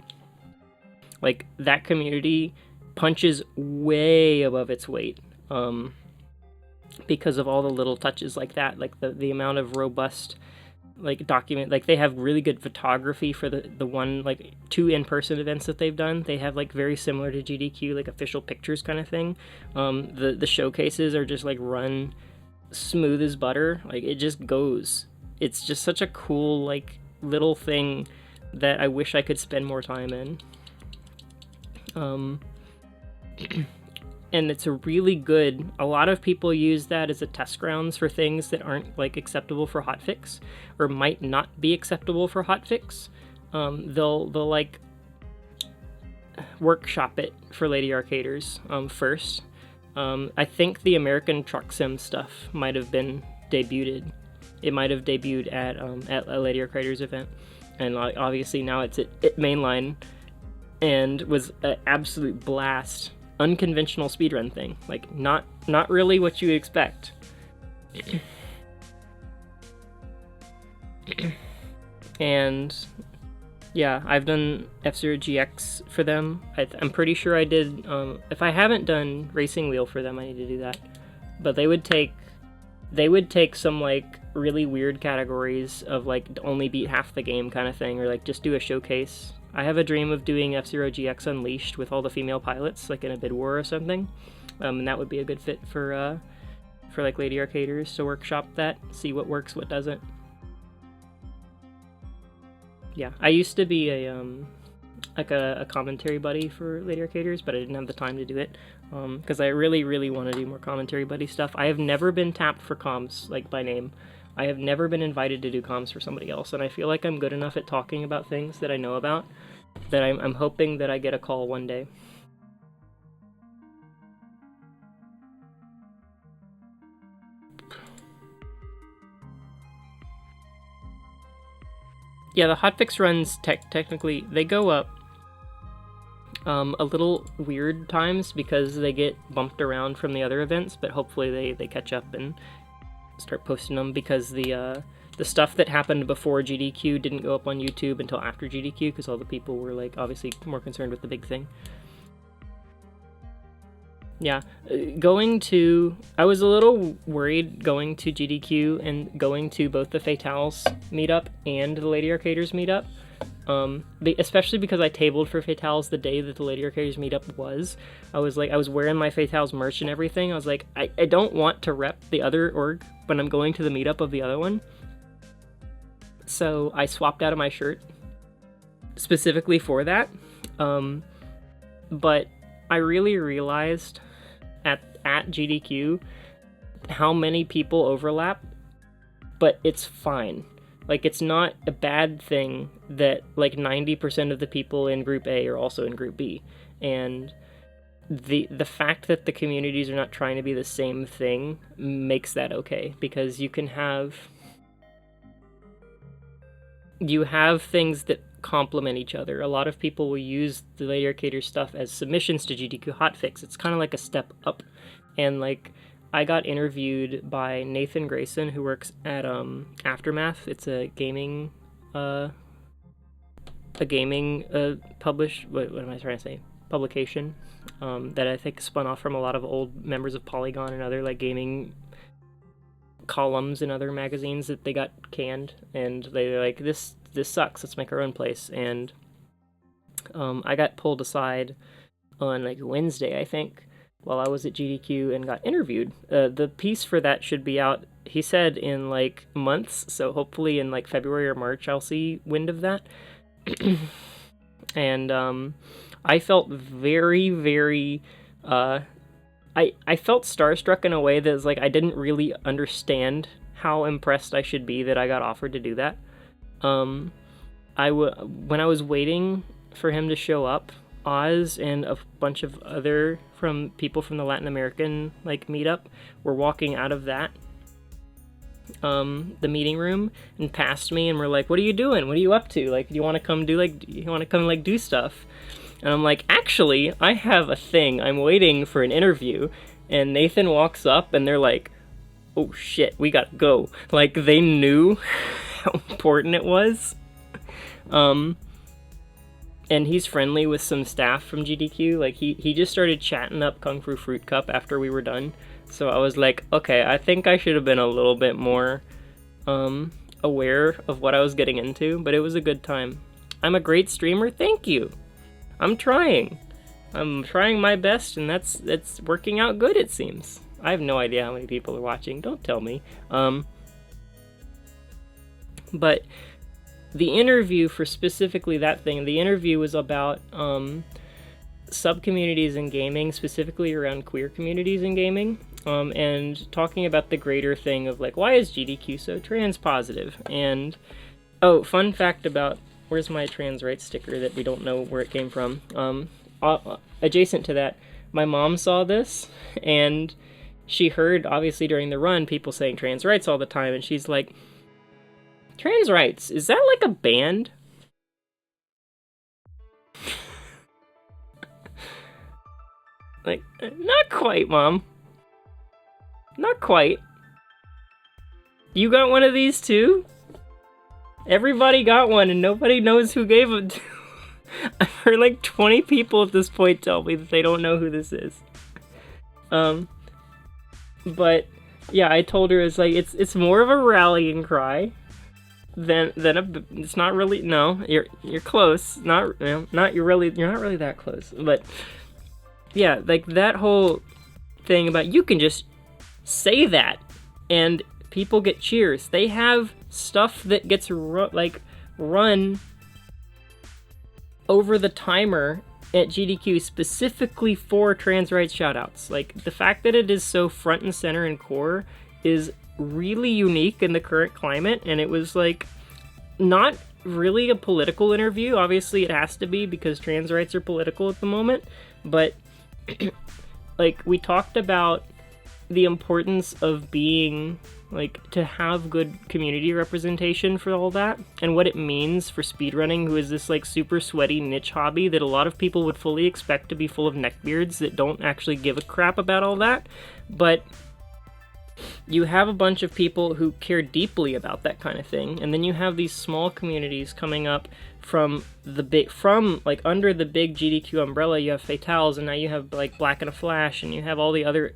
like that community punches way above its weight, because of all the little touches like that, like the amount of robust like document, like they have really good photography for the one like 2 in-person events that they've done. They have like very similar to GDQ, like official pictures kind of thing. The showcases are just like run smooth as butter. Like it just goes. It's just such a cool like little thing that I wish I could spend more time in. And it's a really good, a lot of people use that as a test grounds for things that aren't like acceptable for hotfix or might not be acceptable for hotfix. They'll like workshop it for Lady Arcaders first. I think the American Truck Sim stuff might have been debuted. It might have debuted at a Lady Arcaders event, and obviously now it's at Mainline, and was an absolute blast. Unconventional speedrun thing, like not really what you expect. And yeah, I've done F-Zero GX for them. I'm pretty sure I did. If I haven't done Racing Wheel for them, I need to do that. But they would take some like really weird categories of like only beat half the game kind of thing, or like just do a showcase. I have a dream of doing F-Zero GX Unleashed with all the female pilots, like in a bid war or something. And that would be a good fit for like Lady Arcaders to workshop that, see what works, what doesn't. Yeah, I used to be a commentary buddy for Lady Arcaders, but I didn't have the time to do it, because I really, really want to do more commentary buddy stuff. I have never been tapped for comms, like by name. I have never been invited to do comms for somebody else, and I feel like I'm good enough at talking about things that I know about that I'm hoping that I get a call one day. Yeah, the hotfix runs technically, they go up a little weird times because they get bumped around from the other events, but hopefully they catch up and start posting them, because the stuff that happened before GDQ didn't go up on YouTube until after GDQ, because all the people were like obviously more concerned with the big thing. Yeah, I was a little worried going to GDQ and going to both the Fatales meetup and the Lady Arcaders meetup. Especially because I tabled for Fatales the day that the Lady Arcaders meetup was. I was wearing my Fatales merch and everything. I was like, I don't want to rep the other org, but I'm going to the meetup of the other one. So I swapped out of my shirt specifically for that. But I really realized at GDQ how many people overlap, but it's fine. Like, it's not a bad thing that, like, 90% of the people in Group A are also in Group B. And the fact that the communities are not trying to be the same thing makes that okay. Because you have things that complement each other. A lot of people will use the Lady Arcader stuff as submissions to GDQ hotfix. It's kind of like a step up. And, like, I got interviewed by Nathan Grayson, who works at Aftermath. It's a gaming publication that I think spun off from a lot of old members of Polygon and other like gaming columns and other magazines that they got canned, and they're like, this sucks, let's make our own place. And I got pulled aside on like Wednesday, I think, while I was at GDQ, and got interviewed. The piece for that should be out, he said, in like months, so hopefully in like February or March I'll see wind of that. And I felt very, very I felt starstruck in a way that was like I didn't really understand how impressed I should be that I got offered to do that. When I was waiting for him to show up, Oz and a bunch of other people from the Latin American like meetup were walking out of that the meeting room and passed me and were like, "What are you doing? What are you up to? Like, do you want to come do stuff?" And I'm like, "Actually, I have a thing. I'm waiting for an interview." And Nathan walks up and they're like, "Oh shit, we gotta go." Like, they knew how important it was. And he's friendly with some staff from GDQ. Like, he just started chatting up Kung Fu Fruit Cup after we were done. So I was like, okay, I think I should have been a little bit more aware of what I was getting into, but it was a good time. I'm a great streamer, thank you. I'm trying my best, and that's working out good, it seems. I have no idea how many people are watching, don't tell me. But the interview for specifically that thing, the interview was about sub-communities in gaming, specifically around queer communities in gaming, and talking about the greater thing of, like, why is GDQ so trans positive? And, oh, fun fact about, where's my trans rights sticker that we don't know where it came from? Adjacent to that, my mom saw this, and she heard, obviously during the run, people saying trans rights all the time, and she's like, "Trans rights, is that like a band?" Like, not quite, Mom. Not quite. You got one of these too? Everybody got one and nobody knows who gave them to. I've heard like 20 people at this point tell me that they don't know who this is. But yeah, I told her it's more of a rallying cry than it's not really. No, you're close. Not you're not really that close. But yeah, like that whole thing about you can just say that and people get cheers. They have stuff that gets run over the timer at GDQ specifically for trans rights shoutouts. Like, the fact that it is so front and center and core is really unique in the current climate, and it was like not really a political interview. Obviously it has to be because trans rights are political at the moment, but like, we talked about the importance of being, like, to have good community representation for all that, and what it means for speedrunning, who is this, like, super sweaty niche hobby that a lot of people would fully expect to be full of neckbeards that don't actually give a crap about all that, but you have a bunch of people who care deeply about that kind of thing, and then you have these small communities coming up from like under the big GDQ umbrella. You have Fatales, and now you have like Black in a Flash, and you have all the other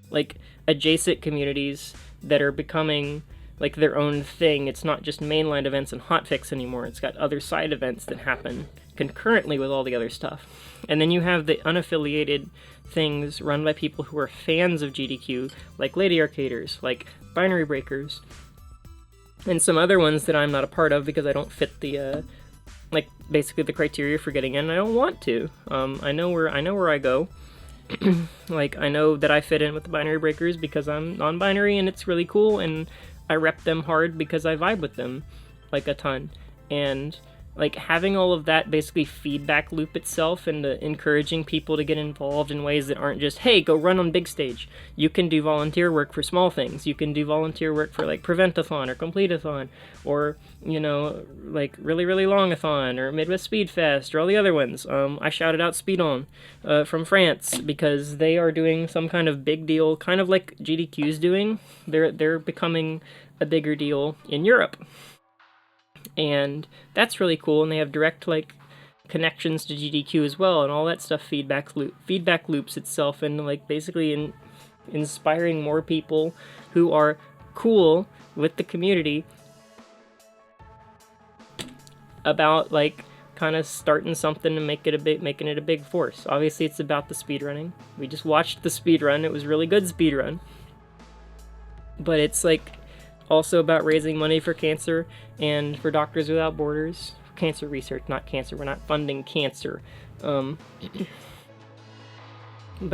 like adjacent communities that are becoming like their own thing. It's not just mainline events and hotfix anymore. It's got other side events that happen concurrently with all the other stuff. And then you have the unaffiliated things run by people who are fans of GDQ, like Lady Arcaders, like Binary Breakers, and some other ones that I'm not a part of because I don't fit the like basically the criteria for getting in. I don't want to. I know where I go. Like, I know that I fit in with the Binary Breakers because I'm non-binary and it's really cool, and I rep them hard because I vibe with them like a ton. And like, having all of that basically feedback loop itself into encouraging people to get involved in ways that aren't just, hey, go run on big stage. You can do volunteer work for small things. You can do volunteer work for like Preventathon or Completeathon, or, you know, like really, really long-a-thon or Midwest Speed Fest or all the other ones. I shouted out Speedon from France because they are doing some kind of big deal, kind of like GDQ's doing. They're becoming a bigger deal in Europe. And that's really cool, and they have direct like connections to GDQ as well, and all that stuff feedback loops itself, and like basically inspiring more people who are cool with the community about like kind of starting something and making it a big force. Obviously, it's about the speedrunning. We just watched the speedrun. It was really good speedrun, but it's like also about raising money for cancer and for Doctors Without Borders. Cancer research, not cancer. We're not funding cancer. But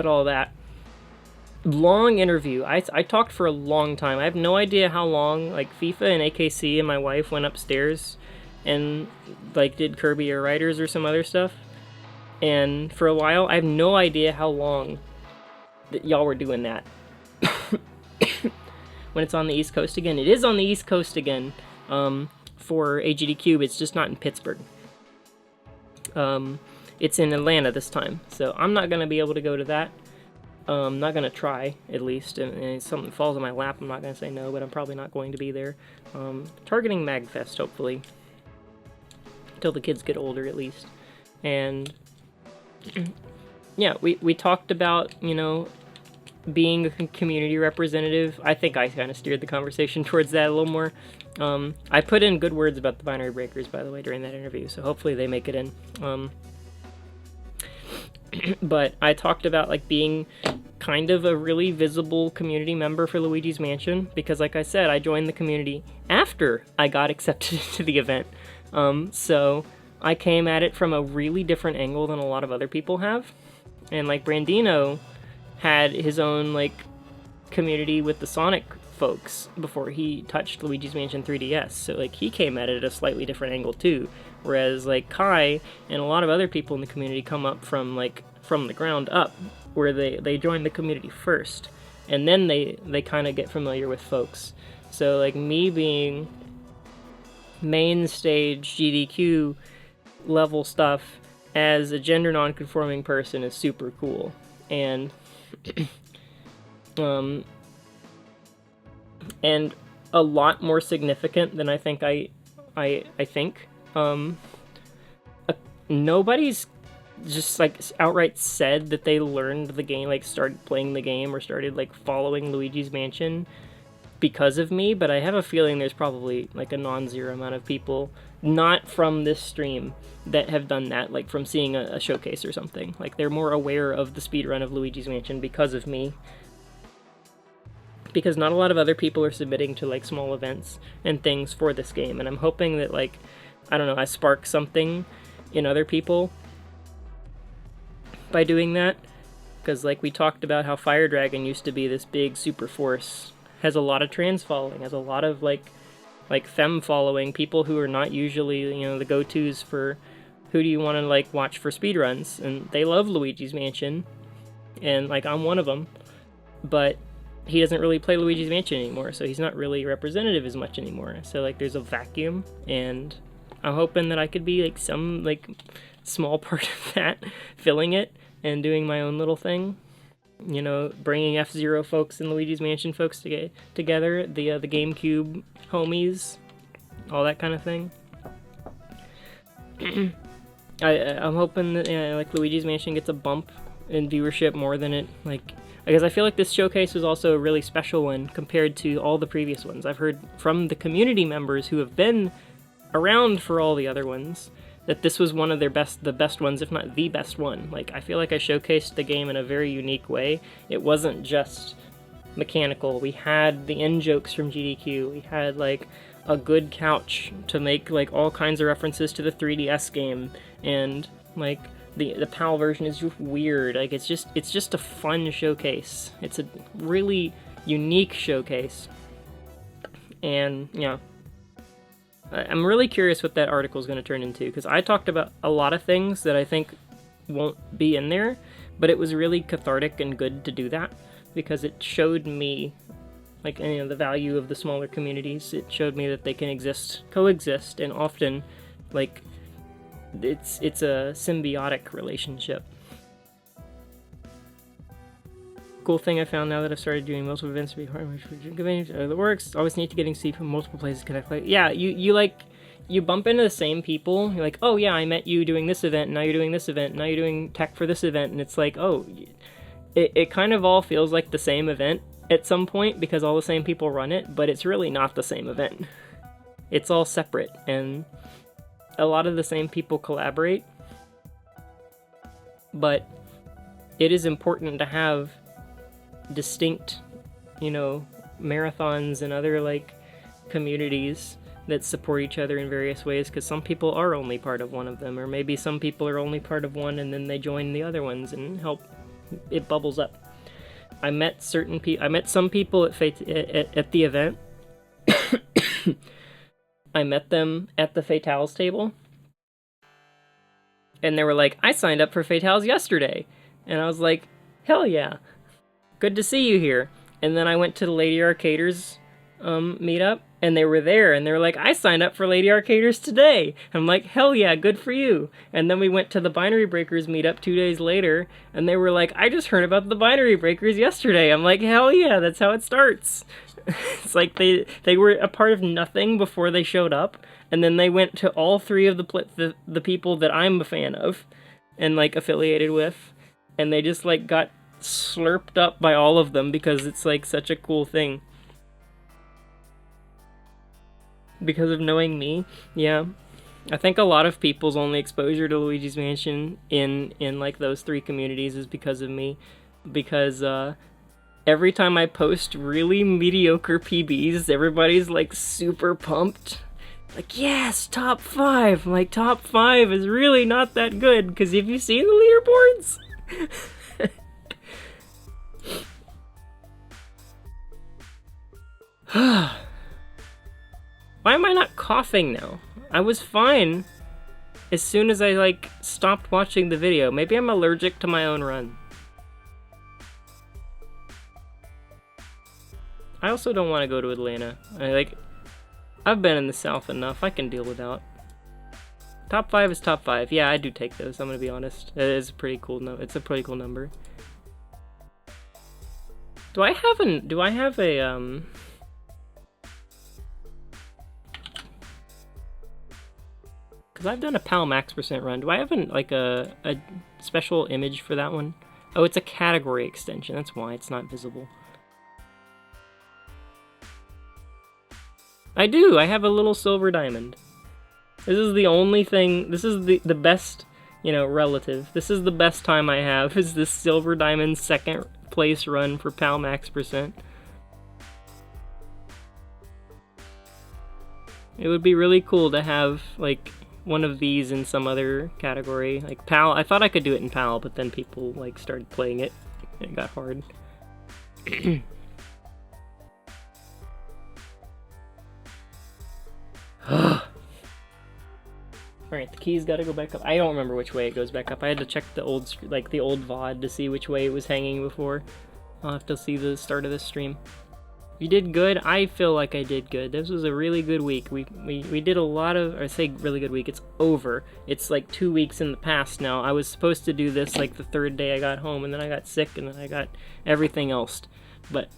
all that. Long interview. I talked for a long time. I have no idea how long. Like, FIFA and AKC and my wife went upstairs and like did Kirby or Riders or some other stuff. And for a while, I have no idea how long that y'all were doing that. When it's on the East Coast again. It is on the East Coast again for AGDQ, it's just not in Pittsburgh. It's in Atlanta this time, so I'm not going to be able to go to that. I'm not going to try, at least, and if something falls in my lap, I'm not going to say no, but I'm probably not going to be there. Targeting MagFest, hopefully, until the kids get older, at least. And, yeah, we talked about, you know, being a community representative. I think I kind of steered the conversation towards that a little more. I put in good words about the binary breakers, by the way, during that interview, so hopefully they make it in. But I talked about, like, being kind of a really visible community member for Luigi's Mansion, because, like I said, I joined the community after I got accepted to the event. So I came at it from a really different angle than a lot of other people have. And, like, Brandino had his own, like, community with the Sonic folks before he touched Luigi's Mansion 3DS, so, like, he came at it at a slightly different angle too, whereas, like, Kai and a lot of other people in the community come up from, like, from the ground up, where they join the community first, and then they kind of get familiar with folks. So, like, me being main stage GDQ level stuff as a gender non-conforming person is super cool, and and a lot more significant than I think I think. Nobody's just, like, outright said that they learned the game, like, started playing the game or started, like, following Luigi's Mansion because of me, but I have a feeling there's probably, like, a non-zero amount of people, not from this stream, that have done that, like, from seeing a showcase or something. Like, they're more aware of the speedrun of Luigi's Mansion because of me. Because not a lot of other people are submitting to, like, small events and things for this game, and I'm hoping that, like, I don't know, I spark something in other people by doing that. Because, like, we talked about how Fire Dragon used to be this big super force, has a lot of trans following, has a lot of, like femme following, people who are not usually, you know, the go-tos for who do you want to, like, watch for speedruns, and they love Luigi's Mansion, and, like, I'm one of them, but he doesn't really play Luigi's Mansion anymore, so he's not really representative as much anymore. So, like, there's a vacuum, and I'm hoping that I could be, like, some, like, small part of that, filling it, and doing my own little thing. You know, bringing F-Zero folks and Luigi's Mansion folks together, the GameCube homies, all that kind of thing. I'm hoping that, like, Luigi's Mansion gets a bump in viewership more than it, like, because I feel like this showcase was also a really special one compared to all the previous ones. I've heard from the community members who have been around for all the other ones that this was one of the best ones, if not the best one. Like, I feel like I showcased the game in a very unique way. It wasn't just mechanical. We had the in-jokes from GDQ. We had, like, a good couch to make, like, all kinds of references to the 3DS game, and, like, the PAL version is just weird. Like, it's just a fun showcase. It's a really unique showcase. And, yeah. I'm really curious what that article is going to turn into, because I talked about a lot of things that I think won't be in there, but it was really cathartic and good to do that, because it showed me, like, you know, the value of the smaller communities. It showed me that they can coexist, and often, like, it's a symbiotic relationship. Cool thing I found now that I've started doing multiple events that works. Always need to getting see from multiple places. Can I play? Yeah, you bump into the same people. You're like, oh yeah, I met you doing this event. Now you're doing this event. Now you're doing tech for this event, and it's like, oh, it kind of all feels like the same event at some point because all the same people run it, but it's really not the same event. It's all separate, and a lot of the same people collaborate. But it is important to have distinct, you know, marathons and other, like, communities that support each other in various ways, because some people are only part of one of them, or maybe some people are only part of one and then they join the other ones and help it bubbles up. I met some people at the event. I met them at the Fatales table, And they were like, I signed up for Fatales yesterday. And I was like, hell yeah. Good to see you here. And then I went to the Lady Arcaders meetup, and they were there, and they were like, I signed up for Lady Arcaders today. And I'm like, hell yeah, good for you. And then we went to the Binary Breakers meetup 2 days later, and they were like, I just heard about the Binary Breakers yesterday. I'm like, hell yeah, that's how it starts. It's like they were a part of nothing before they showed up, and then they went to all three of the people that I'm a fan of and like affiliated with, and they just like got slurped up by all of them because it's like such a cool thing. Because of knowing me, yeah. I think a lot of people's only exposure to Luigi's Mansion in like those three communities is because of me. Because every time I post really mediocre PBs, everybody's like super pumped. Like, yes, top 5. I'm like, top 5 is really not that good, because have you seen the leaderboards? Why am I not coughing now? I was fine as soon as I, like, stopped watching the video. Maybe I'm allergic to my own run. I also don't want to go to Atlanta. I've been in the South enough. I can deal without. Top 5 is top 5. Yeah, I do take those, I'm gonna be honest. It is a pretty cool it's a pretty cool number. Do I have a, because I've done a PAL max % run. Do I have a special image for that one? Oh, it's a category extension. That's why it's not visible. I do. I have a little silver diamond. This is the only thing. This is the best, relative. This is the best time I have. Is this silver diamond 2nd place run for PAL max %. It would be really cool to have like one of these in some other category, like PAL. I thought I could do it in PAL, but then people like started playing it. It got hard. Alright, the key's gotta go back up. I don't remember which way it goes back up. I had to check the old VOD to see which way it was hanging before. I'll have to see the start of this stream. You did good? I feel like I did good. This was a really good week. We did a lot of, I say really good week, it's over. It's like 2 weeks in the past now. I was supposed to do this like the 3rd day I got home, and then I got sick, and then I got everything else. But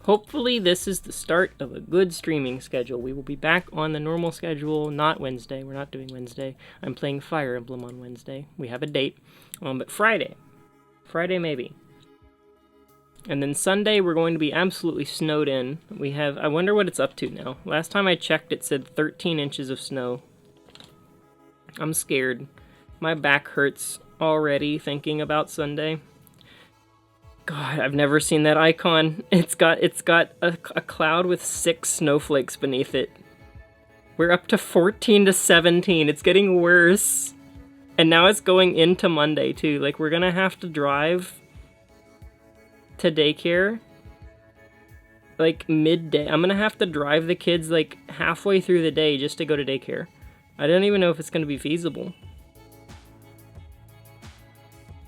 hopefully this is the start of a good streaming schedule. We will be back on the normal schedule, not Wednesday. We're not doing Wednesday. I'm playing Fire Emblem on Wednesday. We have a date. But Friday maybe. And then Sunday, we're going to be absolutely snowed in. I wonder what it's up to now. Last time I checked, it said 13 inches of snow. I'm scared. My back hurts already thinking about Sunday. God, I've never seen that icon. It's got a cloud with 6 snowflakes beneath it. We're up to 14 to 17. It's getting worse. And now it's going into Monday, too. Like, we're gonna have to drive to daycare like midday. I'm gonna have to drive the kids like halfway through the day just to go to daycare. I don't even know if it's gonna be feasible.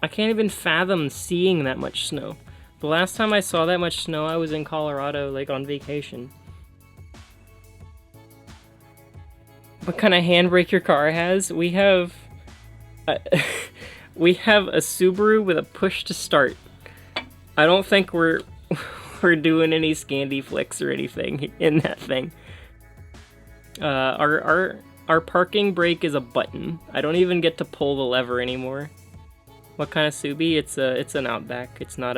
I can't even fathom seeing that much snow. The last time I saw that much snow, I was in Colorado, like on vacation. What kind of handbrake your car has? We have a Subaru with a push to start. I don't think we're doing any Scandi flicks or anything in that thing. Our parking brake is a button. I don't even get to pull the lever anymore. What kind of Subi? It's an Outback. It's like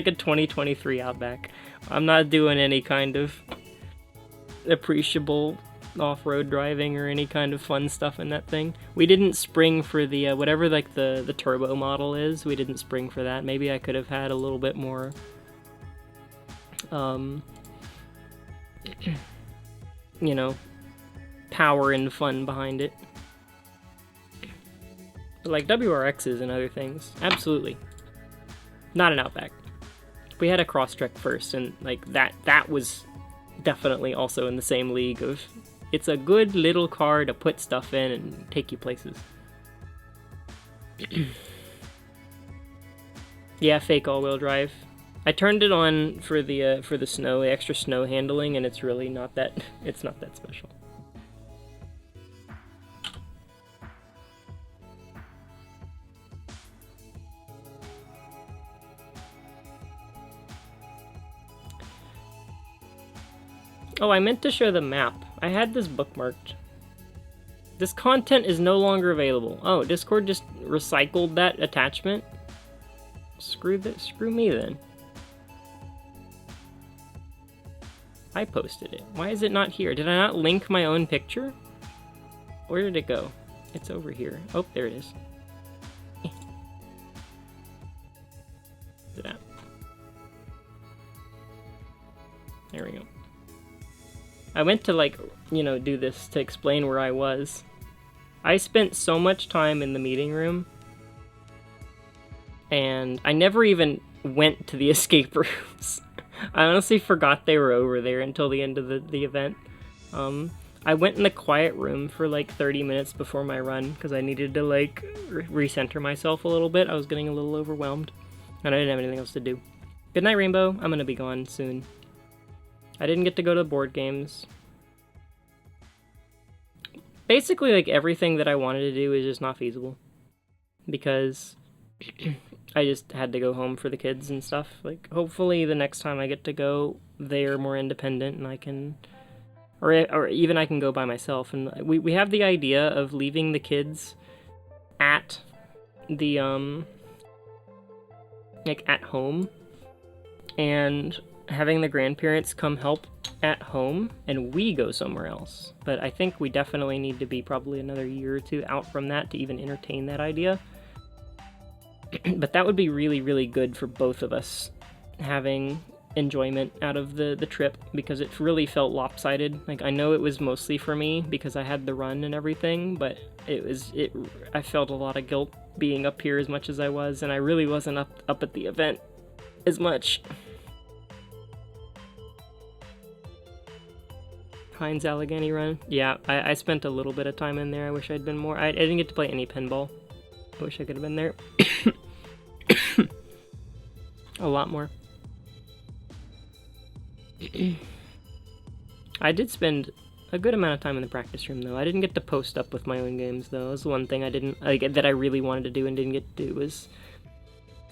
a 2023 Outback. I'm not doing any kind of appreciable off-road driving or any kind of fun stuff in that thing. We didn't spring for the whatever like the turbo model is. We didn't spring for that. Maybe I could have had a little bit more power and fun behind it. But like WRXs and other things, absolutely not an Outback. We had a Crosstrek first, and like that was definitely also in the same league of It's a good little car to put stuff in and take you places. Yeah, fake all-wheel drive. I turned it on for the snow, the extra snow handling, and it's really not that. It's not that special. Oh, I meant to show the map. I had this bookmarked. This content is no longer available. Oh, Discord just recycled that attachment? Screw me then. I posted it. Why is it not here? Did I not link my own picture? Where did it go? It's over here. Oh, there it is. There we go. I went to, like, you know, do this to explain where I was. I spent so much time in the meeting room, and I never even went to the escape rooms. I honestly forgot they were over there until the end of the event. I went in the quiet room for like 30 minutes before my run, because I needed to, like, recenter myself a little bit. I was getting a little overwhelmed, and I didn't have anything else to do. Good night, Rainbow. I'm gonna be gone soon. I didn't get to go to board games. Basically, like, everything that I wanted to do is just not feasible. Because I just had to go home for the kids and stuff. Like, hopefully the next time I get to go, they're more independent and I can... Or even I can go by myself. And we have the idea of leaving the kids at the, like, at home. And having the grandparents come help at home, and we go somewhere else. But I think we definitely need to be probably another year or two out from that to even entertain that idea. But that would be really, really good for both of us, having enjoyment out of the trip, because it really felt lopsided. Like, I know it was mostly for me because I had the run and everything, but I felt a lot of guilt being up here as much as I was, and I really wasn't up at the event as much. Heinz Allegheny run. Yeah, I spent a little bit of time in there. I wish I'd been more. I didn't get to play any pinball. I wish I could have been there. A lot more. I did spend a good amount of time in the practice room, though. I didn't get to post up with my own games, though. That was the one thing that I really wanted to do and didn't get to do, was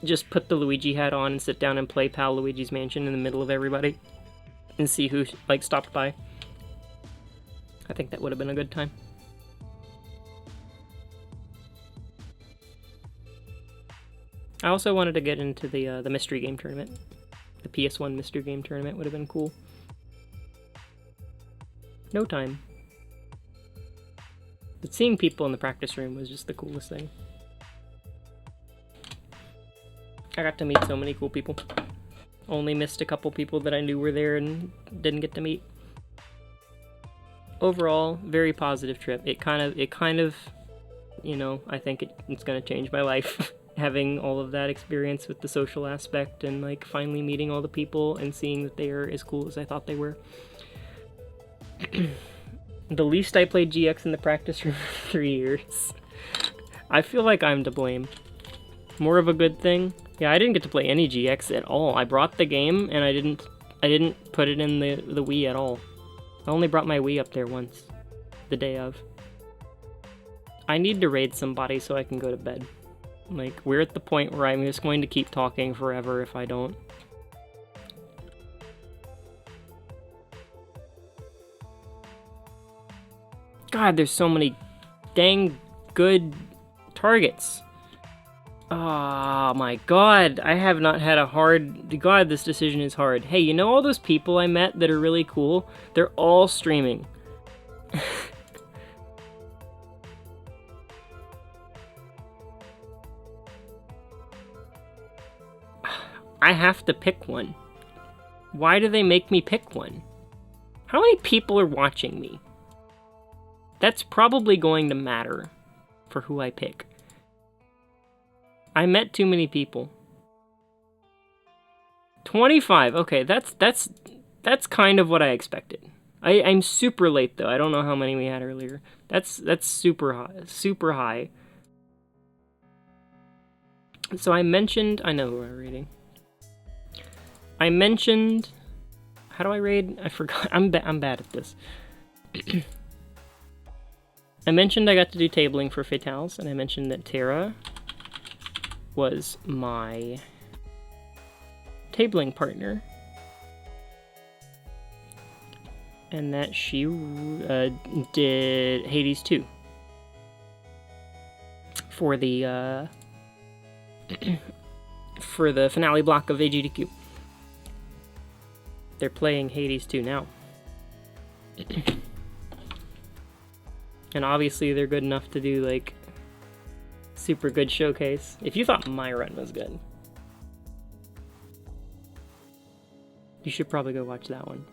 just put the Luigi hat on and sit down and play Pal Luigi's Mansion in the middle of everybody and see who, like, stopped by. I think that would have been a good time. I also wanted to get into the mystery game tournament. The PS1 mystery game tournament would have been cool. No time. But seeing people in the practice room was just the coolest thing. I got to meet so many cool people. Only missed a couple people that I knew were there and didn't get to meet. Overall, very positive trip. It kind of, you know, I think it's gonna change my life. Having all of that experience with the social aspect and, like, finally meeting all the people and seeing that they are as cool as I thought they were. The least I played GX in the practice room for 3 years. I feel like I'm to blame. More of a good thing. Yeah, I didn't get to play any GX at all. I brought the game and I didn't put it in the Wii at all. I only brought my Wii up there once. The day of. I need to raid somebody so I can go to bed. Like, we're at the point where I'm just going to keep talking forever if I don't. God, there's so many dang good targets. Oh my god, I have not had a hard... God, this decision is hard. Hey, you know all those people I met that are really cool? They're all streaming. I have to pick one. Why do they make me pick one? How many people are watching me? That's probably going to matter for who I pick. I met too many people. 25. Okay, that's kind of what I expected. I'm super late though. I don't know how many we had earlier. That's super high. Super high. So I mentioned, I know who we're raiding. I mentioned, how do I raid? I forgot. I'm bad at this. I mentioned I got to do tabling for Fatales, and I mentioned that Tara was my tabling partner, and that she did Hades 2 for the for the finale block of AGDQ. They're playing Hades 2 now. And obviously they're good enough to do like super good showcase. If you thought my run was good, you should probably go watch that one.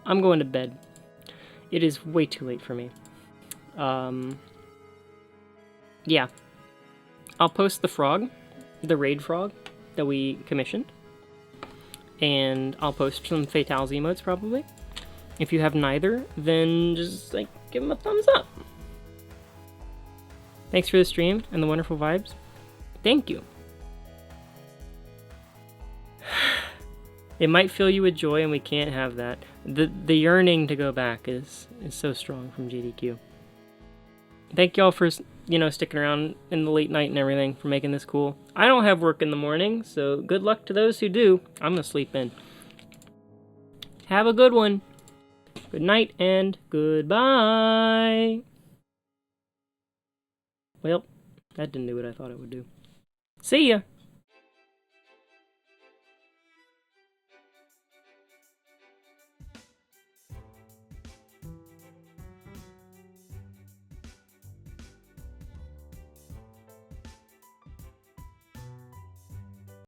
I'm going to bed. It is way too late for me. Yeah. I'll post the frog, the raid frog that we commissioned. And I'll post some Fatales emotes probably. If you have neither, then just like give them a thumbs up. Thanks for the stream and the wonderful vibes. Thank you. It might fill you with joy, and we can't have that. The yearning to go back is so strong from GDQ. Thank y'all for, you know, sticking around in the late night and everything, for making this cool. I don't have work in the morning, so good luck to those who do. I'm gonna sleep in. Have a good one. Good night and goodbye. Well, that didn't do what I thought it would do. See ya.